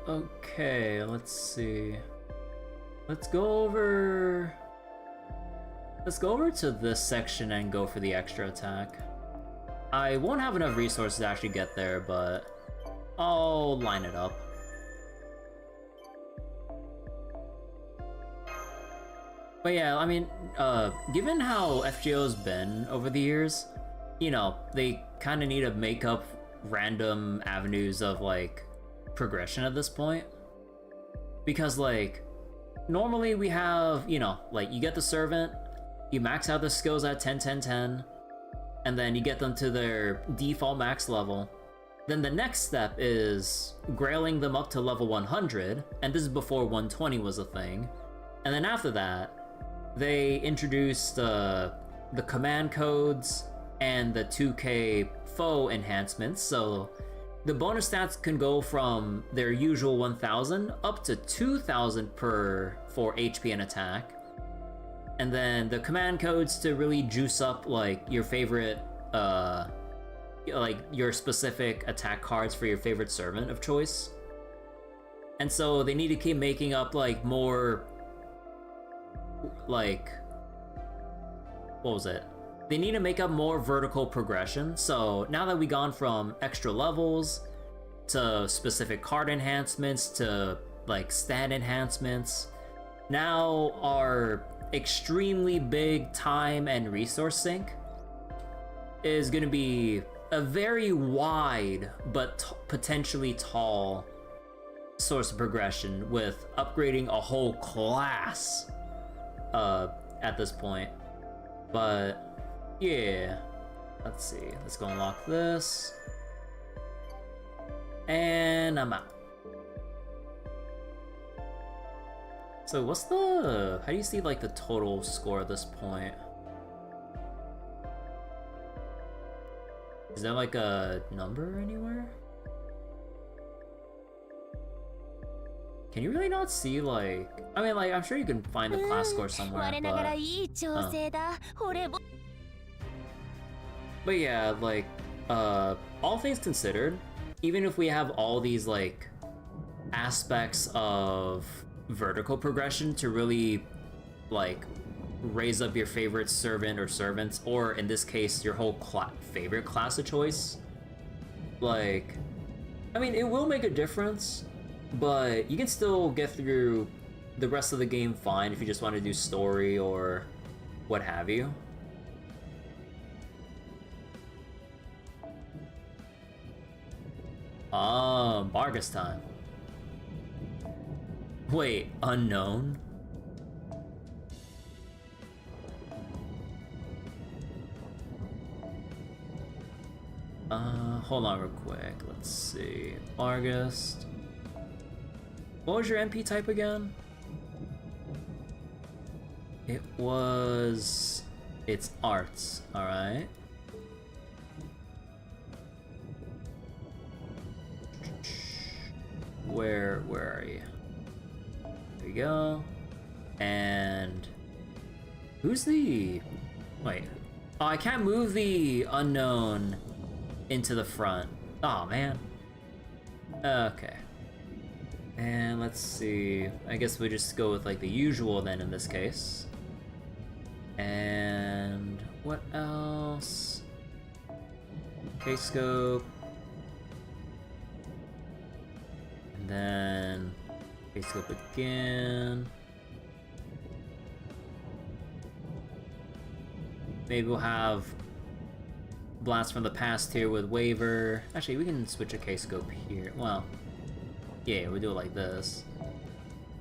Okay, let's see. Let's go over to this section and go for the extra attack. I won't have enough resources to actually get there, but I'll line it up. But yeah, I mean, given how FGO's been over the years, you know, they kind of need to make up random avenues of, like, progression at this point. Because, like, normally we have, you know, like, you get the Servant, you max out the skills at 10, 10, 10, and then you get them to their default max level. Then the next step is grailing them up to level 100, and this is before 120 was a thing. And then after that, they introduced the command codes and the 2K foe enhancements, so the bonus stats can go from their usual 1000 up to 2000 for HP and attack. And then the command codes to really juice up like your favorite, like your specific attack cards for your favorite servant of choice. And so they need to keep making up like more, like, what was it? They need to make up more vertical progression. So now that we've gone from extra levels to specific card enhancements to like stat enhancements, now our extremely big time and resource sink is going to be a very wide but potentially tall source of progression with upgrading a whole class at this point. But yeah, let's see, let's go unlock this, and I'm out. So what's the, how do you see like the total score at this point? Is there like a number anywhere? Can you really not see like, I mean like I'm sure you can find the class score somewhere, but yeah, like all things considered, even if we have all these like aspects of vertical progression to really like raise up your favorite servant or servants, or in this case your whole favorite class of choice, like, I mean it will make a difference, but you can still get through the rest of the game fine if you just want to do story or what have you. Vargas time. Wait, unknown? Hold on real quick. Let's see. Vargas. What was your MP type again? It was... It's arts, alright. Where are you? There we go. And... Who's the... Wait. Oh, I can't move the unknown into the front. Oh, man. Okay. And let's see. I guess we just go with like the usual then in this case. And What else? K-scope. And then K-scope again. Maybe we'll have Blast from the Past here with Waver. Actually, we can switch a K-scope here. Well, yeah, we'll do it like this.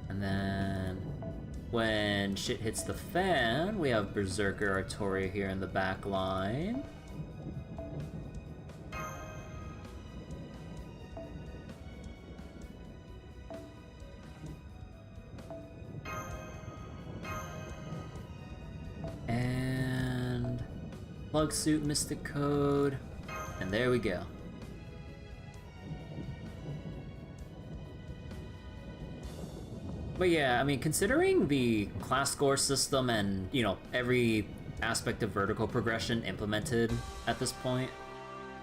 And then when shit hits the fan, we have Berserker Artoria here in the back line. And Plug Suit Mystic Code. And there we go. But yeah, I mean, considering the class score system and, you know, every aspect of vertical progression implemented at this point,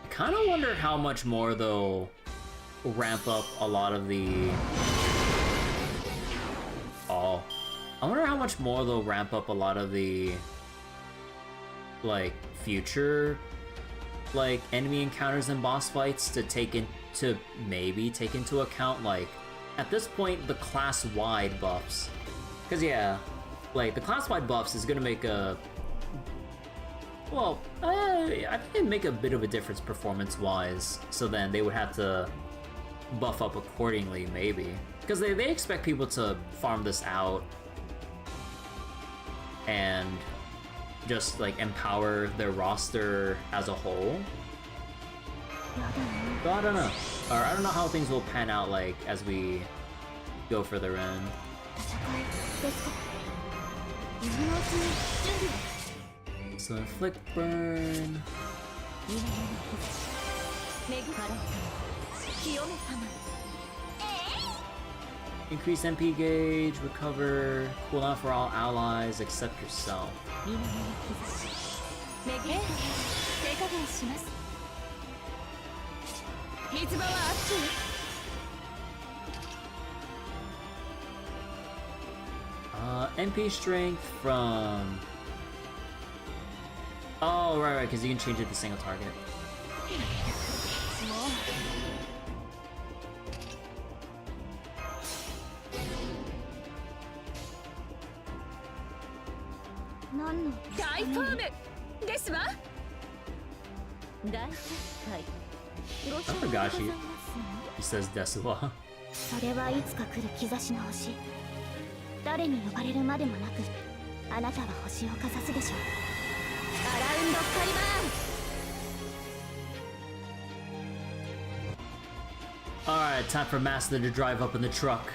I kind of wonder how much more they'll ramp up a lot of the... Oh. I wonder how much more they'll ramp up a lot of the, like, future, like, enemy encounters and boss fights to maybe take into account, like, at this point, the class-wide buffs. Because, yeah, like, the class-wide buffs is gonna make a... Well, I think it'd make a bit of a difference performance-wise, so then they would have to buff up accordingly, maybe. Because they expect people to farm this out and just, like, empower their roster as a whole. But I don't know. Or I don't know how things will pan out, like, as we go further in. So Inflict Burn. Increase MP gauge, recover, cooldown for all allies except yourself. MP strength from... Oh, right, because you can change it to single target. I forgot she says Desuwa. それはいつか来る兆しの星。誰に呼ばれるまでもなく、あなたは星をかざすでしょう。アラウンドカリバーン。 Alright, time for Master to drive up in the truck.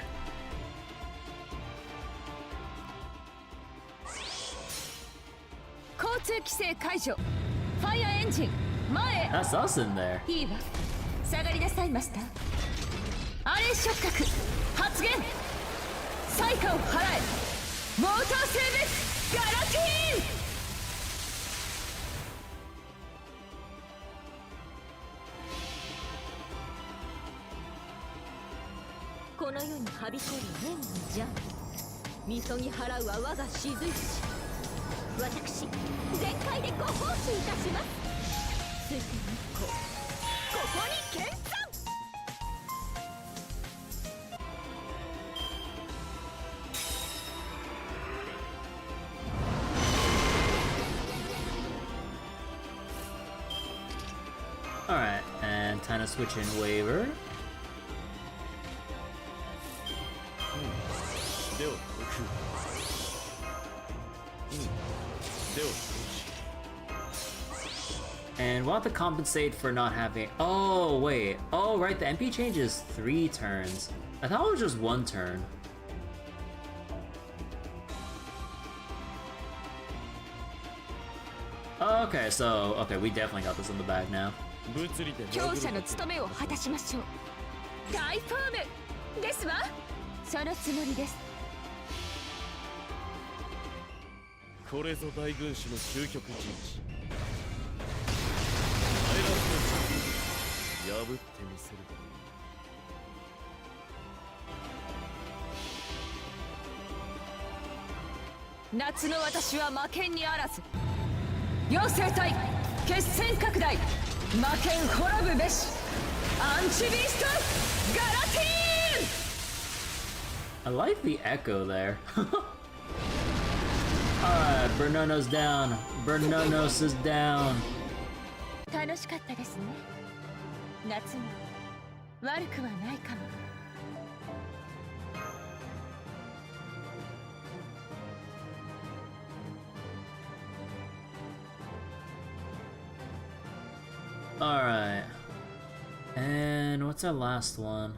That's us in there. いいわ。下がりなさいました。あれ触覚発言。災禍を払え。モーター性別ガラティーン。この世にはびこる念の邪みそぎ払うは我が雫師。私全開でご奉仕いたします。水天日光ここに見参。Alright, and time to switch in Waver. And we'll have to compensate for not having... Oh, wait. Oh, right, the MP changes 3 turns. I thought it was just 1 turn. Okay, so... Okay, we definitely got this in the bag now. 強者の務めを果たしましょう。大フォームですわ。そのつもりです。これぞ大軍師の究極陣地。破ってみせる。夏の私は魔剣にあらず。妖精体決戦拡大魔剣滅ぶべしアンチビーストガラティーン I like the echo there. Alright, Bernono's down. Bernonos is down. 楽しかったですね。夏も悪くはないかも。Alright. And what's our last one?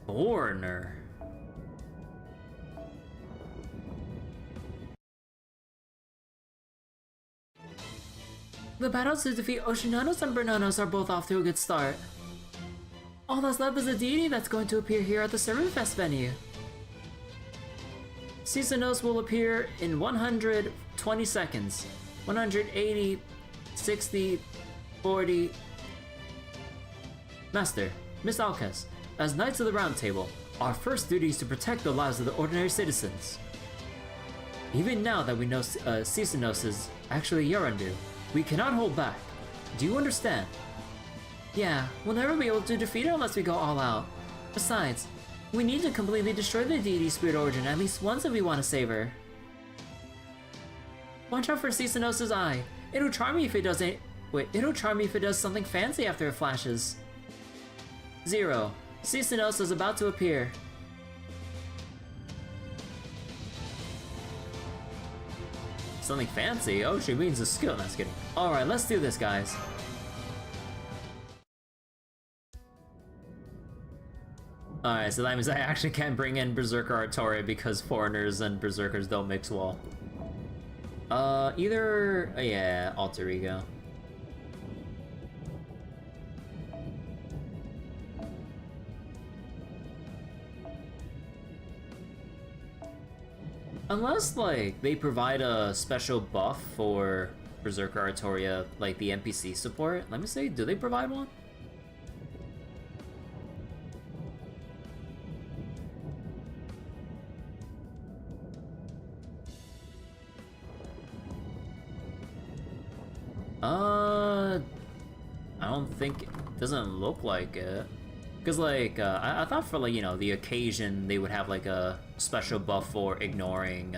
Foreigner. The battles to defeat Oceananos and Bernanos are both off to a good start. All that's left is a deity that's going to appear here at the ServantFes venue. Seasonos will appear in 120 seconds. 180, 60, 40... Master, Miss Alkes, as Knights of the Round Table, our first duty is to protect the lives of the ordinary citizens. Even now that we know Seasonos is actually Yaraändoo, we cannot hold back. Do you understand? Yeah, we'll never be able to defeat her unless we go all out. Besides, we need to completely destroy the deity's spirit origin at least once if we want to save her. Watch out for Seasonos' eye. It'll charm me if it doesn't. Wait, it'll charm me if it does something fancy after it flashes. 0. Seasonos is about to appear. Something fancy? Oh, she means a skill. That's kidding. Alright, let's do this, guys. Alright, so that means I actually can't bring in Berserker Artoria because foreigners and Berserkers don't mix well. Yeah, Alter Ego. Unless, like, they provide a special buff for Berserker Artoria, like the NPC support. Let me see, do they provide one? I don't think it doesn't look like it. Because, like, I thought for, like, you know, the occasion they would have, like, a special buff for ignoring,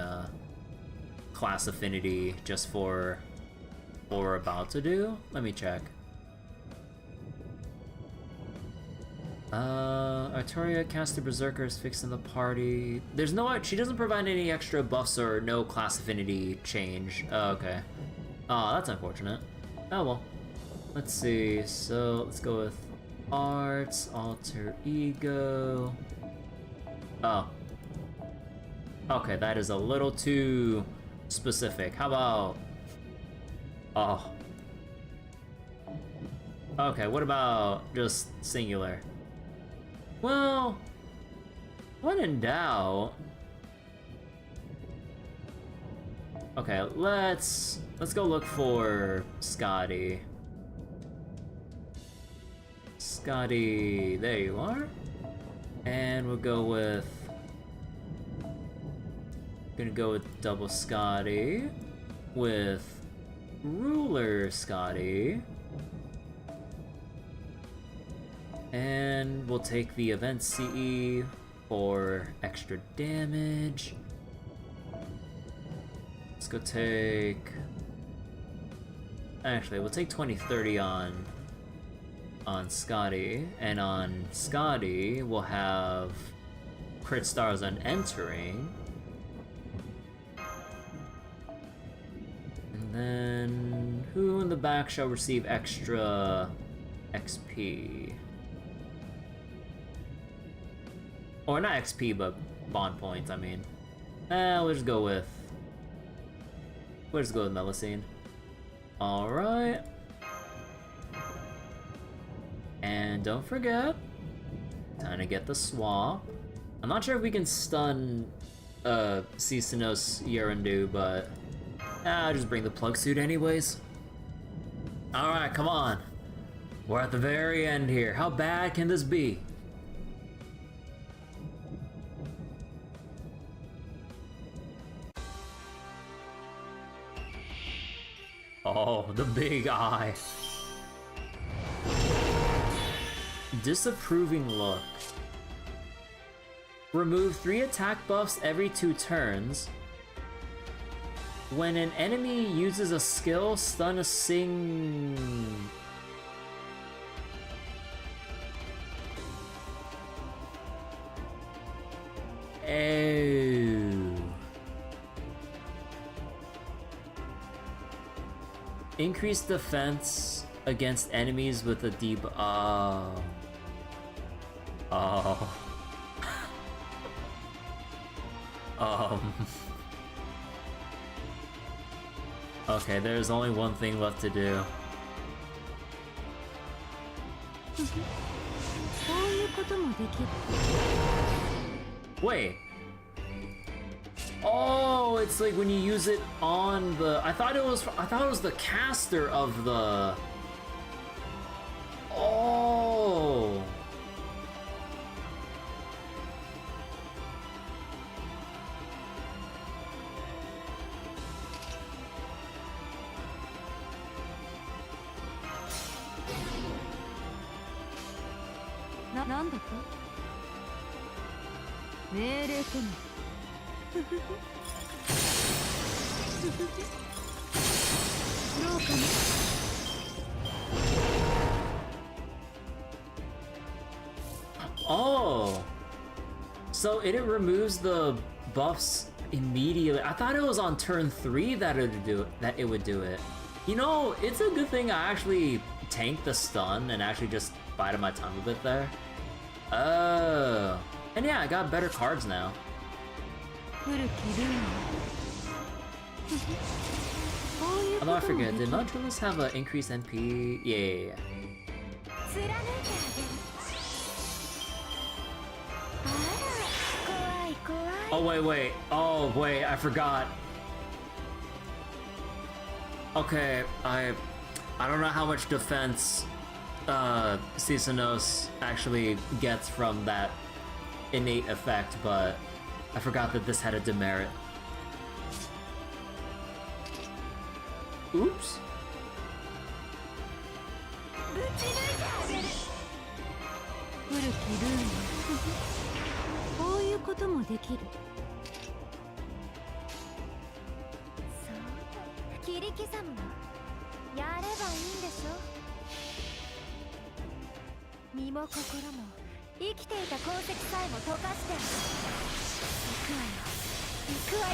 class affinity just for what we're about to do. Let me check. Artoria, caster Berserkers fixed in the party. There's no, she doesn't provide any extra buffs or no class affinity change. Oh, okay. Oh, that's unfortunate. Oh well. Let's see, so let's go with Arts, Alter Ego. Oh. Okay, that is a little too specific. How about... Oh. Okay, what about just singular? Well, when in doubt... Okay, let's go look for Scotty. Scotty, there you are. And we'll go with... Gonna go with double Scotty. With ruler Scotty. And we'll take the event CE for extra damage. Let's go take... Actually, we'll take 20-30 on Scotty, and on Scotty we'll have crit stars on entering. And then who in the back shall receive extra XP? Or not XP, but bond points, I mean. We'll just go with Melusine. Alright. And don't forget, time to get the swap. I'm not sure if we can stun Seasonos Yaraändoo, but I'll just bring the plug suit anyways. Alright, come on. We're at the very end here. How bad can this be? Oh, the big eye. Disapproving look. Remove 3 attack buffs every 2 turns. When an enemy uses a skill, stun a sing... Oh. Increase defense against enemies with a deep... Oh. Oh. Okay, there's only one thing left to do. Wait. Oh, it's like when you use it on the... I thought it was the caster of the... Oh. Oh, so it removes the buffs immediately. I thought it was on turn 3 that it would do it. You know, it's a good thing I actually tanked the stun and actually just bided my time a bit there. Oh, and yeah, I got better cards now. Although I forget, did Nautilus have an increased NP? Yeah. Oh wait. Oh wait, I forgot. Okay, I don't know how much defense Cisanos actually gets from that innate effect, but I forgot that this had a demerit. Oops.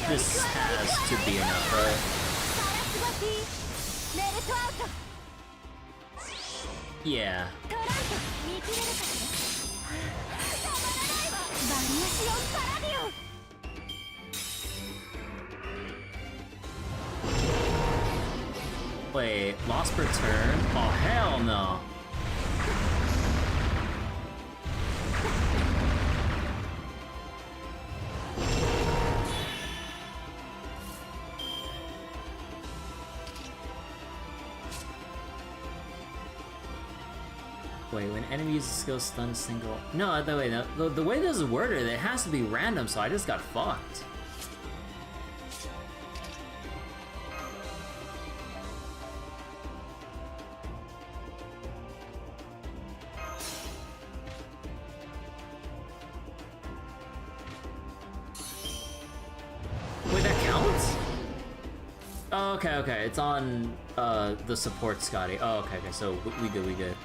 This has to be enough, right? Yeah. Wait, lost per turn? Oh, hell no. Wait, when enemy uses skill stun single... No, the way the way this is worded, it has to be random, so I just got fucked. Wait, that counts? Oh, okay, it's on the support Scotty. Oh, okay, so we good.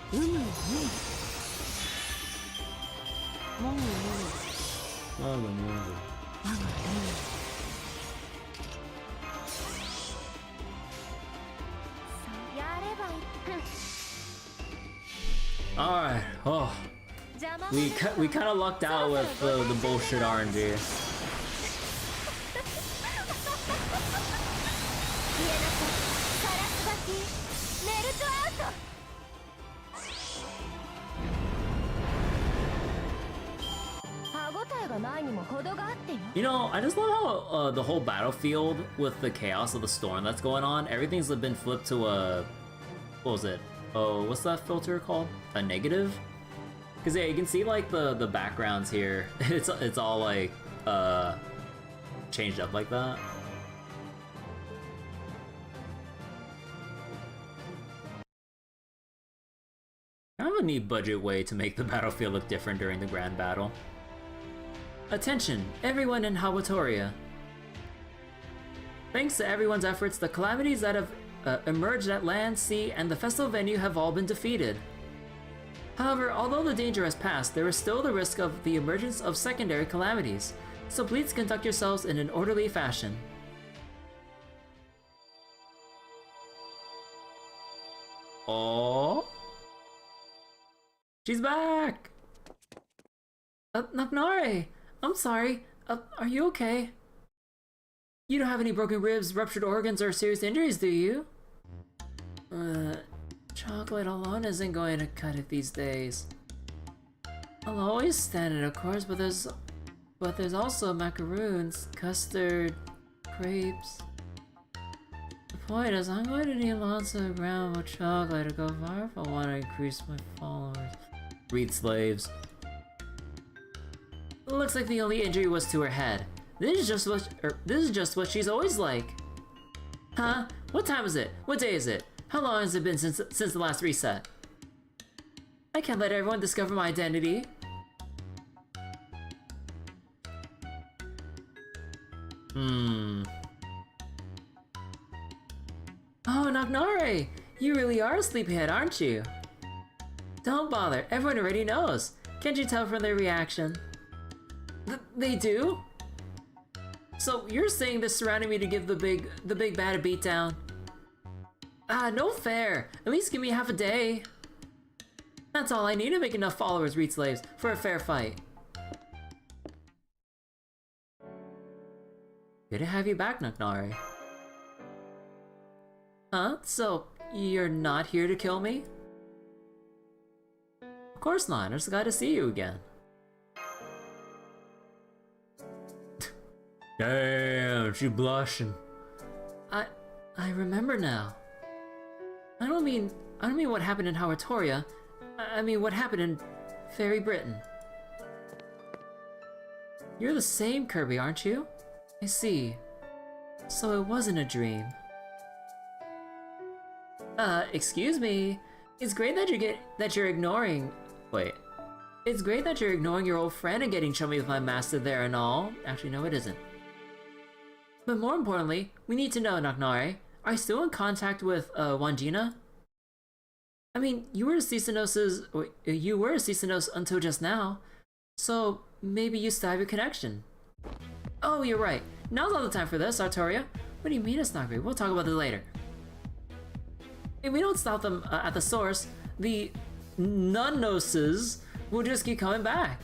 Alright, oh. We kind of lucked out with the bullshit RNG. You know, I just love how the whole battlefield with the chaos of the storm that's going on, everything's been flipped to a... What was it? Oh, what's that filter called? A negative? Because yeah, you can see like the backgrounds here. It's all like changed up like that. a neat budget way to make the battlefield look different during the grand battle. Attention, everyone in Hawatoria. Thanks to everyone's efforts, the calamities that have emerged at land, sea, and the festival venue have all been defeated. However, although the danger has passed, there is still the risk of the emergence of secondary calamities, so please conduct yourselves in an orderly fashion. Oh, she's back! Nagnare! I'm sorry. Are you okay? You don't have any broken ribs, ruptured organs, or serious injuries, do you? Chocolate alone isn't going to cut it these days. I'll always stand it, of course, but there's also macaroons, custard, crepes. The point is, I'm going to need lots of grams of chocolate to go far if I want to increase my followers. Read slaves. Looks like the only injury was to her head. This is just what she's always like. Huh? What time is it? What day is it? How long has it been since the last reset? I can't let everyone discover my identity. Oh, Nagnare! You really are a sleepyhead, aren't you? Don't bother, everyone already knows. Can't you tell from their reaction? They do? So you're saying this surrounding me to give the big bad a beatdown? Ah, no fair. At least give me half a day. That's all I need to make enough followers, Reed Slaves, for a fair fight. Good to have you back, Nagnare. Huh? So, you're not here to kill me? Of course not, I'm just glad to see you again. Damn, she blushing. I remember now. I don't mean what happened in Hawatoria. I mean what happened in Fairy Britain. You're the same Kirby, aren't you? I see. So it wasn't a dream. Excuse me. It's great that you're ignoring. Wait. It's great that you're ignoring your old friend and getting chummy with my master there and all. Actually, no, it isn't. But more importantly, we need to know, Nagnare. Are you still in contact with Wangina? I mean, you were Cisanos until just now, so maybe you still have your connection. Oh, you're right. Now's not the time for this, Artoria. What do you mean it's not great? We'll talk about this later. If we don't stop them at the source, the Nunoses will just keep coming back.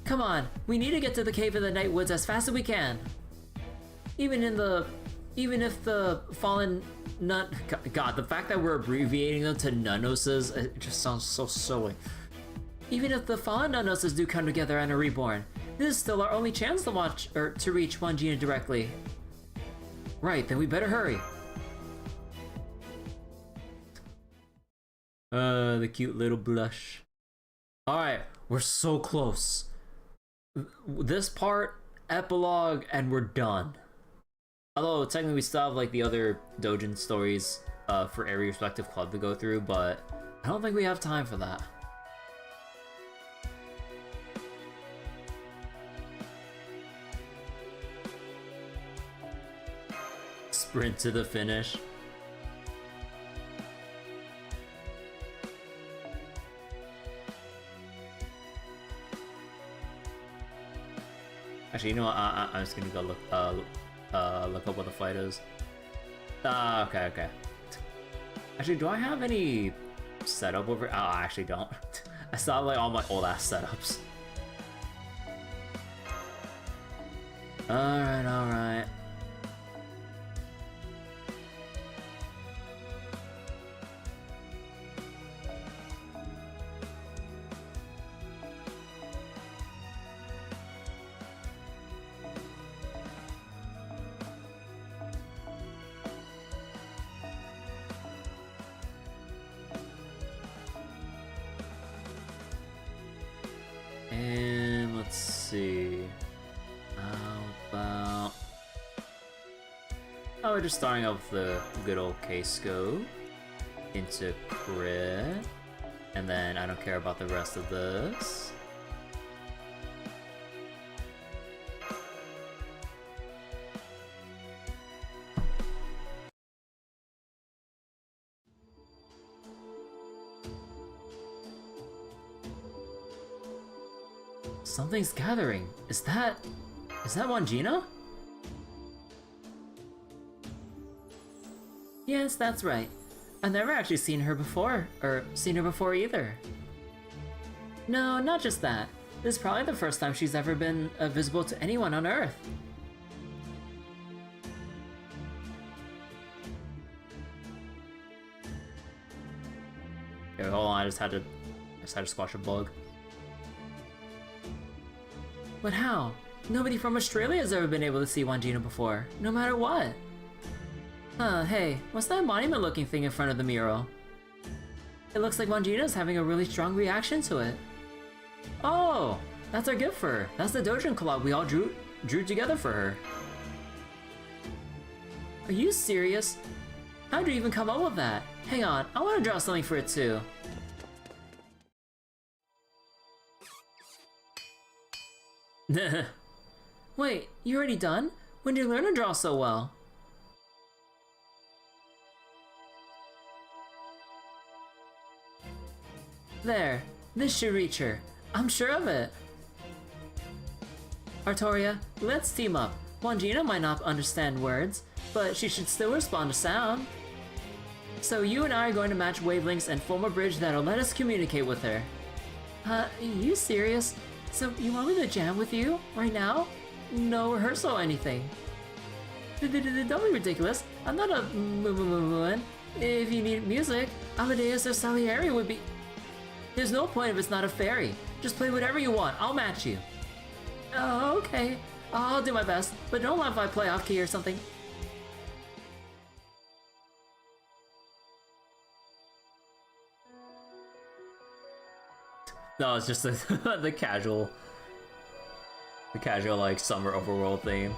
Come on, we need to get to the cave in the night woods as fast as we can. Even if the fallen nun, God, the fact that we're abbreviating them to Nunoses, it just sounds so silly. Even if the fallen Nunoses do come together and are reborn, this is still our only chance to reach Wangina directly. Right, then we better hurry. The cute little blush. Alright, we're so close. This part, epilogue, and we're done. Although, technically we still have like the other Dojin stories for every respective club to go through, but I don't think we have time for that. Sprint to the finish. Actually, you know what? I'm just gonna go look up what the fight is. Okay. Actually, do I have any setup over? Oh, I actually don't. I still have like all my old ass setups. Alright. And let's see. How about... Oh, we're just starting off with the good old K-Scope into crit. And then I don't care about the rest of this. Something's gathering. Is that Wangina? Yes, that's right. I've never actually seen her before either. No, not just that. This is probably the first time she's ever been visible to anyone on Earth. Okay, hold on, I just had to squash a bug. But how? Nobody from Australia has ever been able to see Wangina before, no matter what. Hey, what's that monument-looking thing in front of the mural? It looks like Wangina's having a really strong reaction to it. Oh, that's our gift for her. That's the Dojin collab we all drew together for her. Are you serious? How'd you even come up with that? Hang on, I want to draw something for it too. Wait, you already done? When did you learn to draw so well? There, this should reach her. I'm sure of it. Artoria, let's team up. Wangina might not understand words, but she should still respond to sound. So you and I are going to match wavelengths and form a bridge that'll let us communicate with her. You serious? So you want me to jam with you right now? No rehearsal or anything. Don't be ridiculous. I'm not a moo. If you need music, Amadeus or Salieri would be... There's no point if it's not a fairy. Just play whatever you want. I'll match you. Oh, okay. I'll do my best, but don't laugh if I play off key or something. No, it's just the casual like summer overworld theme.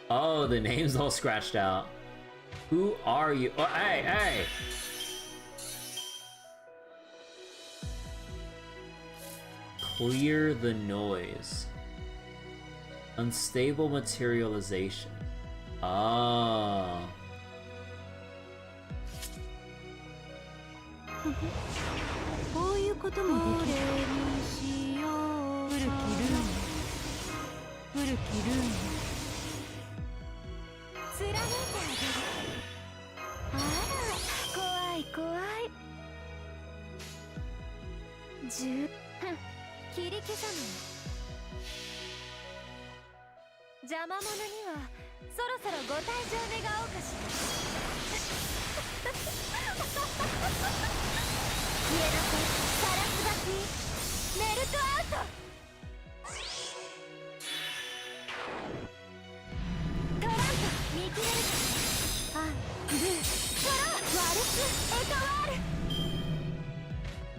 Oh, the name's all scratched out. Who are you? Oh, hey! Clear the noise. Unstable materialization. Ah.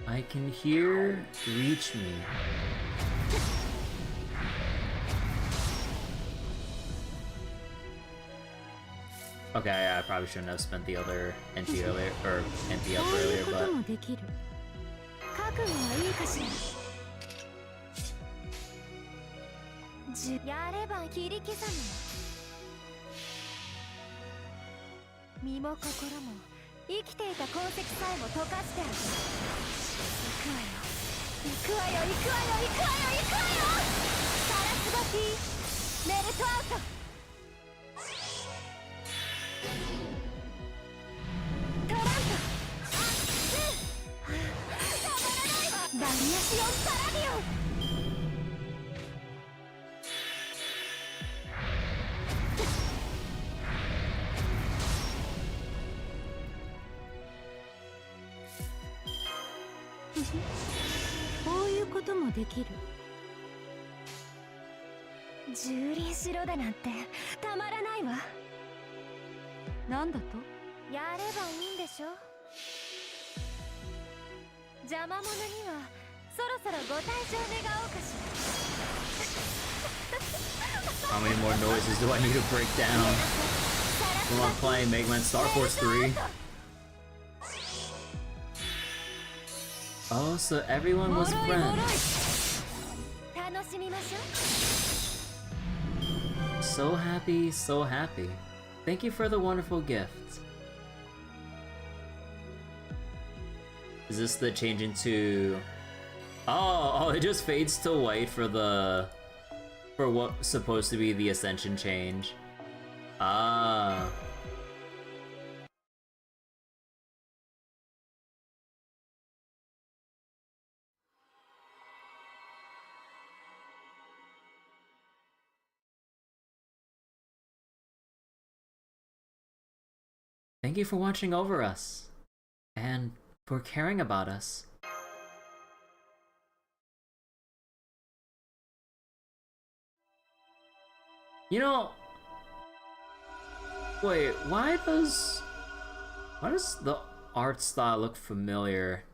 I can hear reach me. Okay, I probably shouldn't have spent the other NP earlier, or NP up earlier, but... なんだと？やればいいんでしょ。邪魔者にはそろそろご退場願おうかしら。 How many more noises do I need to break down while I'm playing Mega Man Star Force 3? Oh, so everyone was friends. 楽しみましょう。 So happy, so happy. Thank you for the wonderful gift. Is this the change into... Oh, it just fades to white for what's supposed to be the ascension change. Ah. Thank you for watching over us, and for caring about us. You know, wait, why does the art style look familiar?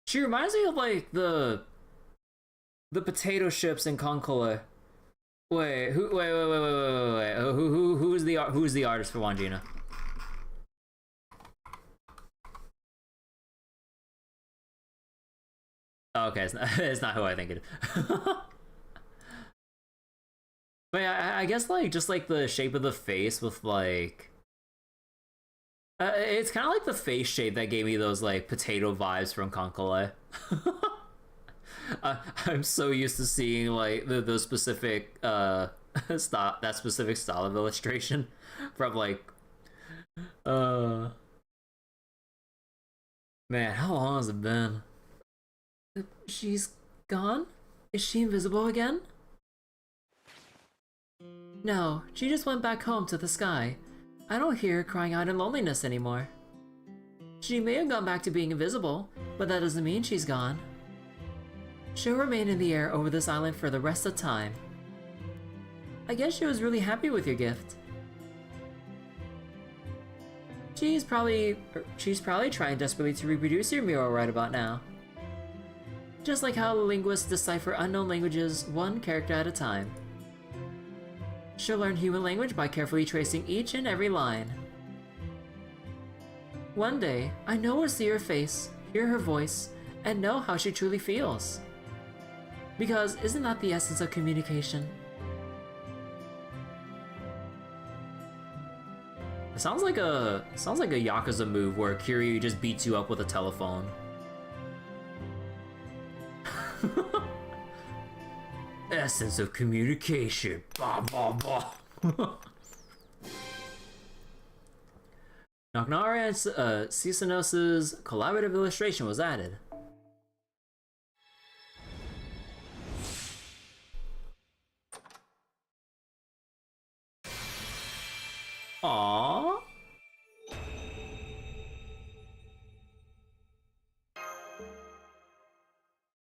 She reminds me of like the potato ships in Concola. Wait, wait. Who's the artist for Wangina? Oh, okay, it's not who I think it is. But yeah, I guess like just like the shape of the face with like it's kind of like the face shape that gave me those like potato vibes from Concola. I'm so used to seeing like the specific style, that specific style of illustration from like man, how long has it been? She's gone? Is she invisible again? No, she just went back home to the sky. I don't hear her crying out in loneliness anymore. She may have gone back to being invisible, but that doesn't mean she's gone. She'll remain in the air over this island for the rest of time. I guess she was really happy with your gift. She's probably trying desperately to reproduce your mural right about now. Just like how linguists decipher unknown languages one character at a time. She'll learn human language by carefully tracing each and every line. One day, I know we'll see her face, hear her voice, and know how she truly feels. Because isn't that the essence of communication? It sounds like a Yakuza move where Kiryu just beats you up with a telephone. Essence of communication. Blah blah blah. Knocknara and Cisanos's collaborative illustration was added. Aww.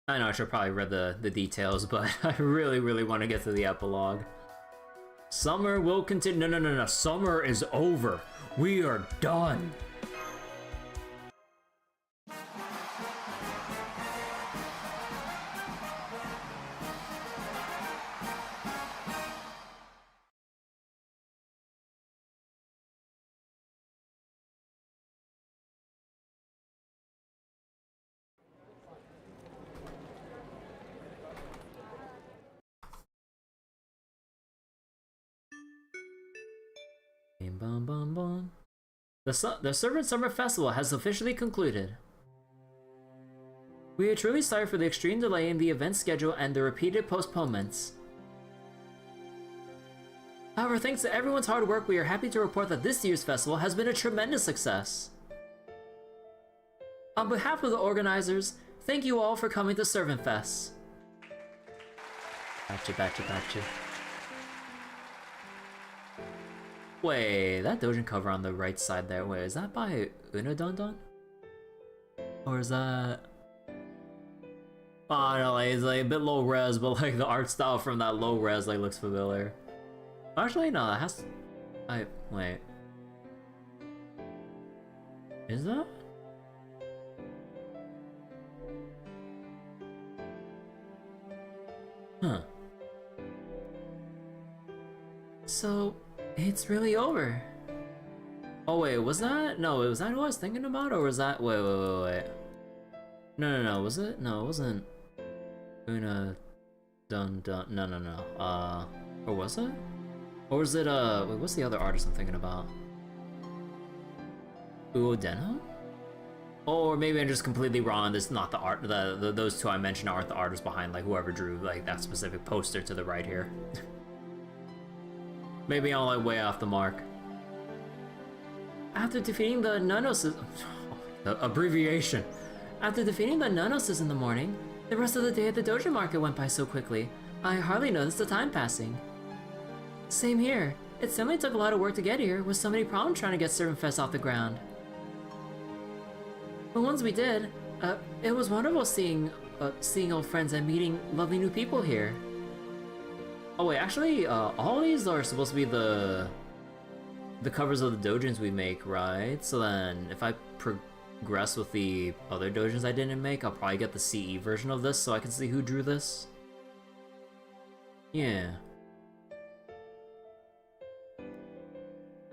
I know I should probably read the details, but I really want to get to the epilogue. Summer will continue. No. Summer is over. We are done. The Servant Summer Festival has officially concluded. We are truly sorry for the extreme delay in the event schedule and the repeated postponements. However, thanks to everyone's hard work, we are happy to report that this year's festival has been a tremendous success. On behalf of the organizers, thank you all for coming to ServantFes. Gotcha. Wait, that doujin cover on the right side there, wait, is that by Unadondon? Or is that... Oh no, like, it's like a bit low res, but like the art style from that low res like looks familiar. Actually, no, that has... wait. Is that? Huh. So, it's really over. Oh wait, was that? No, was that who I was thinking about, or was that? Wait. No, was it? No, it wasn't. Una, dun. No. Or was it? Or was it? Wait, what's the other artist I'm thinking about? Uodeno? Or maybe I'm just completely wrong. This is not the art. Those two I mentioned aren't the artists behind like whoever drew like that specific poster to the right here. Maybe I'm like way off the mark. After defeating the Nanosis... The abbreviation. After defeating the Nanosis in the morning, the rest of the day at the dojo market went by so quickly, I hardly noticed the time passing. Same here. It certainly took a lot of work to get here, with so many problems trying to get ServantFes off the ground. But once we did, it was wonderful seeing old friends and meeting lovely new people here. Oh wait, actually, all these are supposed to be the covers of the dojins we make, right? So then, if I progress with the other dojins I didn't make, I'll probably get the CE version of this so I can see who drew this. Yeah.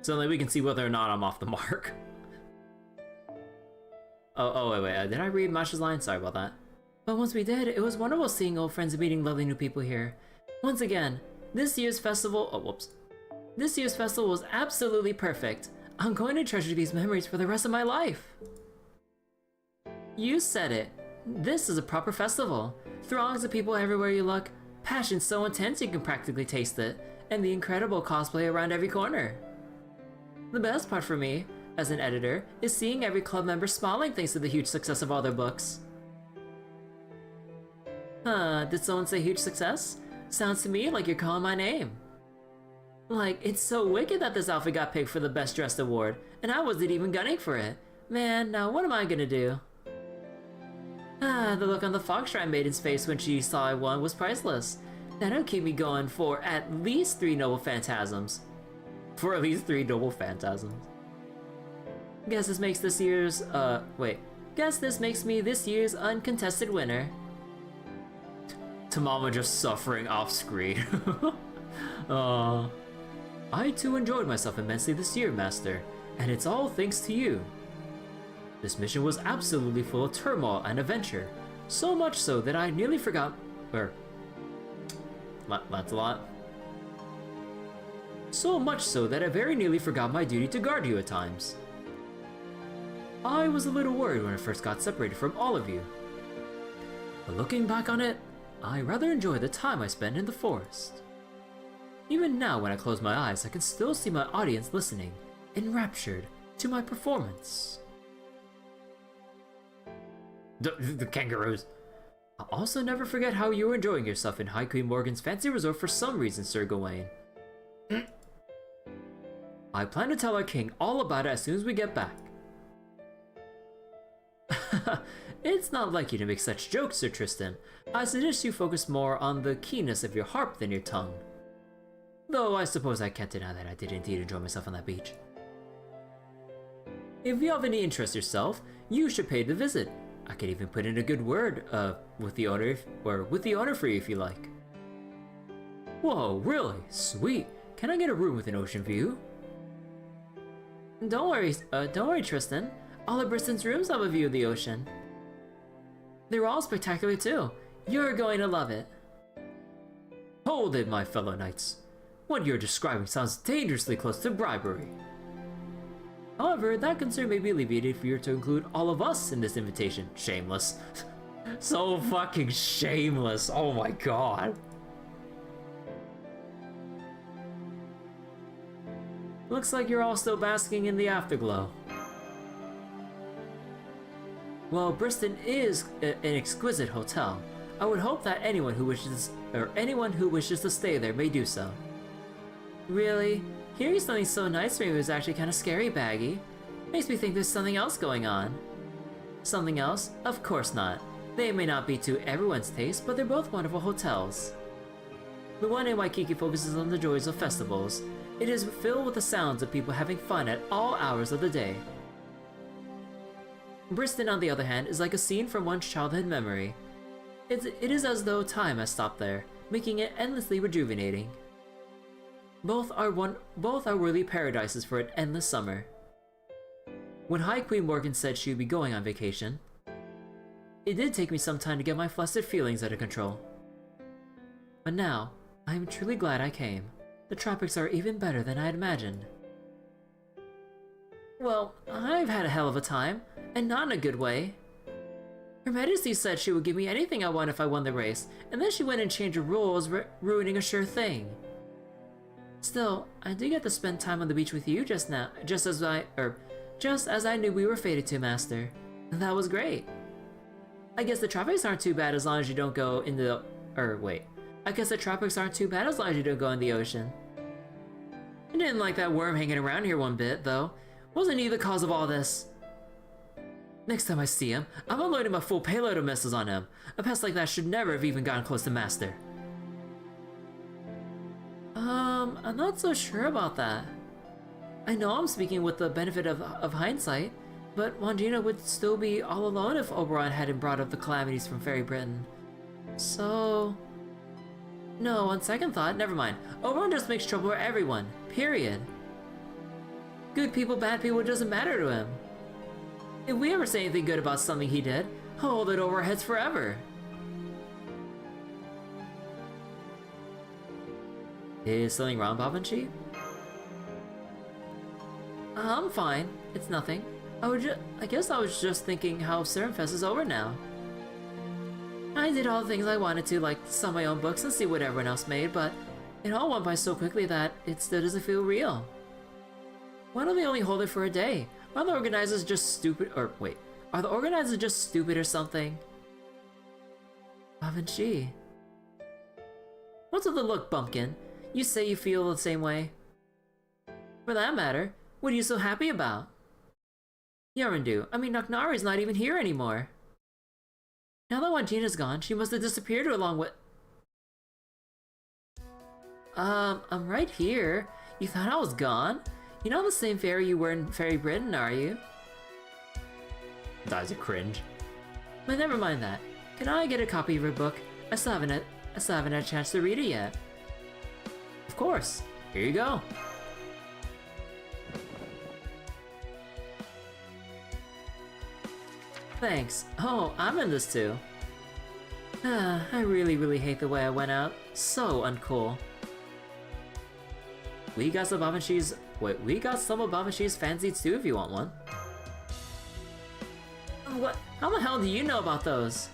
So then we can see whether or not I'm off the mark. Oh, wait, did I read Masha's line? Sorry about that. But once we did, it was wonderful seeing old friends and meeting lovely new people here. Once again, this year's festival was absolutely perfect. I'm going to treasure these memories for the rest of my life. You said it. This is a proper festival. Throngs of people everywhere you look, passion so intense you can practically taste it, and the incredible cosplay around every corner. The best part for me, as an editor, is seeing every club member smiling thanks to the huge success of all their books. Did someone say huge success? Sounds to me like you're calling my name. Like, it's so wicked that this outfit got picked for the Best Dressed award, and I wasn't even gunning for it. Man, now what am I gonna do? The look on the Foxshrine Maiden's face when she saw I won was priceless. That'll keep me going for at least 3 noble phantasms. For at least 3 noble phantasms. Guess this makes this year's, Guess this makes me this year's uncontested winner. Tamama just suffering off screen. I too enjoyed myself immensely this year, Master, and it's all thanks to you. This mission was absolutely full of turmoil and adventure, so much so that I nearly forgot, Lancelot. So much so that I very nearly forgot my duty to guard you at times. I was a little worried when I first got separated from all of you. But looking back on it, I rather enjoy the time I spent in the forest. Even now when I close my eyes, I can still see my audience listening, enraptured to my performance. The kangaroos. I'll also never forget how you were enjoying yourself in High Queen Morgan's fancy resort for some reason, Sir Gawain. I plan to tell our king all about it as soon as we get back. It's not like you to make such jokes, Sir Tristan. I suggest you focus more on the keenness of your harp than your tongue. Though I suppose I can't deny that I did indeed enjoy myself on that beach. If you have any interest yourself, you should pay the visit. I could even put in a good word, with the owner for you if you like. Whoa, really? Sweet. Can I get a room with an ocean view? Don't worry, Tristan. All of Bristol's rooms have a view of the ocean. They're all spectacular too. You're going to love it. Hold it, my fellow knights. What you're describing sounds dangerously close to bribery. However, that concern may be alleviated if you're to include all of us in this invitation. Shameless. So fucking shameless. Oh my god. Looks like you're all still basking in the afterglow. Well, Bristol is an exquisite hotel. I would hope that anyone who wishes to stay there may do so. Really? Hearing something so nice from you is actually kind of scary, Baggy. Makes me think there's something else going on. Something else? Of course not. They may not be to everyone's taste, but they're both wonderful hotels. The one in Waikiki focuses on the joys of festivals. It is filled with the sounds of people having fun at all hours of the day. Briston, on the other hand, is like a scene from one's childhood memory. It is as though time has stopped there, making it endlessly rejuvenating. Both are worthy paradises for an endless summer. When High Queen Morgan said she would be going on vacation, it did take me some time to get my flustered feelings under control. But now, I am truly glad I came. The tropics are even better than I had imagined. Well, I've had a hell of a time, and not in a good way. Her Majesty said she would give me anything I want if I won the race, and then she went and changed the rules, ruining a sure thing. Still, I did get to spend time on the beach with you just as I knew we were fated to, Master. That was great. I guess the tropics aren't too bad as long as you don't go in the... I guess the tropics aren't too bad as long as you don't go in the ocean. I didn't like that worm hanging around here one bit, though. Wasn't he the cause of all this? Next time I see him, I'm unloading my full payload of missiles on him. A pest like that should never have even gotten close to Master. I'm not so sure about that. I know I'm speaking with the benefit of hindsight, but Wandjina would still be all alone if Oberon hadn't brought up the calamities from Fairy Britain. So... No, on second thought, never mind. Oberon just makes trouble for everyone. Period. Good people, bad people, it doesn't matter to him. If we ever say anything good about something he did, he'll hold it over our heads forever. Is something wrong, Babanchi? I'm fine. It's nothing. I guess I was just thinking how ServantFes is over now. I did all the things I wanted to, like sell my own books and see what everyone else made, but it all went by so quickly that it still doesn't feel real. Why don't they only hold it for a day? Are the organizers just stupid? Are the organizers just stupid or something? Babanchi. What's with the look, Bumpkin? You say you feel the same way. For that matter, what are you so happy about? Yaraändoo, Knocknari's not even here anymore. Now that Wandjina's gone, she must have disappeared along with... I'm right here. You thought I was gone? You're not the same fairy you were in Fairy Britain, are you? Dies a cringe. But never mind that. Can I get a copy of your book? I still haven't had a chance to read it yet. Of course. Here you go. Thanks. Oh, I'm in this too. I really hate the way I went out. So uncool. We got some of Babanshi's fanzines too if you want one. What? How the hell do you know about those?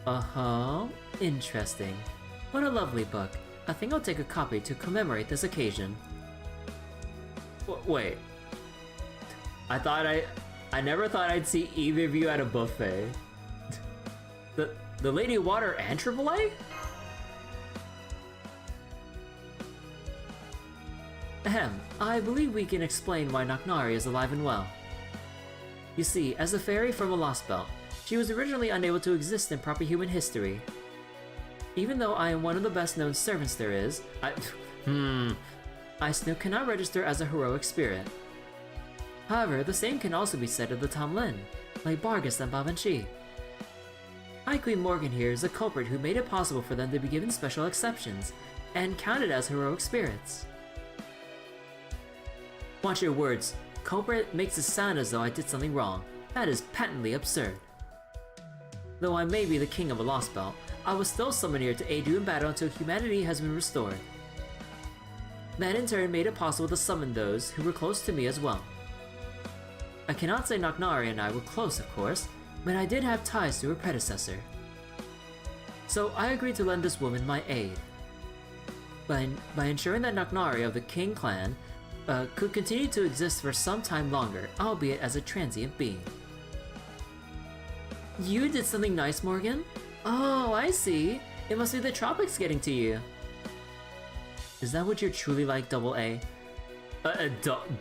Uh-huh. Interesting. What a lovely book. I think I'll take a copy to commemorate this occasion. Wait. I never thought I'd see either of you at a buffet. The Lady of Water and AAA? Ahem, I believe we can explain why Knocknari is alive and well. You see, as a fairy from a lost belt, she was originally unable to exist in proper human history. Even though I am one of the best known servants there is, I still cannot register as a heroic spirit. However, the same can also be said of the Tomlin, like Bargus and Babanchi. High Queen Morgan here is a culprit who made it possible for them to be given special exceptions, and counted as heroic spirits. Watch your words. Culprit makes it sound as though I did something wrong. That is patently absurd. Though I may be the king of a lost belt, I was still summoned here to aid you in battle until humanity has been restored. That in turn made it possible to summon those who were close to me as well. I cannot say Knocknari and I were close, of course, but I did have ties to her predecessor. So I agreed to lend this woman my aid. By ensuring that Knocknari of the King clan could continue to exist for some time longer, albeit as a transient being. You did something nice, Morgan? Oh, I see. It must be the tropics getting to you. Is that what you're truly like, Double A?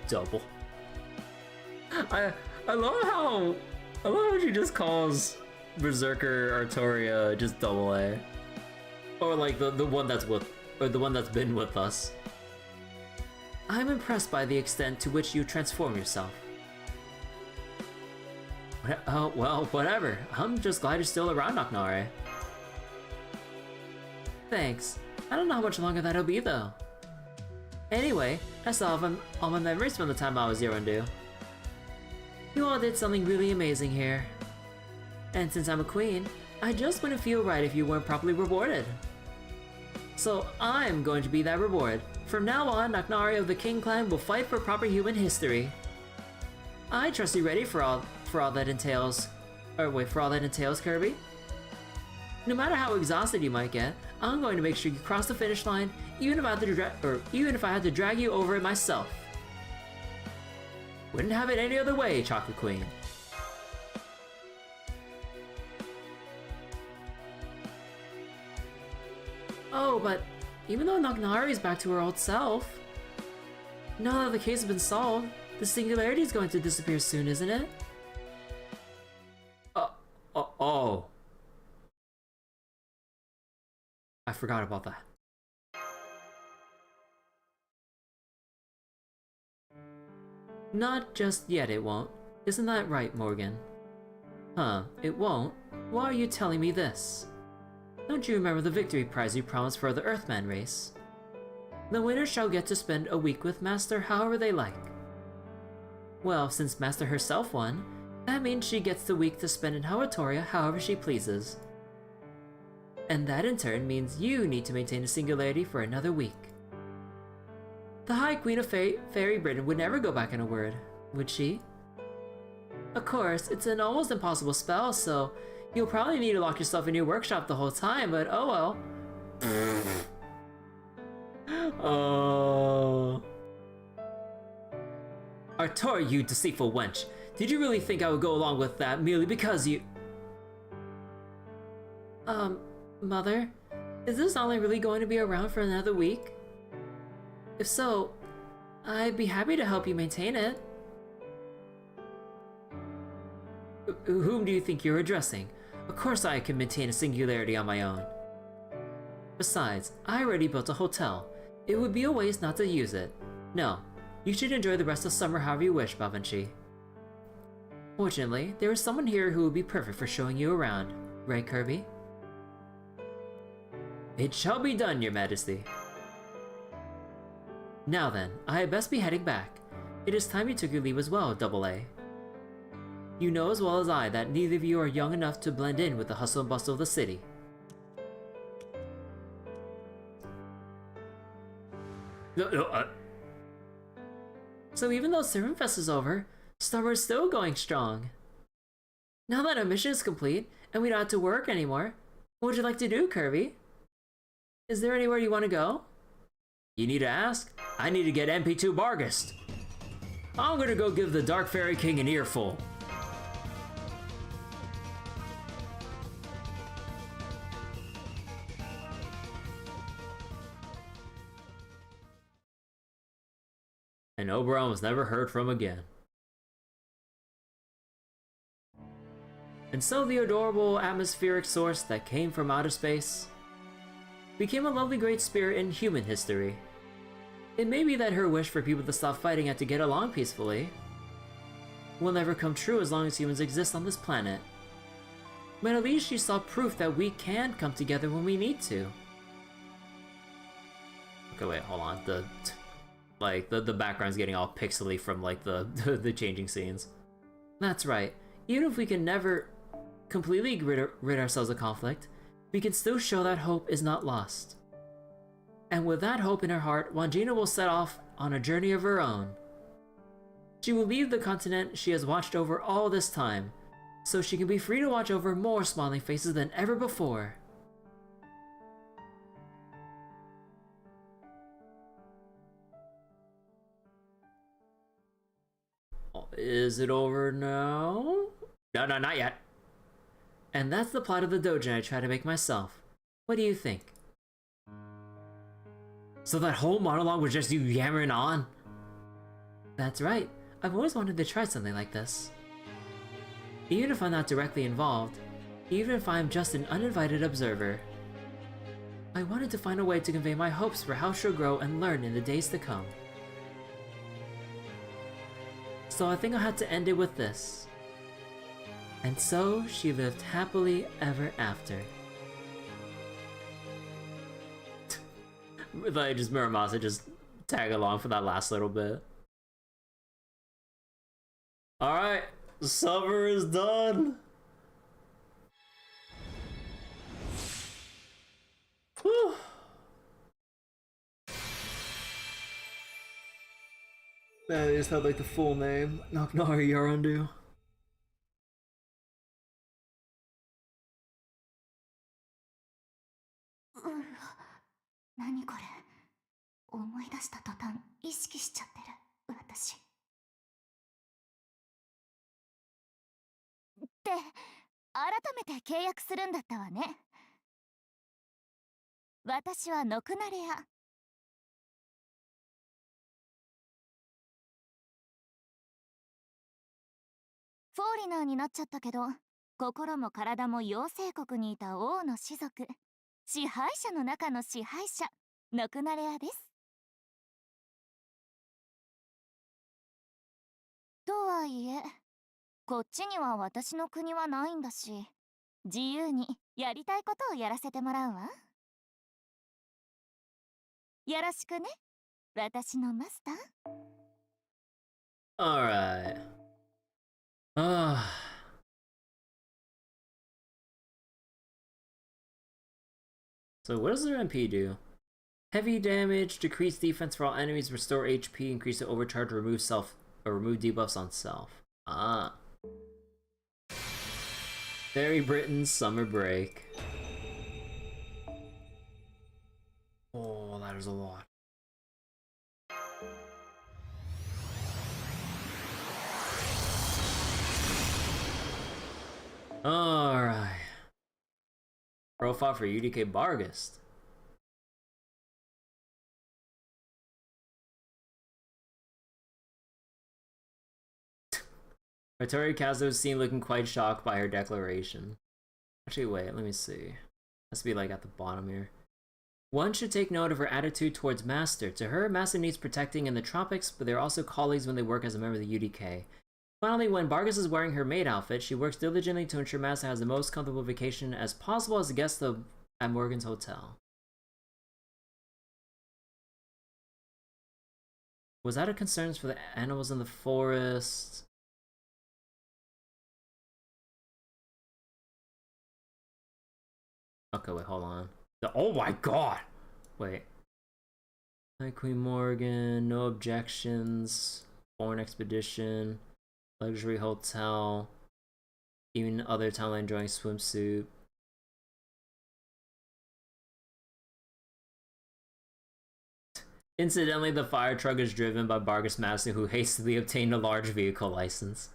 Double. I love how she just calls Berserker Artoria just Double A, or like the one that's with, or the one that's been with us. I'm impressed by the extent to which you transform yourself. Oh, well, whatever. I'm just glad you're still around, nigh. Thanks. I don't know how much longer that'll be, though. Anyway, I still have all my memories from the time I was Yaraändoo. You all did something really amazing here. And since I'm a queen, I just wouldn't feel right if you weren't properly rewarded. So I'm going to be that reward. From now on, nigh of the King Clan will fight for proper human history. I trust you ready for all that entails. For all that entails, Kirby? No matter how exhausted you might get, I'm going to make sure you cross the finish line, even if I had to drag you over it myself. Wouldn't have it any other way, Chocolate Queen. Oh, but even though nigh is back to her old self, now that the case has been solved, the singularity is going to disappear soon, isn't it? Oh. I forgot about that. Not just yet, it won't. Isn't that right, Morgan? Huh, it won't? Why are you telling me this? Don't you remember the victory prize you promised for the Earthman race? The winner shall get to spend a week with Master however they like. Well, since Master herself won, that means she gets the week to spend in Hawatoria however she pleases. And that in turn means you need to maintain a singularity for another week. The High Queen of Fairy Britain would never go back in a word, would she? Of course, it's an almost impossible spell, so you'll probably need to lock yourself in your workshop the whole time, but oh well. Oh. Artoria, you deceitful wench. Did you really think I would go along with that merely because you... Mother? Is this only really going to be around for another week? If so, I'd be happy to help you maintain it. Whom do you think you're addressing? Of course I can maintain a singularity on my own. Besides, I already built a hotel. It would be a waste not to use it. No, you should enjoy the rest of summer however you wish, Babanchi. Fortunately, there is someone here who would be perfect for showing you around. Right, Kirby? It shall be done, Your Majesty. Now then, I had best be heading back. It is time you took your leave as well, AA. You know as well as I that neither of you are young enough to blend in with the hustle and bustle of the city. So even though ServantFes is over, summer is still going strong. Now that our mission is complete, and we don't have to work anymore, what would you like to do, Kirby? Is there anywhere you want to go? You need to ask? I need to get MP2 Bargist. I'm gonna go give the Dark Fairy King an earful. And Oberon was never heard from again. And so the adorable atmospheric source that came from outer space became a lovely great spirit in human history. It may be that her wish for people to stop fighting and to get along peacefully will never come true as long as humans exist on this planet. But at least she saw proof that we can come together when we need to. Okay, wait, hold on. The background's getting all pixely from like the changing scenes. That's right. Even if we can never completely rid ourselves of conflict, we can still show that hope is not lost. And with that hope in her heart, Wangina will set off on a journey of her own. She will leave the continent she has watched over all this time, so she can be free to watch over more smiling faces than ever before. Is it over now? No, not yet. And that's the plot of the doujin I try to make myself. What do you think? So that whole monologue was just you yammering on? That's right. I've always wanted to try something like this. Even if I'm not directly involved, even if I'm just an uninvited observer, I wanted to find a way to convey my hopes for how she'll grow and learn in the days to come. So I think I'll have to end it with this. And so she lived happily ever after. Like, just Muramasa just tag along for that last little bit. Alright, summer is done! Whew. That is not like the full name. Knocknari Yaraändoo. 何これ、思い出した途端意識しちゃってる私。って改めて契約するんだったわね。私はノクナレア。フォーリナーになっちゃったけど、心も体も妖精国にいた王の士族、支配者の中の支配者、ノクナレアです。とはいえ、こっちには私の国はないんだし、自由にやりたいことをやらせてもらうわ。よろしくね、私のマスター。Alright. Ah. So what does their MP do? Heavy damage, decrease defense for all enemies, restore HP, increase the overcharge, remove debuffs on self. Ah. Fairy Britain's summer break. Oh, that is a lot. Alright. Profile for UDK Bargist. Vittoria Kazo is seen looking quite shocked by her declaration. Actually, wait, let me see. Has to be like at the bottom here. One should take note of her attitude towards Master. To her, Master needs protecting in the tropics, but they're also colleagues when they work as a member of the UDK. Finally, when Bargis is wearing her maid outfit, she works diligently to ensure Master has the most comfortable vacation as possible as a guest at Morgan's hotel. Was that a concern for the animals in the forest? Okay, wait, hold on. Oh my god! Wait. Hi, Queen Morgan, no objections. Foreign expedition. Luxury hotel. Even other timeline enjoying swimsuit. Incidentally, the fire truck is driven by Bargis Master, who hastily obtained a large vehicle license.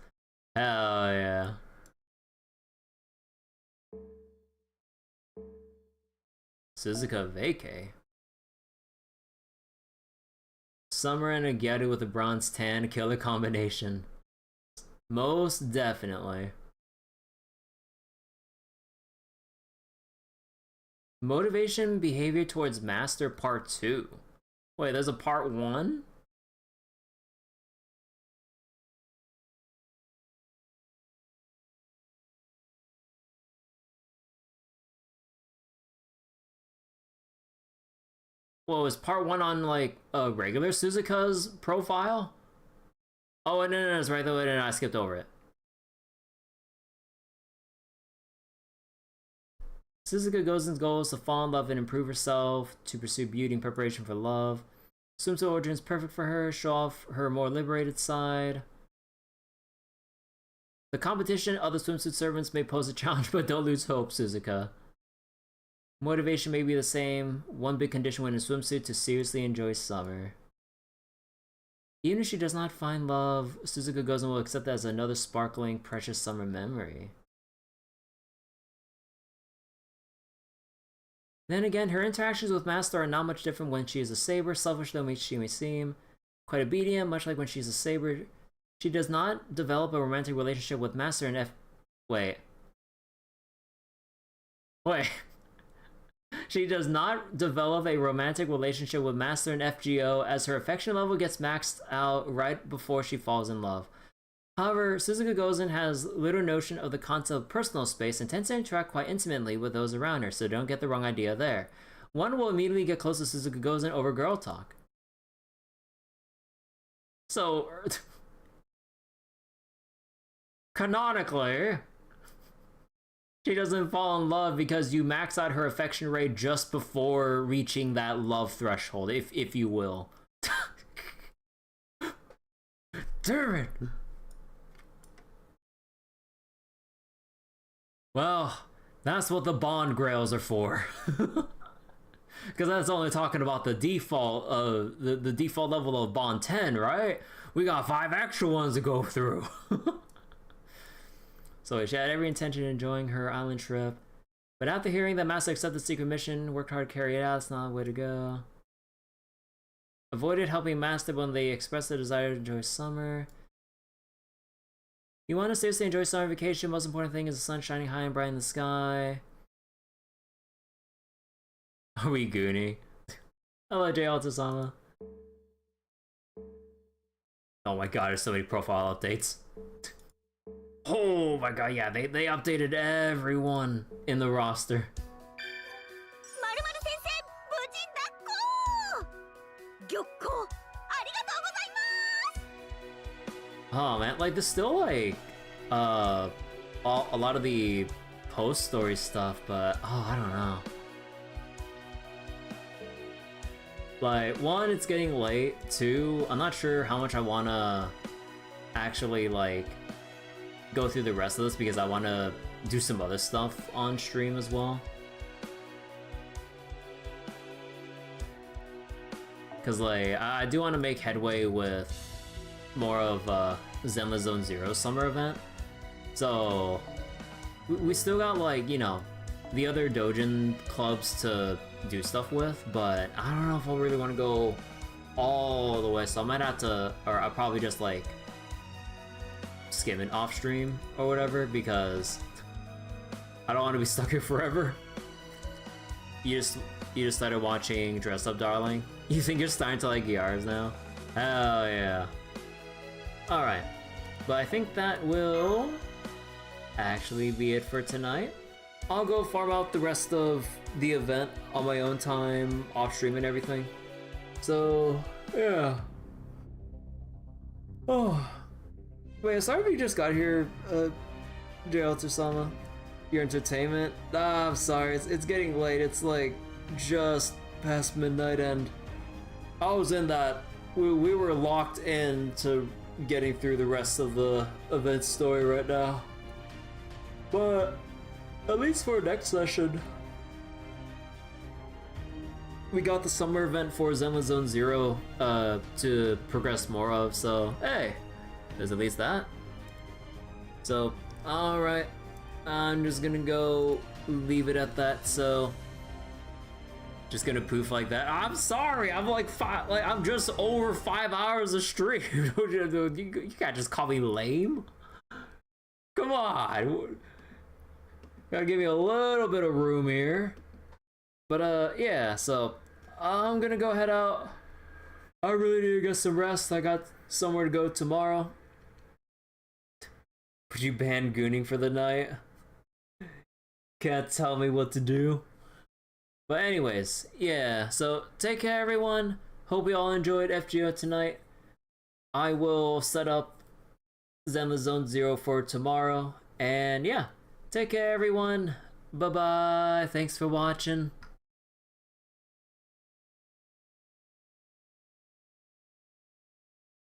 Hell yeah. Suzuka Vacay. Summer and a Gyaru with a bronze tan, killer combination. Most definitely. Motivation behavior towards Master Part 2. Wait, there's a Part 1? Well, is Part 1 on, like, regular Suzuka's profile? Oh, no, it's right there. No, I skipped over it. Suzuka Gozen's goal is to fall in love and improve herself, to pursue beauty in preparation for love. Swimsuit origin is perfect for her, show off her more liberated side. The competition, other swimsuit servants may pose a challenge, but don't lose hope, Suzuka. Motivation may be the same. One big condition when in swimsuit: to seriously enjoy summer. Even if she does not find love, Suzuka Gozen will accept that as another sparkling, precious summer memory. Then again, her interactions with Master are not much different when she is a saber, selfish though she may seem. Quite obedient, much like when she's a saber. She does not develop a romantic relationship with Master in Wait. She does not develop a romantic relationship with Master in FGO as her affection level gets maxed out right before she falls in love. However, Suzuka Gozen has little notion of the concept of personal space and tends to interact quite intimately with those around her, so don't get the wrong idea there. One will immediately get close to Suzuka Gozen over girl talk. So, canonically, she doesn't fall in love because you max out her affection rate just before reaching that love threshold, if you will. Damn it! Well, that's what the bond grails are for. Because that's only talking about the default the default level of bond 10, right? We got 5 extra ones to go through. So she had every intention of enjoying her island trip, but after hearing that Master accepted the secret mission, worked hard to carry it out, it's not the way to go. Avoided helping Master when they expressed their desire to enjoy summer. You want to seriously enjoy summer vacation, most important thing is the sun shining high and bright in the sky. Are we Goonie? Hello, J. Altasama. Oh my god, there's so many profile updates. Oh my god, yeah, they updated everyone in the roster. Oh man, like there's still like a lot of the post story stuff, but oh, I don't know. Like, one, it's getting late. Two, I'm not sure how much I wanna actually like go through the rest of this because I wanna do some other stuff on stream as well. Cause like I do want to make headway with more of Zenless Zone Zero summer event. So we still got like, you know, the other Dojin clubs to do stuff with, but I don't know if I really want to go all the way, so I might have to, or I'll probably just like skim it off stream or whatever, because I don't want to be stuck here forever. You just started watching Dress Up Darling? You think you're starting to like Yars now? Hell yeah. Alright, but I think that will actually be it for tonight. I'll go farm out the rest of the event on my own time, off stream and everything. So, yeah. Oh. Wait, sorry if you just got here, JL Tsusama. Your entertainment? Ah, I'm sorry, it's getting late. It's like just past midnight and I was in that. We were locked in to getting through the rest of the event story right now. But at least for next session, we got the summer event for Zenless Zone Zero to progress more of, so hey, there's at least that. So, alright, I'm just gonna go leave it at that, so just gonna poof like that. I'm sorry, I'm like I'm just over 5 hours of stream. You can't just call me lame. Come on. Gotta give me a little bit of room here. But yeah, so I'm gonna go head out. I really need to get some rest. I got somewhere to go tomorrow. Would you ban gooning for the night? Can't tell me what to do. But anyways, yeah, so take care everyone. Hope you all enjoyed FGO tonight. I will set up Zenless Zone Zero for tomorrow. And yeah, take care everyone. Bye bye. Thanks for watching.